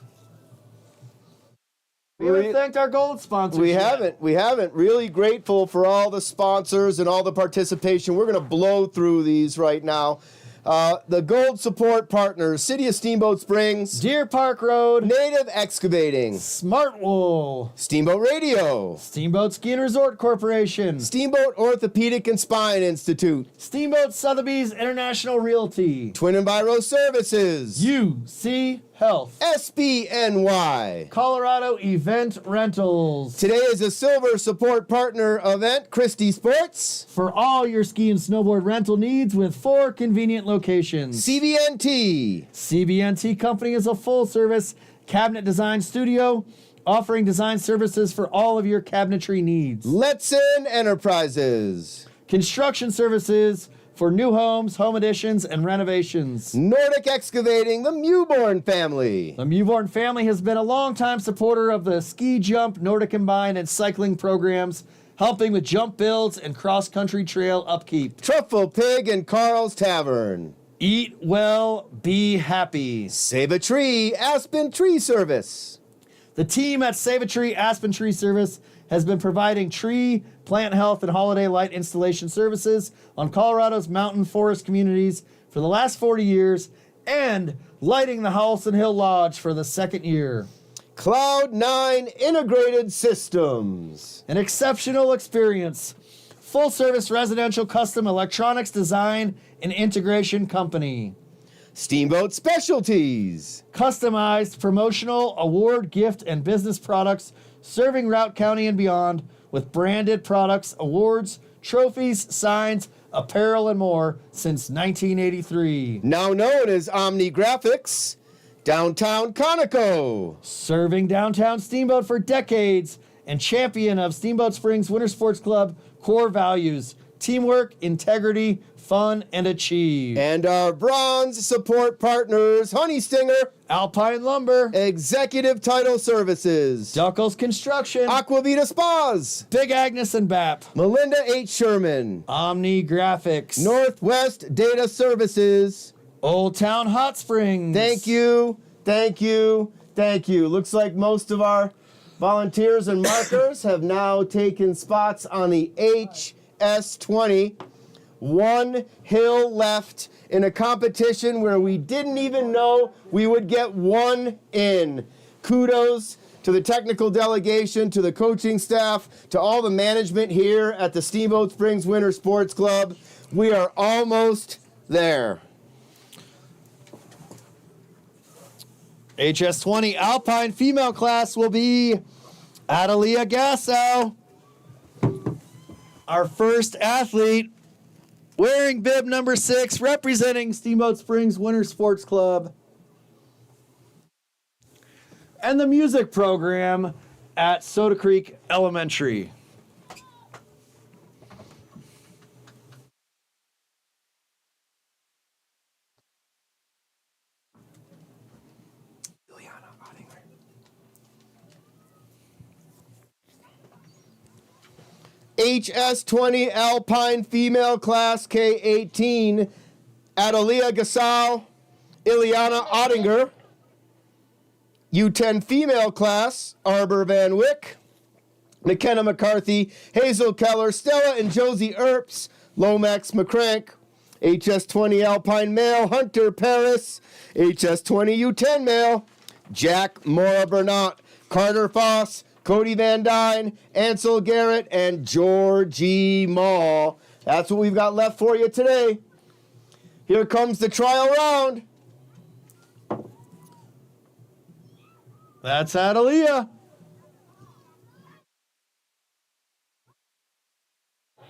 We haven't thanked our gold sponsors. We haven't. Really grateful for all the sponsors and all the participation. We're going to blow through these right now. The gold support partners: City of Steamboat Springs, Deer Park Road, Native Excavating, Smart Wool, Steamboat Radio, Steamboat Ski and Resort Corporation, Steamboat Orthopedic and Spine Institute, Steamboat Sotheby's International Realty, Twin and Biro Services, UC Health, SBNY, Colorado Event Rentals. Today is a silver support partner event, Christie Sports. For all your ski and snowboard rental needs with 4 convenient locations. CBNT. CBNT Company is a full-service cabinet design studio offering design services for all of your cabinetry needs. Letson Enterprises. Construction services for new homes, home additions, and renovations. Nordic Excavating, the Mewborn family. The Mewborn family has been a longtime supporter of the ski jump, Nordic Combine, and cycling programs, helping with jump builds and cross-country trail upkeep. Truffle Pig and Carl's Tavern. Eat well, be happy. Save a Tree, Aspen Tree Service. The team at Save a Tree Aspen Tree Service has been providing tree, plant health, and holiday light installation services on Colorado's mountain forest communities for the last 40 years and lighting the Howelsen Hill Lodge for the 2nd year. Cloud9 Integrated Systems. An exceptional experience. Full-service residential custom electronics design and integration company. Steamboat Specialties. Customized promotional, award, gift, and business products serving Routt County and beyond with branded products, awards, trophies, signs, apparel, and more since 1983. Now known as Omni Graphics. Downtown Conoco. Serving downtown Steamboat for decades and champion of Steamboat Springs Winter Sports Club core values: teamwork, integrity, fun, and achieve. And our bronze support partners: Honey Stinger, Alpine Lumber, Executive Title Services, Duckles Construction, Aquavita Spas, Big Agnes and BAP, Melinda H. Sherman, Omni Graphics, Northwest Data Services, Old Town Hot Springs. Thank you, thank you, thank you. Looks like most of our volunteers and markers have now taken spots on the HS20. One hill left in a competition where we didn't even know we would get one in. Kudos to the technical delegation, to the coaching staff, to all the management here at the Steamboat Springs Winter Sports Club. We are almost there. HS20 Alpine female class will be Adalia Gasso, our first athlete, wearing bib number 6, representing Steamboat Springs Winter Sports Club, and the music program at Soda Creek Elementary. HS20 Alpine Female Class K18, Adalia Gasal, Ileana Ottinger. U10 Female Class, Arbor Van Wyck, McKenna McCarthy, Hazel Keller, Stella and Josie Earps, Lomax McCrank. HS20 Alpine Male, Hunter Paris. HS20 U10 Male, Jack Mora Bernat, Carter Foss, Cody Van Dyne, Ansel Garrett, and Georgie Mall. That's what we've got left for you today. Here comes the trial round. That's Adalia.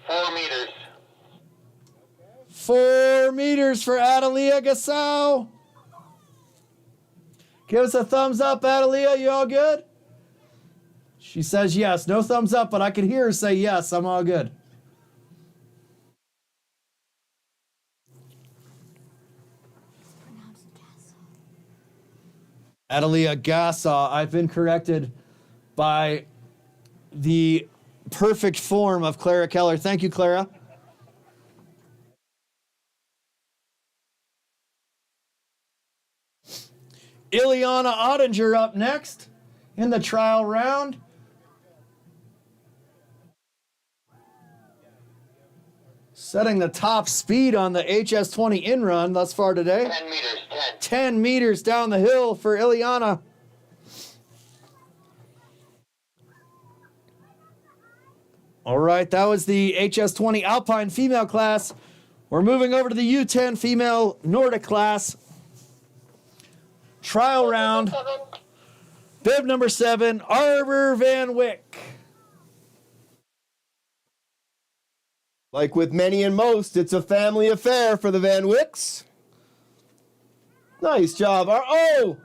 4 meters. 4 meters for Adalia Gasau. Give us a thumbs up, Adalia. You all good? She says yes. No thumbs up, but I can hear her say yes. I'm all good. Adalia Gassaw. I've been corrected by the perfect form of Clara Keller. Thank you, Clara. Ileana Ottinger up next in the trial round. Setting the top speed on the HS20 in run thus far today. 10 meters, 10. 10 meters down the hill for Ileana. All right, that was the HS20 Alpine female class. We're moving over to the U10 female Nordic class. Trial round. Bib number 7, Arbor Van Wyck. Like with many and most, it's a family affair for the Van Wicks. Nice job. Oh!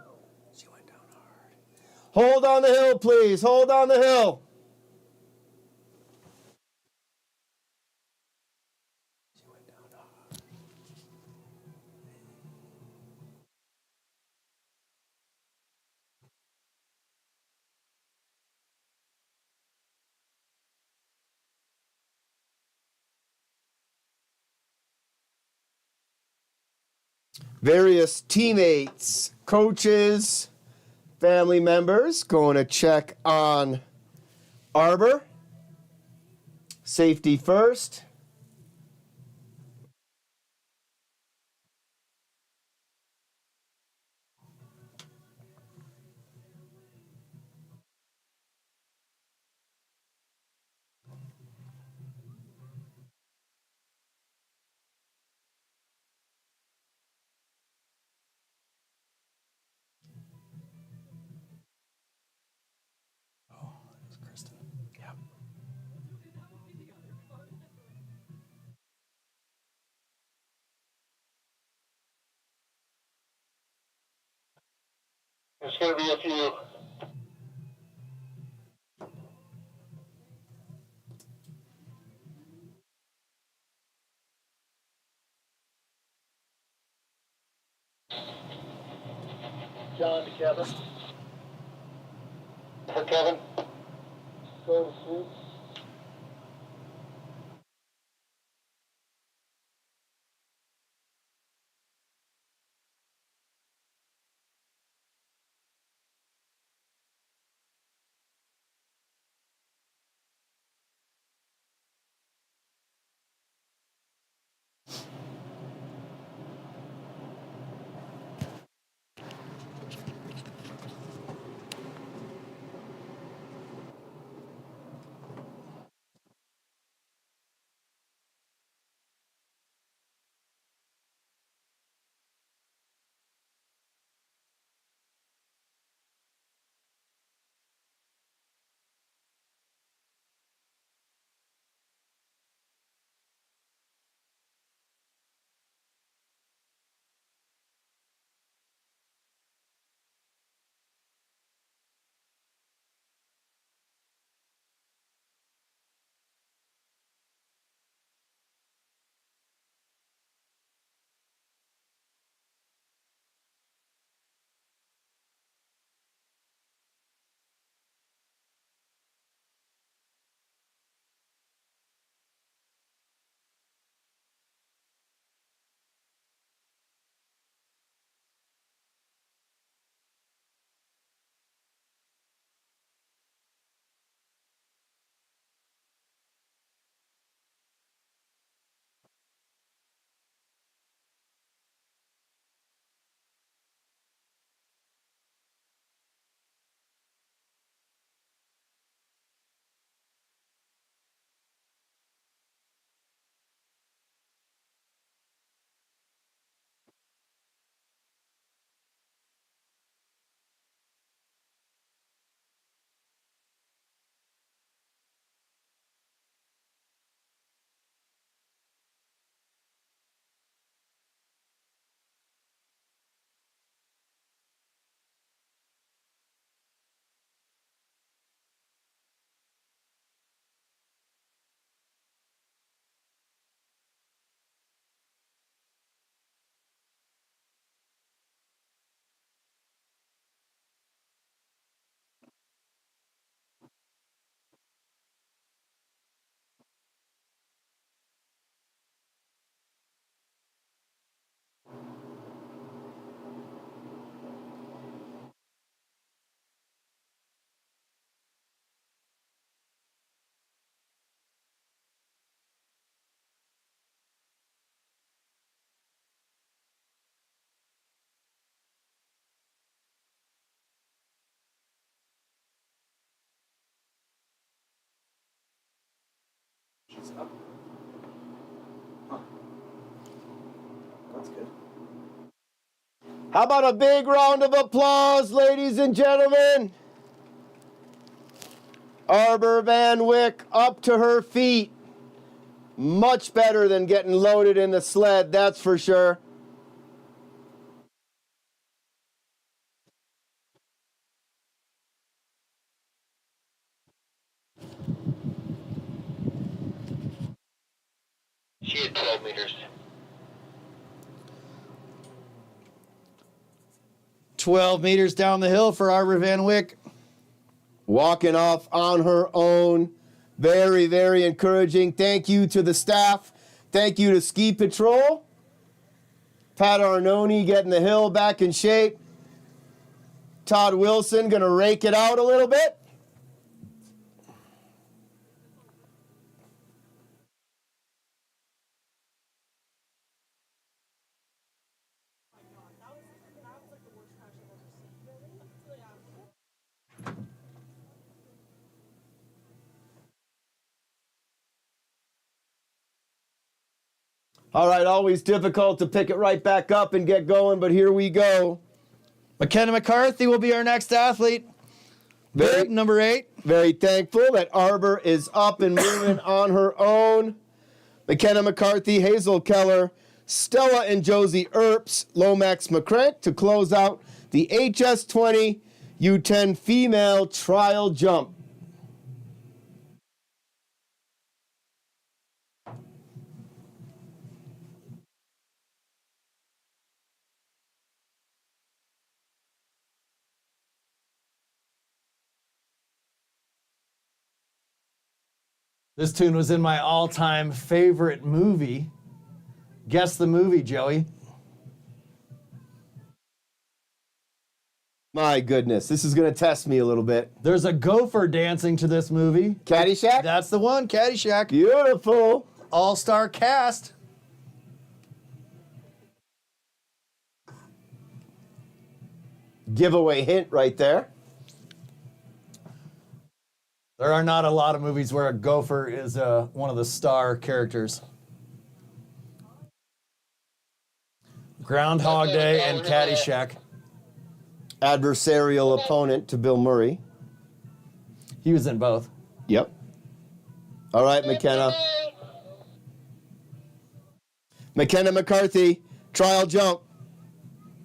She went down hard. Hold on the hill, please. Hold on the hill. She went down hard. Various teammates, coaches, family members going to check on Arbor. Safety first. Yep. There's going to be a few. John to Kevin. For Kevin. Go to sleep. How about a big round of applause, ladies and gentlemen? Arbor Van Wyck up to her feet. Much better than getting loaded in the sled, that's for sure. She had 12 meters. 12 meters down the hill for Arbor Van Wyck. Walking off on her own. Very, very encouraging. Thank you to the staff. Thank you to Ski Patrol. Pat Arnone getting the hill back in shape. Todd Wilson going to rake it out a little bit. All right, always difficult to pick it right back up and get going, but here we go. McKenna McCarthy will be our next athlete. Very, number 8. Very thankful that Arbor is up and moving on her own. McKenna McCarthy, Hazel Keller, Stella and Josie Earps, Lomax McCrank to close out the HS20 U10 female trial jump. This tune was in my all-time favorite movie. Guess the movie, Joey. My goodness, this is going to test me a little bit. There's a gopher dancing to this movie. Caddyshack? That's the one, Caddyshack. Beautiful. All-star cast. Giveaway hint right there. There are not a lot of movies where a gopher is one of the star characters. Groundhog Day and Caddyshack. Adversarial opponent to Bill Murray. He was in both. Yep. All right, McKenna. McKenna McCarthy, trial jump.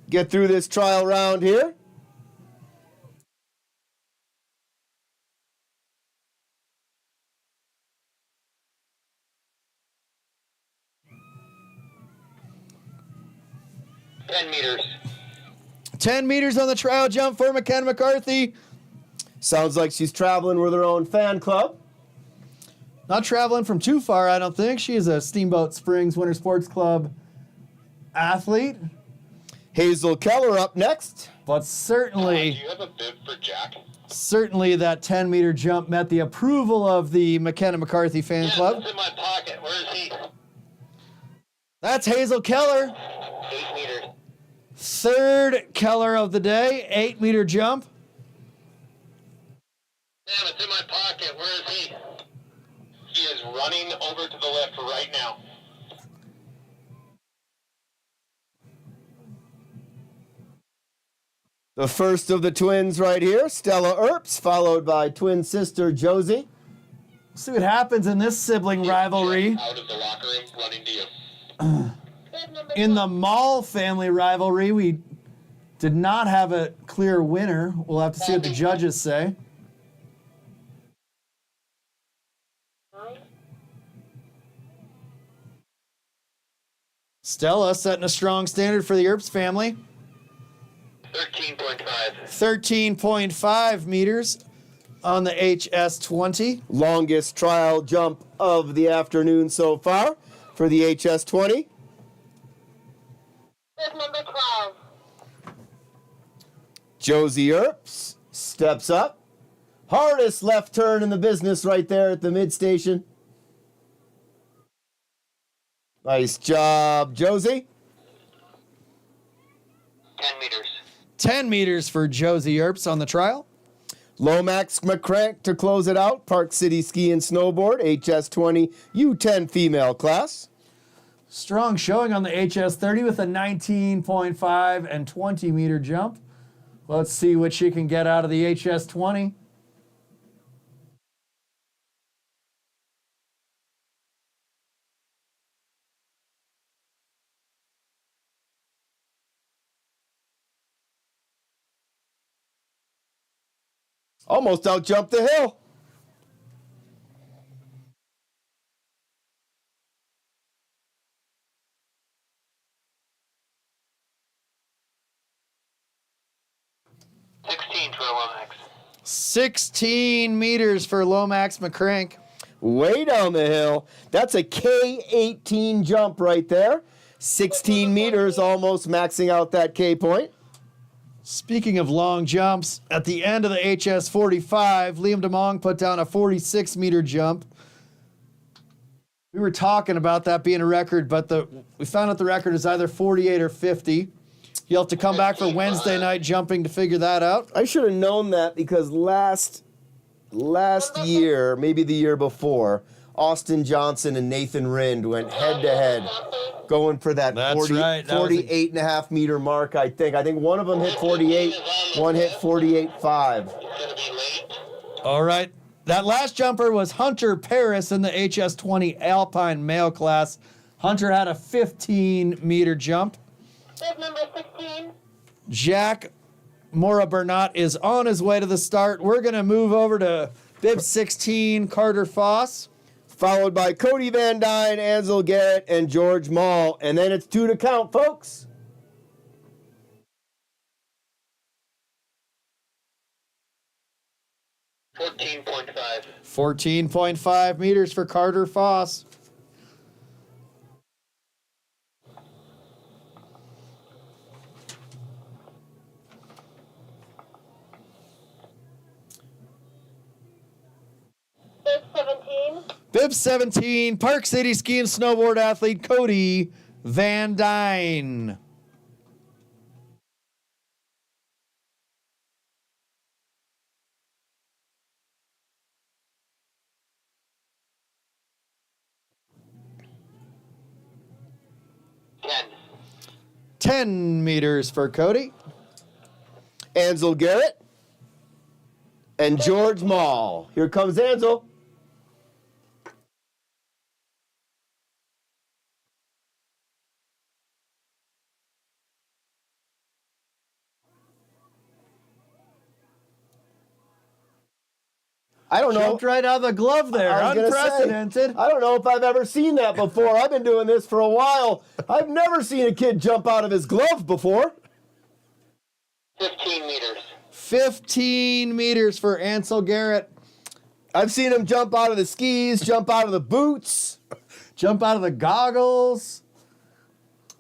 Get through this trial round here. Meters. 10 meters on the trial jump for McKenna McCarthy. Sounds like she's traveling with her own fan club. Not traveling from too far, I don't think. She is a Steamboat Springs Winter Sports Club athlete. Hazel Keller up next. But certainly, do you have a bib for Jack? Certainly that 10-meter jump met the approval of the McKenna McCarthy fan club. It's in my pocket. Where is he? That's Hazel Keller. 8 meters. Third Keller of the day, 8-meter jump. Damn, it's in my pocket. Where is he? He is running over to the left right now. The first of the twins right here, Stella Earps, followed by twin sister Josie. See what happens in this sibling rivalry. Out of the locker room, running to you. In the Mall family rivalry, we did not have a clear winner. We'll have to see what the judges say. Stella setting a strong standard for the Earps family. 13.5. 13.5 meters on the HS20. Longest trial jump of the afternoon so far for the HS20. Number 12. Josie Earps steps up. Hardest left turn in the business right there at the mid station. Nice job, Josie. 10 meters. 10 meters for Josie Earps on the trial. Lomax McCrank to close it out. Park City Ski and Snowboard, HS20 U10 female class. Strong showing on the HS30 with a 19.5 and 20 meter jump. Let's see what she can get out of the HS20. Almost out jumped the hill. For Lomax. 16 meters for Lomax McCrank. Way down the hill. That's a K18 jump right there. 16 meters, almost maxing out that K point. Speaking of long jumps, at the end of the HS45, Liam DeMong put down a 46 meter jump. We were talking about that being a record, but we found out the record is either 48 or 50. You'll have to come back for Wednesday night jumping to figure that out. I should have known that because last year, maybe the year before, Austin Johnson and Nathan Rind went head to head going for that 48 and a half meter mark, I think. I think one of them hit 48, one hit 48.5. All right. That last jumper was Hunter Paris in the HS20 Alpine male class. Hunter had a 15 meter jump. Bib number 16. Jack Mora Bernat is on his way to the start. We're going to move over to bib 16, Carter Foss. Followed by Cody Van Dyne, Ansel Garrett, and George Mall. And then it's 2 to count, folks. $14.5 meters for Carter Foss. Bib 17. Bib 17, Park City ski and snowboard athlete Cody Van Dyne. Ten. 10 meters for Cody. Ansel Garrett and George Mall. Here comes Ansel. I don't know. Jumped right out of the glove there. I was gonna Unprecedented. say, I don't know if I've ever seen that before. I've been doing this for a while. I've never seen a kid jump out of his glove before. 15 meters. 15 meters for Ansel Garrett. I've seen him jump out of the skis, jump out of the boots, jump out of the goggles.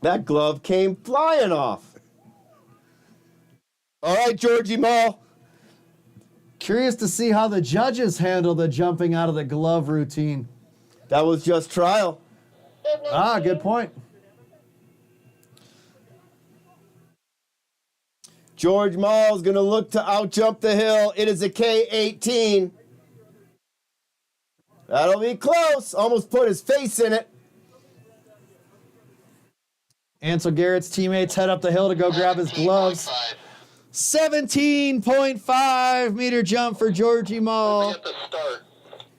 That glove came flying off. All right, Georgie Mall. Curious to see how the judges handle the jumping out of the glove routine. That was just trial. Ah, good point. George Mall's going to look to outjump the hill. It is a K18. That'll be close. Almost put his face in it. Ansel Garrett's teammates head up the hill to go grab his gloves. 17.5 meter jump for Georgie Mall.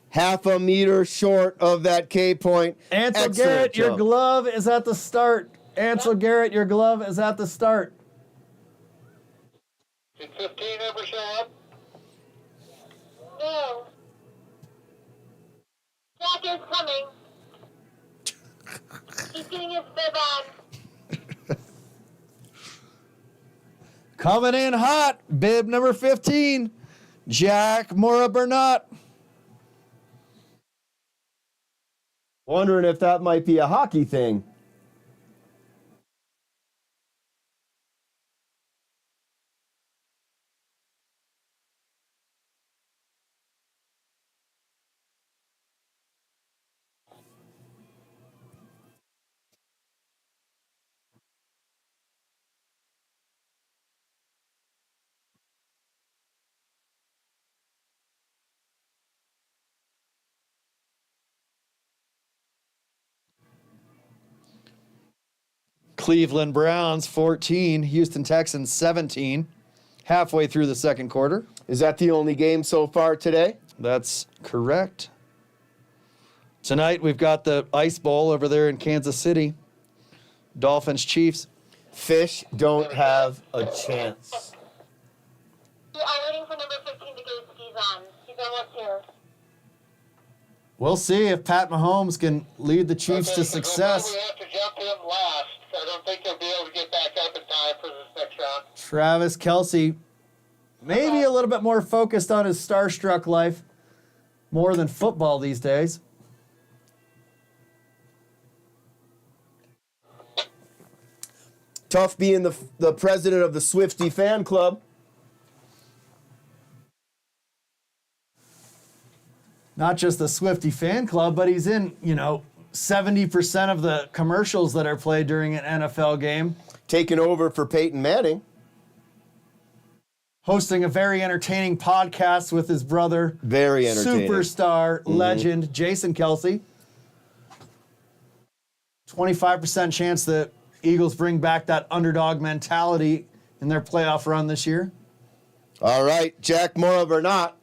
Half a meter short of that K point. Ansel Excellent Garrett, your jump. glove is at the start. Ansel Garrett, your glove is at the start. Did 15 ever show up? No. Jack is coming. He's getting his bib on. Coming in hot, bib number 15, Jack Mora Bernat. Wondering if that might be a hockey thing. Cleveland Browns 14, Houston Texans 17, halfway through the second quarter. Is that the only game so far today? That's correct. Tonight we've got the Ice Bowl over there in Kansas City. Dolphins Chiefs. Fish don't have a chance. I'm waiting for number 15 to get his skis on. He's almost here. We'll see if Pat Mahomes can lead the Chiefs to We success. have to jump him last. I don't think he'll be able to get back up in time for this next round. Travis Kelce, maybe a little bit more focused on his starstruck life, more than football these days. Tough being the president of the Swiftie fan club. Not just the Swiftie fan club, but he's in, 70% of the commercials that are played during an NFL game. Taking over for Peyton Manning. Hosting a very entertaining podcast with his brother. Very entertaining. Superstar, legend, Jason Kelce. 25% chance that Eagles bring back that underdog mentality in their playoff run this year. All right, Jack Morrow or not.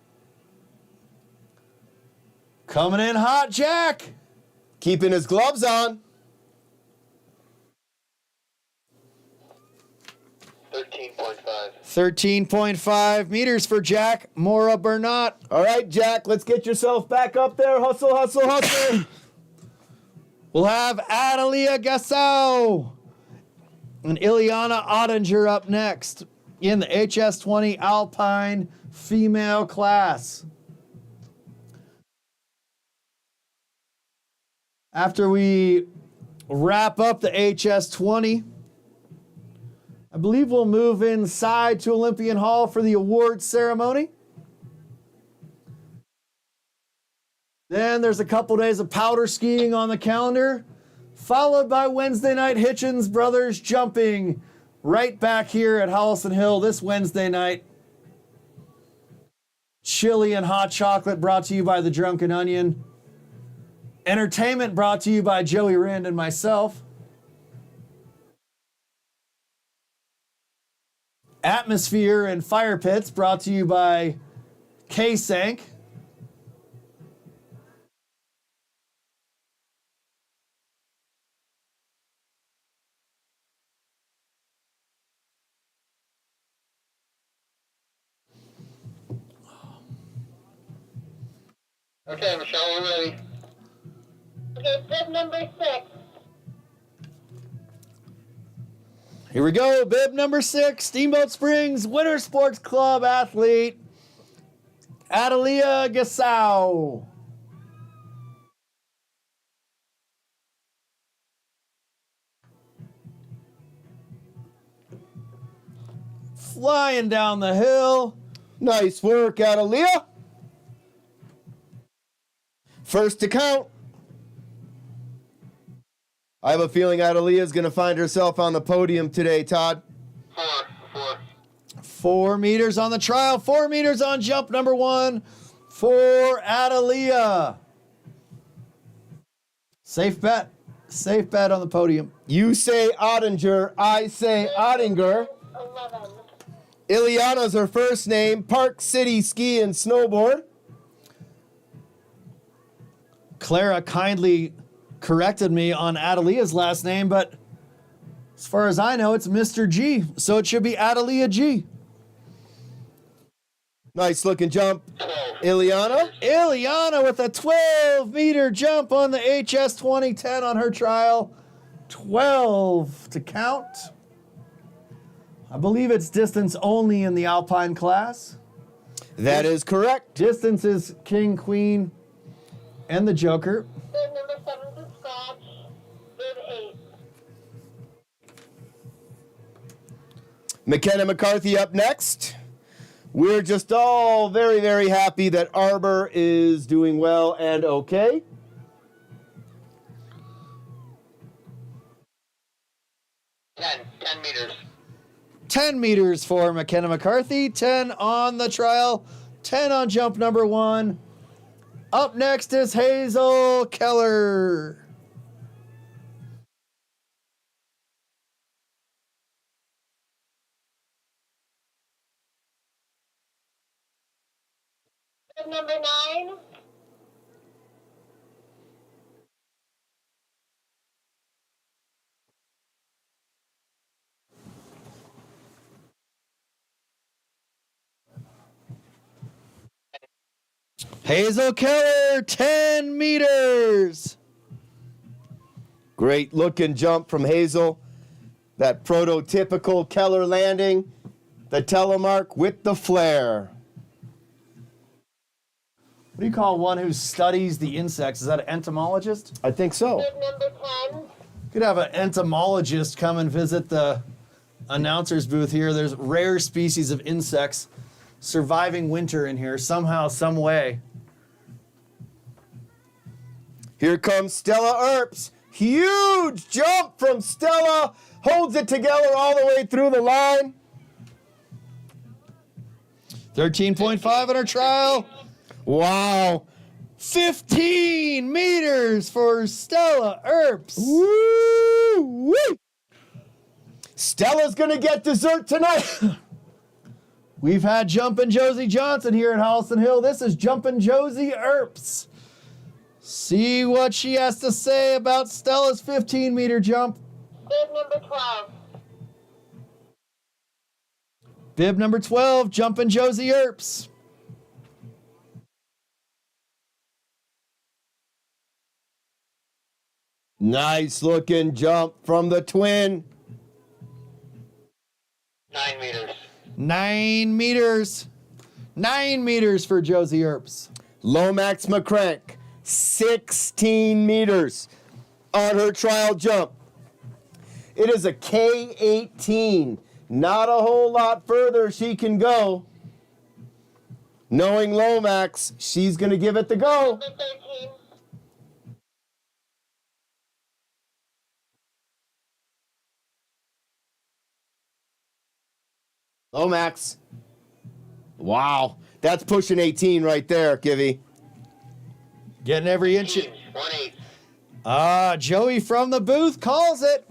Coming in hot, Jack. Keeping his gloves on. 13.5. 13.5 meters for Jack. More up or not. All right, Jack, let's get yourself back up there. Hustle, hustle, hustle. We'll have Adalia Gassau and Ileana Ottinger up next in the HS20 Alpine female class. After we wrap up the HS20, I believe we'll move inside to Olympian Hall for the awards ceremony. Then there's a couple days of powder skiing on the calendar, followed by Wednesday night Hitchens Brothers jumping right back here at Howelsen Hill this Wednesday night. Chili and hot chocolate brought to you by the Drunken Onion. Entertainment brought to you by Joey Rand and myself. Atmosphere and Fire Pits brought to you by K-Sank. Okay, Michelle, we're ready. Okay, bib number 6. Here we go, bib number 6, Steamboat Springs Winter Sports Club athlete, Adalia Gassau. Flying down the hill. Nice work, Adalia. First to count. I have a feeling Adalia is going to find herself on the podium today, Todd. 4. 4 meters on the trial, 4 meters on jump number 1 for Adalia. Safe bet. Safe bet on the podium. You say Ottinger, I say Ottinger. 11. Ileana's her first name, Park City Ski and Snowboard. Clara kindly corrected me on Adalia's last name, but as far as I know, it's Mr. G, so it should be Adalia G. Nice looking jump, Ileana. Ileana with a 12-meter jump on the HS20, 10 on her trial, 12 to count. I believe it's distance only in the Alpine class. That is correct. Distance is King, Queen, and the Joker. Bib number 7 to scratch. Bib 8. McKenna McCarthy up next. We're just all very, very happy that Arbor is doing well and okay. Ten meters. 10 meters for McKenna McCarthy, 10 on the trial, 10 on jump number 1. Up next is Hazel Keller. Number 9. Hazel Keller, 10 meters. Great looking jump from Hazel. That prototypical Keller landing. The telemark with the flare. What do you call one who studies the insects? Is that an entomologist? I think so. Number 10. Could have an entomologist come and visit the announcer's booth here. There's rare species of insects surviving winter in here somehow, some way. Here comes Stella Earps. Huge jump from Stella. Holds it together all the way through the line. 13.5 in our trial. Wow. 15 meters for Stella Earps. Woo! Stella's going to get dessert tonight. We've had Jumpin' Josie Johnson here at Howelsen Hill. This is Jumpin' Josie Earps. See what she has to say about Stella's 15-meter jump. Bib number 12. Bib number 12, Jumpin' Josie Earps. Nice looking jump from the twin. 9 meters. 9 meters. 9 meters for Josie Earps. Lomax McCrank, 16 meters on her trial jump. It is a K18. Not a whole lot further she can go. Knowing Lomax, she's going to give it the go. Number 13. Lomax. Wow. That's pushing 18 right there, Givy. Getting every inch. 1-8. Joey from the booth calls it.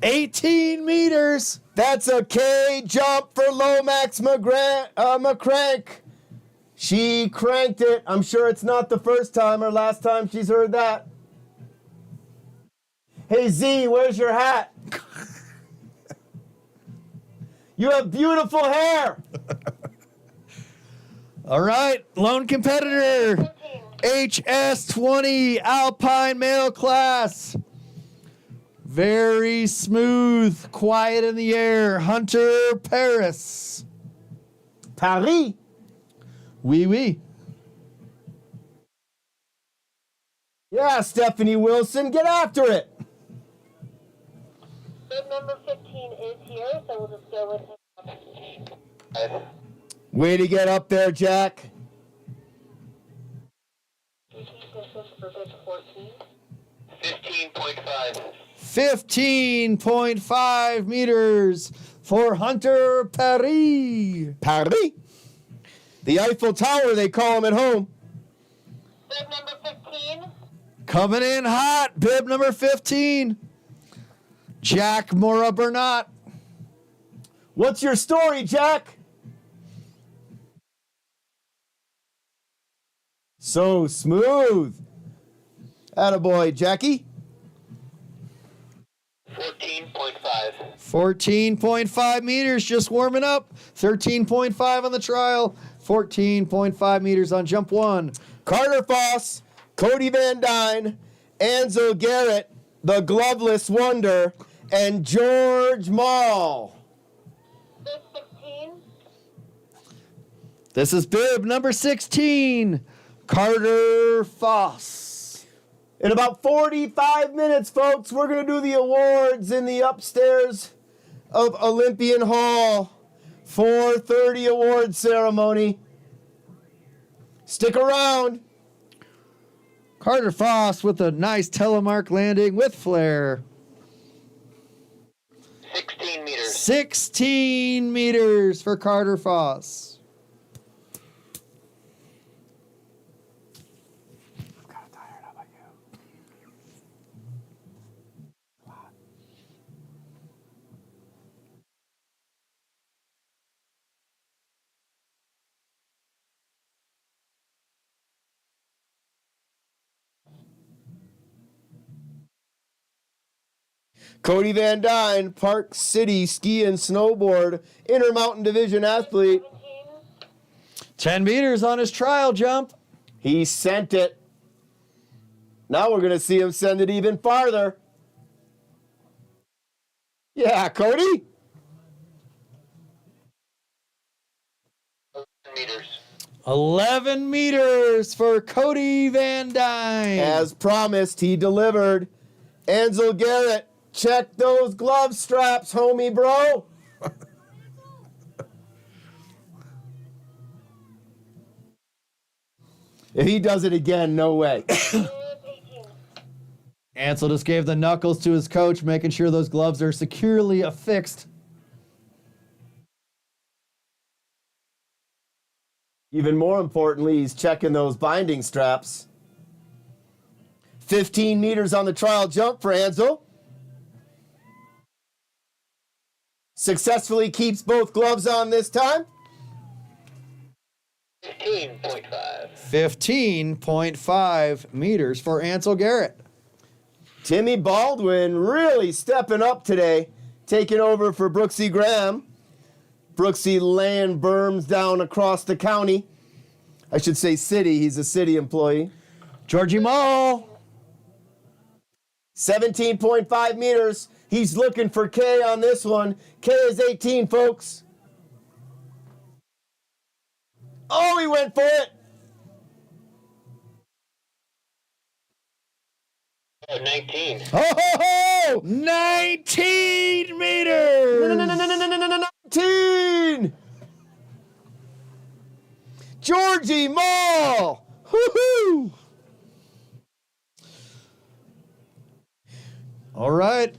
18 meters. That's a K jump for Lomax McCrank. She cranked it. I'm sure it's not the first time or last time she's heard that. Hey, Z, where's your hat? You have beautiful hair. All right, lone competitor. HS20 Alpine male class. Very smooth, quiet in the air. Hunter Paris. Paris. Oui, oui. Yeah, Stephanie Wilson, get after it. Bib number 15 is here, so we'll just go with him. Way to get up there, Jack. 15.5. 15.5 meters for Hunter Paris. Paris. The Eiffel Tower, they call him at home. Bib number 15. Coming in hot, bib number 15. Jack Mora Bernat. What's your story, Jack? So smooth. Attaboy, Jackie. 14.5. 14.5 meters, just warming up. 13.5 on the trial. 14.5 meters on jump 1. Carter Foss, Cody Van Dyne, Anzo Garrett, the Gloveless Wonder, and George Mall. Bib 16. This is bib number 16, Carter Foss. In about 45 minutes, folks, we're going to do the awards in the upstairs of Olympian Hall. 4:30 award ceremony. Stick around. Carter Foss with a nice telemark landing with flair. 16 meters. 16 meters for Carter Foss. Cody Van Dyne, Park City Ski and Snowboard, Intermountain Division athlete. 10 meters on his trial jump. He sent it. Now we're going to see him send it even farther. Yeah, Cody. Meters. 11 meters for Cody Van Dyne. As promised, he delivered. Ansel Garrett, check those glove straps, homie, bro. If he does it again, no way. Ansel just gave the knuckles to his coach, making sure those gloves are securely affixed. Even more importantly, he's checking those binding straps. 15 meters on the trial jump for Ansel. Successfully keeps both gloves on this time. 15.5. 15.5 meters for Ansel Garrett. Timmy Baldwin really stepping up today, taking over for Brooksy Graham. Brooksy laying berms down across the county. I should say city. He's a city employee. Georgie Mall. 17.5 meters. He's looking for K on this one. K is 18, folks. Oh, he went for it. 19. Oh, 19 meters. 19. Georgie Mall. Woohoo. All right.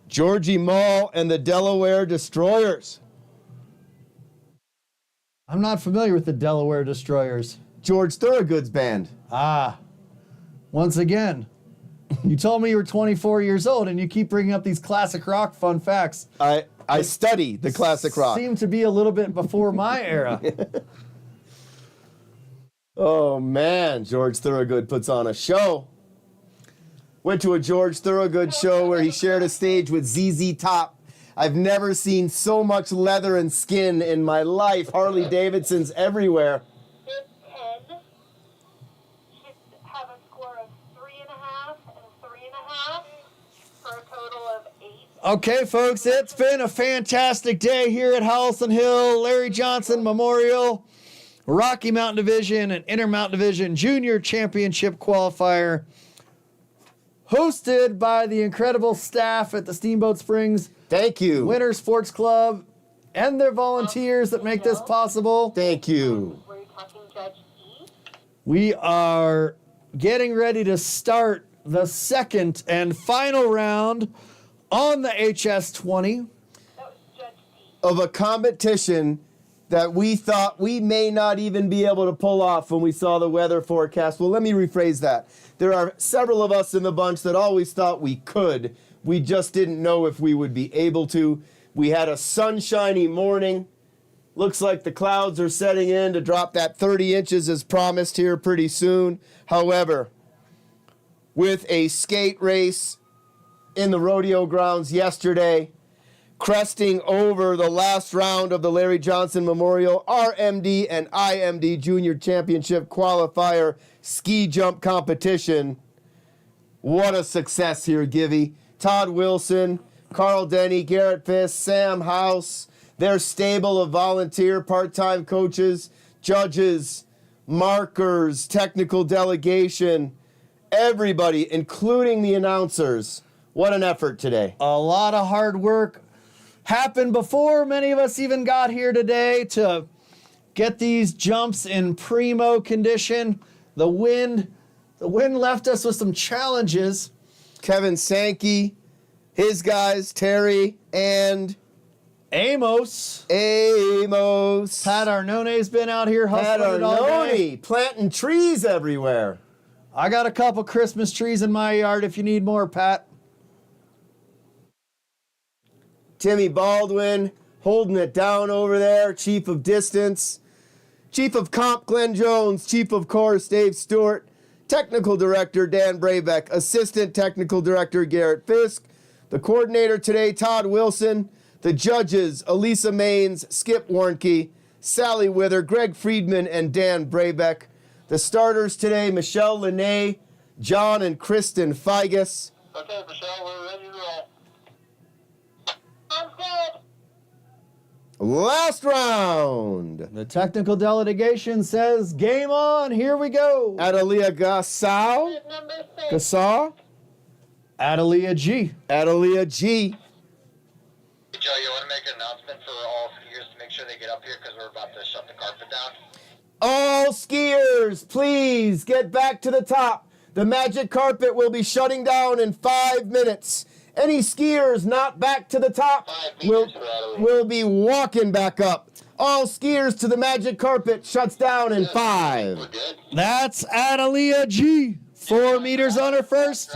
Georgie Mall and the Delaware Destroyers. I'm not familiar with the Delaware Destroyers. George Thorogood's band. Ah. Once again, you told me you were 24 years old and you keep bringing up these classic rock fun facts. I study the classic rock. Seem to be a little bit before my era. Oh, man. George Thorogood puts on a show. Went to a George Thorogood show where he shared a stage with ZZ Top. I've never seen so much leather and skin in my life. Harley Davidson's everywhere. This 10 should have a score of 3.5 and 3.5 for a total of 8. Okay, folks, it's been a fantastic day here at Howelsen Hill, Larry Johnson Memorial, Rocky Mountain Division and Intermountain Division Junior Championship Qualifier, hosted by the incredible staff at the Steamboat Springs Thank you. Winter Sports Club and their volunteers that make this possible. Thank you. Were you talking Judge E? We are getting ready to start the second and final round on the HS20 That was Judge D. Of a competition that we thought we may not even be able to pull off when we saw the weather forecast. Well, let me rephrase that. There are several of us in the bunch that always thought we could. We just didn't know if we would be able to. We had a sunshiny morning. Looks like the clouds are setting in to drop that 30 inches as promised here pretty soon. However, with a skate race in the rodeo grounds yesterday, cresting over the last round of the Larry Johnson Memorial RMD and IMD Junior Championship Qualifier ski jump competition. What a success here, Givey. Todd Wilson, Carl Denny, Garrett Fisk, Sam House, their stable of volunteer part-time coaches, judges, markers, technical delegation, everybody, including the announcers. What an effort today. A lot of hard work happened before many of us even got here today to get these jumps in primo condition. The wind left us with some challenges. Kevin Sankey, his guys, Terry and Amos. Pat Pat Arnone's been out here hustling it all day. Arnone, planting trees everywhere. I got a couple Christmas trees in my yard if you need more, Pat. Timmy Baldwin holding it down over there, Chief of Distance. Chief of Comp, Glenn Jones. Chief of Course, Dave Stewart. Technical Director Dan Brabeck, Assistant Technical Director Garrett Fisk, the coordinator today Todd Wilson, the judges Elisa Maines, Skip Warnke, Sally Wither, Greg Friedman, and Dan Brabeck. The starters today Michelle Linné, John and Kristen Figus. Okay, Michelle, we're ready to roll. I'm good. Last round. The technical delegation says, game on, here we go. Adelia Gassau. Group number 6. Gassau. Adelia G. Adelia G. Joe, you want to make an announcement for all skiers to make sure they get up here because we're about to shut the carpet down? All skiers, please get back to the top. The magic carpet will be shutting down in 5 minutes. Any skiers not back to the top will be walking back up. All skiers to the magic carpet shuts down in 5. That's Adelia G. 4 meters on her first,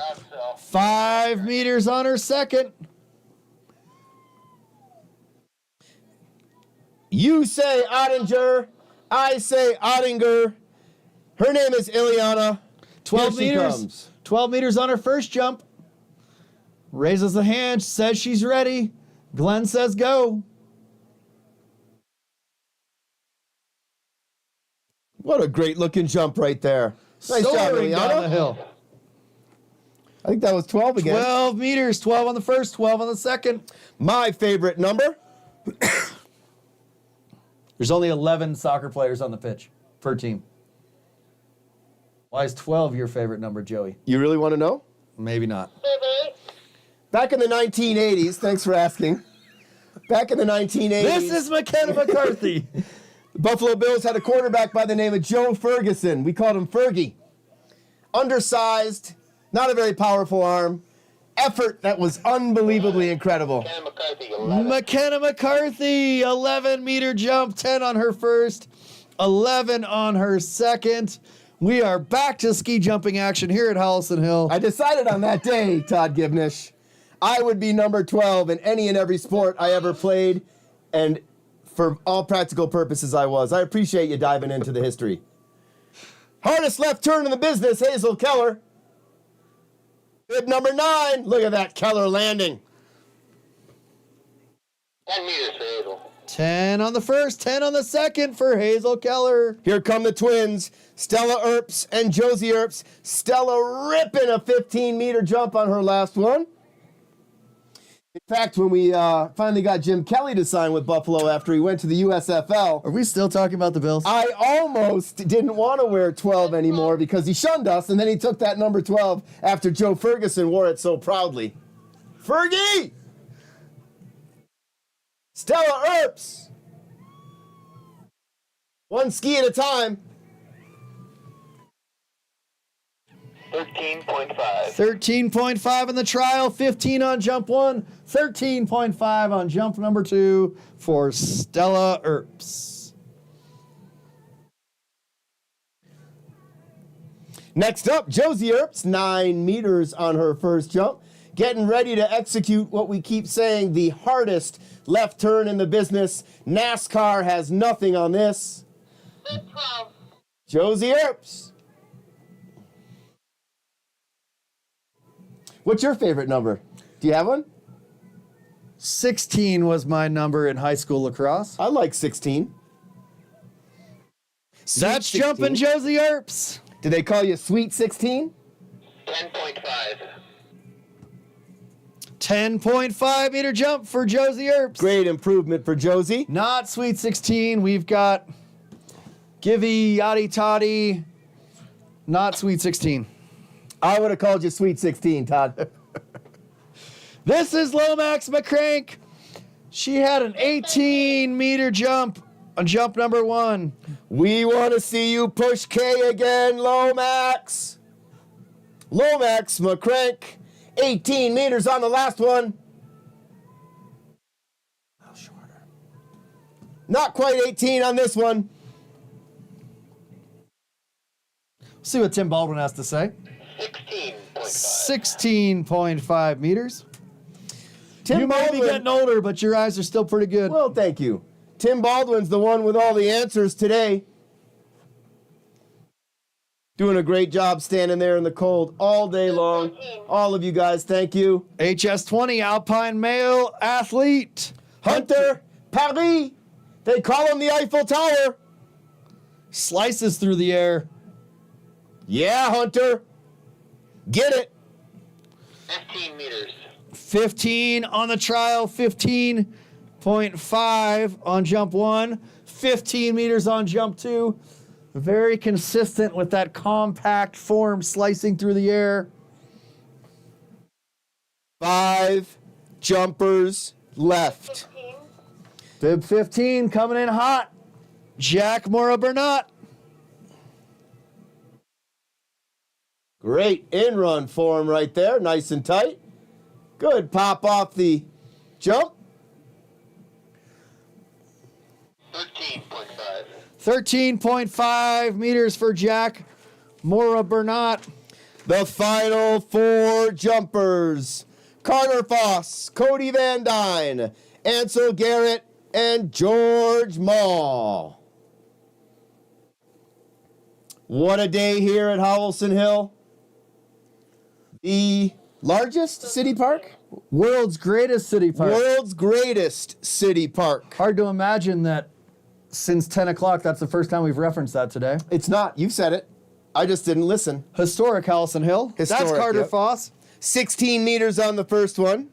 5 meters on her second. You say Ottinger, I say Ottinger. Her name is Ileana. 12 Here she meters. comes. 12 meters on her first jump. Raises the hand, says she's ready. Glenn says go. What a great looking jump right there. Nice job, Soaring down the Ileana. hill. I think that was 12 again. 12 meters, 12 on the first, 12 on the second. My favorite number. There's only 11 soccer players on the pitch per team. Why is 12 your favorite number, Joey? You really want to know? Maybe not. Back in the 1980s, thanks for asking. Back in the 1980s. This is McKenna McCarthy. The Buffalo Bills had a quarterback by the name of Joe Ferguson. We called him Fergie. Undersized, not a very powerful arm. Effort that was unbelievably incredible. Ken McCarthy, 11. McKenna McCarthy, 11-meter jump, 10 on her first, 11 on her second. We are back to ski jumping action here at Howelsen Hill. I decided on that day, Todd Givnish, I would be number 12 in any and every sport I ever played, and for all practical purposes I was. I appreciate you diving into the history. Hardest left turn in the business, Hazel Keller. Bib number 9. Look at that Keller landing. 10 meters for Hazel. 10 on the first, 10 on the second for Hazel Keller. Here come the twins, Stella Earps and Josie Earps. Stella ripping a 15-meter jump on her last one. In fact, when we finally got Jim Kelly to sign with Buffalo after he went to the USFL, Are we still talking about the Bills? I almost didn't want to wear 12 anymore because he shunned us, and then he took that number 12 after Joe Ferguson wore it so proudly. Fergie! Stella Earps! One ski at a time. 13.5. 13.5 in the trial, 15 on jump 1, 13.5 on jump number 2 for Stella Earps. Next up, Josie Earps, 9 meters on her first jump. Getting ready to execute what we keep saying, the hardest left turn in the business. NASCAR has nothing on this. 12. Josie Earps. What's your favorite number? Do you have one? 16 was my number in high school lacrosse. I like 16. That's jumping Josie Earps. Did they call you Sweet 16? 10.5. 10.5 meter jump for Josie Earps. Great improvement for Josie. Not Sweet 16. We've got Givey, Yachty Toddy. Not Sweet 16. I would have called you Sweet 16, Todd. This is Lomax McCrank. She had an 18-meter jump on jump number 1. We want to see you push K again, Lomax. Lomax McCrank, 18 meters on the last one. A little shorter. Not quite 18 on this one. See what Tim Baldwin has to say. 16.5. 16.5 meters. Tim You may be Baldwin- getting older, but your eyes are still pretty good. Well, thank you. Tim Baldwin's the one with all the answers today. Doing a great job standing there in the cold all day long. All of you guys, thank you. HS20 Alpine male athlete. Hunter Paris. They call him the Eiffel Tower. Slices through the air. Yeah, Hunter. Get it. 15 meters. 15 on the trial, 15.5 on jump 1, 15 meters on jump 2. Very consistent with that compact form slicing through the air. 5 jumpers left. 15. Bib 15 coming in hot. Jack Mora Bernat. Great in-run form right there, nice and tight. Good pop off the jump. 13.5. 13.5 meters for Jack Mora Bernat. The final 4 jumpers. Carter Foss, Cody Van Dyne, Ansel Garrett, and George Mall. What a day here at Howelsen Hill. The largest city park? World's greatest city park. World's greatest city park. Hard to imagine that since 10 o'clock, that's the first time we've referenced that today. It's not. You've said it. I just didn't listen. Historic Howelsen Hill. That's Historic, Carter yep. Foss. 16 meters on the first one.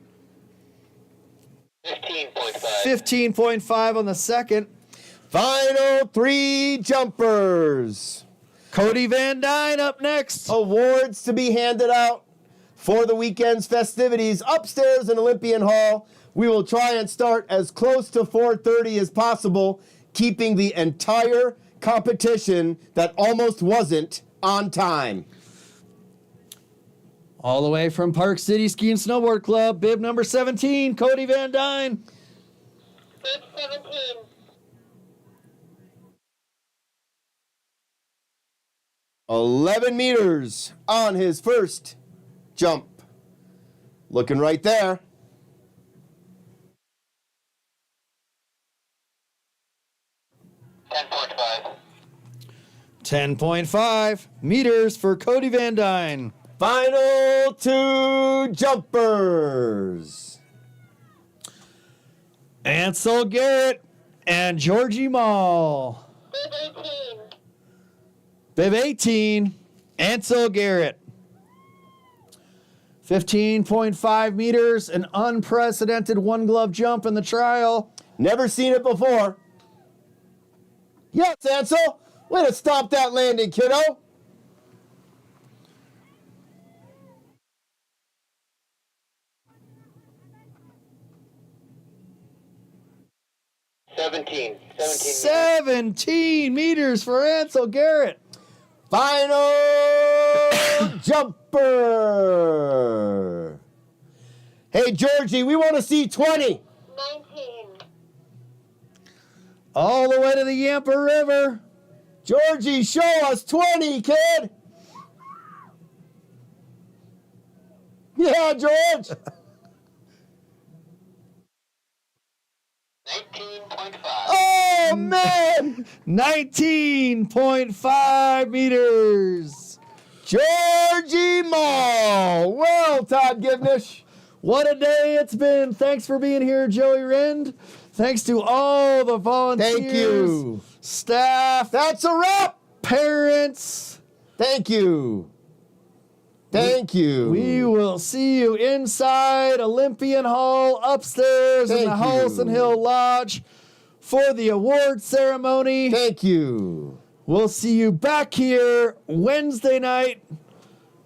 15.5. 15.5 on the second. Final 3 jumpers. Cody Van Dyne up next. Awards to be handed out for the weekend's festivities upstairs in Olympian Hall. We will try and start as close to 4:30 as possible, keeping the entire competition that almost wasn't on time. All the way from Park City Ski and Snowboard Club, bib number 17, Cody Van Dyne. Bib 17. $11 meters on his first jump. Looking right there. 10.5. 10.5 meters for Cody Van Dyne. Final 2 jumpers. Ansel Garrett and Georgie Mall. Bib 18. Bib 18, Ansel Garrett. 15.5 meters, an unprecedented one-glove jump in the trial. Never seen it before. Yes, Ansel. Way to stop that landing, kiddo. Seventeen 17 meters for Ansel Garrett. Final jumper. Hey, Georgie, we want to see 20. 19. All the way to the Yampa River. Georgie, show us 20, kid. Yeah, George. 19.5. Oh, man. 19.5 meters. Georgie Mall. Well, Todd Givnish. What a day it's been. Thanks for being here, Joey Rind. Thanks to all the volunteers. Thank you. Staff. That's a wrap. Parents. Thank you. Thank you. We will see you inside Olympian Hall upstairs in the Howelsen Hill Lodge for the award ceremony. Thank you. We'll see you back here Wednesday night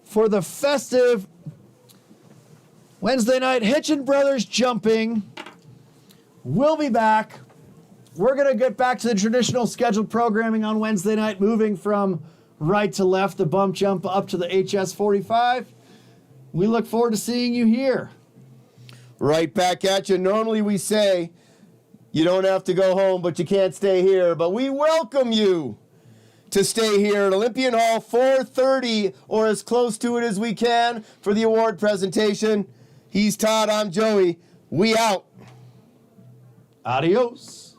for the festive Wednesday night Hitchin Brothers jumping. We'll be back. We're going to get back to the traditional scheduled programming on Wednesday night, moving from right to left, the bump jump up to the HS45. We look forward to seeing you here. Right back at you. Normally we say you don't have to go home, but you can't stay here. But we welcome you to stay here at Olympian Hall, 4:30 or as close to it as we can for the award presentation. He's Todd, I'm Joey. We out. Adios.